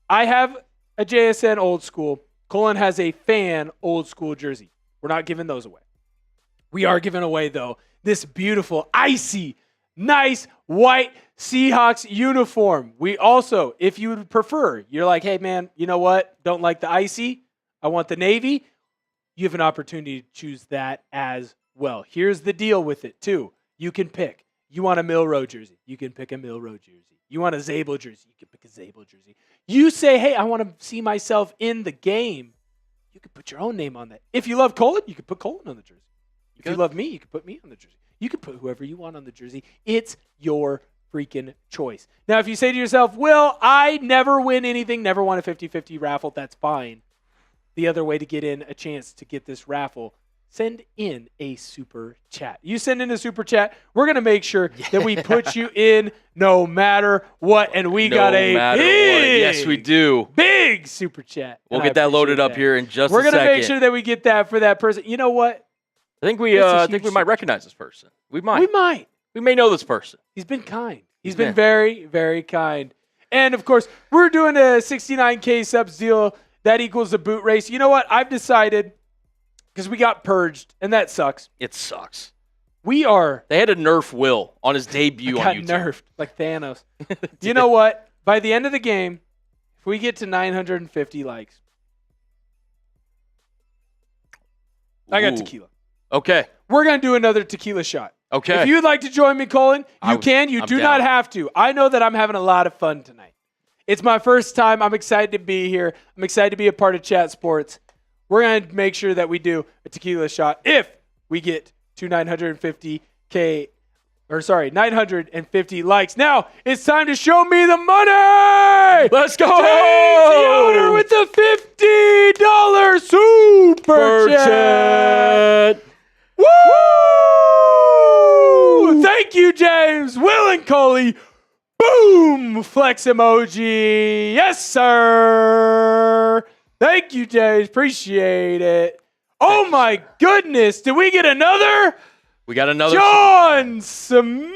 [SPEAKER 1] I have a JSN old school. Colin has a fan old school jersey. We're not giving those away. We are giving away, though, this beautiful, icy, nice white Seahawks uniform. We also, if you would prefer, you're like, hey, man, you know what? Don't like the icy. I want the navy. You have an opportunity to choose that as well. Here's the deal with it, too. You can pick. You want a Milroe jersey. You can pick a Milroe jersey. You want a Zabel jersey. You can pick a Zabel jersey. You say, hey, I want to see myself in the game. You can put your own name on that. If you love Colin, you can put Colin on the jersey. If you love me, you can put me on the jersey. You can put whoever you want on the jersey. It's your freaking choice. Now, if you say to yourself, Will, I never win anything, never won a 50-50 raffle, that's fine. The other way to get in a chance to get this raffle, send in a super chat. You send in a super chat, we're going to make sure that we put you in no matter what. And we got a big,
[SPEAKER 2] yes, we do.
[SPEAKER 1] Big super chat.
[SPEAKER 2] We'll get that loaded up here in just a second.
[SPEAKER 1] We're going to make sure that we get that for that person. You know what?
[SPEAKER 2] I think we might recognize this person. We might. We may know this person.
[SPEAKER 1] He's been kind. He's been very, very kind. And, of course, we're doing a 69K subs deal. That equals the boot race. You know what? I've decided, because we got purged, and that sucks.
[SPEAKER 2] It sucks.
[SPEAKER 1] They
[SPEAKER 2] had to nerf Will on his debut on YouTube.
[SPEAKER 1] Got nerfed, like Thanos. You know what? By the end of the game, if we get to 950 likes, I got tequila.
[SPEAKER 2] Okay.
[SPEAKER 1] We're going to do another tequila shot.
[SPEAKER 2] Okay.
[SPEAKER 1] If you'd like to join me, Colin, you can. You do not have to. I know that I'm having a lot of fun tonight. It's my first time. I'm excited to be here. I'm excited to be a part of Chat Sports. We're going to make sure that we do a tequila shot if we get to 950 likes. Now, it's time to show me the money!
[SPEAKER 2] Let's go!
[SPEAKER 1] James Yoder with the $50 super chat! Woo! Thank you, James. Will and Coley. Boom! Flex emoji. Yes, sir. Thank you, James. Appreciate it. Oh, my goodness. Did we get another?
[SPEAKER 2] We got another.
[SPEAKER 1] John Smith.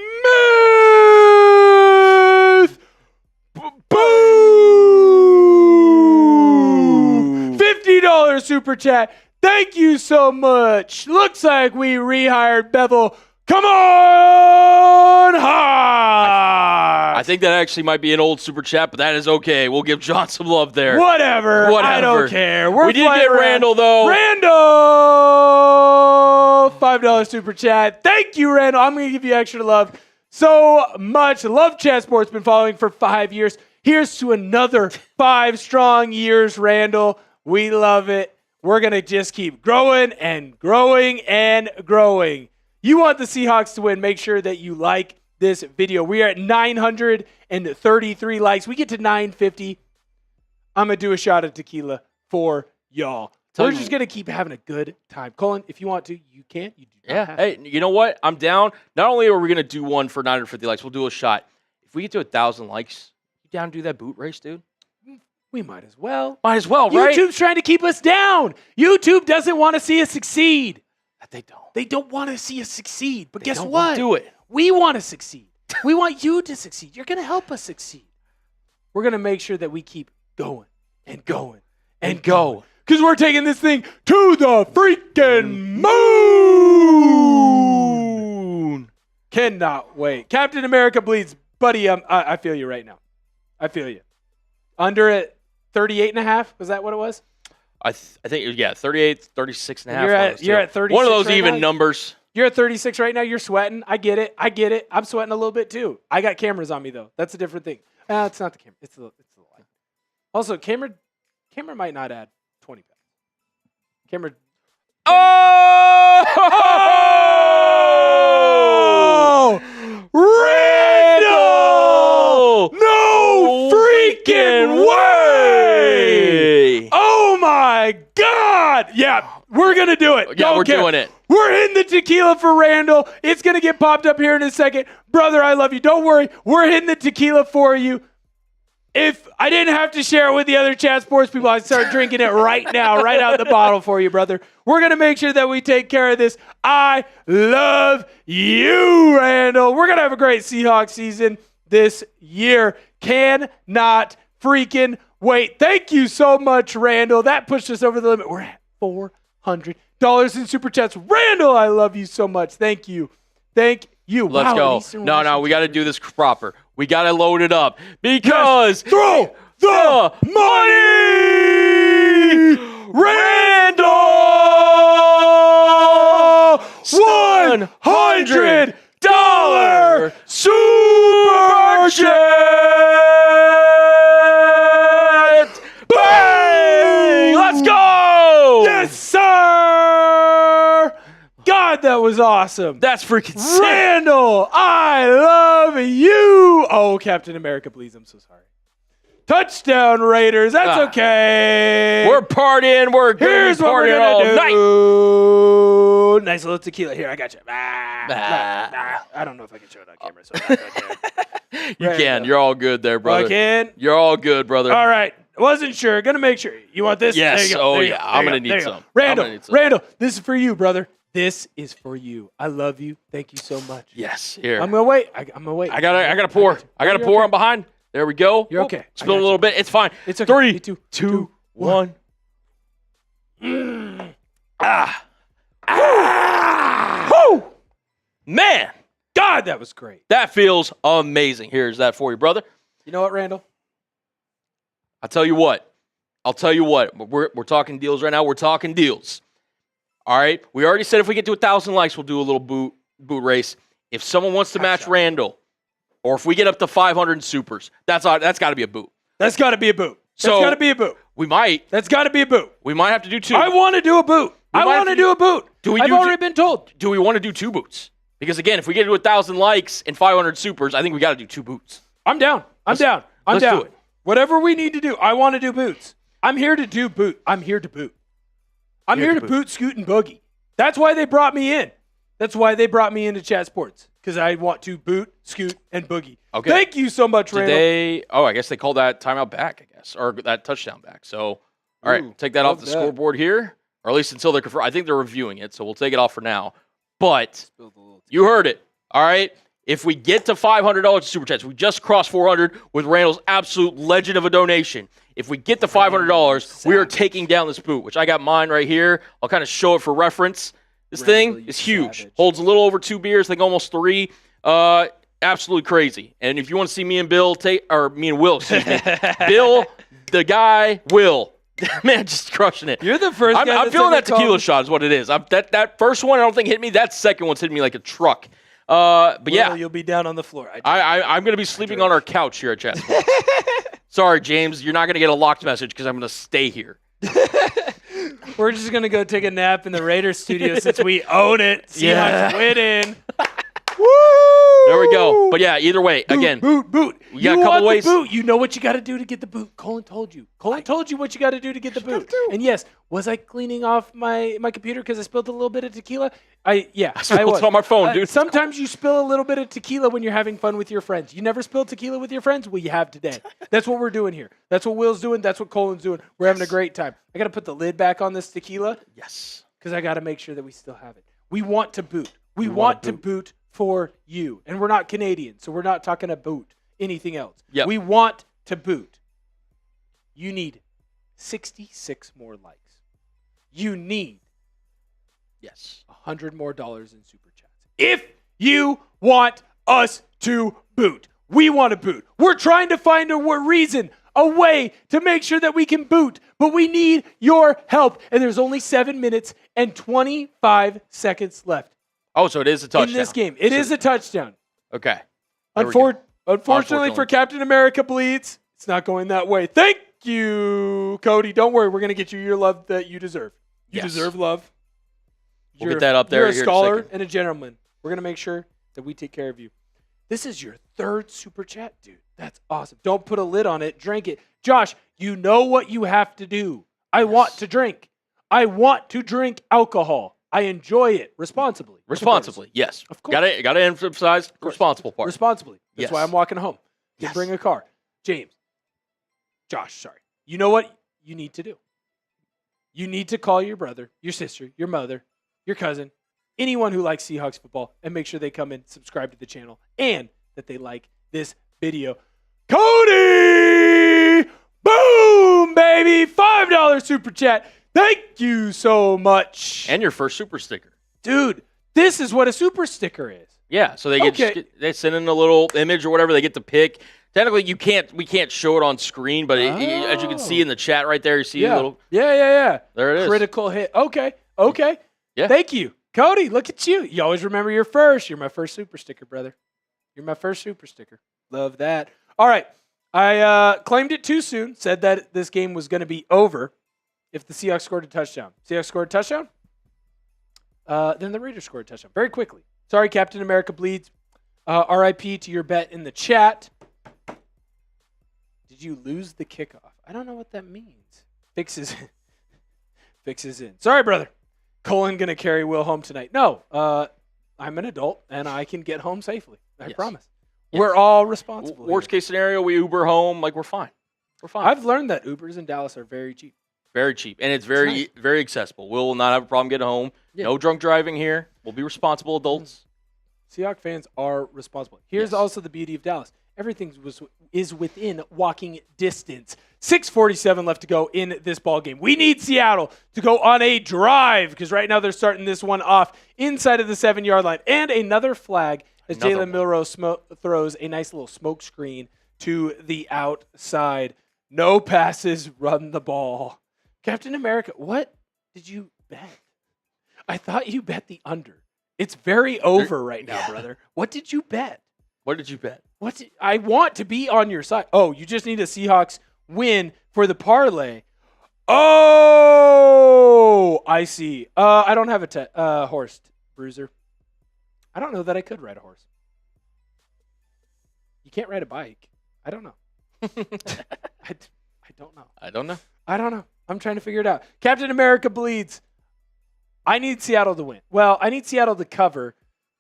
[SPEAKER 1] Boom. $50 super chat. Thank you so much. Looks like we rehired Bevel. Come on high.
[SPEAKER 2] I think that actually might be an old super chat, but that is okay. We'll give John some love there.
[SPEAKER 1] Whatever. I don't care.
[SPEAKER 2] We did get Randall, though.
[SPEAKER 1] Randall, $5 super chat. Thank you, Randall. I'm going to give you extra love. So much. Love Chat Sports. Been following for 5 years. Here's to another 5 strong years, Randall. We love it. We're going to just keep growing and growing and growing. You want the Seahawks to win, make sure that you like this video. We are at 933 likes. We get to 950. I'm going to do a shot of tequila for y'all. We're just going to keep having a good time. Colin, if you want to, you can. You do not have to.
[SPEAKER 2] Hey, you know what? I'm down. Not only are we going to do one for 950 likes, we'll do a shot. If we get to 1,000 likes, you down to do that boot race, dude?
[SPEAKER 1] We might as well.
[SPEAKER 2] Might as well, right?
[SPEAKER 1] YouTube's trying to keep us down. YouTube doesn't want to see us succeed.
[SPEAKER 2] They don't.
[SPEAKER 1] They don't want to see us succeed. But guess
[SPEAKER 2] don't
[SPEAKER 1] what?
[SPEAKER 2] Do it.
[SPEAKER 1] We want to succeed. We want you to succeed. You're going to help us succeed. We're going to make sure that we keep going and going and go. Because we're taking this thing to the freaking moon. Cannot wait. Captain America bleeds. Buddy, I feel you right now. I feel you. Under at 38.5? Was that what it was?
[SPEAKER 2] I think, 38, 36 and a half.
[SPEAKER 1] You're at 36.
[SPEAKER 2] One of those
[SPEAKER 1] right
[SPEAKER 2] even
[SPEAKER 1] now.
[SPEAKER 2] Numbers.
[SPEAKER 1] You're at 36 right now. You're sweating. I get it. I'm sweating a little bit too. I got cameras on me though. That's a different thing. It's not the camera. It's the light. Also, camera might not add 20 pounds. Camera.
[SPEAKER 2] Oh!
[SPEAKER 1] Randall! No freaking way! Oh my God! Yeah, we're gonna do it.
[SPEAKER 2] Yeah, we're doing it.
[SPEAKER 1] We're hitting the tequila for Randall. It's going to get popped up here in a second. Brother, I love you. Don't worry. We're hitting the tequila for you. If I didn't have to share it with the other Chat Sports people, I'd start drinking it right now, right out the bottle for you, brother. We're going to make sure that we take care of this. I love you, Randall. We're going to have a great Seahawks season this year. Cannot freaking wait. Thank you so much, Randall. That pushed us over the limit. We're at $400 in super chats. Randall, I love you so much. Thank you. Thank you.
[SPEAKER 2] Let's go. No, we got to do this proper. We got to load it up because
[SPEAKER 1] throw the money. Randall, $100 super chat. Bang! Let's go. Yes, sir. God, that was awesome.
[SPEAKER 2] That's freaking sick.
[SPEAKER 1] Randall, I love you. Oh, Captain America, please. I'm so sorry. Touchdown, Raiders. That's okay.
[SPEAKER 2] We're partying. We're
[SPEAKER 1] Here's what we're
[SPEAKER 2] all
[SPEAKER 1] gonna
[SPEAKER 2] night.
[SPEAKER 1] do. Nice little tequila. Here, I got you. I don't know if I can show it on camera. So
[SPEAKER 2] you can. You're all good there, brother.
[SPEAKER 1] I can.
[SPEAKER 2] You're all good, brother.
[SPEAKER 1] All right. Wasn't sure. Gonna make sure. You want this?
[SPEAKER 2] Yes.
[SPEAKER 1] There you go.
[SPEAKER 2] Oh,
[SPEAKER 1] there you
[SPEAKER 2] yeah.
[SPEAKER 1] go.
[SPEAKER 2] I'm
[SPEAKER 1] There
[SPEAKER 2] going to
[SPEAKER 1] you
[SPEAKER 2] need
[SPEAKER 1] go.
[SPEAKER 2] some.
[SPEAKER 1] Randall, this is for you, brother. This is for you. I love you. Thank you so much.
[SPEAKER 2] Yes. Here.
[SPEAKER 1] I'm gonna wait. I'm gonna wait.
[SPEAKER 2] I gotta pour. I gotta pour. I'm behind. There we go.
[SPEAKER 1] You're okay.
[SPEAKER 2] Spill a little bit. It's fine.
[SPEAKER 1] It's okay.
[SPEAKER 2] 3, 2, 1. Woo! Man,
[SPEAKER 1] God, that was great.
[SPEAKER 2] that feels amazing. Here's that for you, brother.
[SPEAKER 1] You know what, Randall?
[SPEAKER 2] I'll tell you what. We're talking deals right now. We're talking deals. All right. We already said if we get to 1,000 likes, we'll do a little boot race. If someone wants to match Randall, or if we get up to 500 in supers, that's got to be a boot.
[SPEAKER 1] That's got to be a boot. That's got to be a boot.
[SPEAKER 2] We might.
[SPEAKER 1] That's got to be a boot.
[SPEAKER 2] We might have to do 2.
[SPEAKER 1] I want to do a boot. I want to do a boot. I've already been told.
[SPEAKER 2] Do we want to do 2 boots? Because again, if we get to 1,000 likes and 500 supers, I think we got to do 2 boots.
[SPEAKER 1] I'm down. I'm down.
[SPEAKER 2] Let's do it.
[SPEAKER 1] Whatever we need to do, I want to do boots. I'm here to do boot. I'm here to boot. I'm here to boot, scoot, and boogie. That's why they brought me in. That's why they brought me into Chat Sports. Because I want to boot, scoot, and boogie. Okay. Thank you so much, Randall.
[SPEAKER 2] I guess they called that timeout back, or that touchdown back. So, all right, take that off the scoreboard here. or at least until they're confirmed. I think they're reviewing it, so we'll take it off for now. But you heard it, all right? If we get to $500 in Super Chats, we just crossed 400 with Randall's absolute legend of a donation. If we get to $500, we are taking down this boot, which I got mine right here. I'll kind of show it for reference. This thing is huge. Savage. Holds a little over 2 beers, I think almost 3. Absolutely crazy. And if you want to see me and Will, excuse me, Bill, the guy, Will. Man, just crushing it.
[SPEAKER 1] You're the first guy
[SPEAKER 2] I'm feeling that tequila shot is what it is. That first one I don't think hit me. That second one's hitting me like a truck. But Will, yeah.
[SPEAKER 1] You'll be down on the floor.
[SPEAKER 2] I'm going to be sleeping on our couch here at Chats. Sorry, James. You're not going to get a locked message because I'm going to stay here.
[SPEAKER 1] We're just going to go take a nap in the Raiders studio since we own it. Seahawks winning. Woo!
[SPEAKER 2] There we go. But yeah, either way, again.
[SPEAKER 1] Boot.
[SPEAKER 2] We got a couple ways.
[SPEAKER 1] The boot. You know what you got to do to get the boot. Colin told you. Colin told you what you got to do to get the boot. And yes, was I cleaning off my computer because I spilled a little bit of tequila? I
[SPEAKER 2] spilled it on my phone, dude.
[SPEAKER 1] Sometimes you spill a little bit of tequila when you're having fun with your friends. You never spilled tequila with your friends? Well, you have today. That's what we're doing here. That's what Will's doing. That's what Colin's doing. We're having a great time. I got to put the lid back on this tequila.
[SPEAKER 2] Yes.
[SPEAKER 1] Because I got to make sure that we still have it. We want to boot. We want to boot for you. And we're not Canadian, so we're not talking about anything else.
[SPEAKER 2] Yep.
[SPEAKER 1] We want to boot. You need 66 more likes. You need $100 more in Super Chats. If you want us to boot, we want to boot. We're trying to find a reason, a way to make sure that we can boot, but we need your help. And there's only 7 minutes and 25 seconds left.
[SPEAKER 2] Oh, so it is a touchdown.
[SPEAKER 1] In this game. It is a touchdown.
[SPEAKER 2] Okay.
[SPEAKER 1] Unfortunately for Captain America Bleeds, it's not going that way. Thank you, Cody. Don't worry. We're going to get you your love that you deserve. You deserve love.
[SPEAKER 2] We'll get that up there.
[SPEAKER 1] You're a scholar and a gentleman. We're going to make sure that we take care of you. This is your 3rd Super Chat, dude. That's awesome. Don't put a lid on it. Drink it. Josh, you know what you have to do. I want to drink. I want to drink alcohol. I enjoy it responsibly.
[SPEAKER 2] Responsibly, yes.
[SPEAKER 1] Of course.
[SPEAKER 2] Got to emphasize the responsible part.
[SPEAKER 1] Responsibly. That's why I'm walking home. Yes. Bring a car. Josh, sorry. You know what you need to do? You need to call your brother, your sister, your mother, your cousin, anyone who likes Seahawks football, and make sure they come and subscribe to the channel and that they like this video. Cody! Boom, baby! $5 Super Chat. Thank you so much.
[SPEAKER 2] And your first super sticker.
[SPEAKER 1] Dude, this is what a super sticker is.
[SPEAKER 2] Yeah, so they send in a little image or whatever they get to pick. Technically, we can't show it on screen, but as you can see in the chat right there, you see a little.
[SPEAKER 1] Yeah.
[SPEAKER 2] There it is.
[SPEAKER 1] Critical hit. Okay.
[SPEAKER 2] Yeah.
[SPEAKER 1] Thank you. Cody, look at you. You always remember your first. You're my first super sticker, brother. You're my first super sticker. Love that. All right. I claimed it too soon, said that this game was going to be over if the Seahawks scored a touchdown. Seahawks scored a touchdown? Then the Raiders scored a touchdown very quickly. Sorry, Captain America Bleeds. RIP to your bet in the chat. Did you lose the kickoff? I don't know what that means. Fixes in. Sorry, brother. Colin going to carry Will home tonight. No, I'm an adult, and I can get home safely. I promise. Yes. We're all responsible.
[SPEAKER 2] Worst case scenario, we Uber home. Like, we're fine.
[SPEAKER 1] I've learned that Ubers in Dallas are very cheap.
[SPEAKER 2] Very cheap, and it's very accessible. Will not have a problem getting home. Yeah. No drunk driving here. We'll be responsible adults.
[SPEAKER 1] Seahawks fans are responsible. Here's also the beauty of Dallas. Everything is within walking distance. 6:47 left to go in this ball game. We need Seattle to go on a drive because right now they're starting this one off inside of the 7-yard line. And another flag as Jalen Milroe throws a nice little smoke screen to the outside. No passes, run the ball. Captain America, what did you bet? I thought you bet the under. It's very over right now, brother. What did you bet?
[SPEAKER 2] What did you bet?
[SPEAKER 1] I want to be on your side. Oh, you just need a Seahawks win for the parlay. Oh, I see. I don't have a horse, Bruiser. I don't know that I could ride a horse. You can't ride a bike. I don't know. I don't know.
[SPEAKER 2] I don't know.
[SPEAKER 1] I'm trying to figure it out. Captain America Bleeds. I need Seattle to win. Well, I need Seattle to cover.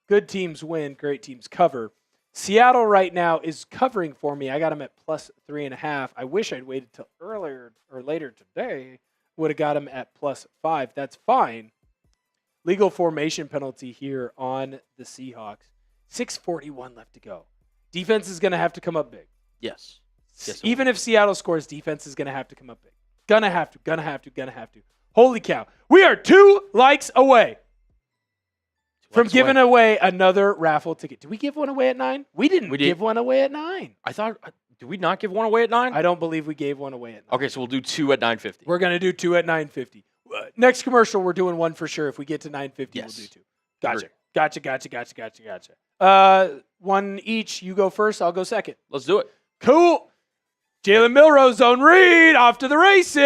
[SPEAKER 1] Good teams win. Great teams cover. Seattle right now is covering for me. I got them at +3.5. I wish I'd waited till earlier or later today would have got him at +5. That's fine. Legal formation penalty here on the Seahawks. 6:41 left to go. Defense is going to have to come up big.
[SPEAKER 2] Yes.
[SPEAKER 1] Even if Seattle scores, defense is going to have to come up big. Gonna have to. Holy cow. We are 2 likes away from giving away another raffle ticket. Did we give one away at 9? We didn't give one away at 9.
[SPEAKER 2] I thought, did we not give one away at 9?
[SPEAKER 1] I don't believe we gave one away at 9.
[SPEAKER 2] Okay, so we'll do 2 at 9:50.
[SPEAKER 1] We're going to do 2 at 9:50. Next commercial, we're doing 1 for sure. If we get to 9:50,
[SPEAKER 2] yes.
[SPEAKER 1] We'll do 2. Gotcha. 1 each. You go first. I'll go second.
[SPEAKER 2] Let's do it.
[SPEAKER 1] Cool. Jalen Milroe, zone read, off to the races.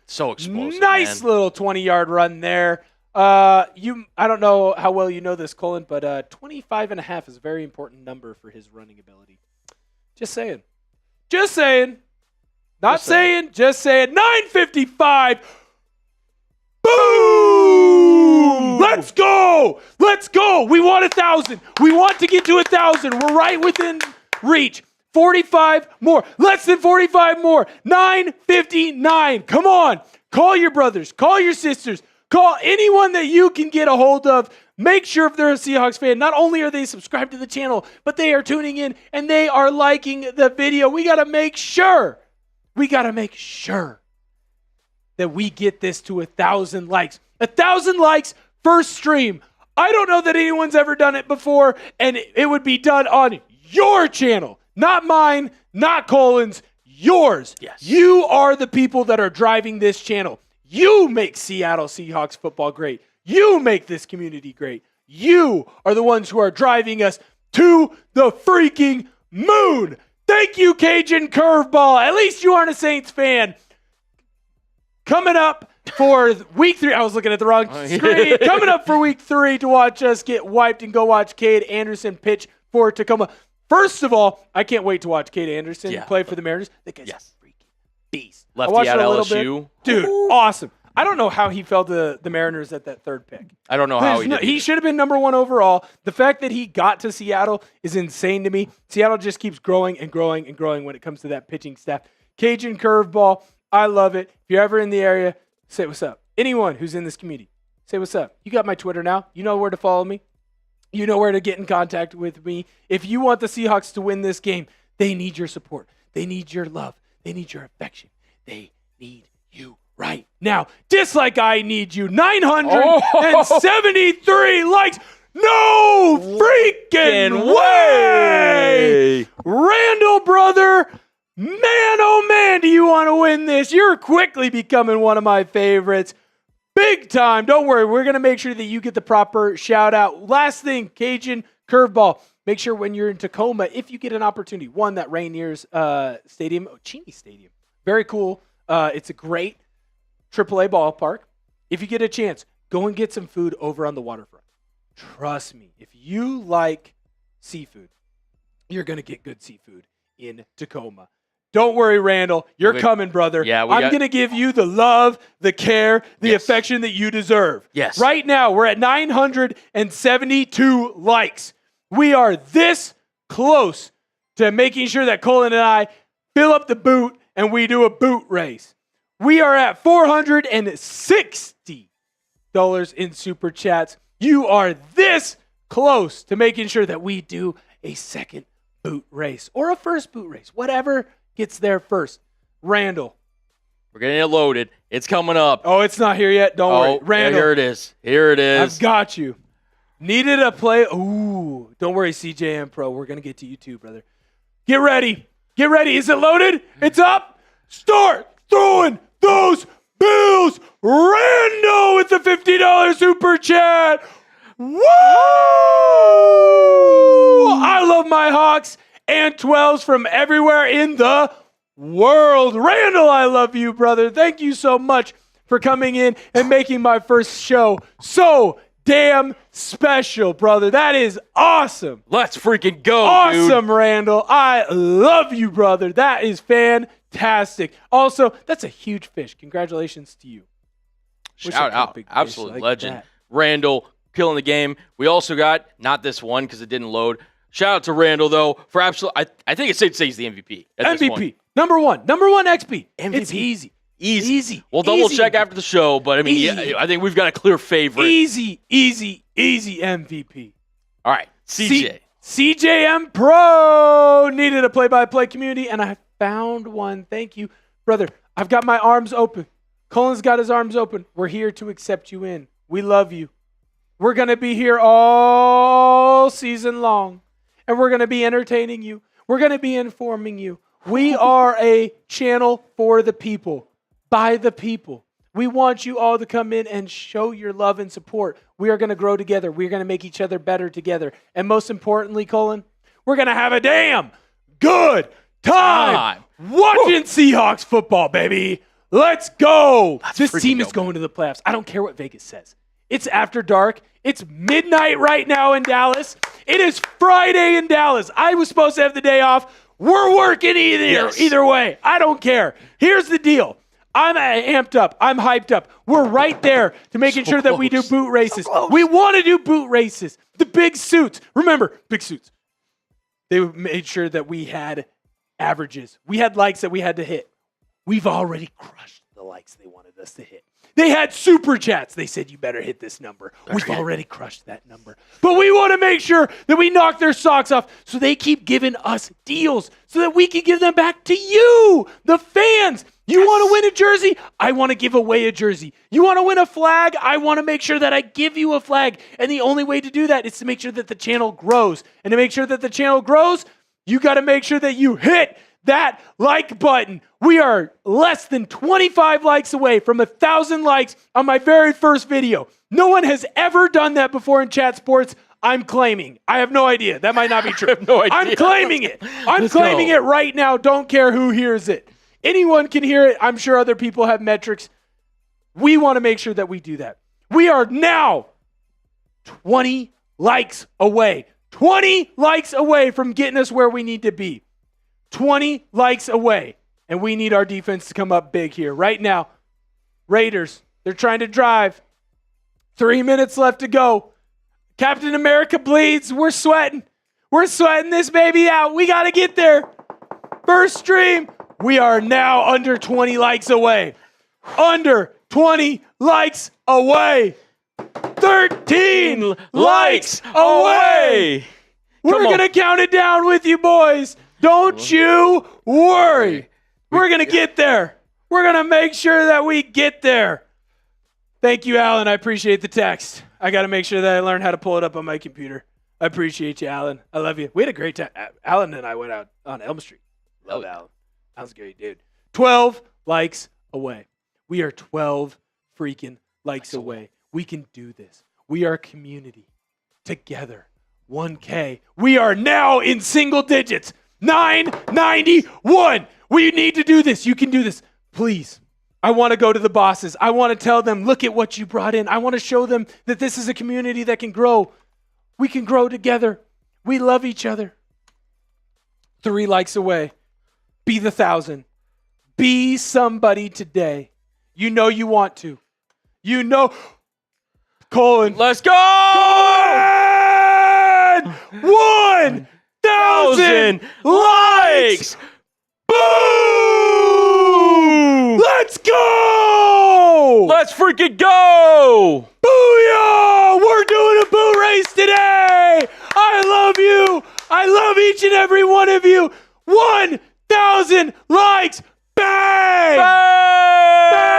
[SPEAKER 2] So explosive,
[SPEAKER 1] Nice
[SPEAKER 2] man.
[SPEAKER 1] Little 20-yard run there. I don't know how well you know this, Colin, but 25.5 is a very important number for his running ability. Just saying. Not saying. Just saying. 9:55. Boom! Let's go! We want 1,000. We want to get to 1,000. We're right within reach. 45 more. Less than 45 more. 9:59. Come on. Call your brothers. Call your sisters. Call anyone that you can get a hold of. Make sure if they're a Seahawks fan, not only are they subscribed to the channel, but they are tuning in and they are liking the video. We got to make sure that we get this to 1,000 likes. 1,000 likes, first stream. I don't know that anyone's ever done it before, and it would be done on your channel. Not mine, not Colin's, yours.
[SPEAKER 2] Yes.
[SPEAKER 1] You are the people that are driving this channel. You make Seattle Seahawks football great. You make this community great. You are the ones who are driving us to the freaking moon. Thank you, Cajun Curveball. At least you aren't a Saints fan. Coming up for week 3. I was looking at the wrong screen. Coming up for week 3 to watch us get wiped and go watch Cade Anderson pitch for Tacoma. First of all, I can't wait to watch Cade Anderson play for the Mariners. That guy's a freaking beast.
[SPEAKER 2] Lefty at LSU.
[SPEAKER 1] Dude, awesome. I don't know how he fell to the Mariners at that 3rd pick.
[SPEAKER 2] I don't know how he did.
[SPEAKER 1] He should have been number 1 overall. The fact that he got to Seattle is insane to me. Seattle just keeps growing and growing and growing when it comes to that pitching staff. Cajun Curveball, I love it. If you're ever in the area, say what's up. Anyone who's in this community, say what's up. You got my Twitter now. You know where to follow me. You know where to get in contact with me. If you want the Seahawks to win this game, they need your support. They need your love. They need your affection. They need you right now. Just like I need you. 973 likes. No freaking way! Randall, brother. Man, oh man, do you want to win this? You're quickly becoming one of my favorites. Big time. Don't worry. We're going to make sure that you get the proper shout out. Last thing, Cajun Curveball. Make sure when you're in Tacoma, if you get an opportunity, that Rainier's stadium, Cheney Stadium. Very cool. It's a great AAA ballpark. If you get a chance, go and get some food over on the waterfront. Trust me, if you like seafood, you're going to get good seafood in Tacoma. Don't worry, Randall. You're coming, brother.
[SPEAKER 2] Yeah,
[SPEAKER 1] I'm going to give you the love, the care, the affection that you deserve.
[SPEAKER 2] Yes.
[SPEAKER 1] Right now, we're at 972 likes. We are this close to making sure that Colin and I fill up the boot and we do a boot race. We are at $460 in super chats. You are this close to making sure that we do a second boot race or a first boot race, whatever gets there first. Randall.
[SPEAKER 2] We're getting it loaded. It's coming up.
[SPEAKER 1] Oh, it's not here yet. Don't worry. Randall.
[SPEAKER 2] Here it is. Here it is.
[SPEAKER 1] I've got you. Needed a play. Ooh. Don't worry, CJM Pro. We're going to get to you too, brother. Get ready. Get ready. Is it loaded? It's up. Start throwing those bills. Randall with the $50 super chat. Woo! I love my Hawks and 12s from everywhere in the world. Randall, I love you, brother. Thank you so much for coming in and making my first show so damn special, brother. That is awesome.
[SPEAKER 2] Let's freaking go,
[SPEAKER 1] awesome,
[SPEAKER 2] dude.
[SPEAKER 1] Randall. I love you, brother. That is fantastic. Also, that's a huge fish. Congratulations to you.
[SPEAKER 2] Shout out. Absolute legend. Randall, killing the game. We also got, not this one because it didn't load. Shout out to Randall, though, for absolute. I think it's safe to say he's the MVP.
[SPEAKER 1] MVP. Number one XP. MVP. It's easy.
[SPEAKER 2] Easy. We'll double check after the show, but I mean, yeah, I think we've got a clear favorite.
[SPEAKER 1] Easy MVP.
[SPEAKER 2] All right, CJ.
[SPEAKER 1] CJM Pro needed a play-by-play community, and I found one. Thank you, brother. I've got my arms open. Colin's got his arms open. We're here to accept you in. We love you. We're going to be here all season long, and we're going to be entertaining you. We're going to be informing you. We are a channel for the people, by the people. We want you all to come in and show your love and support. We are going to grow together. We're going to make each other better together. And most importantly, Colin, we're going to have a damn good time watching Seahawks football, baby. Let's go. This team is going to the playoffs. I don't care what Vegas says. It's after dark. It's midnight right now in Dallas. It is Friday in Dallas. I was supposed to have the day off. We're working either way. I don't care. Here's the deal. I'm amped up. I'm hyped up. We're right there to making sure that we do boot races. We want to do boot races. The big suits. Remember, big suits. They made sure that we had averages. We had likes that we had to hit. We've already crushed the likes they wanted us to hit. They had super chats. They said, you better hit this number. We've already crushed that number. But we want to make sure that we knock their socks off so they keep giving us deals so that we can give them back to you, the fans. You want to win a jersey? I want to give away a jersey. You want to win a flag? I want to make sure that I give you a flag. And the only way to do that is to make sure that the channel grows. And to make sure that the channel grows, you got to make sure that you hit that like button. We are less than 25 likes away from 1,000 likes on my very first video. No one has ever done that before in chat sports. I'm claiming. I have no idea. That might not be true.
[SPEAKER 2] I have no idea.
[SPEAKER 1] I'm claiming it. I'm claiming it right now. Don't care who hears it. Anyone can hear it. I'm sure other people have metrics. We want to make sure that we do that. We are now 20 likes away. 20 likes away from getting us where we need to be. 20 likes away. And we need our defense to come up big here. Right now, Raiders, they're trying to drive. 3 minutes left to go. Captain America bleeds. We're sweating. We're sweating this baby out. We got to get there. First stream. We are now under 20 likes away. Under 20 likes away. 13 likes away. We're going to count it down with you, boys. Don't you worry. We're going to get there. We're going to make sure that we get there. Thank you, Alan. I appreciate the text. I got to make sure that I learn how to pull it up on my computer. I appreciate you, Alan. I love you. We had a great time. Alan and I went out on Elm Street. Love Alan. Alan's a great dude. 12 likes away. We are 12 freaking likes away. We can do this. We are a community. Together. 1K. We are now in single digits. 991. We need to do this. You can do this. Please. I want to go to the bosses. I want to tell them, look at what you brought in. I want to show them that this is a community that can grow. We can grow together. We love each other. 3 likes away. Be the 1,000. Be somebody today. You know you want to. You know. Colin.
[SPEAKER 2] Let's go!
[SPEAKER 1] Colin! 1,000 likes! Boom! Let's go!
[SPEAKER 2] Let's freaking go!
[SPEAKER 1] Booyah! We're doing a boot race today! I love you! I love each and every one of you! 1,000 likes! Bang!
[SPEAKER 2] Bang!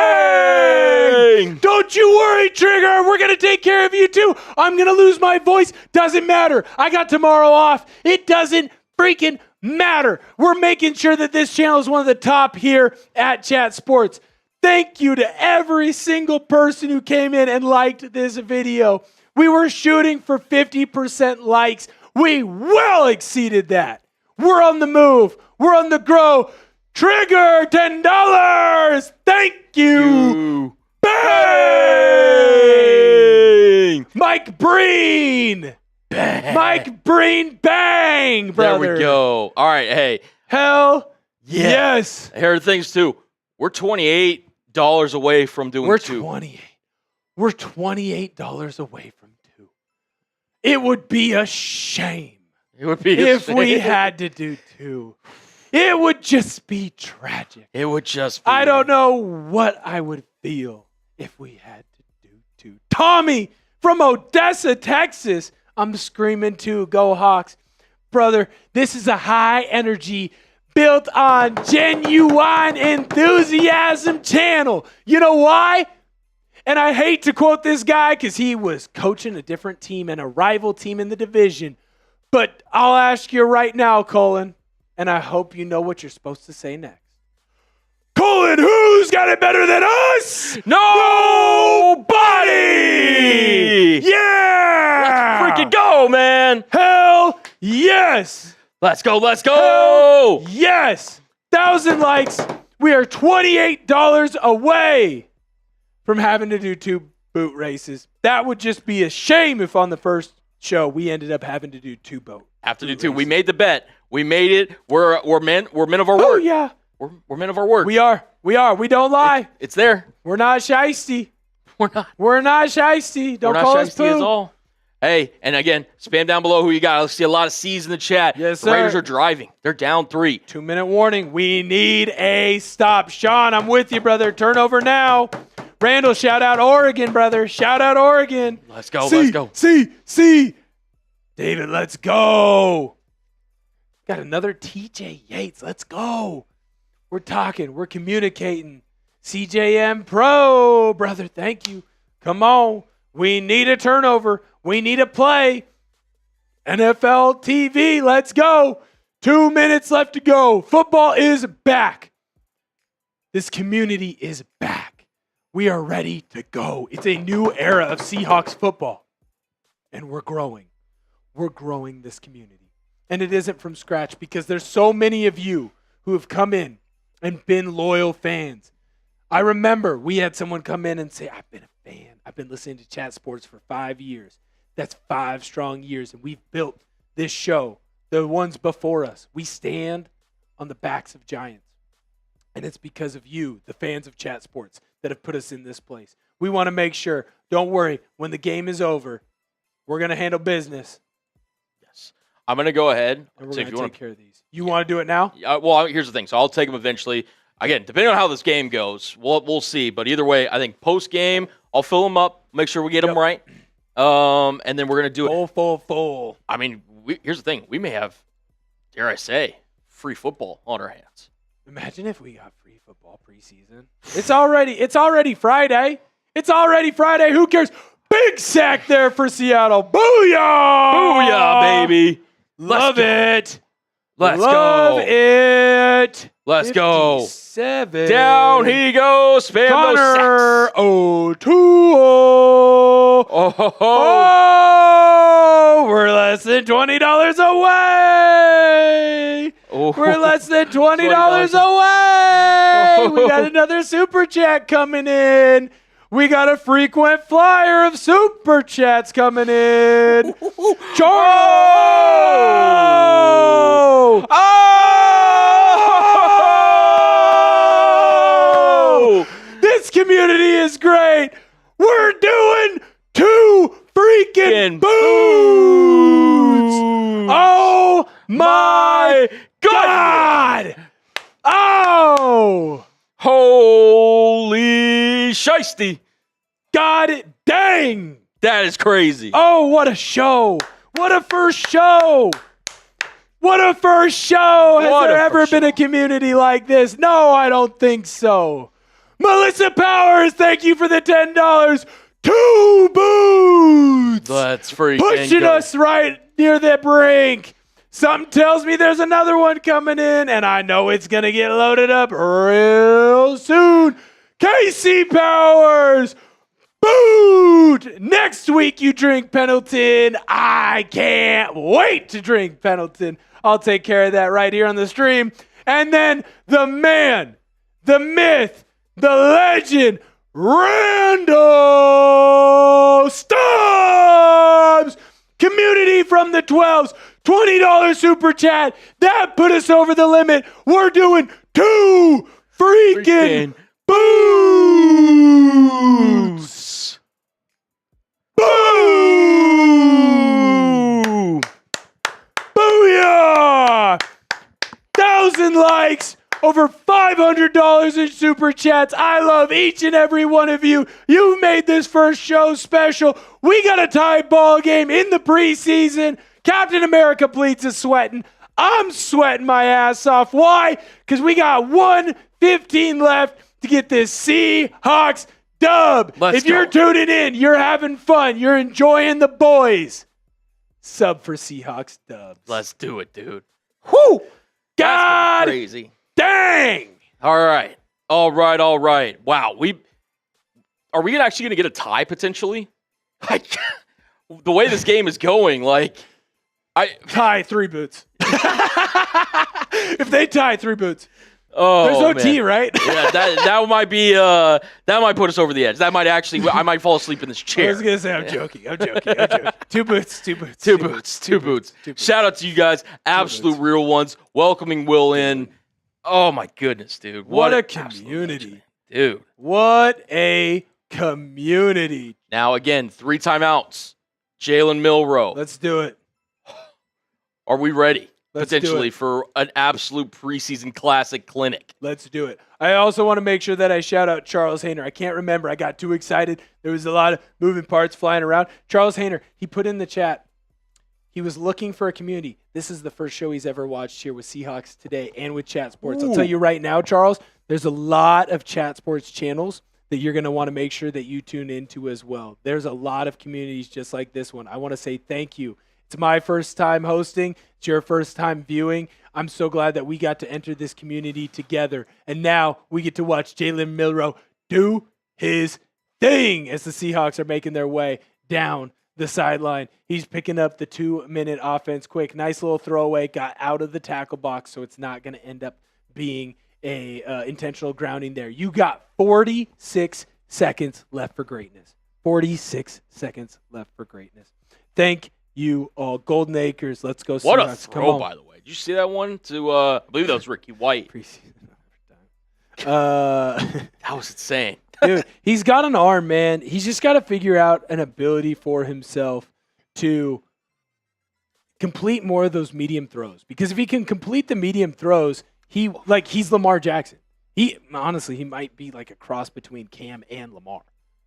[SPEAKER 1] Don't you worry, Trigger. We're going to take care of you too. I'm going to lose my voice. Doesn't matter. I got tomorrow off. It doesn't freaking matter. We're making sure that this channel is one of the top here at Chat Sports. Thank you to every single person who came in and liked this video. We were shooting for 50% likes. We well exceeded that. We're on the move. We're on the grow. Trigger, $10. Thank you. Bang! Mike Breen.
[SPEAKER 2] Bang.
[SPEAKER 1] Mike Breen, bang, brother.
[SPEAKER 2] There we go. All right, hey.
[SPEAKER 1] Hell yes.
[SPEAKER 2] Here are things too. We're $28 away from doing 2.
[SPEAKER 1] We're $28 away from 2. It would be a shame.
[SPEAKER 2] It would be
[SPEAKER 1] if we had to do 2. It would just be tragic.
[SPEAKER 2] It would just be.
[SPEAKER 1] I don't know what I would feel if we had to do two. Tommy from Odessa, Texas. I'm screaming too. Go Hawks. Brother, this is a high energy, built on genuine enthusiasm channel. You know why? And I hate to quote this guy because he was coaching a different team and a rival team in the division. But I'll ask you right now, Colin, and I hope you know what you're supposed to say next. Colin, who's got it better than us? Nobody! Yeah!
[SPEAKER 2] Let's freaking go, man!
[SPEAKER 1] Hell yes!
[SPEAKER 2] Let's go, let's go!
[SPEAKER 1] Hell yes! 1,000 likes. We are $28 away from having to do 2 boot races. That would just be a shame if on the first show we ended up having to do 2 boot.
[SPEAKER 2] Have to do 2. We made the bet. We made it. We're men of our word.
[SPEAKER 1] Oh yeah.
[SPEAKER 2] We're men of our word.
[SPEAKER 1] We are. We don't lie.
[SPEAKER 2] It's there.
[SPEAKER 1] We're not shiesty.
[SPEAKER 2] We're not.
[SPEAKER 1] We're not shiesty. Don't call us poo.
[SPEAKER 2] At all. Hey, and again, spam down below who you got. I see a lot of C's in the chat.
[SPEAKER 1] Yes,
[SPEAKER 2] the
[SPEAKER 1] sir.
[SPEAKER 2] Raiders are driving. They're down 3.
[SPEAKER 1] 2-minute warning. We need a stop. Sean, I'm with you, brother. Turnover now. Randall, shout out Oregon, brother. Shout out Oregon.
[SPEAKER 2] Let's go. Let's go.
[SPEAKER 1] See. David, let's go. Got another TJ Yates. Let's go. We're talking. We're communicating. CJM Pro, brother. Thank you. Come on. We need a turnover. We need a play. NFL TV. Let's go. 2 minutes left to go. Football is back. This community is back. We are ready to go. It's a new era of Seahawks football. And we're growing. We're growing this community. And it isn't from scratch because there's so many of you who have come in and been loyal fans. I remember we had someone come in and say, I've been a fan. I've been listening to Chat Sports for 5 years. That's 5 strong years. And we've built this show, the ones before us. We stand on the backs of giants. And it's because of you, the fans of Chat Sports, that have put us in this place. We want to make sure, don't worry, when the game is over, we're going to handle business.
[SPEAKER 2] Yes. I'm going to go ahead.
[SPEAKER 1] And we're going to take care of these. You want to do it now?
[SPEAKER 2] Well, here's the thing. So I'll take them eventually. Again, depending on how this game goes, we'll see. But either way, I think post-game, I'll fill them up, make sure we get them right. And then we're going to do it.
[SPEAKER 1] Full.
[SPEAKER 2] I mean, here's the thing. We may have, dare I say, free football on our hands.
[SPEAKER 1] Imagine if we got free football preseason. It's already Friday. It's already Friday. Who cares? Big sack there for Seattle. Booyah!
[SPEAKER 2] Booyah, baby.
[SPEAKER 1] Love it.
[SPEAKER 2] Let's
[SPEAKER 1] Love
[SPEAKER 2] go.
[SPEAKER 1] it.
[SPEAKER 2] Let's go.
[SPEAKER 1] 57.
[SPEAKER 2] Down he goes. Spam
[SPEAKER 1] Connor
[SPEAKER 2] those sacks.
[SPEAKER 1] O'Toole.
[SPEAKER 2] Oh,
[SPEAKER 1] we're less than $20 away.
[SPEAKER 2] Oh.
[SPEAKER 1] We're less than $20 away. We got another super chat coming in. We got a frequent flyer of super chats coming in. Charles! Oh! This community is great. We're doing 2 freaking boots. Oh my God! Oh!
[SPEAKER 2] Holy shiesty.
[SPEAKER 1] God dang!
[SPEAKER 2] That is crazy.
[SPEAKER 1] Oh, what a show! What a first show! What a first show! Has there ever been a community like this? No, I don't think so. Melissa Powers, thank you for the $10. 2 boots!
[SPEAKER 2] Let's freaking
[SPEAKER 1] pushing
[SPEAKER 2] go.
[SPEAKER 1] us right near the brink. Something tells me there's another one coming in, and I know it's going to get loaded up real soon. Casey Powers, boot! Next week you drink Pendleton. I can't wait to drink Pendleton. I'll take care of that right here on the stream. And then the man, the myth, the legend, Randall Stubbs, community from the 12s, $20 super chat. That put us over the limit. We're doing 2 freaking boots. Boo! Booyah! 1,000 likes. over $500 in super chats. I love each and every one of you. You made this first show special. We got a tie ball game in the preseason. Captain America Bleats is sweating. I'm sweating my ass off. Why? Because we got 1:15 left to get this Seahawks dub. If you're tuning in, you're having fun. You're enjoying the boys. Sub for Seahawks dubs.
[SPEAKER 2] Let's do it, dude.
[SPEAKER 1] Whoo!
[SPEAKER 2] God! Crazy.
[SPEAKER 1] Dang!
[SPEAKER 2] All right. Wow. Are we actually going to get a tie potentially? Like, the way this game is going,
[SPEAKER 1] tie 3 boots. If they tie 3 boots.
[SPEAKER 2] Oh,
[SPEAKER 1] there's OT,
[SPEAKER 2] man.
[SPEAKER 1] right?
[SPEAKER 2] Yeah, that might be that might put us over the edge. That might actually I might fall asleep in this chair.
[SPEAKER 1] I was gonna say I'm joking. 2 boots.
[SPEAKER 2] Shout out to you guys, absolute real ones, welcoming Will in. Oh my goodness, dude!
[SPEAKER 1] What a community,
[SPEAKER 2] dude!
[SPEAKER 1] What a community.
[SPEAKER 2] Now again, 3 timeouts. Jalen Milroe.
[SPEAKER 1] Let's do it.
[SPEAKER 2] Are we ready?
[SPEAKER 1] Let's
[SPEAKER 2] potentially for an absolute preseason classic clinic.
[SPEAKER 1] Let's do it. I also want to make sure that I shout out Charles Hayner. I can't remember. I got too excited. There was a lot of moving parts flying around. Charles Hayner, he put in the chat. He was looking for a community. This is the first show he's ever watched here with Seahawks Today and with Chat Sports. I'll tell you right now, Charles, there's a lot of Chat Sports channels that you're going to want to make sure that you tune into as well. There's a lot of communities just like this one. I want to say thank you. It's my first time hosting. It's your first time viewing. I'm so glad that we got to enter this community together. And now we get to watch Jalen Milroe do his thing as the Seahawks are making their way down the sideline. He's picking up the 2-minute offense quick. Nice little throwaway. Got out of the tackle box, so it's not going to end up being a intentional grounding there. You got 46 seconds left for greatness. 46 seconds left for greatness. Thank you all. Golden Acres, let's go.
[SPEAKER 2] What
[SPEAKER 1] Seahawks.
[SPEAKER 2] a throw, by the way. Did you see that one to, I believe that was Ricky White. That was insane.
[SPEAKER 1] Dude, he's got an arm, man. He's just got to figure out an ability for himself to complete more of those medium throws. Because if he can complete the medium throws, he's Lamar Jackson. He might be like a cross between Cam and Lamar.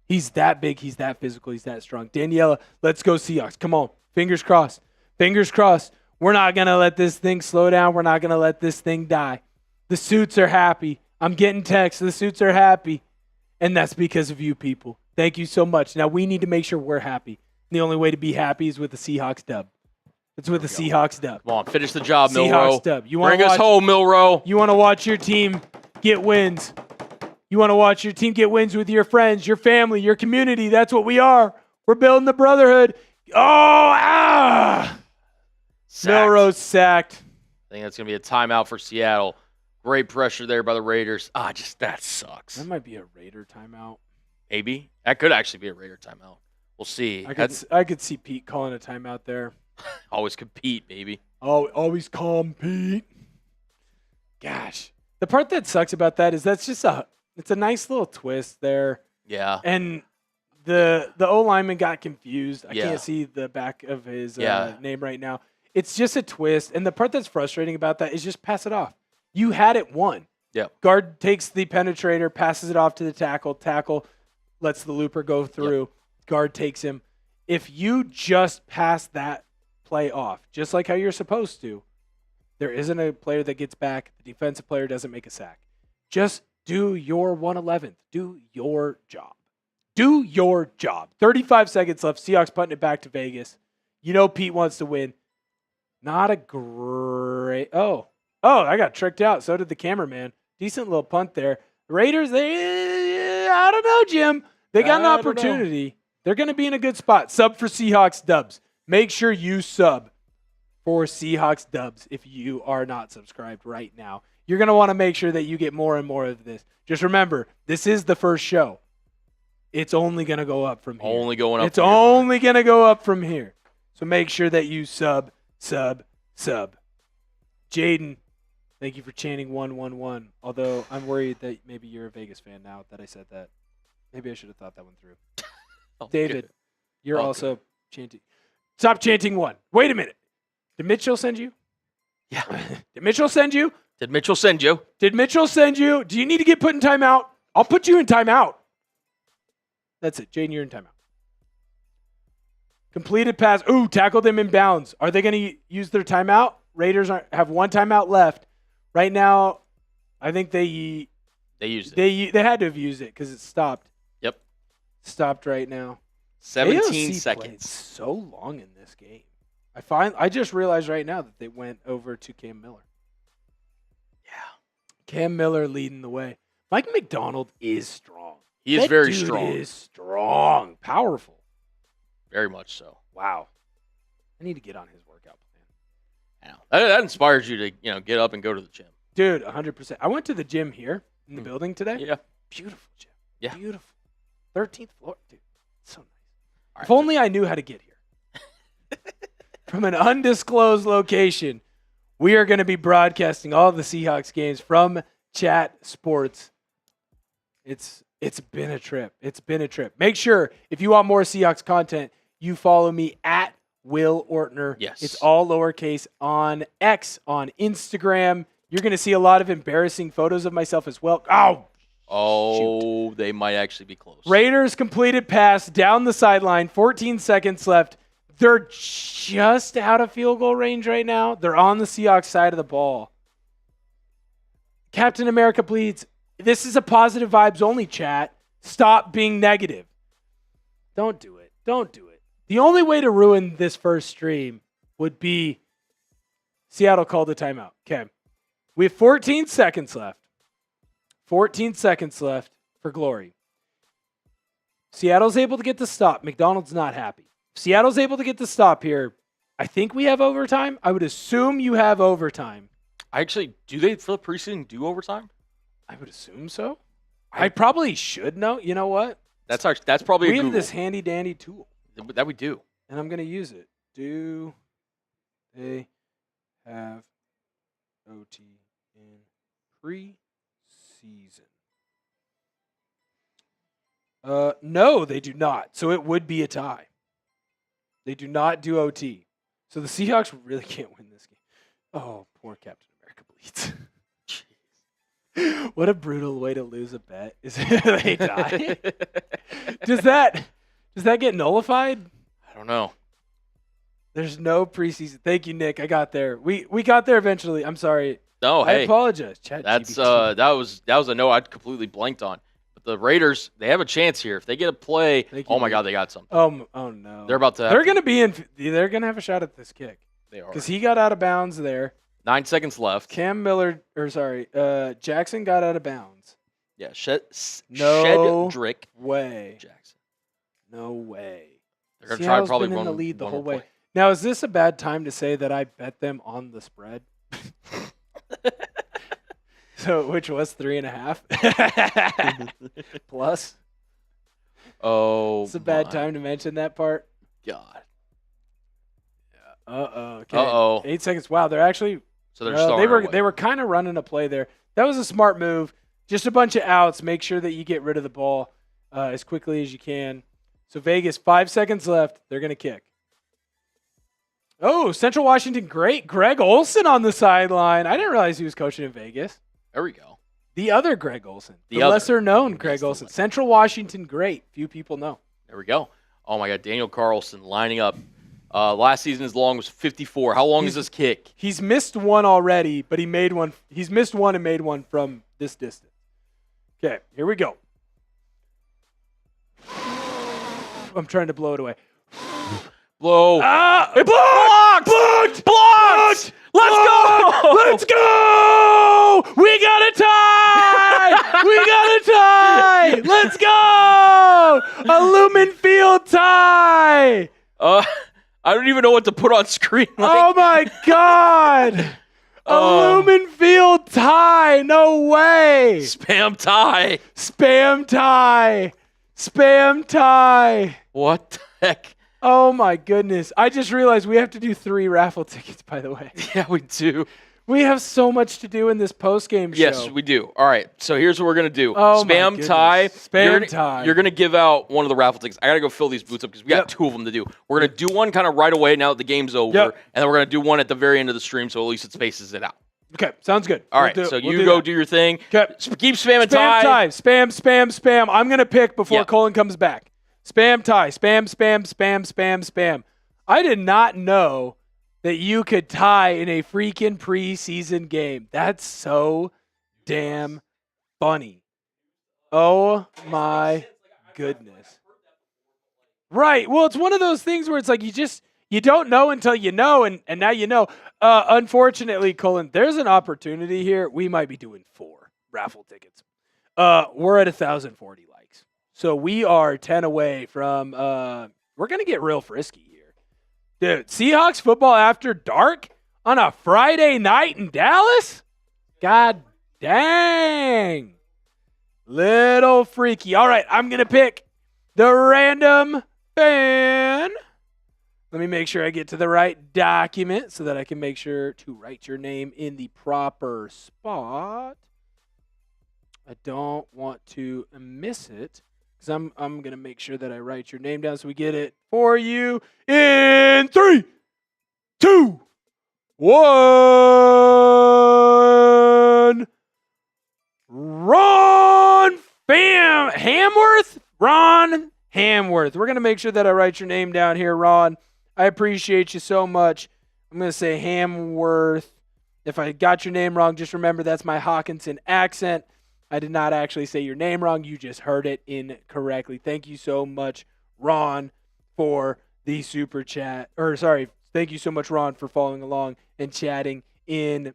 [SPEAKER 1] He's that big, he's that physical, he's that strong. Daniela, let's go Seahawks. Come on. Fingers crossed. Fingers crossed. We're not going to let this thing slow down. We're not going to let this thing die. The suits are happy. I'm getting texts. The suits are happy. And that's because of you people. Thank you so much. Now we need to make sure we're happy. And the only way to be happy is with the Seahawks dub. It's with the Seahawks dub.
[SPEAKER 2] Come on, finish the job,
[SPEAKER 1] Seahawks
[SPEAKER 2] Milroe.
[SPEAKER 1] dub.
[SPEAKER 2] Bring us home, Milroe.
[SPEAKER 1] You want to watch your team get wins. You want to watch your team get wins with your friends, your family, your community. That's what we are. We're building the brotherhood. Milroe sacked.
[SPEAKER 2] I think that's going to be a timeout for Seattle. Great pressure there by the Raiders. That sucks.
[SPEAKER 1] That might be a Raider timeout.
[SPEAKER 2] Maybe. That could actually be a Raider timeout. We'll see.
[SPEAKER 1] I could see Pete calling a timeout there.
[SPEAKER 2] Always compete, baby.
[SPEAKER 1] Oh, always compete. Gosh. The part that sucks about that is it's a nice little twist there.
[SPEAKER 2] Yeah.
[SPEAKER 1] And the O-lineman got confused. I can't see the back of his name right now. It's just a twist. And the part that's frustrating about that is just pass it off. You had it won.
[SPEAKER 2] Yep.
[SPEAKER 1] Guard takes the penetrator, passes it off to the tackle. Tackle lets the looper go through. Yep. Guard takes him. If you just pass that play off, just like how you're supposed to, there isn't a player that gets back. The defensive player doesn't make a sack. Just do your 111th. Do your job. Do your job. 35 seconds left. Seahawks punting it back to Vegas. You know Pete wants to win. Not a great... Oh, I got tricked out. So did the cameraman. Decent little punt there. The Raiders, I don't know, Jim. They got an opportunity. They're going to be in a good spot. Sub for Seahawks dubs. Make sure you sub for Seahawks dubs if you are not subscribed right now. You're going to want to make sure that you get more and more of this. Just remember, this is the first show. It's only going to go up from here.
[SPEAKER 2] Only going up.
[SPEAKER 1] It's only going to go up from here. So make sure that you sub. Jaden, thank you for chanting 111. Although I'm worried that maybe you're a Vegas fan now that I said that. Maybe I should have thought that one through. David, you're also chanting. Stop chanting 1. Wait a minute. Did Mitchell send you?
[SPEAKER 2] Yeah.
[SPEAKER 1] Did Mitchell send you?
[SPEAKER 2] Did Mitchell send you?
[SPEAKER 1] Did Mitchell send you? Do you need to get put in timeout? I'll put you in timeout. That's it. Jaden, you're in timeout. Completed pass. Ooh, tackled them in bounds. Are they going to use their timeout? Raiders have one timeout left. Right now, I think they
[SPEAKER 2] used it.
[SPEAKER 1] They had to have used it because it stopped.
[SPEAKER 2] Yep.
[SPEAKER 1] Stopped right now.
[SPEAKER 2] 17
[SPEAKER 1] AOC
[SPEAKER 2] seconds.
[SPEAKER 1] Played so long in this game. I just realized right now that they went over to Cam Miller. Yeah. Cam Miller leading the way. Mike MacDonald is strong.
[SPEAKER 2] He is very strong.
[SPEAKER 1] He is strong. Powerful.
[SPEAKER 2] Very much so.
[SPEAKER 1] Wow. I need to get on his workout plan.
[SPEAKER 2] Yeah. That inspires you to, get up and go to the gym.
[SPEAKER 1] Dude, 100%. I went to the gym here in the building today.
[SPEAKER 2] Yeah.
[SPEAKER 1] Beautiful gym.
[SPEAKER 2] Yeah.
[SPEAKER 1] Beautiful. 13th floor. Dude, so nice.
[SPEAKER 2] Right,
[SPEAKER 1] if only I knew how to get here. From an undisclosed location, we are going to be broadcasting all of the Seahawks games from Chat Sports. It's been a trip. It's been a trip. Make sure, if you want more Seahawks content, you follow me at Will Ortner.
[SPEAKER 2] Yes.
[SPEAKER 1] It's all lowercase on X, on Instagram. You're going to see a lot of embarrassing photos of myself as well. Oh, shoot.
[SPEAKER 2] They might actually be close.
[SPEAKER 1] Raiders completed pass down the sideline, 14 seconds left. They're just out of field goal range right now. They're on the Seahawks side of the ball. Captain America bleeds. This is a positive vibes only chat. Stop being negative. Don't do it. Don't do it. The only way to ruin this first stream would be Seattle called a timeout. Okay. We have 14 seconds left. 14 seconds left for glory. Seattle's able to get the stop. McDonald's not happy. Seattle's able to get the stop here. I think we have overtime. I would assume you have overtime.
[SPEAKER 2] Do they for the preseason do overtime?
[SPEAKER 1] I would assume so. I probably should know. You know what?
[SPEAKER 2] That's probably
[SPEAKER 1] we
[SPEAKER 2] a
[SPEAKER 1] have
[SPEAKER 2] Google.
[SPEAKER 1] this handy dandy tool.
[SPEAKER 2] That we do.
[SPEAKER 1] And I'm going to use it. Do they have OT in preseason? No, they do not. So it would be a tie. They do not do OT. So the Seahawks really can't win this game. Oh, poor Captain America bleeds. What a brutal way to lose a bet is they die. Does that get nullified?
[SPEAKER 2] I don't know.
[SPEAKER 1] There's no preseason. Thank you, Nick. I got there. We got there eventually. I'm sorry.
[SPEAKER 2] No,
[SPEAKER 1] I apologize.
[SPEAKER 2] That's that was a no I'd completely blanked on. But the Raiders, they have a chance here. If they get a play, oh my God, they got something.
[SPEAKER 1] Oh no.
[SPEAKER 2] They're about to
[SPEAKER 1] They're going to have a shot at this kick.
[SPEAKER 2] They are.
[SPEAKER 1] Cuz he got out of bounds there.
[SPEAKER 2] 9 seconds left.
[SPEAKER 1] Jackson got out of bounds.
[SPEAKER 2] Yeah,
[SPEAKER 1] No
[SPEAKER 2] Shedrick
[SPEAKER 1] way.
[SPEAKER 2] Jackson.
[SPEAKER 1] No way.
[SPEAKER 2] They're going to
[SPEAKER 1] Seattle's
[SPEAKER 2] try probably
[SPEAKER 1] been
[SPEAKER 2] run
[SPEAKER 1] in the lead the whole
[SPEAKER 2] play.
[SPEAKER 1] way. Now, is this a bad time to say that I bet them on the spread? So, which was 3.5 plus.
[SPEAKER 2] Oh,
[SPEAKER 1] it's a bad time to mention that part.
[SPEAKER 2] God.
[SPEAKER 1] Yeah. Okay. 8 seconds. Wow, they're actually.
[SPEAKER 2] So they're
[SPEAKER 1] they were kind of running a play there. That was a smart move. Just a bunch of outs. Make sure that you get rid of the ball as quickly as you can. So Vegas, 5 seconds left. They're going to kick. Oh, Central Washington, great. Greg Olsen on the sideline. I didn't realize he was coaching in Vegas.
[SPEAKER 2] There we go.
[SPEAKER 1] The other Greg Olsen. The lesser-known Greg Olsen. Central Washington, great. Few people know.
[SPEAKER 2] There we go. Oh, my God. Daniel Carlson lining up. Last season, his long was 54. How long is this kick?
[SPEAKER 1] He's missed one already, but he made one. He's missed one and made one from this distance. Okay, here we go. I'm trying to blow it away.
[SPEAKER 2] Blow.
[SPEAKER 1] It blocked! Blocked! Let's go! Let's go! We got a tie! We got a tie! Let's go! A Lumen Field tie!
[SPEAKER 2] I don't even know what to put on screen.
[SPEAKER 1] Oh my God! A Lumen Field tie! No way!
[SPEAKER 2] Spam tie!
[SPEAKER 1] Spam tie! Spam tie!
[SPEAKER 2] What the heck?
[SPEAKER 1] Oh my goodness. I just realized we have to do 3 raffle tickets, by the way.
[SPEAKER 2] Yeah, we do.
[SPEAKER 1] We have so much to do in this post-game show.
[SPEAKER 2] Yes, we do. All right, so here's what we're going to do.
[SPEAKER 1] Oh
[SPEAKER 2] Spam
[SPEAKER 1] my
[SPEAKER 2] tie.
[SPEAKER 1] Spam tie.
[SPEAKER 2] You're going to give out one of the raffle tickets. I got to go fill these boots up because we got 2 of them to do. We're going to do one kind of right away now that the game's over, and then we're going to do one at the very end of the stream so at least it spaces it out.
[SPEAKER 1] Okay, sounds good.
[SPEAKER 2] All right, so you go do your thing.
[SPEAKER 1] Okay.
[SPEAKER 2] Keep spamming
[SPEAKER 1] Spam
[SPEAKER 2] tie.
[SPEAKER 1] time. Spam. I'm going to pick before Colin comes back. Spam tie. Spam. I did not know that you could tie in a freaking preseason game. That's so damn funny. Oh, my goodness. Right. Well, it's one of those things where it's like you don't know until you know, and now you know. Unfortunately, Colin, there's an opportunity here. We might be doing 4 raffle tickets. We're at 1,040 likes. So we are 10 away from we're going to get real frisky here. Dude, Seahawks football after dark on a Friday night in Dallas? God dang. Little freaky. All right, I'm going to pick the random fan. Let me make sure I get to the right document so that I can make sure to write your name in the proper spot. I don't want to miss it because I'm going to make sure that I write your name down so we get it for you in 3, 2, 1. Ron Hamworth? Ron Hamworth. We're going to make sure that I write your name down here, Ron. I appreciate you so much. I'm going to say Hamworth. If I got your name wrong, just remember that's my Hawkinson accent. I did not actually say your name wrong. You just heard it incorrectly. Thank you so much, Ron, for the super chat. Thank you so much, Ron, for following along and chatting in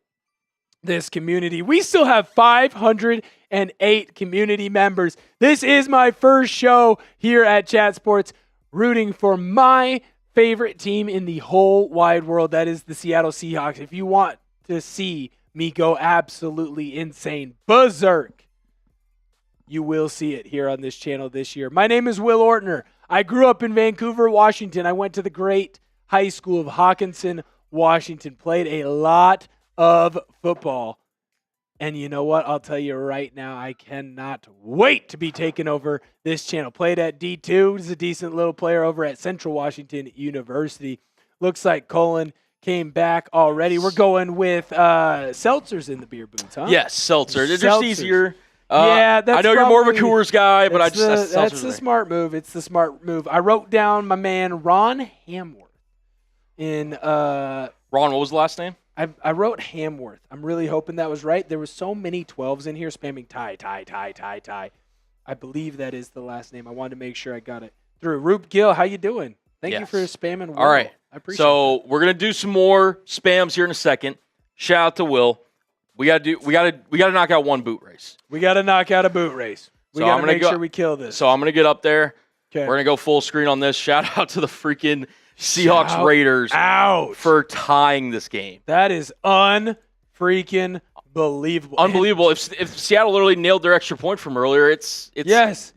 [SPEAKER 1] this community. We still have 508 community members. This is my first show here at Chat Sports, rooting for my favorite team in the whole wide world. That is the Seattle Seahawks. If you want to see me go absolutely insane, berserk, you will see it here on this channel this year. My name is Will Ortner. I grew up in Vancouver, Washington. I went to the great high school of Hawkinson, Washington. Played a lot of football. And you know what? I'll tell you right now, I cannot wait to be taking over this channel. Played at D2. He's a decent little player over at Central Washington University. Looks like Colin came back already. We're going with seltzers in the beer boots, huh?
[SPEAKER 2] Yes, seltzer. It's just easier.
[SPEAKER 1] Yeah, that's
[SPEAKER 2] I know you're more of a Coors guy, but
[SPEAKER 1] that's the smart move. It's the smart move. I wrote down my man Ron Hamworth. Ron,
[SPEAKER 2] what was the last name?
[SPEAKER 1] I wrote Hamworth. I'm really hoping that was right. There was so many 12s in here spamming tie. I believe that is the last name. I wanted to make sure I got it through. Roop Gill, how you doing? Thank you for spamming Will.
[SPEAKER 2] All right.
[SPEAKER 1] I appreciate
[SPEAKER 2] it. We're going to do some more spams here in a second. Shout out to Will. We got to knock out one boot race.
[SPEAKER 1] We got to knock out a boot race. We got to make sure we kill this.
[SPEAKER 2] So I'm going to get up there.
[SPEAKER 1] Okay.
[SPEAKER 2] We're going to go full screen on this. Shout out to the freaking Seahawks Raiders for tying this game.
[SPEAKER 1] That is unfreaking believable.
[SPEAKER 2] Unbelievable. If Seattle literally nailed their extra point from earlier, it's
[SPEAKER 1] yes.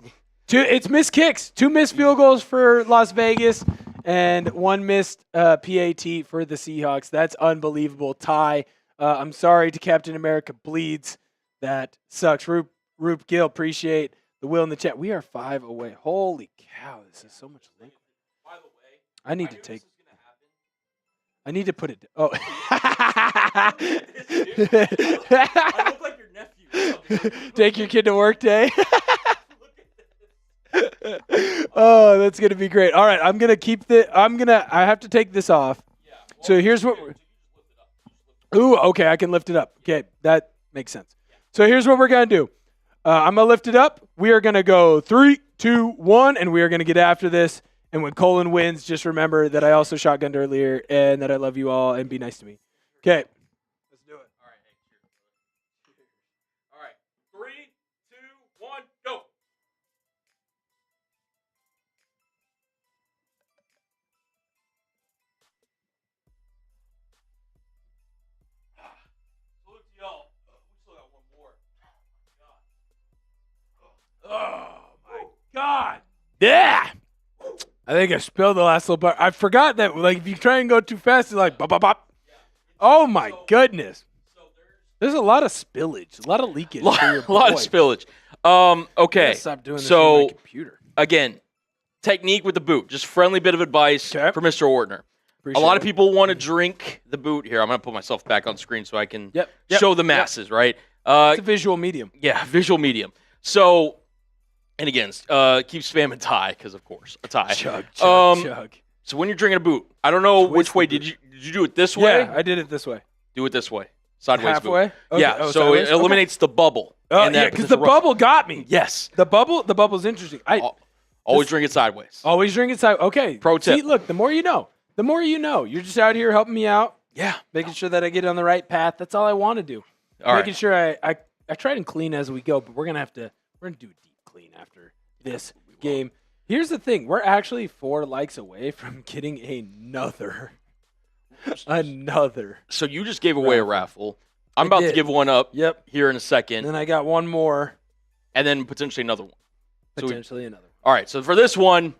[SPEAKER 1] It's missed kicks. 2 missed field goals for Las Vegas and 1 missed PAT for the Seahawks. That's unbelievable. Tie. I'm sorry to Captain America Bleeds. That sucks. Roop Gill, appreciate the will in the chat. We are 5 away. Holy cow, this is so much liquid. By the way, I need to put it. Oh.
[SPEAKER 2] I look like your nephew.
[SPEAKER 1] Take your kid to work day. Oh, that's gonna be great. All right, I'm gonna keep I have to take this off. Yeah, well, so here's what. Ooh, okay, I can lift it up. Okay, that makes sense. So here's what we're gonna do. I'm gonna lift it up. We are gonna go 3, 2, 1, and we are gonna get after this. And when Colin wins, just remember that I also shotgunned earlier and that I love you all and be nice to me. Okay. Let's do it.
[SPEAKER 2] All right. Hey, cheers. All right. 3, 2, 1, go. Salute to y'all. We still got one more.
[SPEAKER 1] Oh, my God. Yeah. I think I spilled the last little part. I forgot that, like, if you try and go too fast, it's like, bop, bop, bop. Oh, my goodness. There's a lot of spillage, a lot of leakage.
[SPEAKER 2] A lot of spillage. Okay.
[SPEAKER 1] Stop doing this on my computer.
[SPEAKER 2] Again, technique with the boot. Just friendly bit of advice for Mr. Ortner. A lot of people want to drink the boot here. I'm going to put myself back on screen so I can show the masses, right?
[SPEAKER 1] It's a visual medium.
[SPEAKER 2] Yeah, visual medium. So, and again, keep spamming tie because, of course, a tie.
[SPEAKER 1] Chug.
[SPEAKER 2] So when you're drinking a boot, I don't know which way. Did you do it this way?
[SPEAKER 1] Yeah, I did it this way.
[SPEAKER 2] Do it this way. Sideways
[SPEAKER 1] Halfway?
[SPEAKER 2] boot.
[SPEAKER 1] Okay.
[SPEAKER 2] Yeah, so
[SPEAKER 1] sideways?
[SPEAKER 2] it eliminates the bubble.
[SPEAKER 1] Oh, yeah, because the bubble got me.
[SPEAKER 2] Yes.
[SPEAKER 1] The bubble's interesting.
[SPEAKER 2] Always drink it sideways.
[SPEAKER 1] Always drink it sideways. Okay.
[SPEAKER 2] Pro tip.
[SPEAKER 1] See, look, the more you know. The more you know. You're just out here helping me out.
[SPEAKER 2] Yeah.
[SPEAKER 1] Making sure that I get on the right path. That's all I want to do. Making sure I try and clean as we go, but we're going to do a deep clean after this game. Here's the thing. We're actually 4 likes away from getting another.
[SPEAKER 2] So you just gave away a raffle. I'm about to give one up here in a second.
[SPEAKER 1] And then I got one more.
[SPEAKER 2] And then potentially another one.
[SPEAKER 1] Potentially another one.
[SPEAKER 2] All right. So for this one,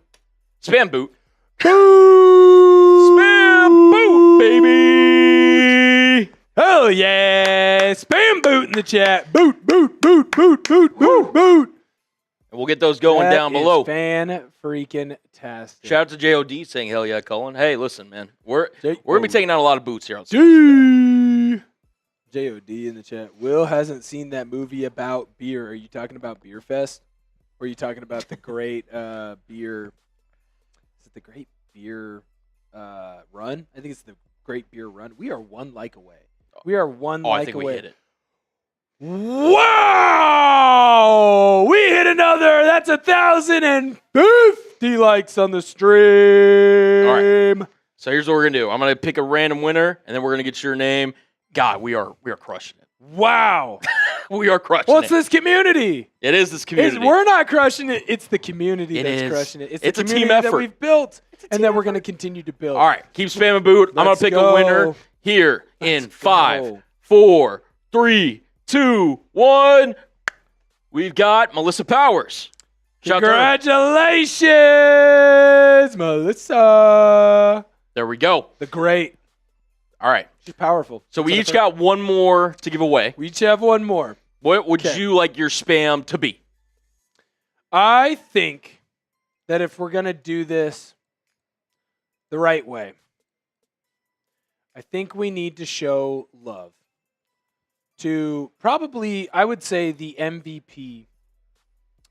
[SPEAKER 2] spam boot.
[SPEAKER 1] Boot!
[SPEAKER 2] Spam boot, baby!
[SPEAKER 1] Oh, yeah. Spam boot in the chat. Boot.
[SPEAKER 2] And we'll get those going down below.
[SPEAKER 1] Fan-freaking-tastic.
[SPEAKER 2] Shout out to JOD saying, hell yeah, Cullen. Hey, listen, man. We're going to be taking out a lot of boots here.
[SPEAKER 1] JOD in the chat. Will hasn't seen that movie about beer. Are you talking about Beer Fest? Or are you talking about the great beer? Is it the Great Beer Run? I think it's the Great Beer Run. We are 1 like away. We are 1 like
[SPEAKER 2] I think
[SPEAKER 1] away.
[SPEAKER 2] We hit it.
[SPEAKER 1] Wow! We hit another. That's 1,050 likes on the stream.
[SPEAKER 2] All right. So here's what we're gonna do. I'm gonna pick a random winner, and then we're gonna get your name. God, we are crushing it.
[SPEAKER 1] Wow.
[SPEAKER 2] We are crushing
[SPEAKER 1] it. Well, it's this community.
[SPEAKER 2] It is this community.
[SPEAKER 1] We're not crushing it. It's the community that's crushing it. It's the
[SPEAKER 2] a team effort
[SPEAKER 1] that we've built and that we're going to continue to build.
[SPEAKER 2] All right. Keep spamming boot. I'm going to pick a winner here in 5, 4, 3, 2, 1. We've got Melissa Powers.
[SPEAKER 1] Congratulations, Melissa.
[SPEAKER 2] There we go.
[SPEAKER 1] The great.
[SPEAKER 2] All right.
[SPEAKER 1] She's powerful.
[SPEAKER 2] So we each got one more to give away.
[SPEAKER 1] We each have one more.
[SPEAKER 2] What would you like your spam to be?
[SPEAKER 1] I think that if we're going to do this the right way, I think we need to show love to probably, I would say, the MVP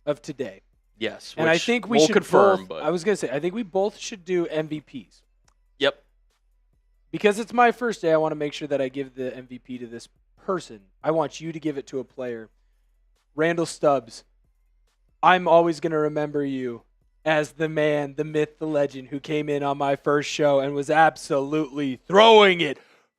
[SPEAKER 1] of today.
[SPEAKER 2] Yes.
[SPEAKER 1] And I think we should confirm. I was going to say, I think we both should do MVPs.
[SPEAKER 2] Yep.
[SPEAKER 1] Because it's my first day, I want to make sure that I give the MVP to this person. I want you to give it to a player. Randall Stubbs, I'm always going to remember you as the man, the myth, the legend who came in on my first show and was absolutely throwing it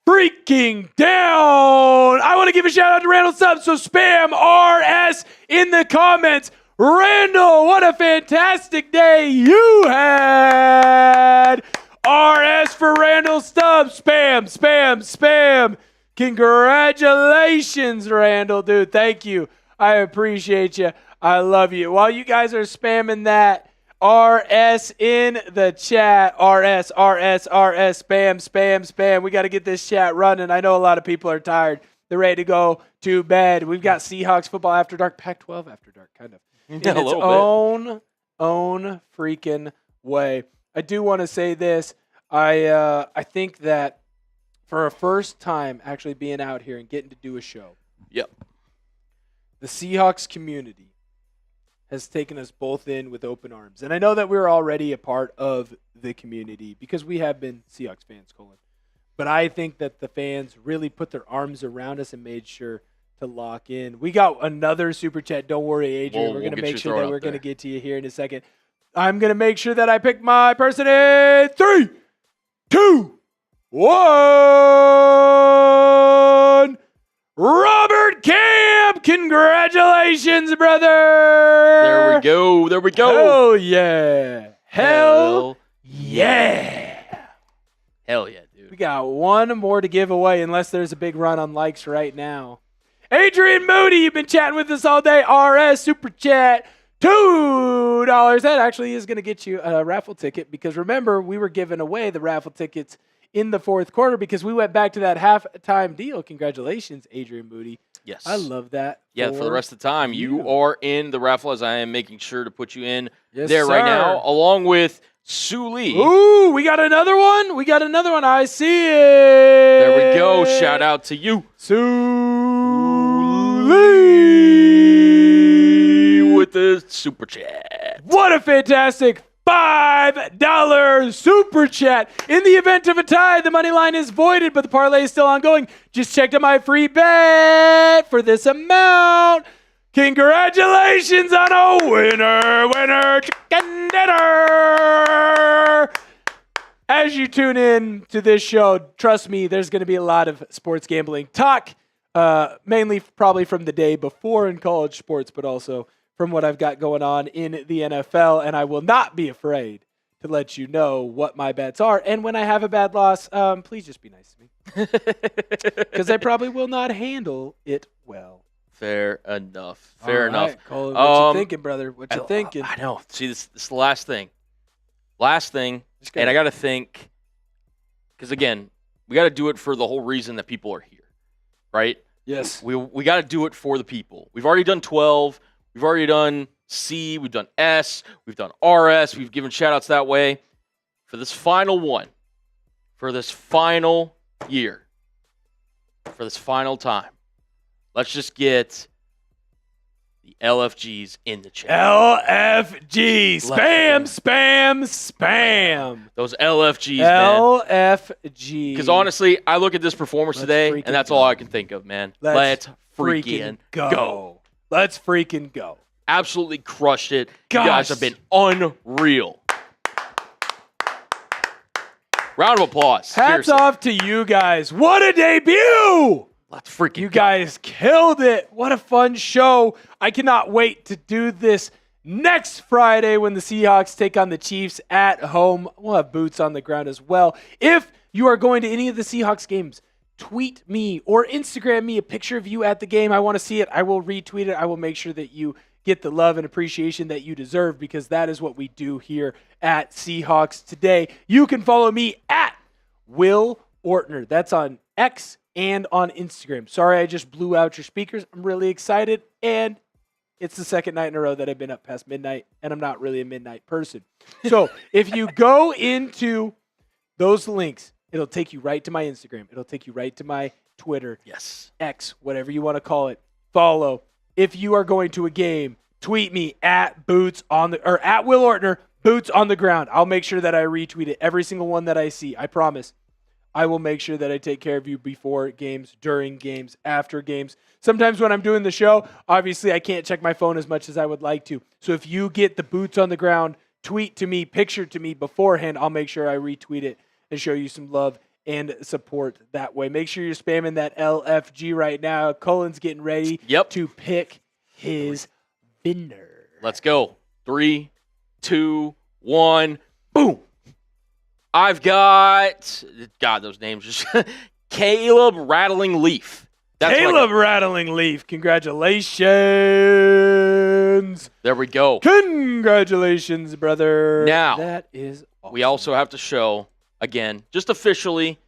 [SPEAKER 1] freaking down. I want to give a shout out to Randall Stubbs, so spam RS in the comments. Randall, what a fantastic day you had. RS for Randall Stubbs. Spam. Congratulations, Randall. Dude, thank you. I appreciate you. I love you. While you guys are spamming that, RS in the chat. RS. Spam. We got to get this chat running. I know a lot of people are tired. They're ready to go to bed. We've got Seahawks football after dark, Pac-12 after dark, kind of. In its own freaking way. I do want to say this. I think that for a first time actually being out here and getting to do a show, the Seahawks community has taken us both in with open arms. And I know that we're already a part of the community because we have been Seahawks fans, Colin. But I think that the fans really put their arms around us and made sure to lock in. We got another super chat. Don't worry, Adrian. We're going to make sure that we're going to get to you here in a second. I'm going to make sure that I pick my person in 3, 2, 1. Robert Camp, congratulations, brother.
[SPEAKER 2] There we go.
[SPEAKER 1] Hell yeah. Hell yeah, dude. We got one more to give away unless there's a big run on likes right now. Adrian Moody, you've been chatting with us all day. RS Super Chat. $2. That actually is going to get you a raffle ticket because remember, we were giving away the raffle tickets in the fourth quarter because we went back to that halftime deal. Congratulations, Adrian Moody.
[SPEAKER 2] Yes.
[SPEAKER 1] I love that.
[SPEAKER 2] Yeah, for the rest of the time, you are in the raffle, as I am making sure to put you in there right now, along with Sue Lee.
[SPEAKER 1] Ooh, we got another one. I see it.
[SPEAKER 2] There we go. Shout out to you,
[SPEAKER 1] Sue Lee,
[SPEAKER 2] with the super chat.
[SPEAKER 1] What a fantastic $5 super chat. In the event of a tie, the money line is voided, but the parlay is still ongoing. Just checked out my free bet for this amount. Congratulations on a winner chicken dinner. As you tune in to this show, trust me, there's going to be a lot of sports gambling talk, mainly probably from the day before in college sports, but also from what I've got going on in the NFL, and I will not be afraid to let you know what my bets are. And when I have a bad loss, please just be nice to me, because I probably will not handle it well.
[SPEAKER 2] Fair enough. Fair enough.
[SPEAKER 1] Colin, what you thinking, brother? What you thinking?
[SPEAKER 2] I know. See, this is the last thing. And I got to think, because again, we got to do it for the whole reason that people are here, right?
[SPEAKER 1] Yes.
[SPEAKER 2] We got to do it for the people. We've already done 12. We've already done C, we've done S, we've done RS, we've given shout-outs that way. For this final one, for this final year, for this final time, let's just get the LFGs in the chat.
[SPEAKER 1] LFG. Spam.
[SPEAKER 2] Those LFGs, man.
[SPEAKER 1] LFG.
[SPEAKER 2] Because honestly, I look at this performance today, and that's all I can think of, man. Let's freaking go.
[SPEAKER 1] Let's freaking go.
[SPEAKER 2] Absolutely crushed it. Gosh. You guys have been unreal. Round of applause.
[SPEAKER 1] Hats off to you guys. What a debut.
[SPEAKER 2] Let's freaking
[SPEAKER 1] You guys killed it. What a fun show. I cannot wait to do this next Friday when the Seahawks take on the Chiefs at home. We'll have boots on the ground as well. If you are going to any of the Seahawks games, tweet me or Instagram me a picture of you at the game. I want to see it. I will retweet it. I will make sure that you get the love and appreciation that you deserve, because that is what we do here at Seahawks Today. You can follow me at Will Ortner. That's on X and on Instagram. Sorry, I just blew out your speakers. I'm really excited, and it's the second night in a row that I've been up past midnight, and I'm not really a midnight person. So if you go into those links, it'll take you right to my Instagram. It'll take you right to my Twitter.
[SPEAKER 2] Yes.
[SPEAKER 1] X, whatever you want to call it. Follow. If you are going to a game, tweet me at at Will Ortner, Boots on the Ground. I'll make sure that I retweet it, every single one that I see. I promise. I will make sure that I take care of you before games, during games, after games. Sometimes when I'm doing the show, obviously I can't check my phone as much as I would like to. So if you get the Boots on the Ground tweet to me, picture to me beforehand, I'll make sure I retweet it and show you some love and support that way. Make sure you're spamming that LFG right now. Cullen's getting ready to pick his winner.
[SPEAKER 2] Let's go. 3, 2, 1, boom. I've got, God, those names just, Caleb Rattling Leaf.
[SPEAKER 1] Caleb Rattling Leaf. Congratulations.
[SPEAKER 2] There we go.
[SPEAKER 1] Congratulations, brother.
[SPEAKER 2] Now,
[SPEAKER 1] that is awesome.
[SPEAKER 2] We also have to show, again, just officially,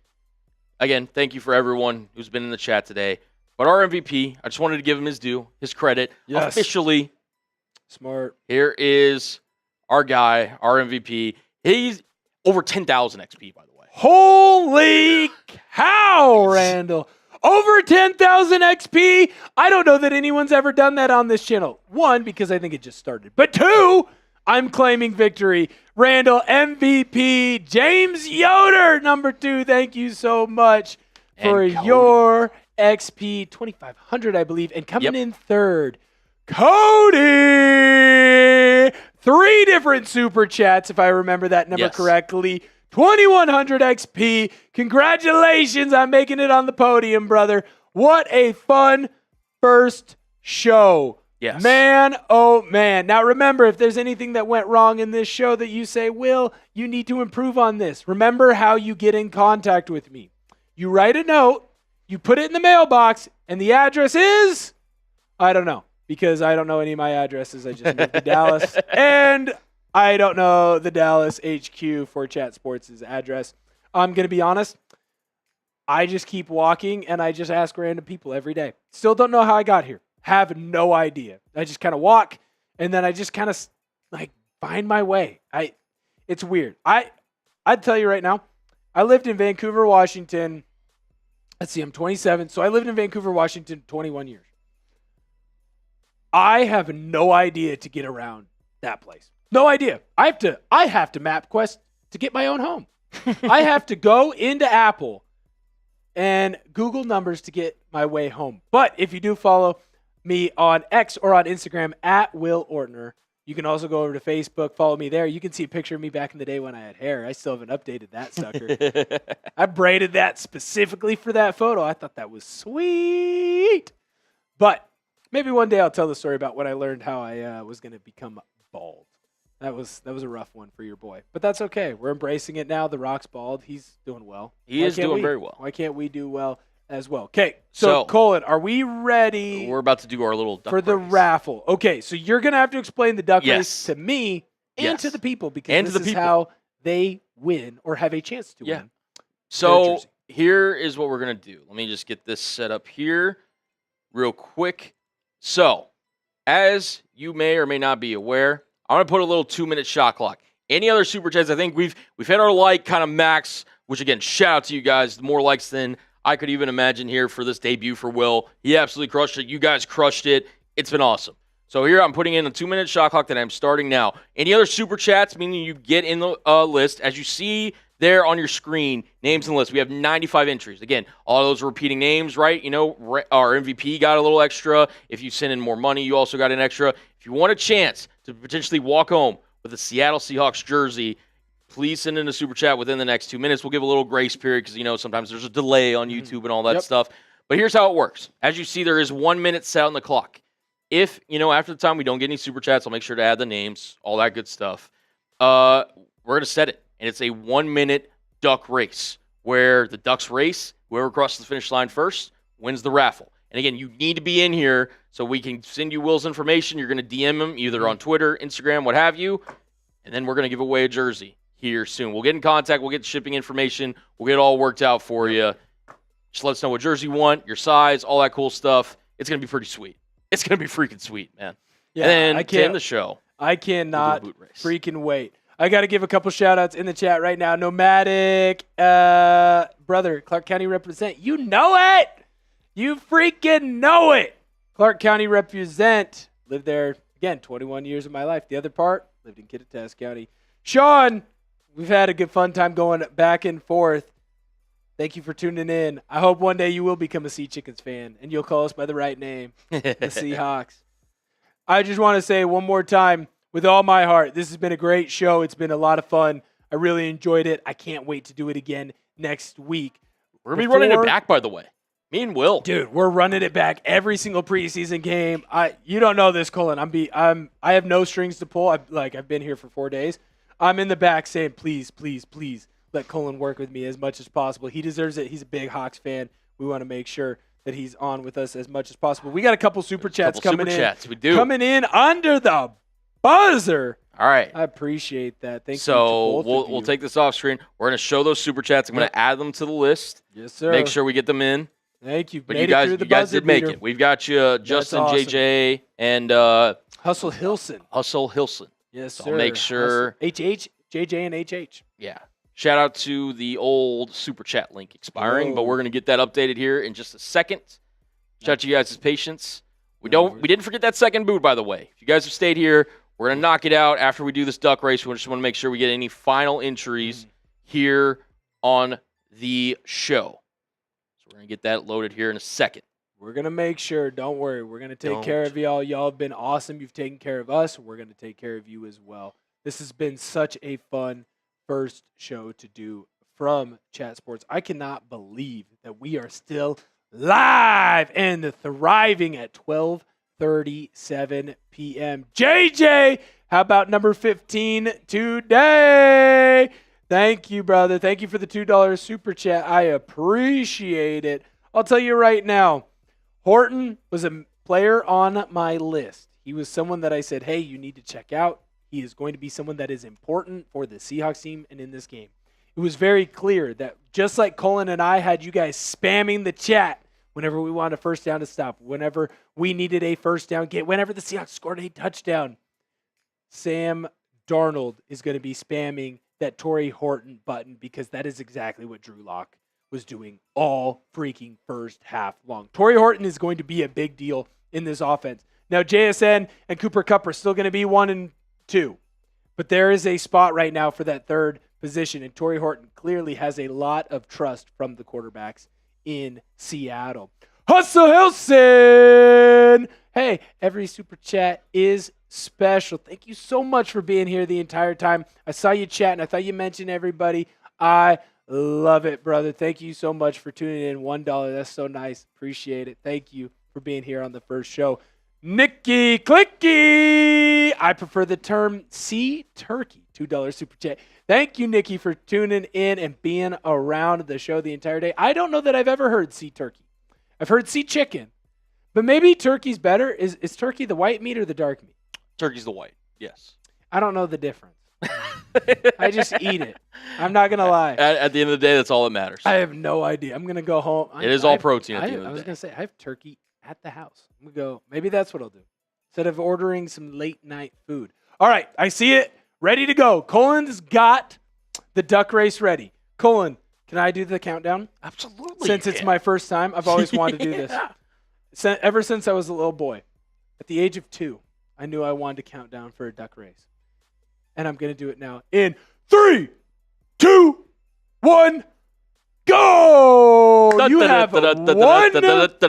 [SPEAKER 2] again, thank you for everyone who's been in the chat today. But our MVP, I just wanted to give him his due, his credit. Yes. Officially.
[SPEAKER 1] Smart.
[SPEAKER 2] Here is our guy, our MVP. He's over 10,000 XP, by the way.
[SPEAKER 1] Holy cow, Randall. Over 10,000 XP. I don't know that anyone's ever done that on this channel. 1, because I think it just started. But 2, I'm claiming victory. Randall, MVP. James Yoder, number 2. Thank you so much for your XP. 2,500, I believe. And coming in third, Cody. 3 different super chats, if I remember that number correctly. 2,100 XP. Congratulations on making it on the podium, brother. What a fun first show.
[SPEAKER 2] Yes.
[SPEAKER 1] Man, oh man. Now remember, if there's anything that went wrong in this show that you say, Will, you need to improve on this. Remember how you get in contact with me. You write a note, you put it in the mailbox, and the address is, I don't know, because I don't know any of my addresses. I just moved to Dallas, and I don't know the Dallas HQ for Chat Sports' address. I'm going to be honest. I just keep walking, and I just ask random people every day. Still don't know how I got here. Have no idea. I just kind of walk, and then I just kind of like find my way. It's weird. I'd tell you right now, I lived in Vancouver, Washington. Let's see, I'm 27, so I lived in Vancouver, Washington 21 years. I have no idea to get around that place. No idea. I have to MapQuest to get my own home. I have to go into Apple and Google numbers to get my way home. But if you do follow me on X or on Instagram at Will Ortner, you can also go over to Facebook, follow me there. You can see a picture of me back in the day when I had hair. I still haven't updated that sucker. I braided that specifically for that photo. I thought that was sweet. But maybe one day I'll tell the story about when I learned how I was going to become bald. That was a rough one for your boy. But that's okay. We're embracing it now. The Rock's bald. He's doing well.
[SPEAKER 2] He is doing very well.
[SPEAKER 1] Why can't we do well as well? Okay, so Colin, are we ready?
[SPEAKER 2] We're about to do our little duck
[SPEAKER 1] for the
[SPEAKER 2] race.
[SPEAKER 1] Raffle. Okay, so you're going to have to explain the duck race to me and to the people because this is how they win or have a chance to win.
[SPEAKER 2] So here is what we're going to do. Let me just get this set up here real quick. So as you may or may not be aware, I'm going to put a little 2-minute shot clock. Any other Super Chats, I think we've hit our like kind of max, which again, shout out to you guys. More likes than I could even imagine here for this debut for Will. He absolutely crushed it. You guys crushed it. It's been awesome. So here I'm putting in a 2-minute shot clock that I'm starting now. Any other Super Chats, meaning you get in the list, as you see there on your screen, names and lists. We have 95 entries. Again, all those are repeating names, right? You know, our MVP got a little extra. If you send in more money, you also got an extra. If you want a chance to potentially walk home with a Seattle Seahawks jersey, please send in a Super Chat within the next 2 minutes. We'll give a little grace period because, you know, sometimes there's a delay on YouTube and all that stuff. But here's how it works. As you see, there is 1 minute set on the clock. If, you know, after the time we don't get any Super Chats, I'll make sure to add the names, all that good stuff. We're going to set it. And it's a 1 minute duck race where the ducks race. Whoever crosses the finish line first wins the raffle. And again, you need to be in here so we can send you Will's information. You're going to DM him either on Twitter, Instagram, what have you. And then we're going to give away a jersey here soon. We'll get in contact. We'll get the shipping information. We'll get it all worked out for you. Just let us know what jersey you want, your size, all that cool stuff. It's going to be pretty sweet. It's going to be freaking sweet, man. Yeah, and then to end the show.
[SPEAKER 1] I cannot freaking wait. I got to give a couple shout-outs in the chat right now. Nomadic, brother, Clark County represent. You know it. You freaking know it. Clark County represent. Lived there, again, 21 years of my life. The other part, lived in Kittitas County. Sean, we've had a good fun time going back and forth. Thank you for tuning in. I hope one day you will become a Sea Chickens fan, and you'll call us by the right name, the Seahawks. I just want to say one more time, with all my heart, this has been a great show. It's been a lot of fun. I really enjoyed it. I can't wait to do it again next week.
[SPEAKER 2] We're going to be running it back, by the way. Me and Will.
[SPEAKER 1] Dude, we're running it back every single preseason game. You don't know this, Colin. I have no strings to pull. I've been here for 4 days. I'm in the back saying, please, please, please let Colin work with me as much as possible. He deserves it. He's a big Hawks fan. We want to make sure that he's on with us as much as possible. We got a couple Super Chats coming in.
[SPEAKER 2] We do.
[SPEAKER 1] Coming in under the buzzer.
[SPEAKER 2] All right.
[SPEAKER 1] I appreciate that. Thank you.
[SPEAKER 2] So we'll take this off screen. We're going to show those Super Chats. I'm going to add them to the list.
[SPEAKER 1] Yes, sir.
[SPEAKER 2] Make sure we get them in.
[SPEAKER 1] Thank you.
[SPEAKER 2] But you guys did make it. We've got you, Justin, awesome. JJ, and
[SPEAKER 1] Hustle Hilson. Yes,
[SPEAKER 2] so
[SPEAKER 1] sir.
[SPEAKER 2] I'll make sure.
[SPEAKER 1] HH, JJ, and HH.
[SPEAKER 2] Yeah. Shout out to the old Super Chat link expiring, but we're going to get that updated here in just a second. Shout out to you guys' patience. We didn't forget that second boot, by the way. If you guys have stayed here, we're going to knock it out after we do this duck race. We just want to make sure we get any final entries here on the show. So we're going to get that loaded here in a second.
[SPEAKER 1] We're going to make sure. Don't worry. We're going to take care of y'all. Y'all have been awesome. You've taken care of us. We're going to take care of you as well. This has been such a fun first show to do from Chat Sports. I cannot believe that we are still live and thriving at 12:37 p.m. JJ, how about number 15 today? Thank you, brother. Thank you for the $2 Super Chat. I appreciate it. I'll tell you right now, Horton was a player on my list. He was someone that I said, hey, you need to check out. He is going to be someone that is important for the Seahawks team and in this game. It was very clear that just like Colin and I had you guys spamming the chat whenever we wanted a first down to stop, whenever we needed a first down get, whenever the Seahawks scored a touchdown. Sam Darnold is going to be spamming that Torrey Horton button because that is exactly what Drew Lock was doing all freaking first half long. Torrey Horton is going to be a big deal in this offense. Now, JSN and Cooper Kupp are still going to be 1 and 2, but there is a spot right now for that third position, and Torrey Horton clearly has a lot of trust from the quarterbacks in Seattle. Hustle Hilson! Hey, every super chat is special. Thank you so much for being here the entire time. I saw you chatting. I thought you mentioned everybody. I love it, brother. Thank you so much for tuning in. $1. That's so nice. Appreciate it. Thank you for being here on the first show. Nicky Clicky. I prefer the term sea turkey. $2 super chat. Thank you, Nikki, for tuning in and being around the show the entire day. I don't know that I've ever heard sea turkey. I've heard sea chicken, but maybe turkey's better. Is turkey the white meat or the dark meat?
[SPEAKER 2] Turkey's the white, yes.
[SPEAKER 1] I don't know the difference. I just eat it. I'm not going to lie.
[SPEAKER 2] At the end of the day, that's all that matters.
[SPEAKER 1] I have no idea. I'm going to go home.
[SPEAKER 2] It is all protein at the end of the day.
[SPEAKER 1] I was going to say, I have turkey at the house. I'm going to go, maybe that's what I'll do. Instead of ordering some late night food. All right, I see it. Ready to go. Colin's got the duck race ready. Colin, can I do the countdown?
[SPEAKER 2] Absolutely.
[SPEAKER 1] Since it's my first time, I've always wanted to do this. Ever since I was a little boy. At the age of 2, I knew I wanted to count down for a duck race. And I'm going to do it now. In 3, 2, 1, go! You have 1 minute.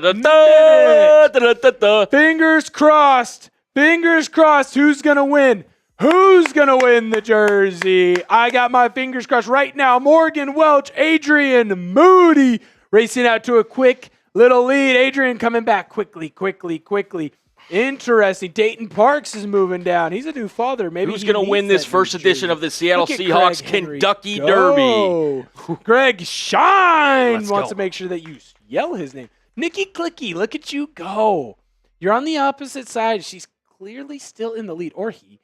[SPEAKER 1] Fingers crossed. Fingers crossed. Who's going to win? Who's going to win the jersey? I got my fingers crossed right now. Morgan Welch, Adrian Moody racing out to a quick little lead. Adrian coming back quickly. Interesting. Dayton Parks is moving down. He's a new father. Maybe
[SPEAKER 2] who's going to win this first edition of the Seattle Seahawks Kentucky Derby?
[SPEAKER 1] Greg Shine wants to make sure that you yell his name. Nicky Clicky, look at you go. You're on the opposite side. She's clearly still in the lead, or he.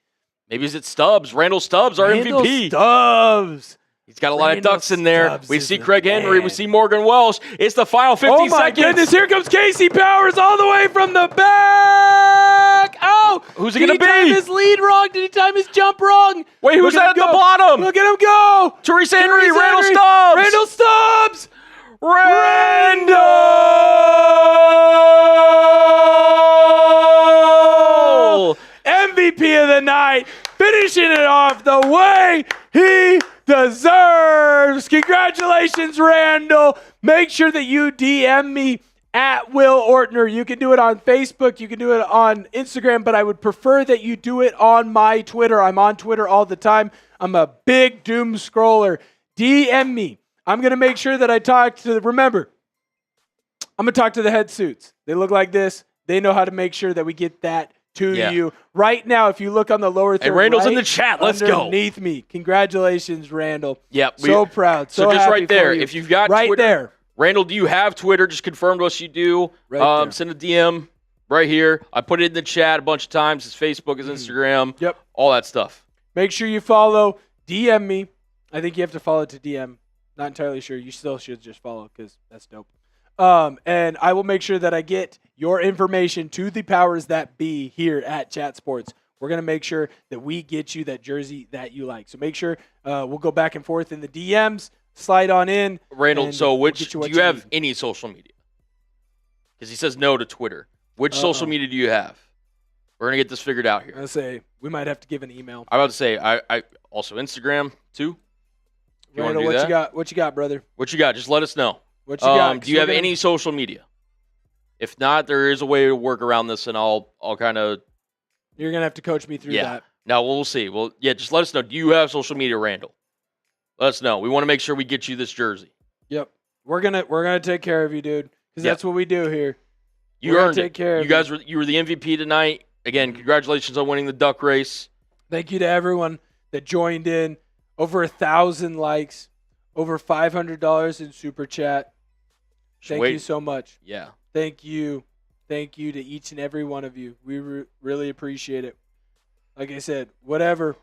[SPEAKER 2] Maybe it's Stubbs. Randall Stubbs, our MVP.
[SPEAKER 1] Stubbs.
[SPEAKER 2] He's got a lot of ducks in there. We see Craig Henry. We see Morgan Welsh. It's the final 50 seconds.
[SPEAKER 1] Oh, my goodness. Here comes Casey Powers all the way from the back. Oh.
[SPEAKER 2] Who's it going to be?
[SPEAKER 1] Did he time his lead wrong? Did he time his jump wrong?
[SPEAKER 2] Wait, who's that at the bottom?
[SPEAKER 1] Look at him go.
[SPEAKER 2] Therese Henry. Randall Stubbs.
[SPEAKER 1] Randall Stubbs. Randall. MVP of the night. Finishing it off the way he deserves. Congratulations, Randall. Make sure that you DM me at Will Ortner. You can do it on Facebook. You can do it on Instagram, but I would prefer that you do it on my Twitter. I'm on Twitter all the time. I'm a big doom scroller. DM me. I'm going to make sure that I talk to remember, I'm going to talk to the head suits. They look like this. They know how to make sure that we get that to you. Right now, if you look on the lower third,
[SPEAKER 2] and Randall's in the chat. Let's go.
[SPEAKER 1] Underneath me. Congratulations, Randall.
[SPEAKER 2] Yep.
[SPEAKER 1] So proud.
[SPEAKER 2] So just
[SPEAKER 1] happy
[SPEAKER 2] right there.
[SPEAKER 1] for you.
[SPEAKER 2] If you've got
[SPEAKER 1] right
[SPEAKER 2] Twitter,
[SPEAKER 1] there.
[SPEAKER 2] Randall, do you have Twitter? Just confirm to us you do.
[SPEAKER 1] Right there.
[SPEAKER 2] Send a DM right here. I put it in the chat a bunch of times. It's Facebook, it's Instagram.
[SPEAKER 1] Yep.
[SPEAKER 2] All that stuff.
[SPEAKER 1] Make sure you follow. DM me. I think you have to follow to DM. Not entirely sure. You still should just follow because that's dope. And I will make sure that I get your information to the powers that be here at Chat Sports. We're going to make sure that we get you that jersey that you like. So make sure we'll go back and forth in the DMs, slide on in.
[SPEAKER 2] Randall, so do you have any social media? Because he says no to Twitter. Which social media do you have? We're going to get this figured out here.
[SPEAKER 1] I say we might have to give an email.
[SPEAKER 2] I'm about to say I also Instagram too.
[SPEAKER 1] Randall, what you got, brother?
[SPEAKER 2] What you got? Just let us know.
[SPEAKER 1] What you got?
[SPEAKER 2] Do you have any social media? If not, there is a way to work around this, and I'll kind of.
[SPEAKER 1] You're gonna have to coach me through that.
[SPEAKER 2] No, we'll see. Well, yeah, just let us know. Do you have social media, Randall? Let us know. We want to make sure we get you this jersey.
[SPEAKER 1] Yep, we're gonna take care of you, dude, because that's what we do here.
[SPEAKER 2] You earned it. You were the MVP tonight. Again, congratulations on winning the duck race.
[SPEAKER 1] Thank you to everyone that joined in. Over 1,000 likes, over $500 in super chat. Thank you so much.
[SPEAKER 2] Yeah.
[SPEAKER 1] Thank you to each and every one of you. We really appreciate it. Like I said, whatever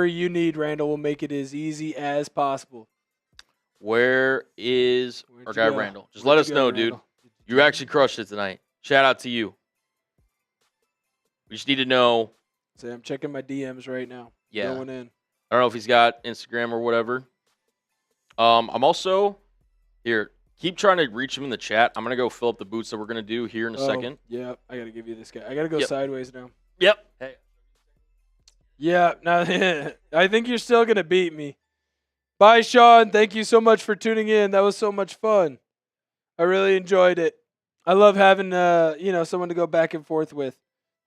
[SPEAKER 1] you need, Randall, will make it as easy as possible.
[SPEAKER 2] Where is
[SPEAKER 1] Where'd
[SPEAKER 2] our
[SPEAKER 1] you
[SPEAKER 2] guy
[SPEAKER 1] go?
[SPEAKER 2] Randall? Just
[SPEAKER 1] Where'd
[SPEAKER 2] let us
[SPEAKER 1] you go,
[SPEAKER 2] know, dude.
[SPEAKER 1] Randall?
[SPEAKER 2] You actually crushed it tonight. Shout out to you. We just need to know.
[SPEAKER 1] So I'm checking my DMs right now.
[SPEAKER 2] Yeah.
[SPEAKER 1] Going in.
[SPEAKER 2] I don't know if he's got Instagram or whatever. I'm also here. Keep trying to reach him in the chat. I'm gonna go fill up the boots that we're gonna do here in a second.
[SPEAKER 1] Yeah, I gotta give you this guy. I gotta go
[SPEAKER 2] Yep.
[SPEAKER 1] sideways now.
[SPEAKER 2] Yep. Hey.
[SPEAKER 1] Yeah, now I think you're still gonna beat me. Bye, Sean. Thank you so much for tuning in. That was so much fun. I really enjoyed it. I love having someone to go back and forth with.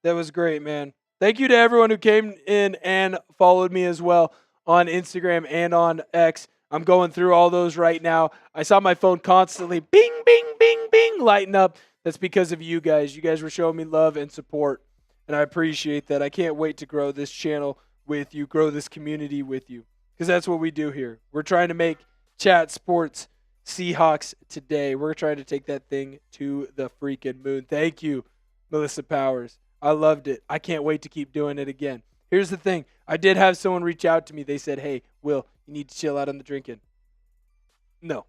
[SPEAKER 1] That was great, man. Thank you to everyone who came in and followed me as well on Instagram and on X. I'm going through all those right now. I saw my phone constantly bing, bing, bing, bing, lighting up. That's because of you guys. You guys were showing me love and support, and I appreciate that. I can't wait to grow this channel with you, grow this community with you, because that's what we do here. We're trying to make Chat Sports Seahawks Today. We're trying to take that thing to the freaking moon. Thank you, Melissa Powers. I loved it. I can't wait to keep doing it again. Here's the thing. I did have someone reach out to me. They said, hey, Will, you need to chill out on the drinking. No.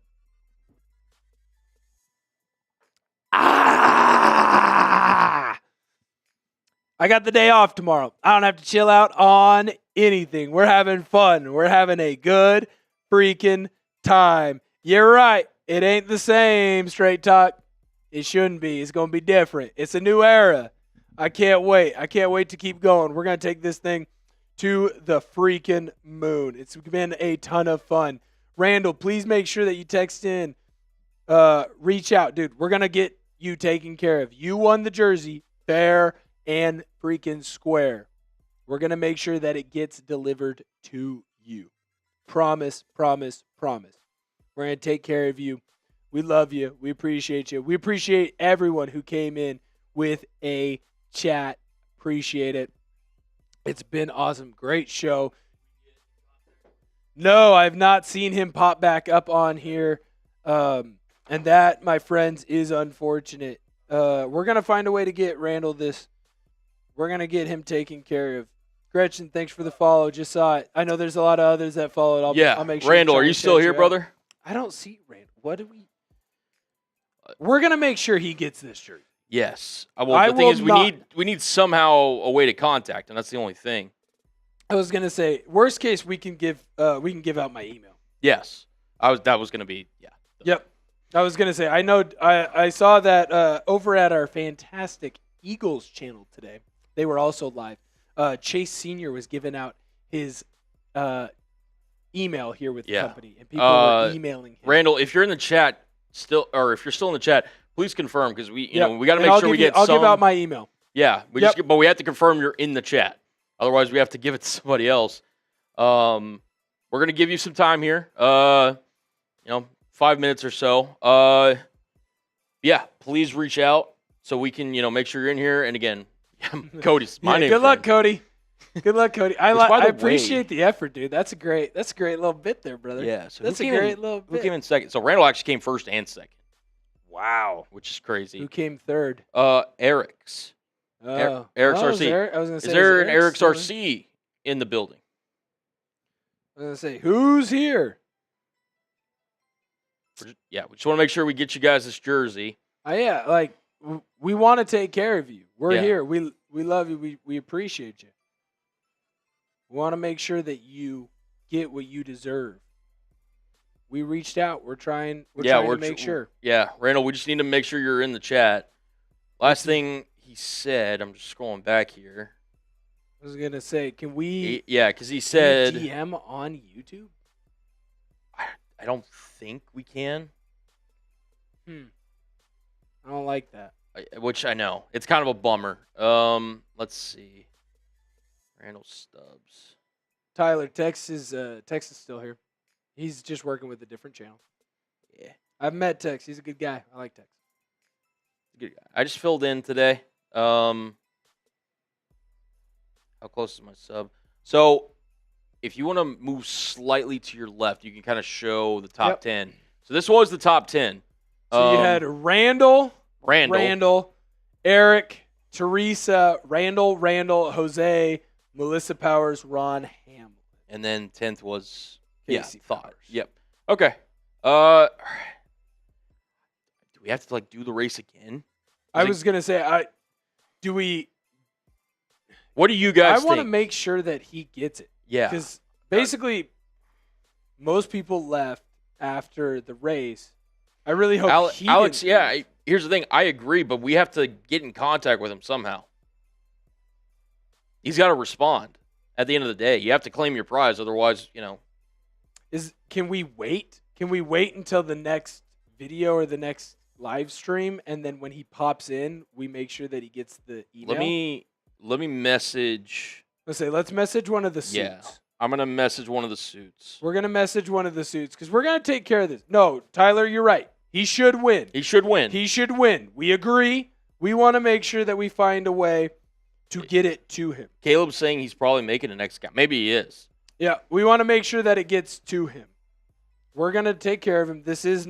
[SPEAKER 1] I got the day off tomorrow. I don't have to chill out on anything. We're having fun. We're having a good freaking time. You're right. It ain't the same, straight talk. It shouldn't be. It's going to be different. It's a new era. I can't wait. I can't wait to keep going. We're going to take this thing to the freaking moon. It's been a ton of fun. Randall, please make sure that you text in. Reach out. Dude, we're going to get you taken care of. You won the jersey fair and freaking square. We're going to make sure that it gets delivered to you. Promise, promise, promise. We're going to take care of you. We love you. We appreciate you. We appreciate everyone who came in with a chat. Appreciate it. It's been awesome. Great show. No, I've not seen him pop back up on here. And that, my friends, is unfortunate. We're going to find a way to get Randall this. We're going to get him taken care of. Gretchen, thanks for the follow. Just saw it. I know there's a lot of others that followed. I'll make sure.
[SPEAKER 2] Randall, are you still here, brother?
[SPEAKER 1] I don't see Randall. What do we? We're going to make sure he gets this jersey.
[SPEAKER 2] Yes. Well, the thing is, we need somehow a way to contact him. That's the only thing.
[SPEAKER 1] I was gonna say, worst case, we can give out my email.
[SPEAKER 2] Yes. That was gonna be
[SPEAKER 1] Yep. I was gonna say, I know I saw that over at our fantastic Eagles channel today. They were also live. Chase Senior was giving out his email here with the company, and people were emailing him.
[SPEAKER 2] Randall, if you're in the chat if you're still in the chat, please confirm, because we got to make sure we get.
[SPEAKER 1] I'll give out my email.
[SPEAKER 2] Yeah, but we have to confirm you're in the chat. Otherwise, we have to give it to somebody else. We're gonna give you some time here. 5 minutes or so. Please reach out so we can make sure you're in here. And again, Cody's my name.
[SPEAKER 1] Good luck, Cody. Good luck, Cody. I appreciate the effort, dude. That's a great little bit there, brother.
[SPEAKER 2] Yeah, so
[SPEAKER 1] that's a great little bit.
[SPEAKER 2] Who came in second? So Randall actually came first and second. Wow, which is crazy.
[SPEAKER 1] Who came third?
[SPEAKER 2] Eric's. Eric's RC.
[SPEAKER 1] I was gonna say,
[SPEAKER 2] is there an Eric's RC in the building?
[SPEAKER 1] I was gonna say, who's here?
[SPEAKER 2] We just want to make sure we get you guys this jersey.
[SPEAKER 1] We want to take care of you. We're here. We love you. We appreciate you. We want to make sure that you get what you deserve. We reached out. We're trying to make sure.
[SPEAKER 2] Yeah, Randall, we just need to make sure you're in the chat. Last thing he said, I'm just scrolling back here.
[SPEAKER 1] I was going to say, can we...
[SPEAKER 2] because he said...
[SPEAKER 1] DM on YouTube?
[SPEAKER 2] I don't think we can.
[SPEAKER 1] I don't like that.
[SPEAKER 2] Which I know. It's kind of a bummer. Let's see. Randall Stubbs.
[SPEAKER 1] Tyler, Tex is still here. He's just working with a different channel.
[SPEAKER 2] Yeah.
[SPEAKER 1] I've met Tex. He's a good guy. I like Tex.
[SPEAKER 2] Good guy. I just filled in today. How close is my sub? So, if you want to move slightly to your left, you can kind of show the top 10. So this was the top 10.
[SPEAKER 1] So you had Randall, Eric, Teresa, Randall, Jose, Melissa Powers, Ron Hamlin.
[SPEAKER 2] And then 10th was
[SPEAKER 1] Casey
[SPEAKER 2] Thought.
[SPEAKER 1] Powers.
[SPEAKER 2] Yep. Okay. Do we have to like do the race again?
[SPEAKER 1] I was gonna say, do we?
[SPEAKER 2] What do you guys
[SPEAKER 1] I
[SPEAKER 2] think?
[SPEAKER 1] want to make sure that he gets it.
[SPEAKER 2] Yeah.
[SPEAKER 1] Because basically, most people left after the race. I really hope
[SPEAKER 2] Alex. Yeah. Here's the thing. I agree, but we have to get in contact with him somehow. He's got to respond. At the end of the day, you have to claim your prize. Otherwise,
[SPEAKER 1] Can we wait? Can we wait until the next video or the next live stream, and then when he pops in, we make sure that he gets the email?
[SPEAKER 2] Let me message.
[SPEAKER 1] Let's message one of the suits.
[SPEAKER 2] Yeah, I'm gonna message one of the suits.
[SPEAKER 1] We're gonna message one of the suits because we're gonna take care of this. No, Tyler, you're right. He should win.
[SPEAKER 2] He should win.
[SPEAKER 1] He should win. We agree. We want to make sure that we find a way to get it to him.
[SPEAKER 2] Caleb's saying he's probably making an X count. Maybe he is.
[SPEAKER 1] Yeah, we want to make sure that it gets to him. We're going to take care of him. This is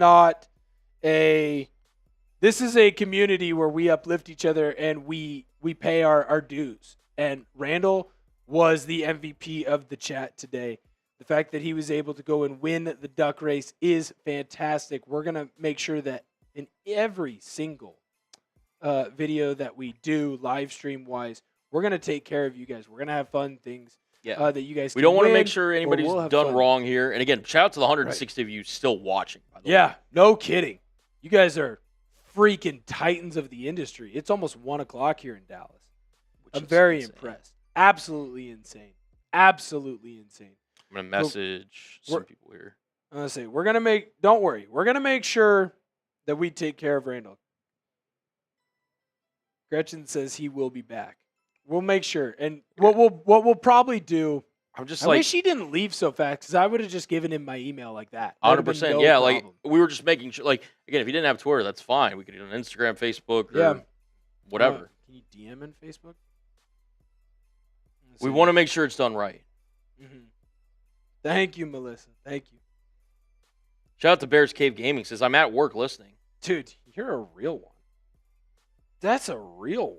[SPEAKER 1] a community where we uplift each other and we pay our dues. And Randall was the MVP of the chat today. The fact that he was able to go and win the duck race is fantastic. We're going to make sure that in every single video that we do, live stream wise, we're going to take care of you guys. We're going to have fun things that you guys
[SPEAKER 2] We
[SPEAKER 1] can
[SPEAKER 2] don't want to
[SPEAKER 1] win,
[SPEAKER 2] make sure anybody's
[SPEAKER 1] or we'll have
[SPEAKER 2] done
[SPEAKER 1] fun.
[SPEAKER 2] wrong here. And again, shout out to the 160 of you still watching, by the way.
[SPEAKER 1] Yeah, no kidding. You guys are freaking titans of the industry. It's almost 1 o'clock here in Dallas. I'm very impressed. Absolutely insane. Absolutely insane.
[SPEAKER 2] I'm going to message some people here.
[SPEAKER 1] I'm going to say, don't worry. We're going to make sure that we take care of Randall. Gretchen says he will be back. We'll make sure. And what we'll probably do, I wish he didn't leave so fast because I would have just given him my email like that.
[SPEAKER 2] 100%.
[SPEAKER 1] No
[SPEAKER 2] yeah,
[SPEAKER 1] problem.
[SPEAKER 2] like we were just making sure. Like again, if he didn't have Twitter, that's fine. We could do it on Instagram, Facebook, or whatever.
[SPEAKER 1] Can you DM in Facebook?
[SPEAKER 2] We want to make sure it's done right.
[SPEAKER 1] Mm-hmm. Thank you, Melissa. Thank you.
[SPEAKER 2] Shout out to Bears Cave Gaming. Says I'm at work listening.
[SPEAKER 1] Dude, you're a real one. That's a real one.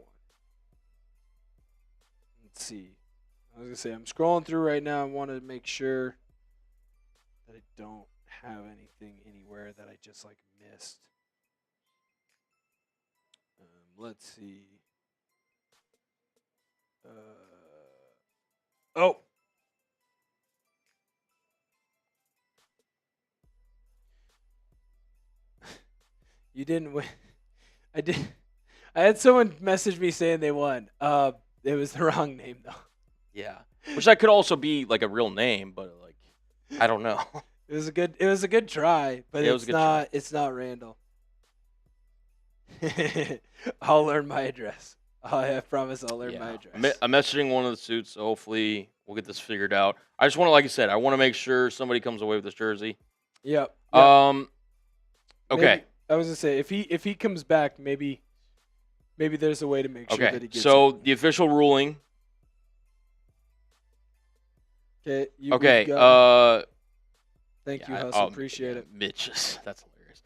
[SPEAKER 1] Let's see. I was going to say, I'm scrolling through right now. I want to make sure that I don't have anything anywhere that I just, missed. Let's see. Oh. You didn't win. I did. I had someone message me saying they won. It was the wrong name though.
[SPEAKER 2] Yeah, which that could also be like a real name, but I don't know.
[SPEAKER 1] It was a good try, but it's not Randall. I'll learn my address. I promise I'll learn my address.
[SPEAKER 2] I'm messaging one of the suits, so hopefully we'll get this figured out. I just want to, like I said, I want to make sure somebody comes away with this jersey.
[SPEAKER 1] Yep.
[SPEAKER 2] Okay.
[SPEAKER 1] Maybe, I was gonna say if he comes back, maybe there's a way to make sure that he gets it.
[SPEAKER 2] The official ruling.
[SPEAKER 1] Okay. Thank you, Hustle. Appreciate it.
[SPEAKER 2] Mitch, that's hilarious.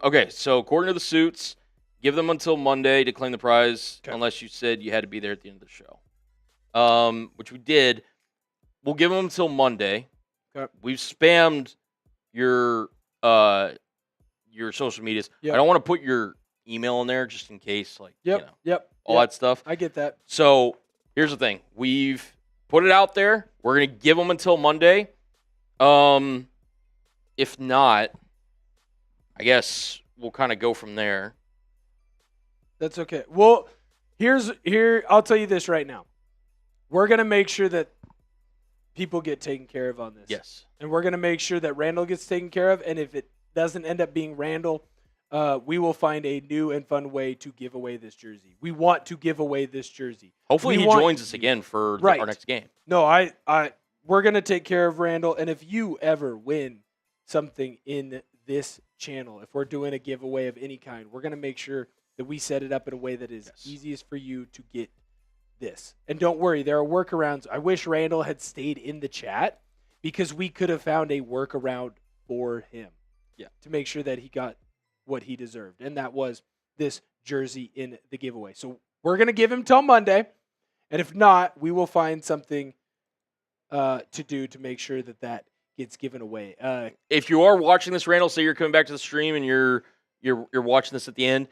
[SPEAKER 2] Okay, so according to the suits, give them until Monday to claim the prize, unless you said you had to be there at the end of the show. Which we did. We'll give them until Monday.
[SPEAKER 1] Okay.
[SPEAKER 2] We've spammed your social medias.
[SPEAKER 1] Yep.
[SPEAKER 2] I don't want to put your email in there just in case, all that stuff.
[SPEAKER 1] I get that.
[SPEAKER 2] So here's the thing: we've put it out there. We're gonna give them until Monday. If not, I guess we'll kind of go from there.
[SPEAKER 1] That's okay. Well, I'll tell you this right now. We're going to make sure that people get taken care of on this.
[SPEAKER 2] Yes.
[SPEAKER 1] And we're going to make sure that Randall gets taken care of. And if it doesn't end up being Randall, we will find a new and fun way to give away this jersey. We want to give away this jersey.
[SPEAKER 2] Hopefully he joins us again for our next game.
[SPEAKER 1] No, we're going to take care of Randall. And if you ever win something in this channel, if we're doing a giveaway of any kind, we're going to make sure that we set it up in a way that is easiest for you to get this. And don't worry, there are workarounds. I wish Randall had stayed in the chat because we could have found a workaround for him to make sure that he got what he deserved. And that was this jersey in the giveaway. So we're going to give him till Monday. And if not, we will find something to do to make sure that gets given away.
[SPEAKER 2] If you are watching this, Randall, say you're coming back to the stream and you're watching this at the end,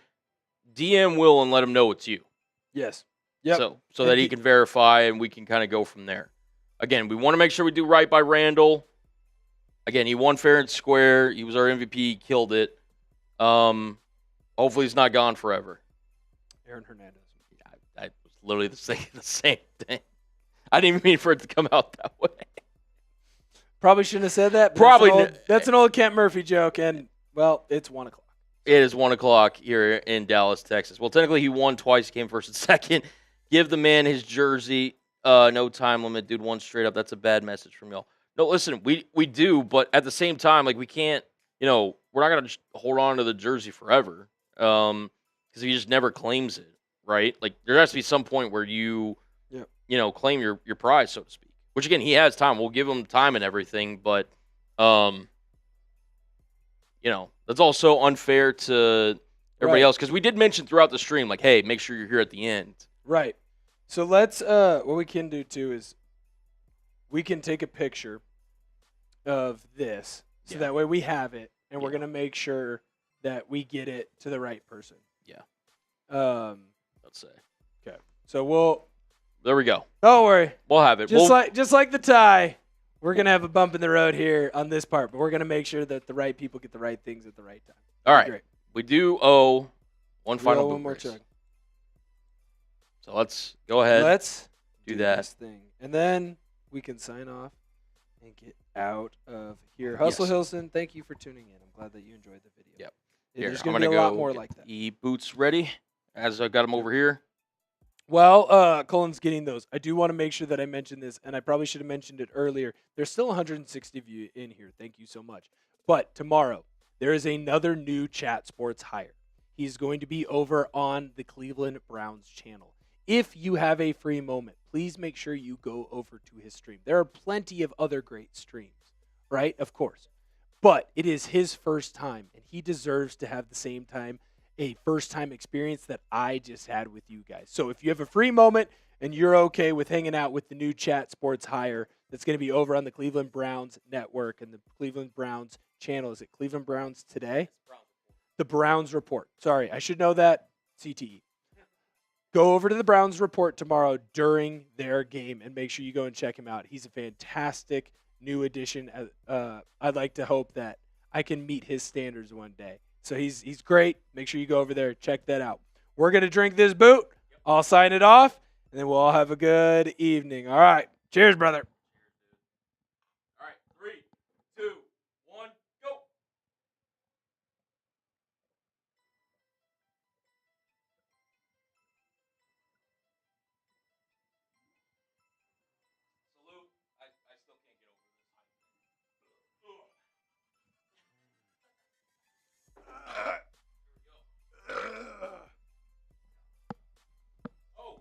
[SPEAKER 2] DM Will and let him know it's you.
[SPEAKER 1] Yes. Yep.
[SPEAKER 2] So that he can verify and we can kind of go from there. Again, we want to make sure we do right by Randall. Again, he won fair and square. He was our MVP. He killed it. Hopefully he's not gone forever.
[SPEAKER 1] Aaron Hernandez.
[SPEAKER 2] I was literally the same thing. I didn't even mean for it to come out that way.
[SPEAKER 1] Probably shouldn't have said that. That's an old Kent Murphy joke, and, well, it's 1 o'clock.
[SPEAKER 2] It is 1 o'clock here in Dallas, Texas. Well, technically he won twice. He came first and second. Give the man his jersey. No time limit, dude. One straight up. That's a bad message from y'all. No, listen, we do, but at the same time, like, we can't, we're not going to hold on to the jersey forever because he just never claims it, right? Like, there has to be some point where you claim your prize, so to speak. Which, again, he has time. We'll give him time and everything, but, that's also unfair to everybody else. Because we did mention throughout the stream, like, hey, make sure you're here at the end.
[SPEAKER 1] Right. So let's, what we can do, too, is we can take a picture of this. So that way we have it, and we're going to make sure that we get it to the right person.
[SPEAKER 2] Yeah.
[SPEAKER 1] Let's say. Okay. So
[SPEAKER 2] there we go.
[SPEAKER 1] Don't worry.
[SPEAKER 2] We'll have it.
[SPEAKER 1] Just like the tie, we're going to have a bump in the road here on this part, but we're going to make sure that the right people get the right things at the right time.
[SPEAKER 2] All right.
[SPEAKER 1] Great.
[SPEAKER 2] We do owe one final
[SPEAKER 1] one more chug.
[SPEAKER 2] So let's go ahead.
[SPEAKER 1] Let's
[SPEAKER 2] do that
[SPEAKER 1] this thing. And then we can sign off and get out of here. Hustle Hilson, thank you for tuning in. I'm glad that you enjoyed the video.
[SPEAKER 2] Yep.
[SPEAKER 1] There's going to be a lot more like that.
[SPEAKER 2] The boots ready as I got them over here.
[SPEAKER 1] Well, Colin's getting those. I do want to make sure that I mention this, and I probably should have mentioned it earlier. There's still 160 of you in here. Thank you so much. But tomorrow, there is another new Chat Sports hire. He's going to be over on the Cleveland Browns channel. If you have a free moment, please make sure you go over to his stream. There are plenty of other great streams, right? Of course. But it is his first time, and he deserves to have the same time, a first-time experience that I just had with you guys. So if you have a free moment and you're okay with hanging out with the new Chat Sports hire that's going to be over on the Cleveland Browns network and the Cleveland Browns channel. Is it Cleveland Browns Today? The Browns Report. Sorry, I should know that. CTE. Go over to the Browns Report tomorrow during their game and make sure you go and check him out. He's a fantastic new addition. I'd like to hope that I can meet his standards one day. So he's great. Make sure you go over there, check that out. We're going to drink this boot. I'll sign it off, and then we'll all have a good evening. All right. Cheers, brother.
[SPEAKER 2] All right. 3, 2, 1, go. Salute. I still can't get over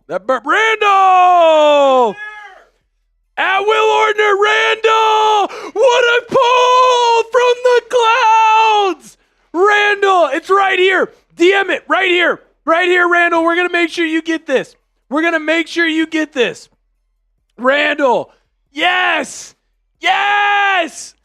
[SPEAKER 1] That Randall! At Will Ordner, Randall! What a pull from the clouds! Randall, it's right here. DM it right here. Right here, Randall. We're going to make sure you get this. We're going to make sure you get this. Randall, yes! Yes!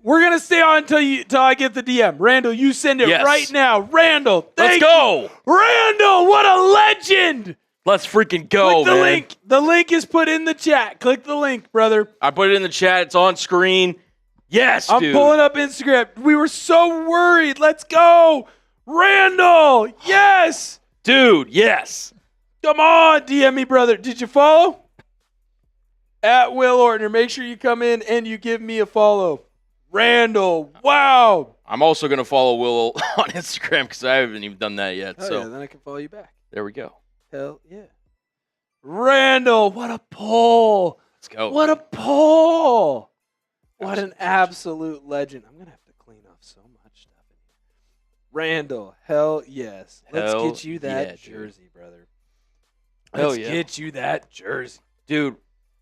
[SPEAKER 1] We're going to stay on until I get the DM. Randall, you send it right now. Randall, thank you. Randall, what a legend!
[SPEAKER 2] Let's freaking go,
[SPEAKER 1] man. Link. The link is put in the chat. Click the link, brother.
[SPEAKER 2] I put it in the chat. It's on screen. Yes,
[SPEAKER 1] dude. I'm pulling up Instagram. We were so worried. Let's go. Randall, yes.
[SPEAKER 2] Dude, yes.
[SPEAKER 1] Come on, DM me, brother. Did you follow? At Will Ordner. Make sure you come in and you give me a follow. Randall, wow.
[SPEAKER 2] I'm also going to follow Will on Instagram because I haven't even done that yet.
[SPEAKER 1] Yeah, then I can follow you back.
[SPEAKER 2] There we go.
[SPEAKER 1] Hell yeah. Randall, what a pull.
[SPEAKER 2] Let's go.
[SPEAKER 1] What a pull. What an absolute legend. I'm going to have to clean off so much stuff in here. Randall, hell yes. Let's get you that jersey, brother. Let's get you that jersey.
[SPEAKER 2] Dude,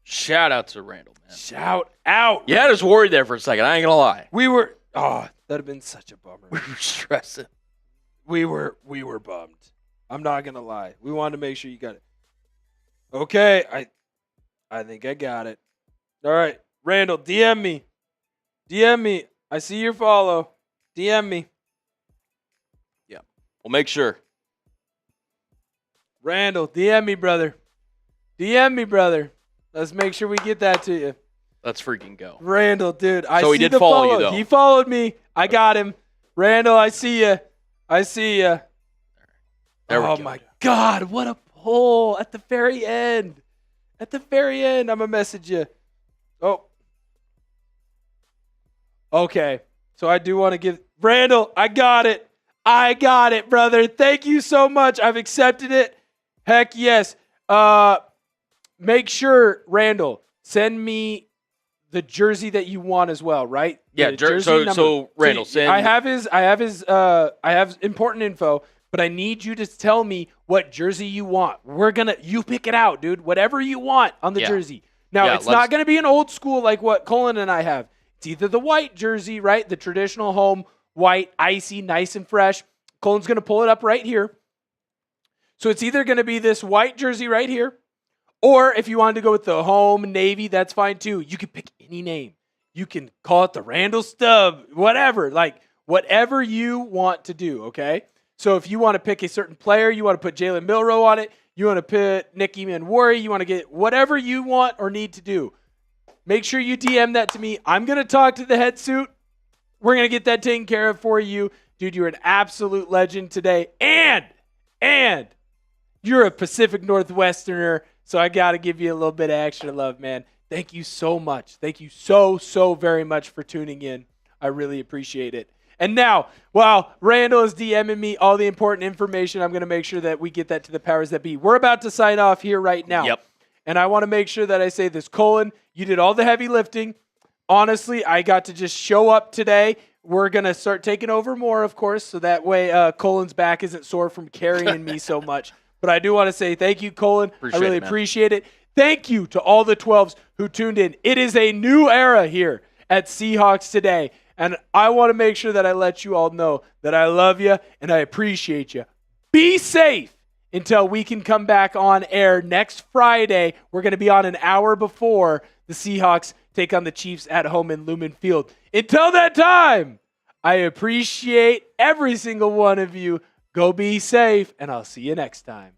[SPEAKER 2] shout out to Randall, man.
[SPEAKER 1] Shout out.
[SPEAKER 2] Yeah, I was worried there for a second. I ain't going to lie.
[SPEAKER 1] We were, that'd have been such a bummer.
[SPEAKER 2] We were stressing.
[SPEAKER 1] We were bummed. I'm not going to lie. We wanted to make sure you got it. Okay, I think I got it. All right, Randall, DM me. DM me. I see your follow. DM me.
[SPEAKER 2] Yeah. We'll make sure.
[SPEAKER 1] Randall, DM me, brother. DM me, brother. Let's make sure we get that to you.
[SPEAKER 2] Let's freaking go.
[SPEAKER 1] Randall, dude. I
[SPEAKER 2] so
[SPEAKER 1] see
[SPEAKER 2] he did
[SPEAKER 1] the
[SPEAKER 2] follow
[SPEAKER 1] follow.
[SPEAKER 2] you, though.
[SPEAKER 1] He followed me. I got him. Randall, I see you. I see you. Oh, my God. What a pull at the very end. At the very end, I'm going to message you. Oh. Okay. So I do want to give Randall, I got it. I got it, brother. Thank you so much. I've accepted it. Heck yes. Make sure, Randall, send me the jersey that you want as well, right?
[SPEAKER 2] Yeah, so Randall, send.
[SPEAKER 1] I have important info, but I need you to tell me what jersey you want. You pick it out, dude. Whatever you want on the jersey. Now, it's not going to be an old school like what Colin and I have. It's either the white jersey, right? The traditional home white, icy, nice and fresh. Colin's going to pull it up right here. So it's either going to be this white jersey right here, or if you wanted to go with the home navy, that's fine too. You can pick any name. You can call it the Randall Stub, whatever. Like, whatever you want to do, okay? So if you want to pick a certain player, you want to put Jalen Milroe on it, you want to put Nick Emmanwori, you want to get whatever you want or need to do. Make sure you DM that to me. I'm going to talk to the head suit. We're going to get that taken care of for you. Dude, you're an absolute legend today. And you're a Pacific Northwesterner, so I got to give you a little bit of extra love, man. Thank you so much. Thank you so very much for tuning in. I really appreciate it. And now, while Randall is DMing me all the important information, I'm going to make sure that we get that to the powers that be. We're about to sign off here right now.
[SPEAKER 2] Yep.
[SPEAKER 1] And I want to make sure that I say this. Colin, you did all the heavy lifting. Honestly, I got to just show up today. We're going to start taking over more, of course, so that way Colin's back isn't sore from carrying me so much. But I do want to say thank you, Colin. I really appreciate it. Thank you to all the 12s who tuned in. It is a new era here at Seahawks Today. And I want to make sure that I let you all know that I love you and I appreciate you. Be safe until we can come back on air next Friday. We're going to be on an hour before the Seahawks take on the Chiefs at home in Lumen Field. Until that time, I appreciate every single one of you. Go be safe, and I'll see you next time.